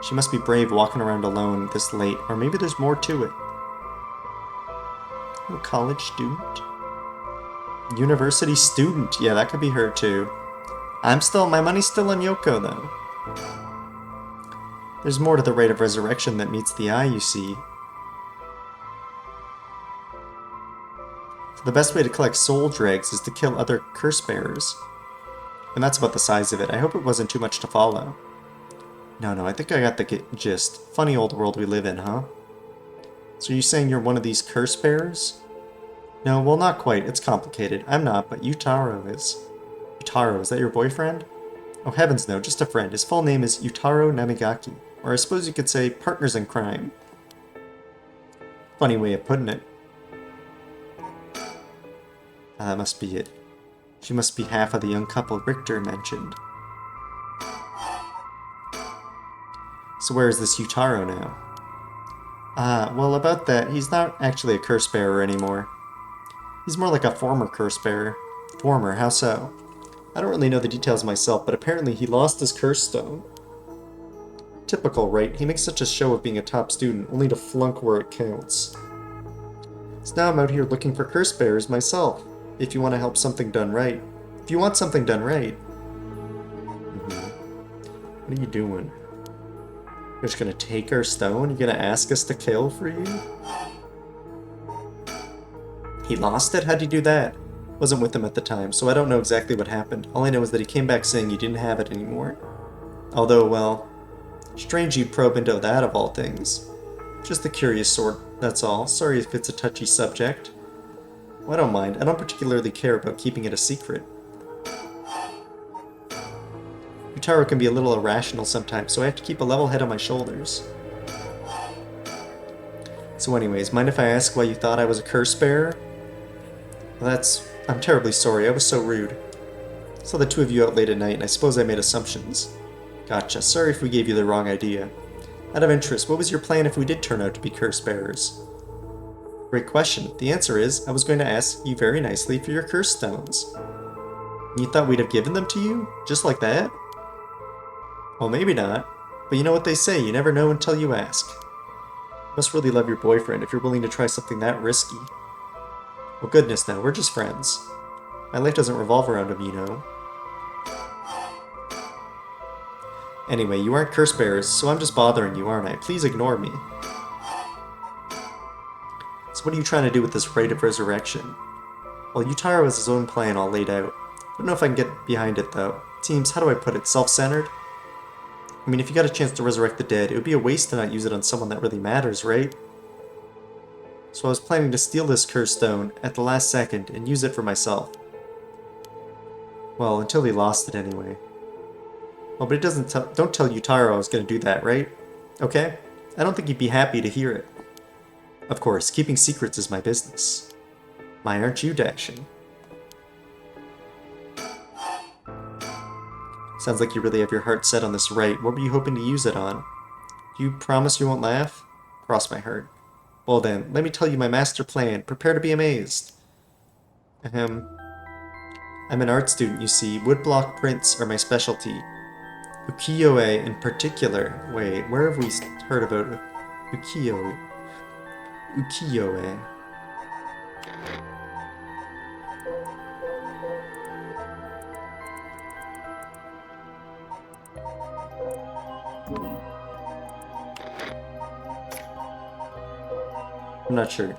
She must be brave walking around alone this late, or maybe there's more to it. A college student? University student. Yeah, that could be her too. My money's still on Yoko, though. There's more to the rite of resurrection that meets the eye, you see. So the best way to collect soul dregs is to kill other curse bearers. And that's about the size of it. I hope it wasn't too much to follow. No, I think I got the gist. Funny old world we live in, huh? So you're saying you're one of these curse bearers? No, well, not quite. It's complicated. I'm not, but Yutaro is. Yutaro, is that your boyfriend? Oh, heavens no, just a friend. His full name is Yutaro Namigaki. Or I suppose you could say partners in crime. Funny way of putting it. That must be it. She must be half of the young couple Richter mentioned. So where is this Yutaro now? Well about that, he's not actually a curse bearer anymore. He's more like a former curse bearer. Former, how so? I don't really know the details myself, but apparently he lost his curse stone. Typical, right? He makes such a show of being a top student, only to flunk where it counts. So now I'm out here looking for curse bearers myself, if you want to help something done right. If you want something done right. What are you doing? You're just gonna take our stone? You're gonna ask us to kill for you? He lost it? How'd he do that? Wasn't with him at the time, so I don't know exactly what happened. All I know is that he came back saying you didn't have it anymore. Although, well, strange you'd probe into that of all things. Just the curious sort, that's all. Sorry if it's a touchy subject. Well, I don't mind. I don't particularly care about keeping it a secret. Yutaro can be a little irrational sometimes, so I have to keep a level head on my shoulders. So anyways, mind if I ask why you thought I was a curse bearer? Well, I'm terribly sorry, I was so rude. Saw the two of you out late at night, and I suppose I made assumptions. Gotcha, sorry if we gave you the wrong idea. Out of interest, what was your plan if we did turn out to be curse bearers? Great question. The answer is, I was going to ask you very nicely for your curse stones. You thought we'd have given them to you? Just like that? Well, maybe not. But you know what they say, you never know until you ask. You must really love your boyfriend if you're willing to try something that risky. Well, goodness no, we're just friends. My life doesn't revolve around him, you know. Anyway, you aren't curse bearers, so I'm just bothering you, aren't I? Please ignore me. So what are you trying to do with this rite of resurrection? Well, Yutaro has his own plan all laid out. I don't know if I can get behind it, though. It seems, how do I put it, self-centered? I mean, if you got a chance to resurrect the dead, it would be a waste to not use it on someone that really matters, right? So I was planning to steal this curse stone at the last second and use it for myself. Well, until he lost it anyway. Well, but it don't tell Yutaro I was going to do that, right? Okay? I don't think he'd be happy to hear it. Of course, keeping secrets is my business. My, aren't you, Dashing? Sounds like you really have your heart set on this rite. What were you hoping to use it on? Do you promise you won't laugh? Cross my heart. Well then, let me tell you my master plan. Prepare to be amazed. I'm an art student, you see. Woodblock prints are my specialty. Ukiyo-e in particular. Wait, where have we heard about ukiyo-e? Ukiyo-e. I'm not sure.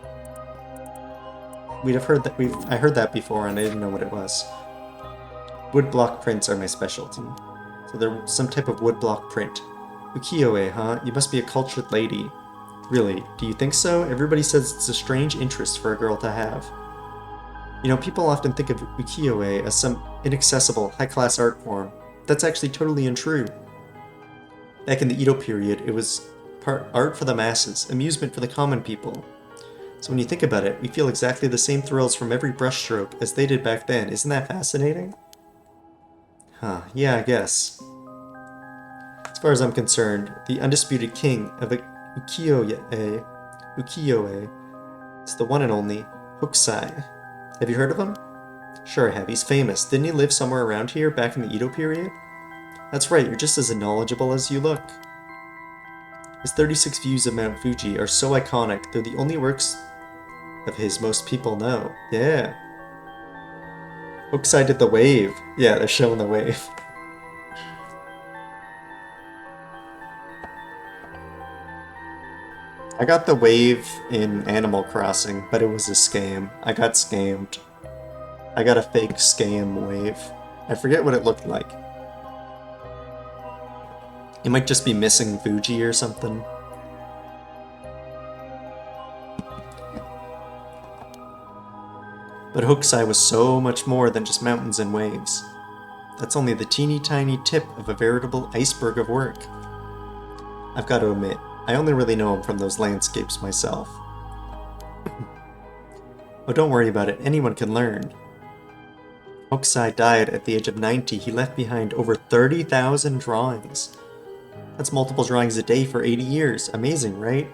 I heard that before and I didn't know what it was. Woodblock prints are my specialty. So they're some type of woodblock print. Ukiyo-e, huh? You must be a cultured lady. Really, do you think so? Everybody says it's a strange interest for a girl to have. You know, people often think of ukiyo-e as some inaccessible, high-class art form. That's actually totally untrue. Back in the Edo period, it was art for the masses, amusement for the common people. So when you think about it, we feel exactly the same thrills from every brushstroke as they did back then. Isn't that fascinating? Huh, yeah, I guess. As far as I'm concerned, the undisputed king of ukiyo-e is the one and only Hokusai. Have you heard of him? Sure I have, he's famous. Didn't he live somewhere around here back in the Edo period? That's right, you're just as knowledgeable as you look. His 36 views of Mount Fuji are so iconic, they're the only works of his most people know. Yeah. Hokusai did the wave. Yeah, they're showing the wave. I got the wave in Animal Crossing, but it was a scam. I got scammed. I got a fake scam wave. I forget what it looked like. It might just be missing Fuji or something. But Hokusai was so much more than just mountains and waves. That's only the teeny tiny tip of a veritable iceberg of work. I've got to admit, I only really know him from those landscapes myself. Oh, don't worry about it, anyone can learn. Hokusai died at the age of 90. He left behind over 30,000 drawings. That's multiple drawings a day for 80 years. Amazing, right?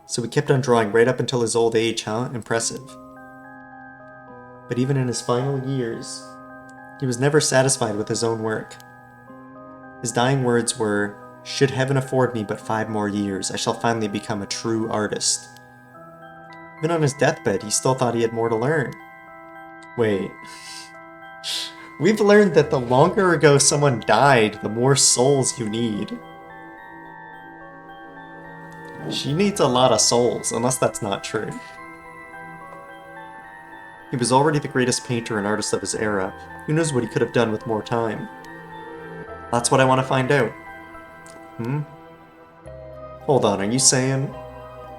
So he kept on drawing right up until his old age, huh? Impressive. But even in his final years, he was never satisfied with his own work. His dying words were, "Should heaven afford me but 5 more years, I shall finally become a true artist." Even on his deathbed, he still thought he had more to learn. Wait. We've learned that the longer ago someone died, the more souls you need. She needs a lot of souls, unless that's not true. He was already the greatest painter and artist of his era. Who knows what he could have done with more time? That's what I want to find out. Hmm? Hold on, are you saying...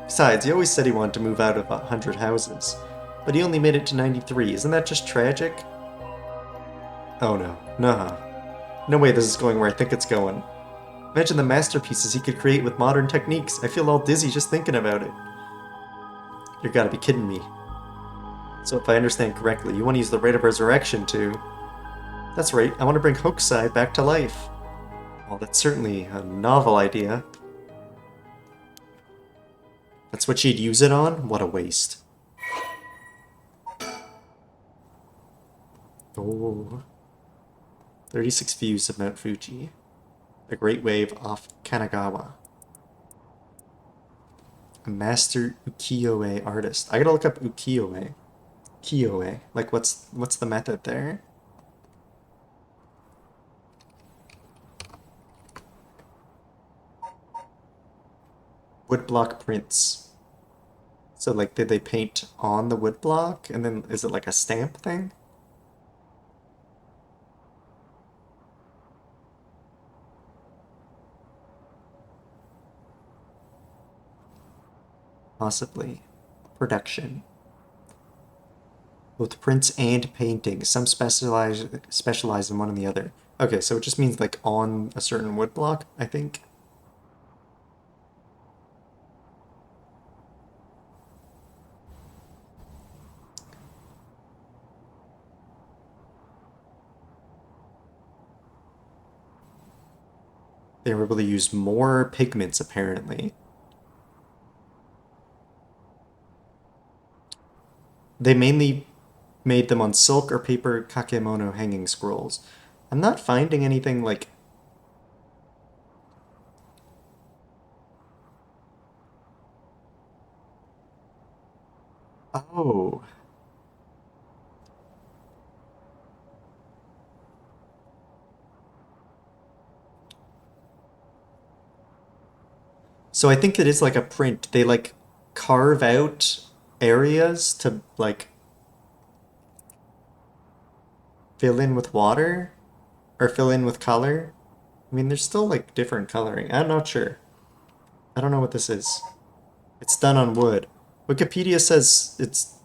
Besides, he always said he wanted to move out of 100 houses. But he only made it to 93. Isn't that just tragic? Oh no. Nah. No way this is going where I think it's going. Imagine the masterpieces he could create with modern techniques. I feel all dizzy just thinking about it. You gotta be kidding me. So if I understand correctly, you want to use the Rite of Resurrection to... That's right, I want to bring Hokusai back to life. Well, that's certainly a novel idea. That's what she'd use it on? What a waste. Oh. 36 views of Mount Fuji. The Great Wave off Kanagawa. A master ukiyo-e artist. I gotta look up ukiyo-e. Ukiyo-e. Like, what's the method there? Woodblock prints. So, like, did they paint on the woodblock? And then, is it like a stamp thing? Possibly. Production. Both prints and paintings. Some specialize in one and the other. Okay, so it just means like on a certain woodblock, I think. They were able to use more pigments, apparently. They mainly made them on silk or paper kakemono hanging scrolls. I'm not finding anything like... Oh. So I think it is like a print. They like carve out areas to like fill in with water or fill in with color. I mean, there's still like different coloring. I'm not sure. I don't know what this is. It's done on wood. Wikipedia says it's...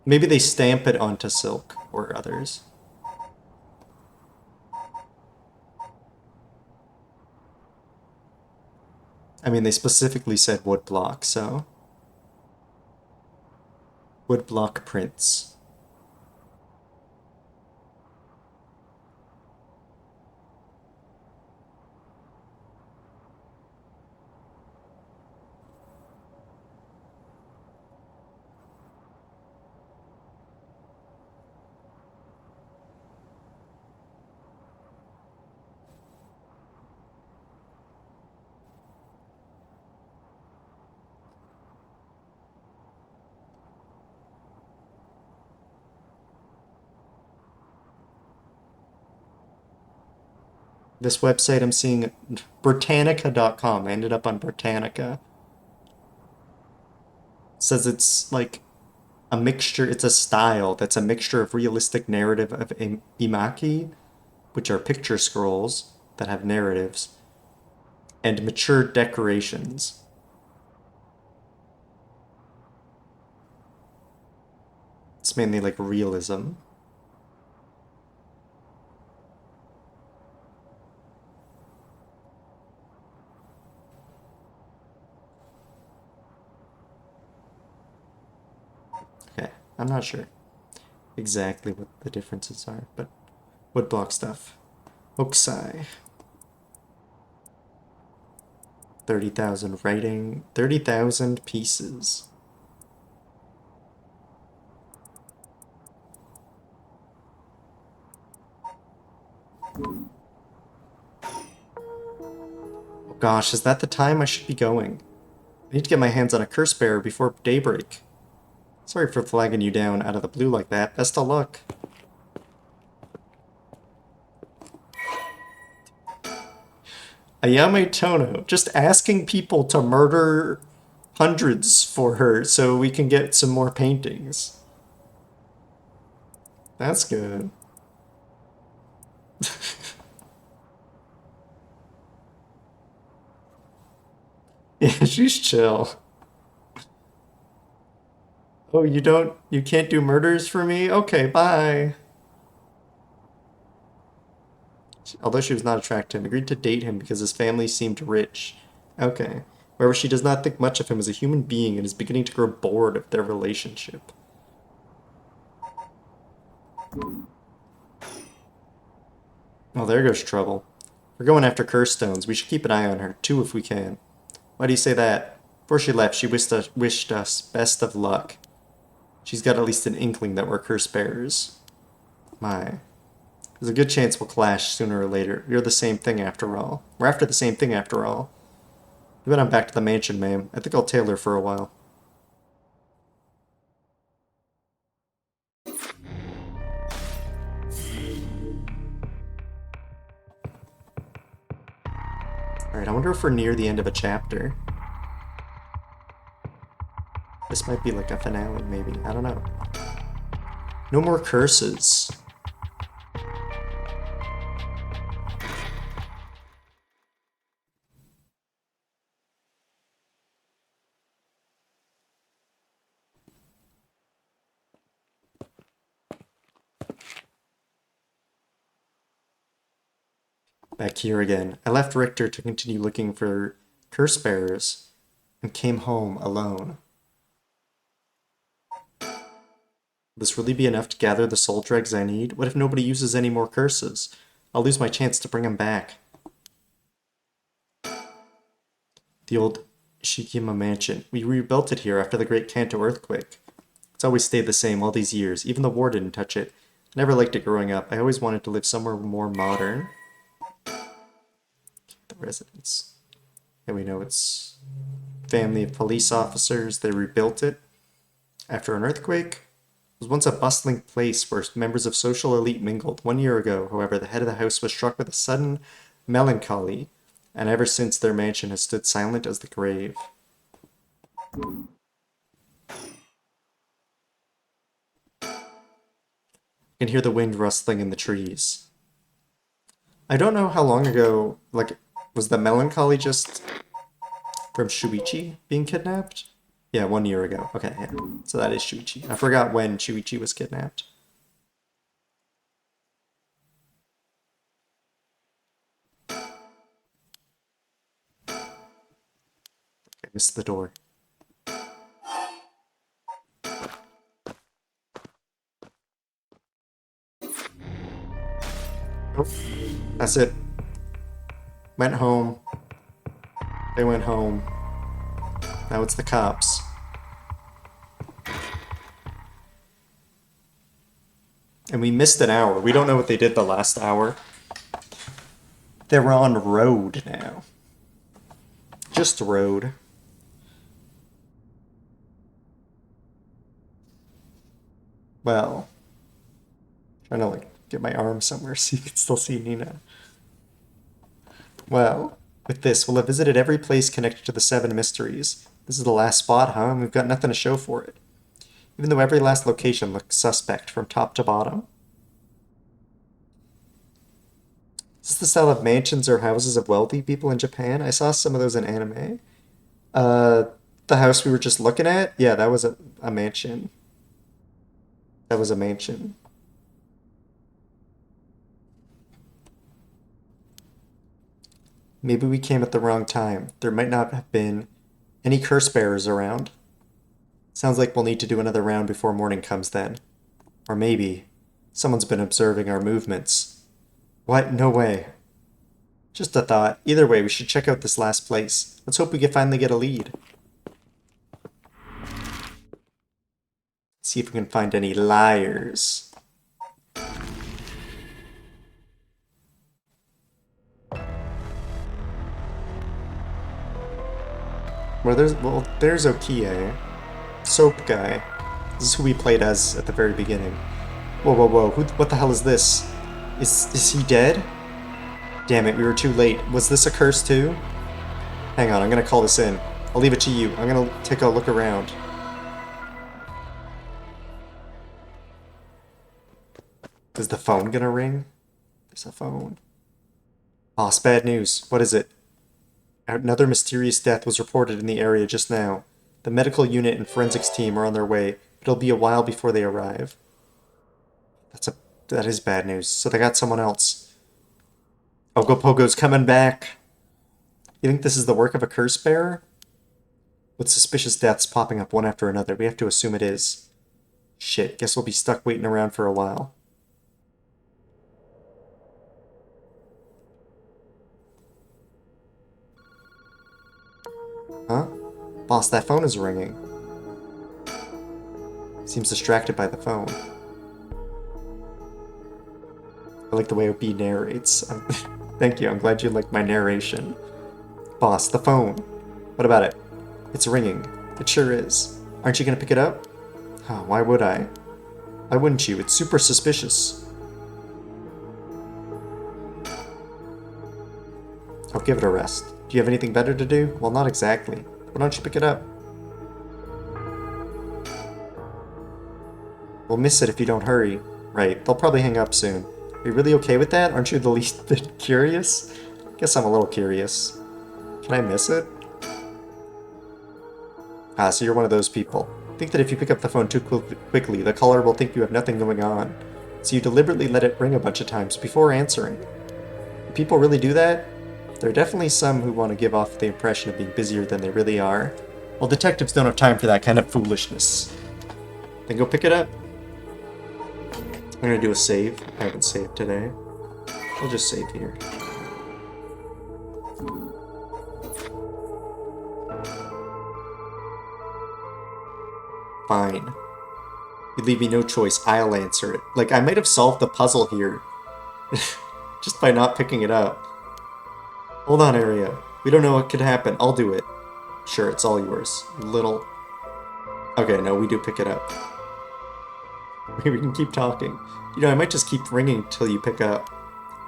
Maybe they stamp it onto silk or others. I mean, they specifically said wood block, so... Wood block prints. This website I'm seeing, Britannica.com. I ended up on Britannica. It says it's like a mixture, it's a style that's a mixture of realistic narrative of imaki, which are picture scrolls that have narratives, and mature decorations. It's mainly like realism. Okay, I'm not sure exactly what the differences are, but woodblock stuff. Oksai. 30,000 writing, 30,000 pieces. Oh gosh, is that the time I should be going? I need to get my hands on a curse bearer before daybreak. Sorry for flagging you down out of the blue like that. Best of luck. Ayame Tono, just asking people to murder hundreds for her so we can get some more paintings. That's good. Yeah, she's chill. Oh, you can't do murders for me? Okay, bye. Although she was not attracted to him, agreed to date him because his family seemed rich. Okay. However, she does not think much of him as a human being and is beginning to grow bored of their relationship. Oh, there goes trouble. We're going after curse stones. We should keep an eye on her, too, if we can. Why do you say that? Before she left, she wished us best of luck. She's got at least an inkling that we're curse bearers. My. There's a good chance we'll clash sooner or later. We're the same thing after all. We're after the same thing after all. But I'm back to the mansion, ma'am. I think I'll tail her for a while. Alright, I wonder if we're near the end of a chapter. This might be like a finale, maybe. I don't know. No more curses. Back here again. I left Richter to continue looking for curse bearers and came home alone. Will this really be enough to gather the soul dregs I need? What if nobody uses any more curses? I'll lose my chance to bring them back. The old Shikima mansion. We rebuilt it here after the Great Kanto earthquake. It's always stayed the same all these years. Even the war didn't touch it. I never liked it growing up. I always wanted to live somewhere more modern. The residence. And we know it's family of police officers. They rebuilt it after an earthquake. It was once a bustling place where members of social elite mingled. 1 year ago, however, the head of the house was struck with a sudden melancholy, and ever since their mansion has stood silent as the grave. You can hear the wind rustling in the trees. I don't know how long ago, like, was the melancholy just from Shuichi being kidnapped? Yeah, 1 year ago. Okay, yeah. So that is Shuichi. I forgot when Shuichi was kidnapped. I missed the door. Oh, that's it. Went home. They went home. Now it's the cops. And we missed an hour. We don't know what they did the last hour. They're on road now. Just road. Well, trying to like get my arm somewhere so you can still see Nina. Well, with this, we'll have visited every place connected to the Seven Mysteries. This is the last spot, huh? And we've got nothing to show for it. Even though every last location looks suspect from top to bottom. Is this the style of mansions or houses of wealthy people in Japan? I saw some of those in anime. Uh, the house we were just looking at? Yeah, that was a mansion. That was a mansion. Maybe we came at the wrong time. There might not have been any curse bearers around. Sounds like we'll need to do another round before morning comes then. Or maybe someone's been observing our movements. What? No way. Just a thought. Either way, we should check out this last place. Let's hope we can finally get a lead. See if we can find any liars. Well, there's Okie, Soap Guy. This is who we played as at the very beginning. Whoa, whoa, whoa. What the hell is this? Is he dead? Damn it, we were too late. Was this a curse too? Hang on, I'm gonna call this in. I'll leave it to you. I'm gonna take a look around. Is the phone gonna ring? There's a phone. Boss, bad news. What is it? Another mysterious death was reported in the area just now. The medical unit and forensics team are on their way, but it'll be a while before they arrive. That is bad news. So they got someone else. Ogopogo's coming back. You think this is the work of a curse bearer? With suspicious deaths popping up one after another, we have to assume it is. Shit, guess we'll be stuck waiting around for a while. Huh? Boss, that phone is ringing. Seems distracted by the phone. I like the way OB narrates. Thank you, I'm glad you like my narration. Boss, the phone. What about it? It's ringing. It sure is. Aren't you gonna pick it up? Oh, why would I? Why wouldn't you? It's super suspicious. I'll give it a rest. Do you have anything better to do? Well, not exactly. Why don't you pick it up? We'll miss it if you don't hurry. Right, they'll probably hang up soon. Are you really okay with that? Aren't you the least bit curious? Guess I'm a little curious. Can I miss it? Ah, so you're one of those people. Think that if you pick up the phone too quickly, the caller will think you have nothing going on. So you deliberately let it ring a bunch of times before answering. Do people really do that? There are definitely some who want to give off the impression of being busier than they really are. Well, detectives don't have time for that kind of foolishness. Then go pick it up. I'm gonna do a save. I haven't saved today. I'll just save here. Fine. You leave me no choice. I'll answer it. Like, I might have solved the puzzle here. Just by not picking it up. Hold on, Area. We don't know what could happen. I'll do it. Sure, it's all yours. Little... Okay, no, we do pick it up. Maybe we can keep talking. You know, I might just keep ringing till you pick up.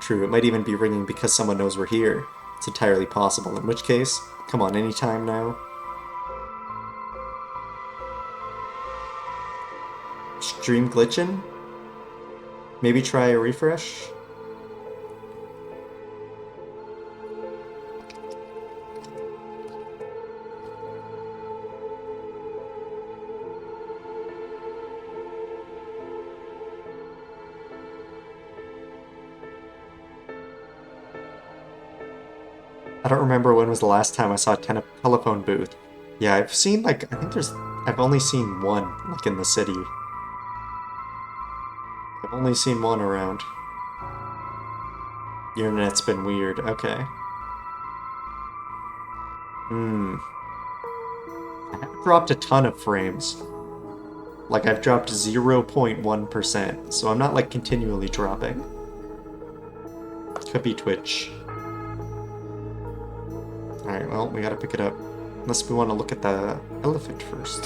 True, it might even be ringing because someone knows we're here. It's entirely possible, in which case, come on, anytime now. Stream glitching? Maybe try a refresh? I don't remember when was the last time I saw a telephone booth. Yeah, I've seen, like, I've only seen one, like, in the city. I've only seen one around. The internet's been weird. Okay. I haven't dropped a ton of frames. Like, I've dropped 0.1%, so I'm not, like, continually dropping. Could be Twitch. Alright, well, we gotta pick it up. Unless we want to look at the elephant first.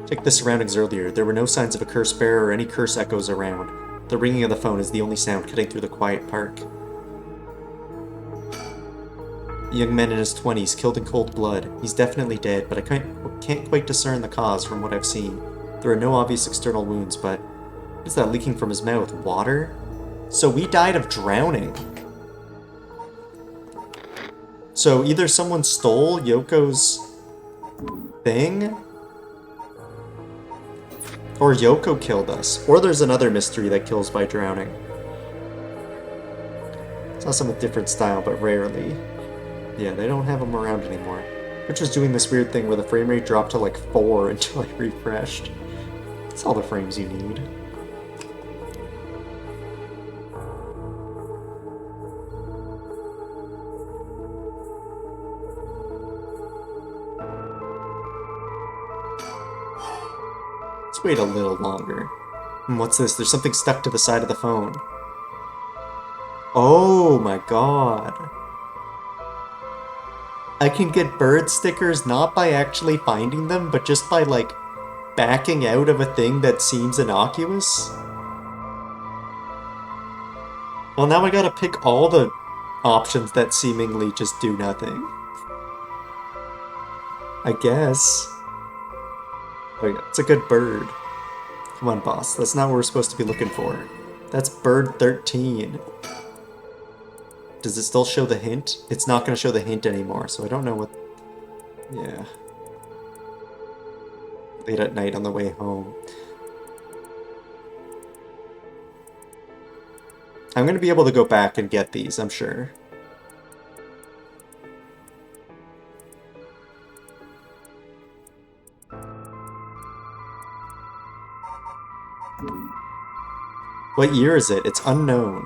Check the surroundings earlier. There were no signs of a curse bearer or any curse echoes around. The ringing of the phone is the only sound cutting through the quiet park. young man in his 20s, killed in cold blood. He's definitely dead, but I can't quite discern the cause from what I've seen. There are no obvious external wounds, but what is that leaking from his mouth? Water? So we died of drowning. So either someone stole Yoko's thing, or Yoko killed us, or there's another mystery that kills by drowning. Saw some with different style, but rarely. Yeah, they don't have them around anymore. Twitch was doing this weird thing where the frame rate dropped to like 4 until I refreshed. That's all the frames you need. Let's wait a little longer. What's this? There's something stuck to the side of the phone. Oh my god. I can get bird stickers not by actually finding them, but just by, like, backing out of a thing that seems innocuous? Well, now I gotta pick all the options that seemingly just do nothing. I guess. Oh yeah, it's a good bird. Come on, boss. That's not what we're supposed to be looking for. That's bird 13. Does it still show the hint? It's not going to show the hint anymore, so I don't know what... Yeah. Late at night on the way home. I'm going to be able to go back and get these, I'm sure. What year is it? It's unknown.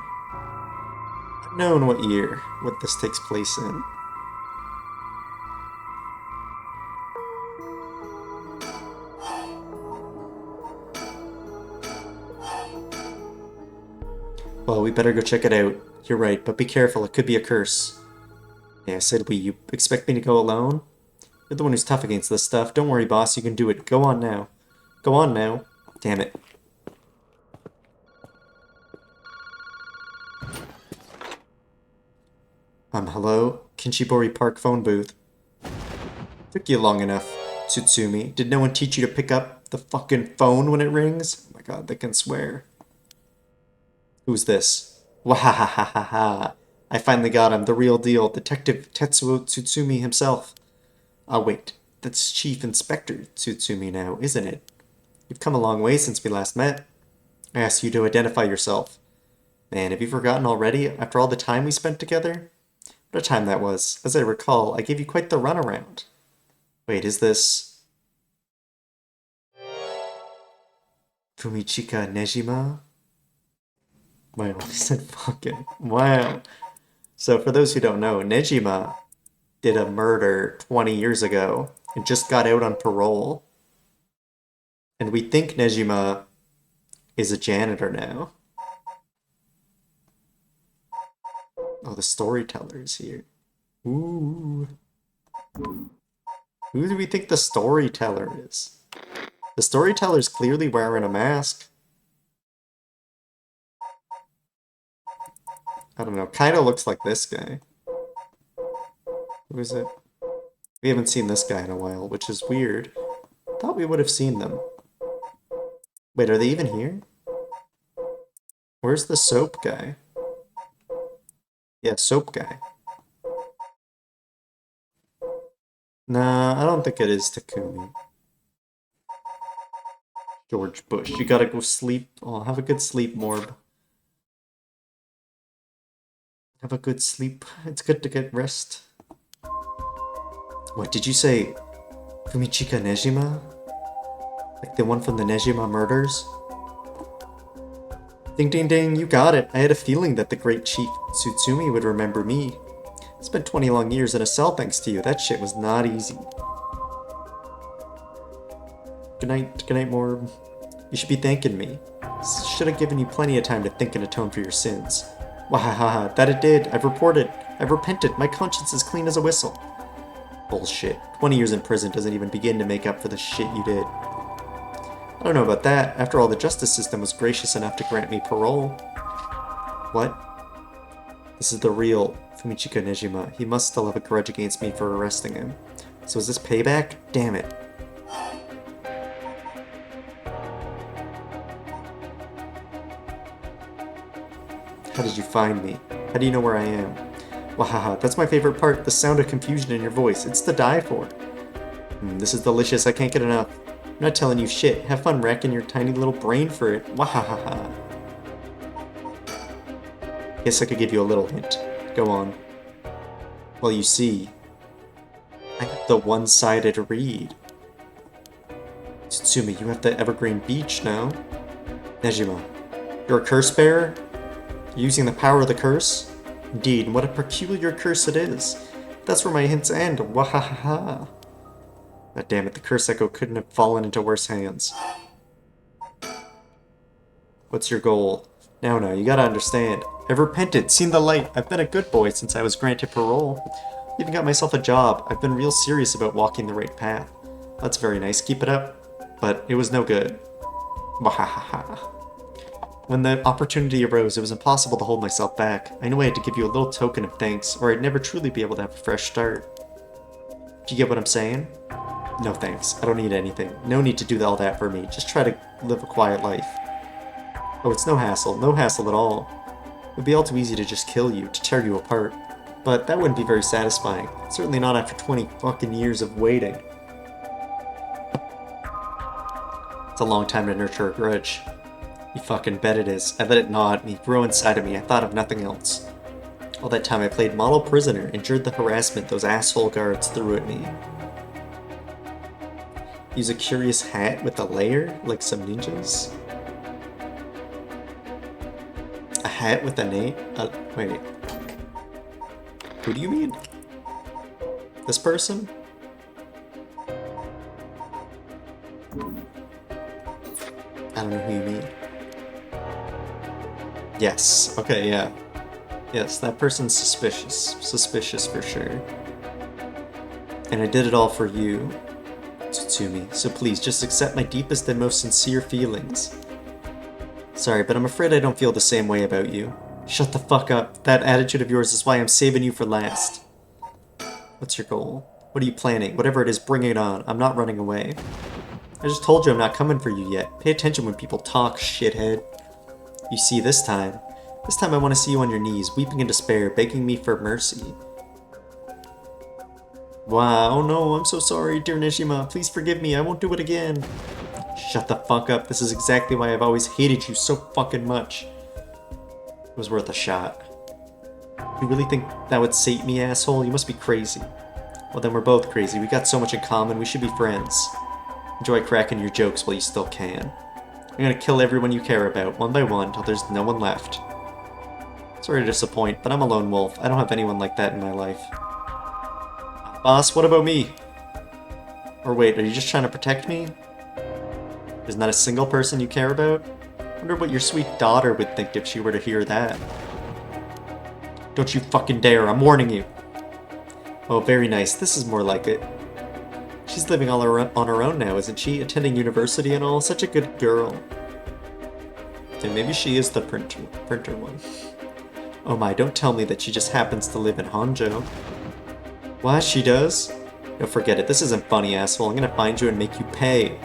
Unknown what year, what this takes place in. Well, we better go check it out. You're right, but be careful, it could be a curse. Yeah, I said we. You expect me to go alone? You're the one who's tough against this stuff. Don't worry, boss, you can do it. Go on now. Go on now. Damn it. Hello? Kinshibori Park phone booth. Took you long enough, Tsutsumi. Did no one teach you to pick up the fucking phone when it rings? Oh my god, they can swear. Who's this? Wahahaha. I finally got him, the real deal, Detective Tetsuo Tsutsumi himself. Ah, wait. That's Chief Inspector Tsutsumi now, isn't it? You've come a long way since we last met. I asked you to identify yourself. Man, have you forgotten already, after all the time we spent together? What a time that was. As I recall, I gave you quite the runaround. Wait, is this... Fumichika Nejima? Wow, I said fucking. Wow. So for those who don't know, Nejima did a murder 20 years ago and just got out on parole. And we think Nejima is a janitor now. Oh, the storyteller's here. Ooh. Who do we think the storyteller is? The storyteller's clearly wearing a mask. I don't know, kinda looks like this guy. Who is it? We haven't seen this guy in a while, which is weird. Thought we would have seen them. Wait, are they even here? Where's the soap guy? Yeah, soap guy. Nah, I don't think it is Takumi. George Bush, you gotta go sleep. Oh, have a good sleep, Morb. Have a good sleep. It's good to get rest. What, did you say Fumichika Nejima? Like the one from the Nejima murders? Ding ding ding, you got it. I had a feeling that the great Chief Tsutsumi would remember me. I spent 20 long years in a cell thanks to you. That shit was not easy. Good night, Morb. You should be thanking me. Should have given you plenty of time to think and atone for your sins. Wahahaha, that it did. I've reported. I've repented. My conscience is clean as a whistle. Bullshit. 20 years in prison doesn't even begin to make up for the shit you did. I don't know about that. After all, the justice system was gracious enough to grant me parole. What? This is the real Fumichika Nejima. He must still have a grudge against me for arresting him. So is this payback? Damn it. How did you find me? How do you know where I am? Wahaha, that's my favorite part, the sound of confusion in your voice. It's to die for. This is delicious, I can't get enough. I'm not telling you shit. Have fun racking your tiny little brain for it. Wahahaha. Guess I could give you a little hint. Go on. Well, you see, I have the one-sided reed. Tsutsumi, you have the Evergreen Beach now. Nejima, you're a curse bearer? You're using the power of the curse? Indeed, and what a peculiar curse it is. That's where my hints end. Wahahaha. God damn it, the curse echo couldn't have fallen into worse hands. What's your goal? Now, you gotta understand. I've repented, seen the light. I've been a good boy since I was granted parole. Even got myself a job. I've been real serious about walking the right path. That's very nice, keep it up. But it was no good. Wahahaha. When the opportunity arose, it was impossible to hold myself back. I knew I had to give you a little token of thanks, or I'd never truly be able to have a fresh start. Do you get what I'm saying? No thanks. I don't need anything. No need to do all that for me. Just try to live a quiet life. Oh, it's no hassle. No hassle at all. It would be all too easy to just kill you, to tear you apart. But that wouldn't be very satisfying. Certainly not after 20 fucking years of waiting. It's a long time to nurture a grudge. You fucking bet it is. I let it gnaw at me, grow inside of me. I thought of nothing else. All that time I played model prisoner, endured the harassment those asshole guards threw at me. Use a curious hat with a layer, like some ninjas? A hat with a name? Wait. Who do you mean? This person? I don't know who you mean. Yes. Okay, yeah. Yes, that person's suspicious. Suspicious for sure. And I did it all for you, Tsutsumi. So please, just accept my deepest and most sincere feelings. Sorry, but I'm afraid I don't feel the same way about you. Shut the fuck up. That attitude of yours is why I'm saving you for last. What's your goal? What are you planning? Whatever it is, bring it on. I'm not running away. I just told you I'm not coming for you yet. Pay attention when people talk, shithead. You see, this time I want to see you on your knees, weeping in despair, begging me for mercy. Wow, oh no, I'm so sorry, dear Nishima. Please forgive me, I won't do it again. Shut the fuck up. This is exactly why I've always hated you so fucking much. It was worth a shot. You really think that would sate me, asshole? You must be crazy. Well, then we're both crazy. We got so much in common. We should be friends. Enjoy cracking your jokes while you still can. I'm gonna kill everyone you care about, one by one, till there's no one left. Sorry to disappoint, but I'm a lone wolf. I don't have anyone like that in my life. Boss, what about me? Or wait, are you just trying to protect me? There's not a single person you care about? I wonder what your sweet daughter would think if she were to hear that. Don't you fucking dare, I'm warning you. Oh, very nice. This is more like it. She's living all on her own now, isn't she? Attending university and all. Such a good girl. And maybe she is the printer one. Oh my, don't tell me that she just happens to live in Honjo. What? She does? No, forget it. This isn't funny, asshole. I'm gonna find you and make you pay.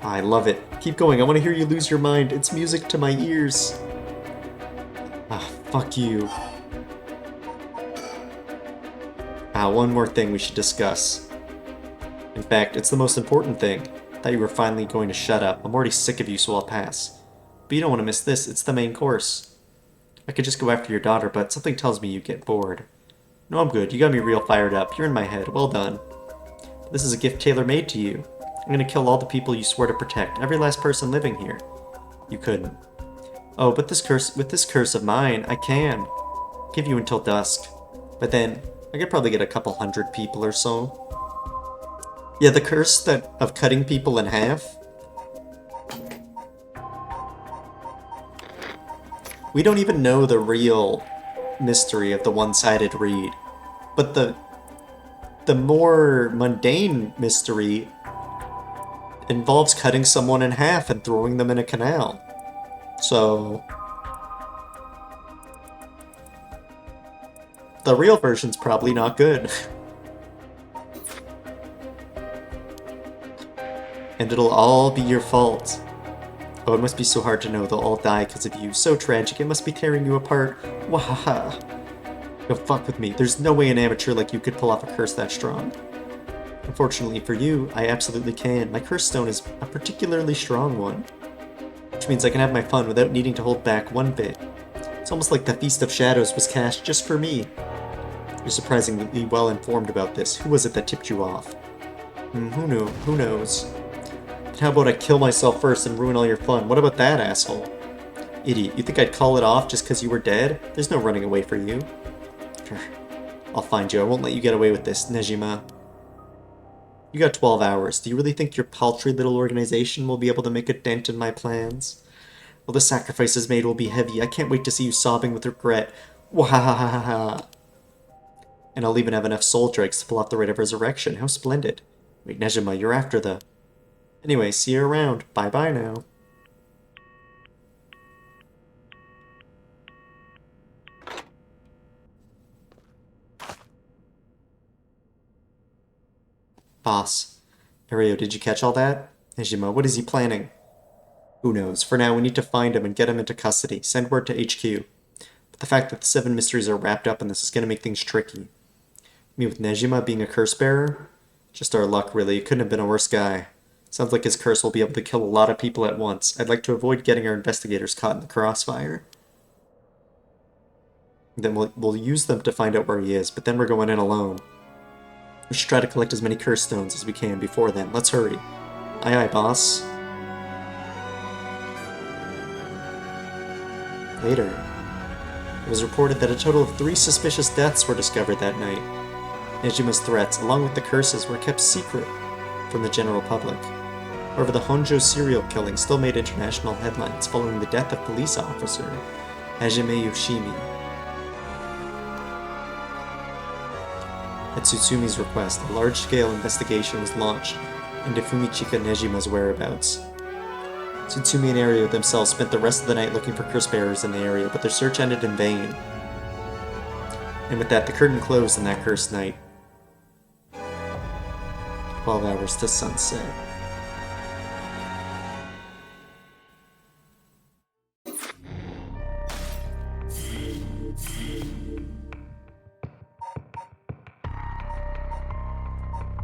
I love it. Keep going. I want to hear you lose your mind. It's music to my ears. Ah, fuck you. One more thing we should discuss. In fact, it's the most important thing. I thought you were finally going to shut up. I'm already sick of you, so I'll pass. But you don't want to miss this. It's the main course. I could just go after your daughter, but something tells me you get bored. No, I'm good. You got me real fired up. You're in my head. Well done. This is a gift tailor-made to you. I'm gonna kill all the people you swore to protect. Every last person living here. You couldn't. Oh, but with this curse of mine, I can. Give you until dusk. But then, I could probably get a couple hundred people or so. Yeah, the curse of cutting people in half. We don't even know the real mystery of the one-sided reed. But the more mundane mystery involves cutting someone in half and throwing them in a canal. So the real version's probably not good. And it'll all be your fault. Oh, it must be so hard to know they'll all die because of you. So tragic, it must be tearing you apart. Wahaha. Don't fuck with me. There's no way an amateur like you could pull off a curse that strong. Unfortunately for you, I absolutely can. My curse stone is a particularly strong one. Which means I can have my fun without needing to hold back one bit. It's almost like the Feast of Shadows was cast just for me. You're surprisingly well informed about this. Who was it that tipped you off? Who knows? But how about I kill myself first and ruin all your fun? What about that, asshole? Idiot, you think I'd call it off just because you were dead? There's no running away for you. I'll find you. I won't let you get away with this, Nejima. You got 12 hours. Do you really think your paltry little organization will be able to make a dent in my plans? Well, the sacrifices made will be heavy. I can't wait to see you sobbing with regret. Wahahaha. And I'll even have enough soul dregs to pull off the rite of resurrection. How splendid. Wait, Nejima, you're after the... Anyway, see you around. Bye-bye now. Boss. Ario, did you catch all that? Nejima, what is he planning? Who knows? For now, we need to find him and get him into custody. Send word to HQ. But the fact that the 7 mysteries are wrapped up in this is going to make things tricky. Me with Nejima being a curse bearer? Just our luck, really. It couldn't have been a worse guy. Sounds like his curse will be able to kill a lot of people at once. I'd like to avoid getting our investigators caught in the crossfire. Then we'll use them to find out where he is, but then we're going in alone. We should try to collect as many curse stones as we can before then. Let's hurry. Aye aye, boss. Later, it was reported that a total of 3 suspicious deaths were discovered that night. Nejima's threats, along with the curses, were kept secret from the general public. However, the Honjo serial killing still made international headlines following the death of police officer Hajime Yoshimi. At Tsutsumi's request, a large-scale investigation was launched into Fumichika Nejima's whereabouts. Tsutsumi and Ario themselves spent the rest of the night looking for curse bearers in the area, but their search ended in vain. And with that, the curtain closed on that cursed night. 12 hours to sunset.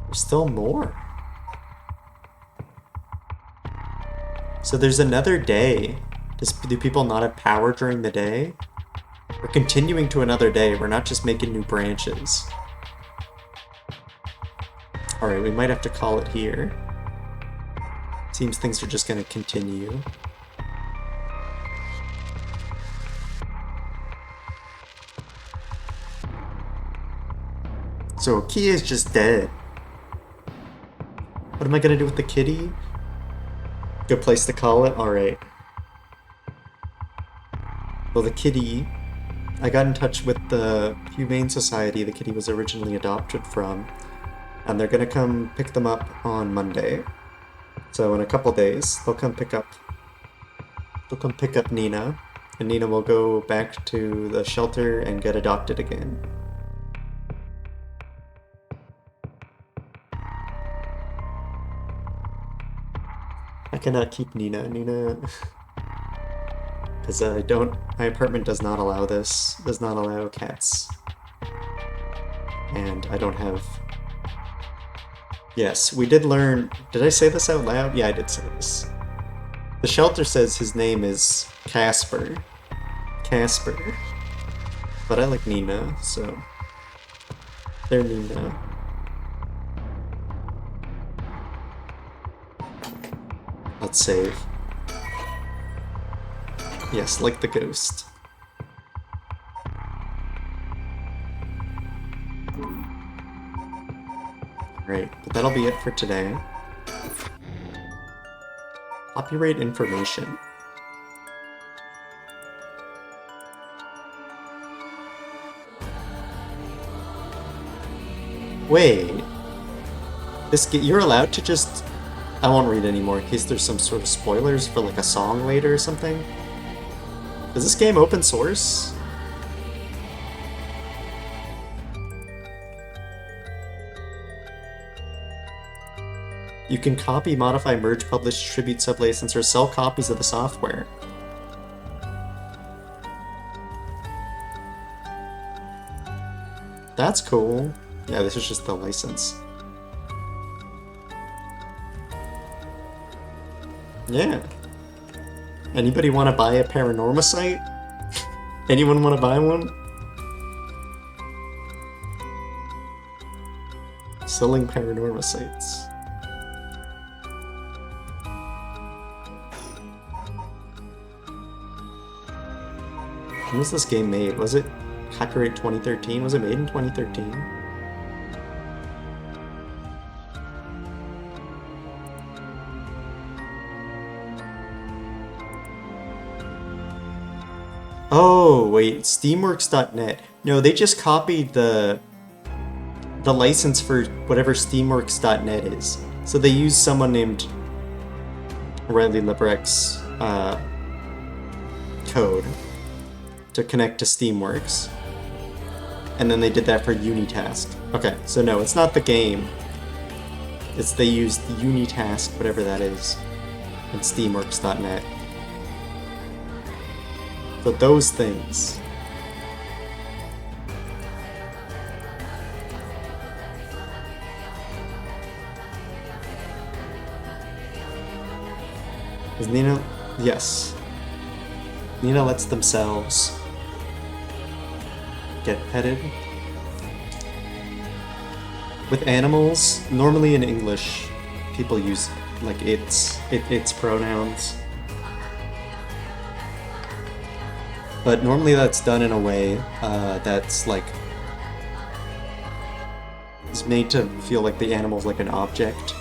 There's still more. So there's another day. Do people not have power during the day? We're continuing to another day. We're not just making new branches. Alright, we might have to call it here. Seems things are just going to continue. So Kia is just dead. What am I going to do with the kitty? Good place to call it? Alright. Well, the kitty... I got in touch with the Humane Society the kitty was originally adopted from, and they're gonna come pick them up on Monday. So in a couple days, they'll come pick up Nina, and Nina will go back to the shelter and get adopted again. I cannot keep Nina. Because my apartment does not allow this, does not allow cats. And I don't have... Yes, we did learn... Did I say this out loud? Yeah, I did say this. The shelter says his name is Casper. But I like Nina, so... They're Nina. Let's save. Yes, like the ghost. Right, but that'll be it for today. Copyright information. Wait. You're allowed to just... I won't read anymore in case there's some sort of spoilers for like a song later or something. Is this game open source? You can copy, modify, merge, publish, distribute, sublicense, or sell copies of the software. That's cool. Yeah, this is just the license. Yeah. Anybody want to buy a Paranorma site? Anyone want to buy one? Selling Paranorma sites. When was this game made? Was it copyright 2013? Was it made in 2013? Oh, wait, Steamworks.net. No, they just copied the license for whatever Steamworks.net is. So they used someone named Riley Lebrecht's code to connect to Steamworks. And then they did that for Unitask. Okay, so no, it's not the game. It's they used Unitask, whatever that is, and Steamworks.net. So those things. Is Nina? Yes. Nina lets themselves get petted. With animals, normally in English, people use like its pronouns. But normally that's done in a way that's like is made to feel like the animal's like an object.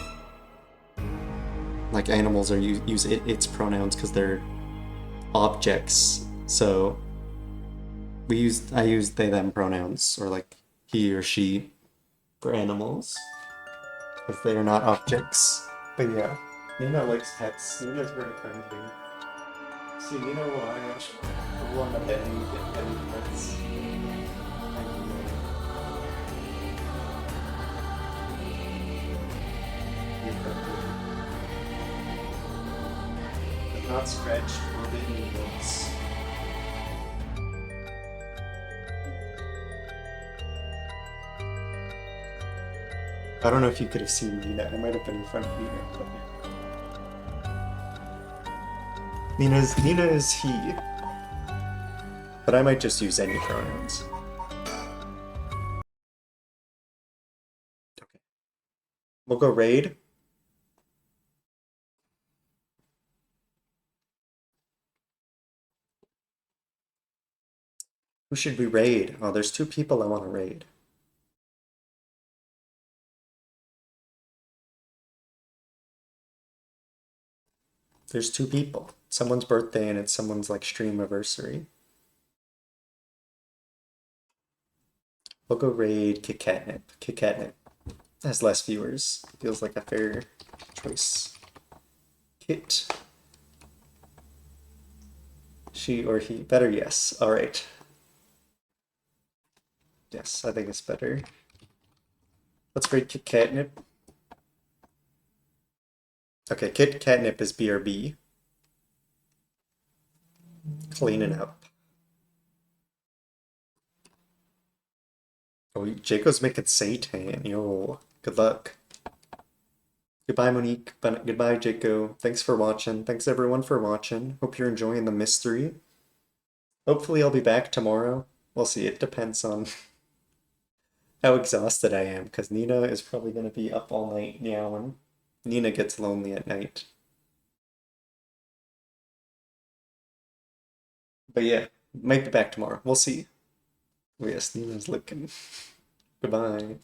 Like animals are use its pronouns because they're objects. So I use they them pronouns or like he or she for animals because they are not objects. But yeah, Nina likes pets. Nina's very friendly. See, Nina will I want to get any pets. Not stretched forbidden notes. I don't know if you could have seen Nina. I might have been in front of Nina. But Nina is he. But I might just use any pronouns. Okay. We'll go raid. Who should we raid? Oh, there's 2 people I want to raid. There's 2 people. Someone's birthday and it's someone's like stream anniversary. We'll go raid Kit-Catnip. Kit-Catnip has less viewers. Feels like a fair choice. Kit. She or he. Better yes. Alright. Yes, I think it's better. Let's raid Kit-Catnip. Okay, Kit-Catnip is BRB. Cleaning up. Oh, Jaco's making Satan. Yo, good luck. Goodbye, Monique. Goodbye, Jaco. Thanks for watching. Thanks, everyone, for watching. Hope you're enjoying the mystery. Hopefully, I'll be back tomorrow. We'll see. It depends on how exhausted I am, because Nina is probably going to be up all night meowing. Nina gets lonely at night. But yeah, might be back tomorrow. We'll see. Oh yes, Nina's looking. Goodbye.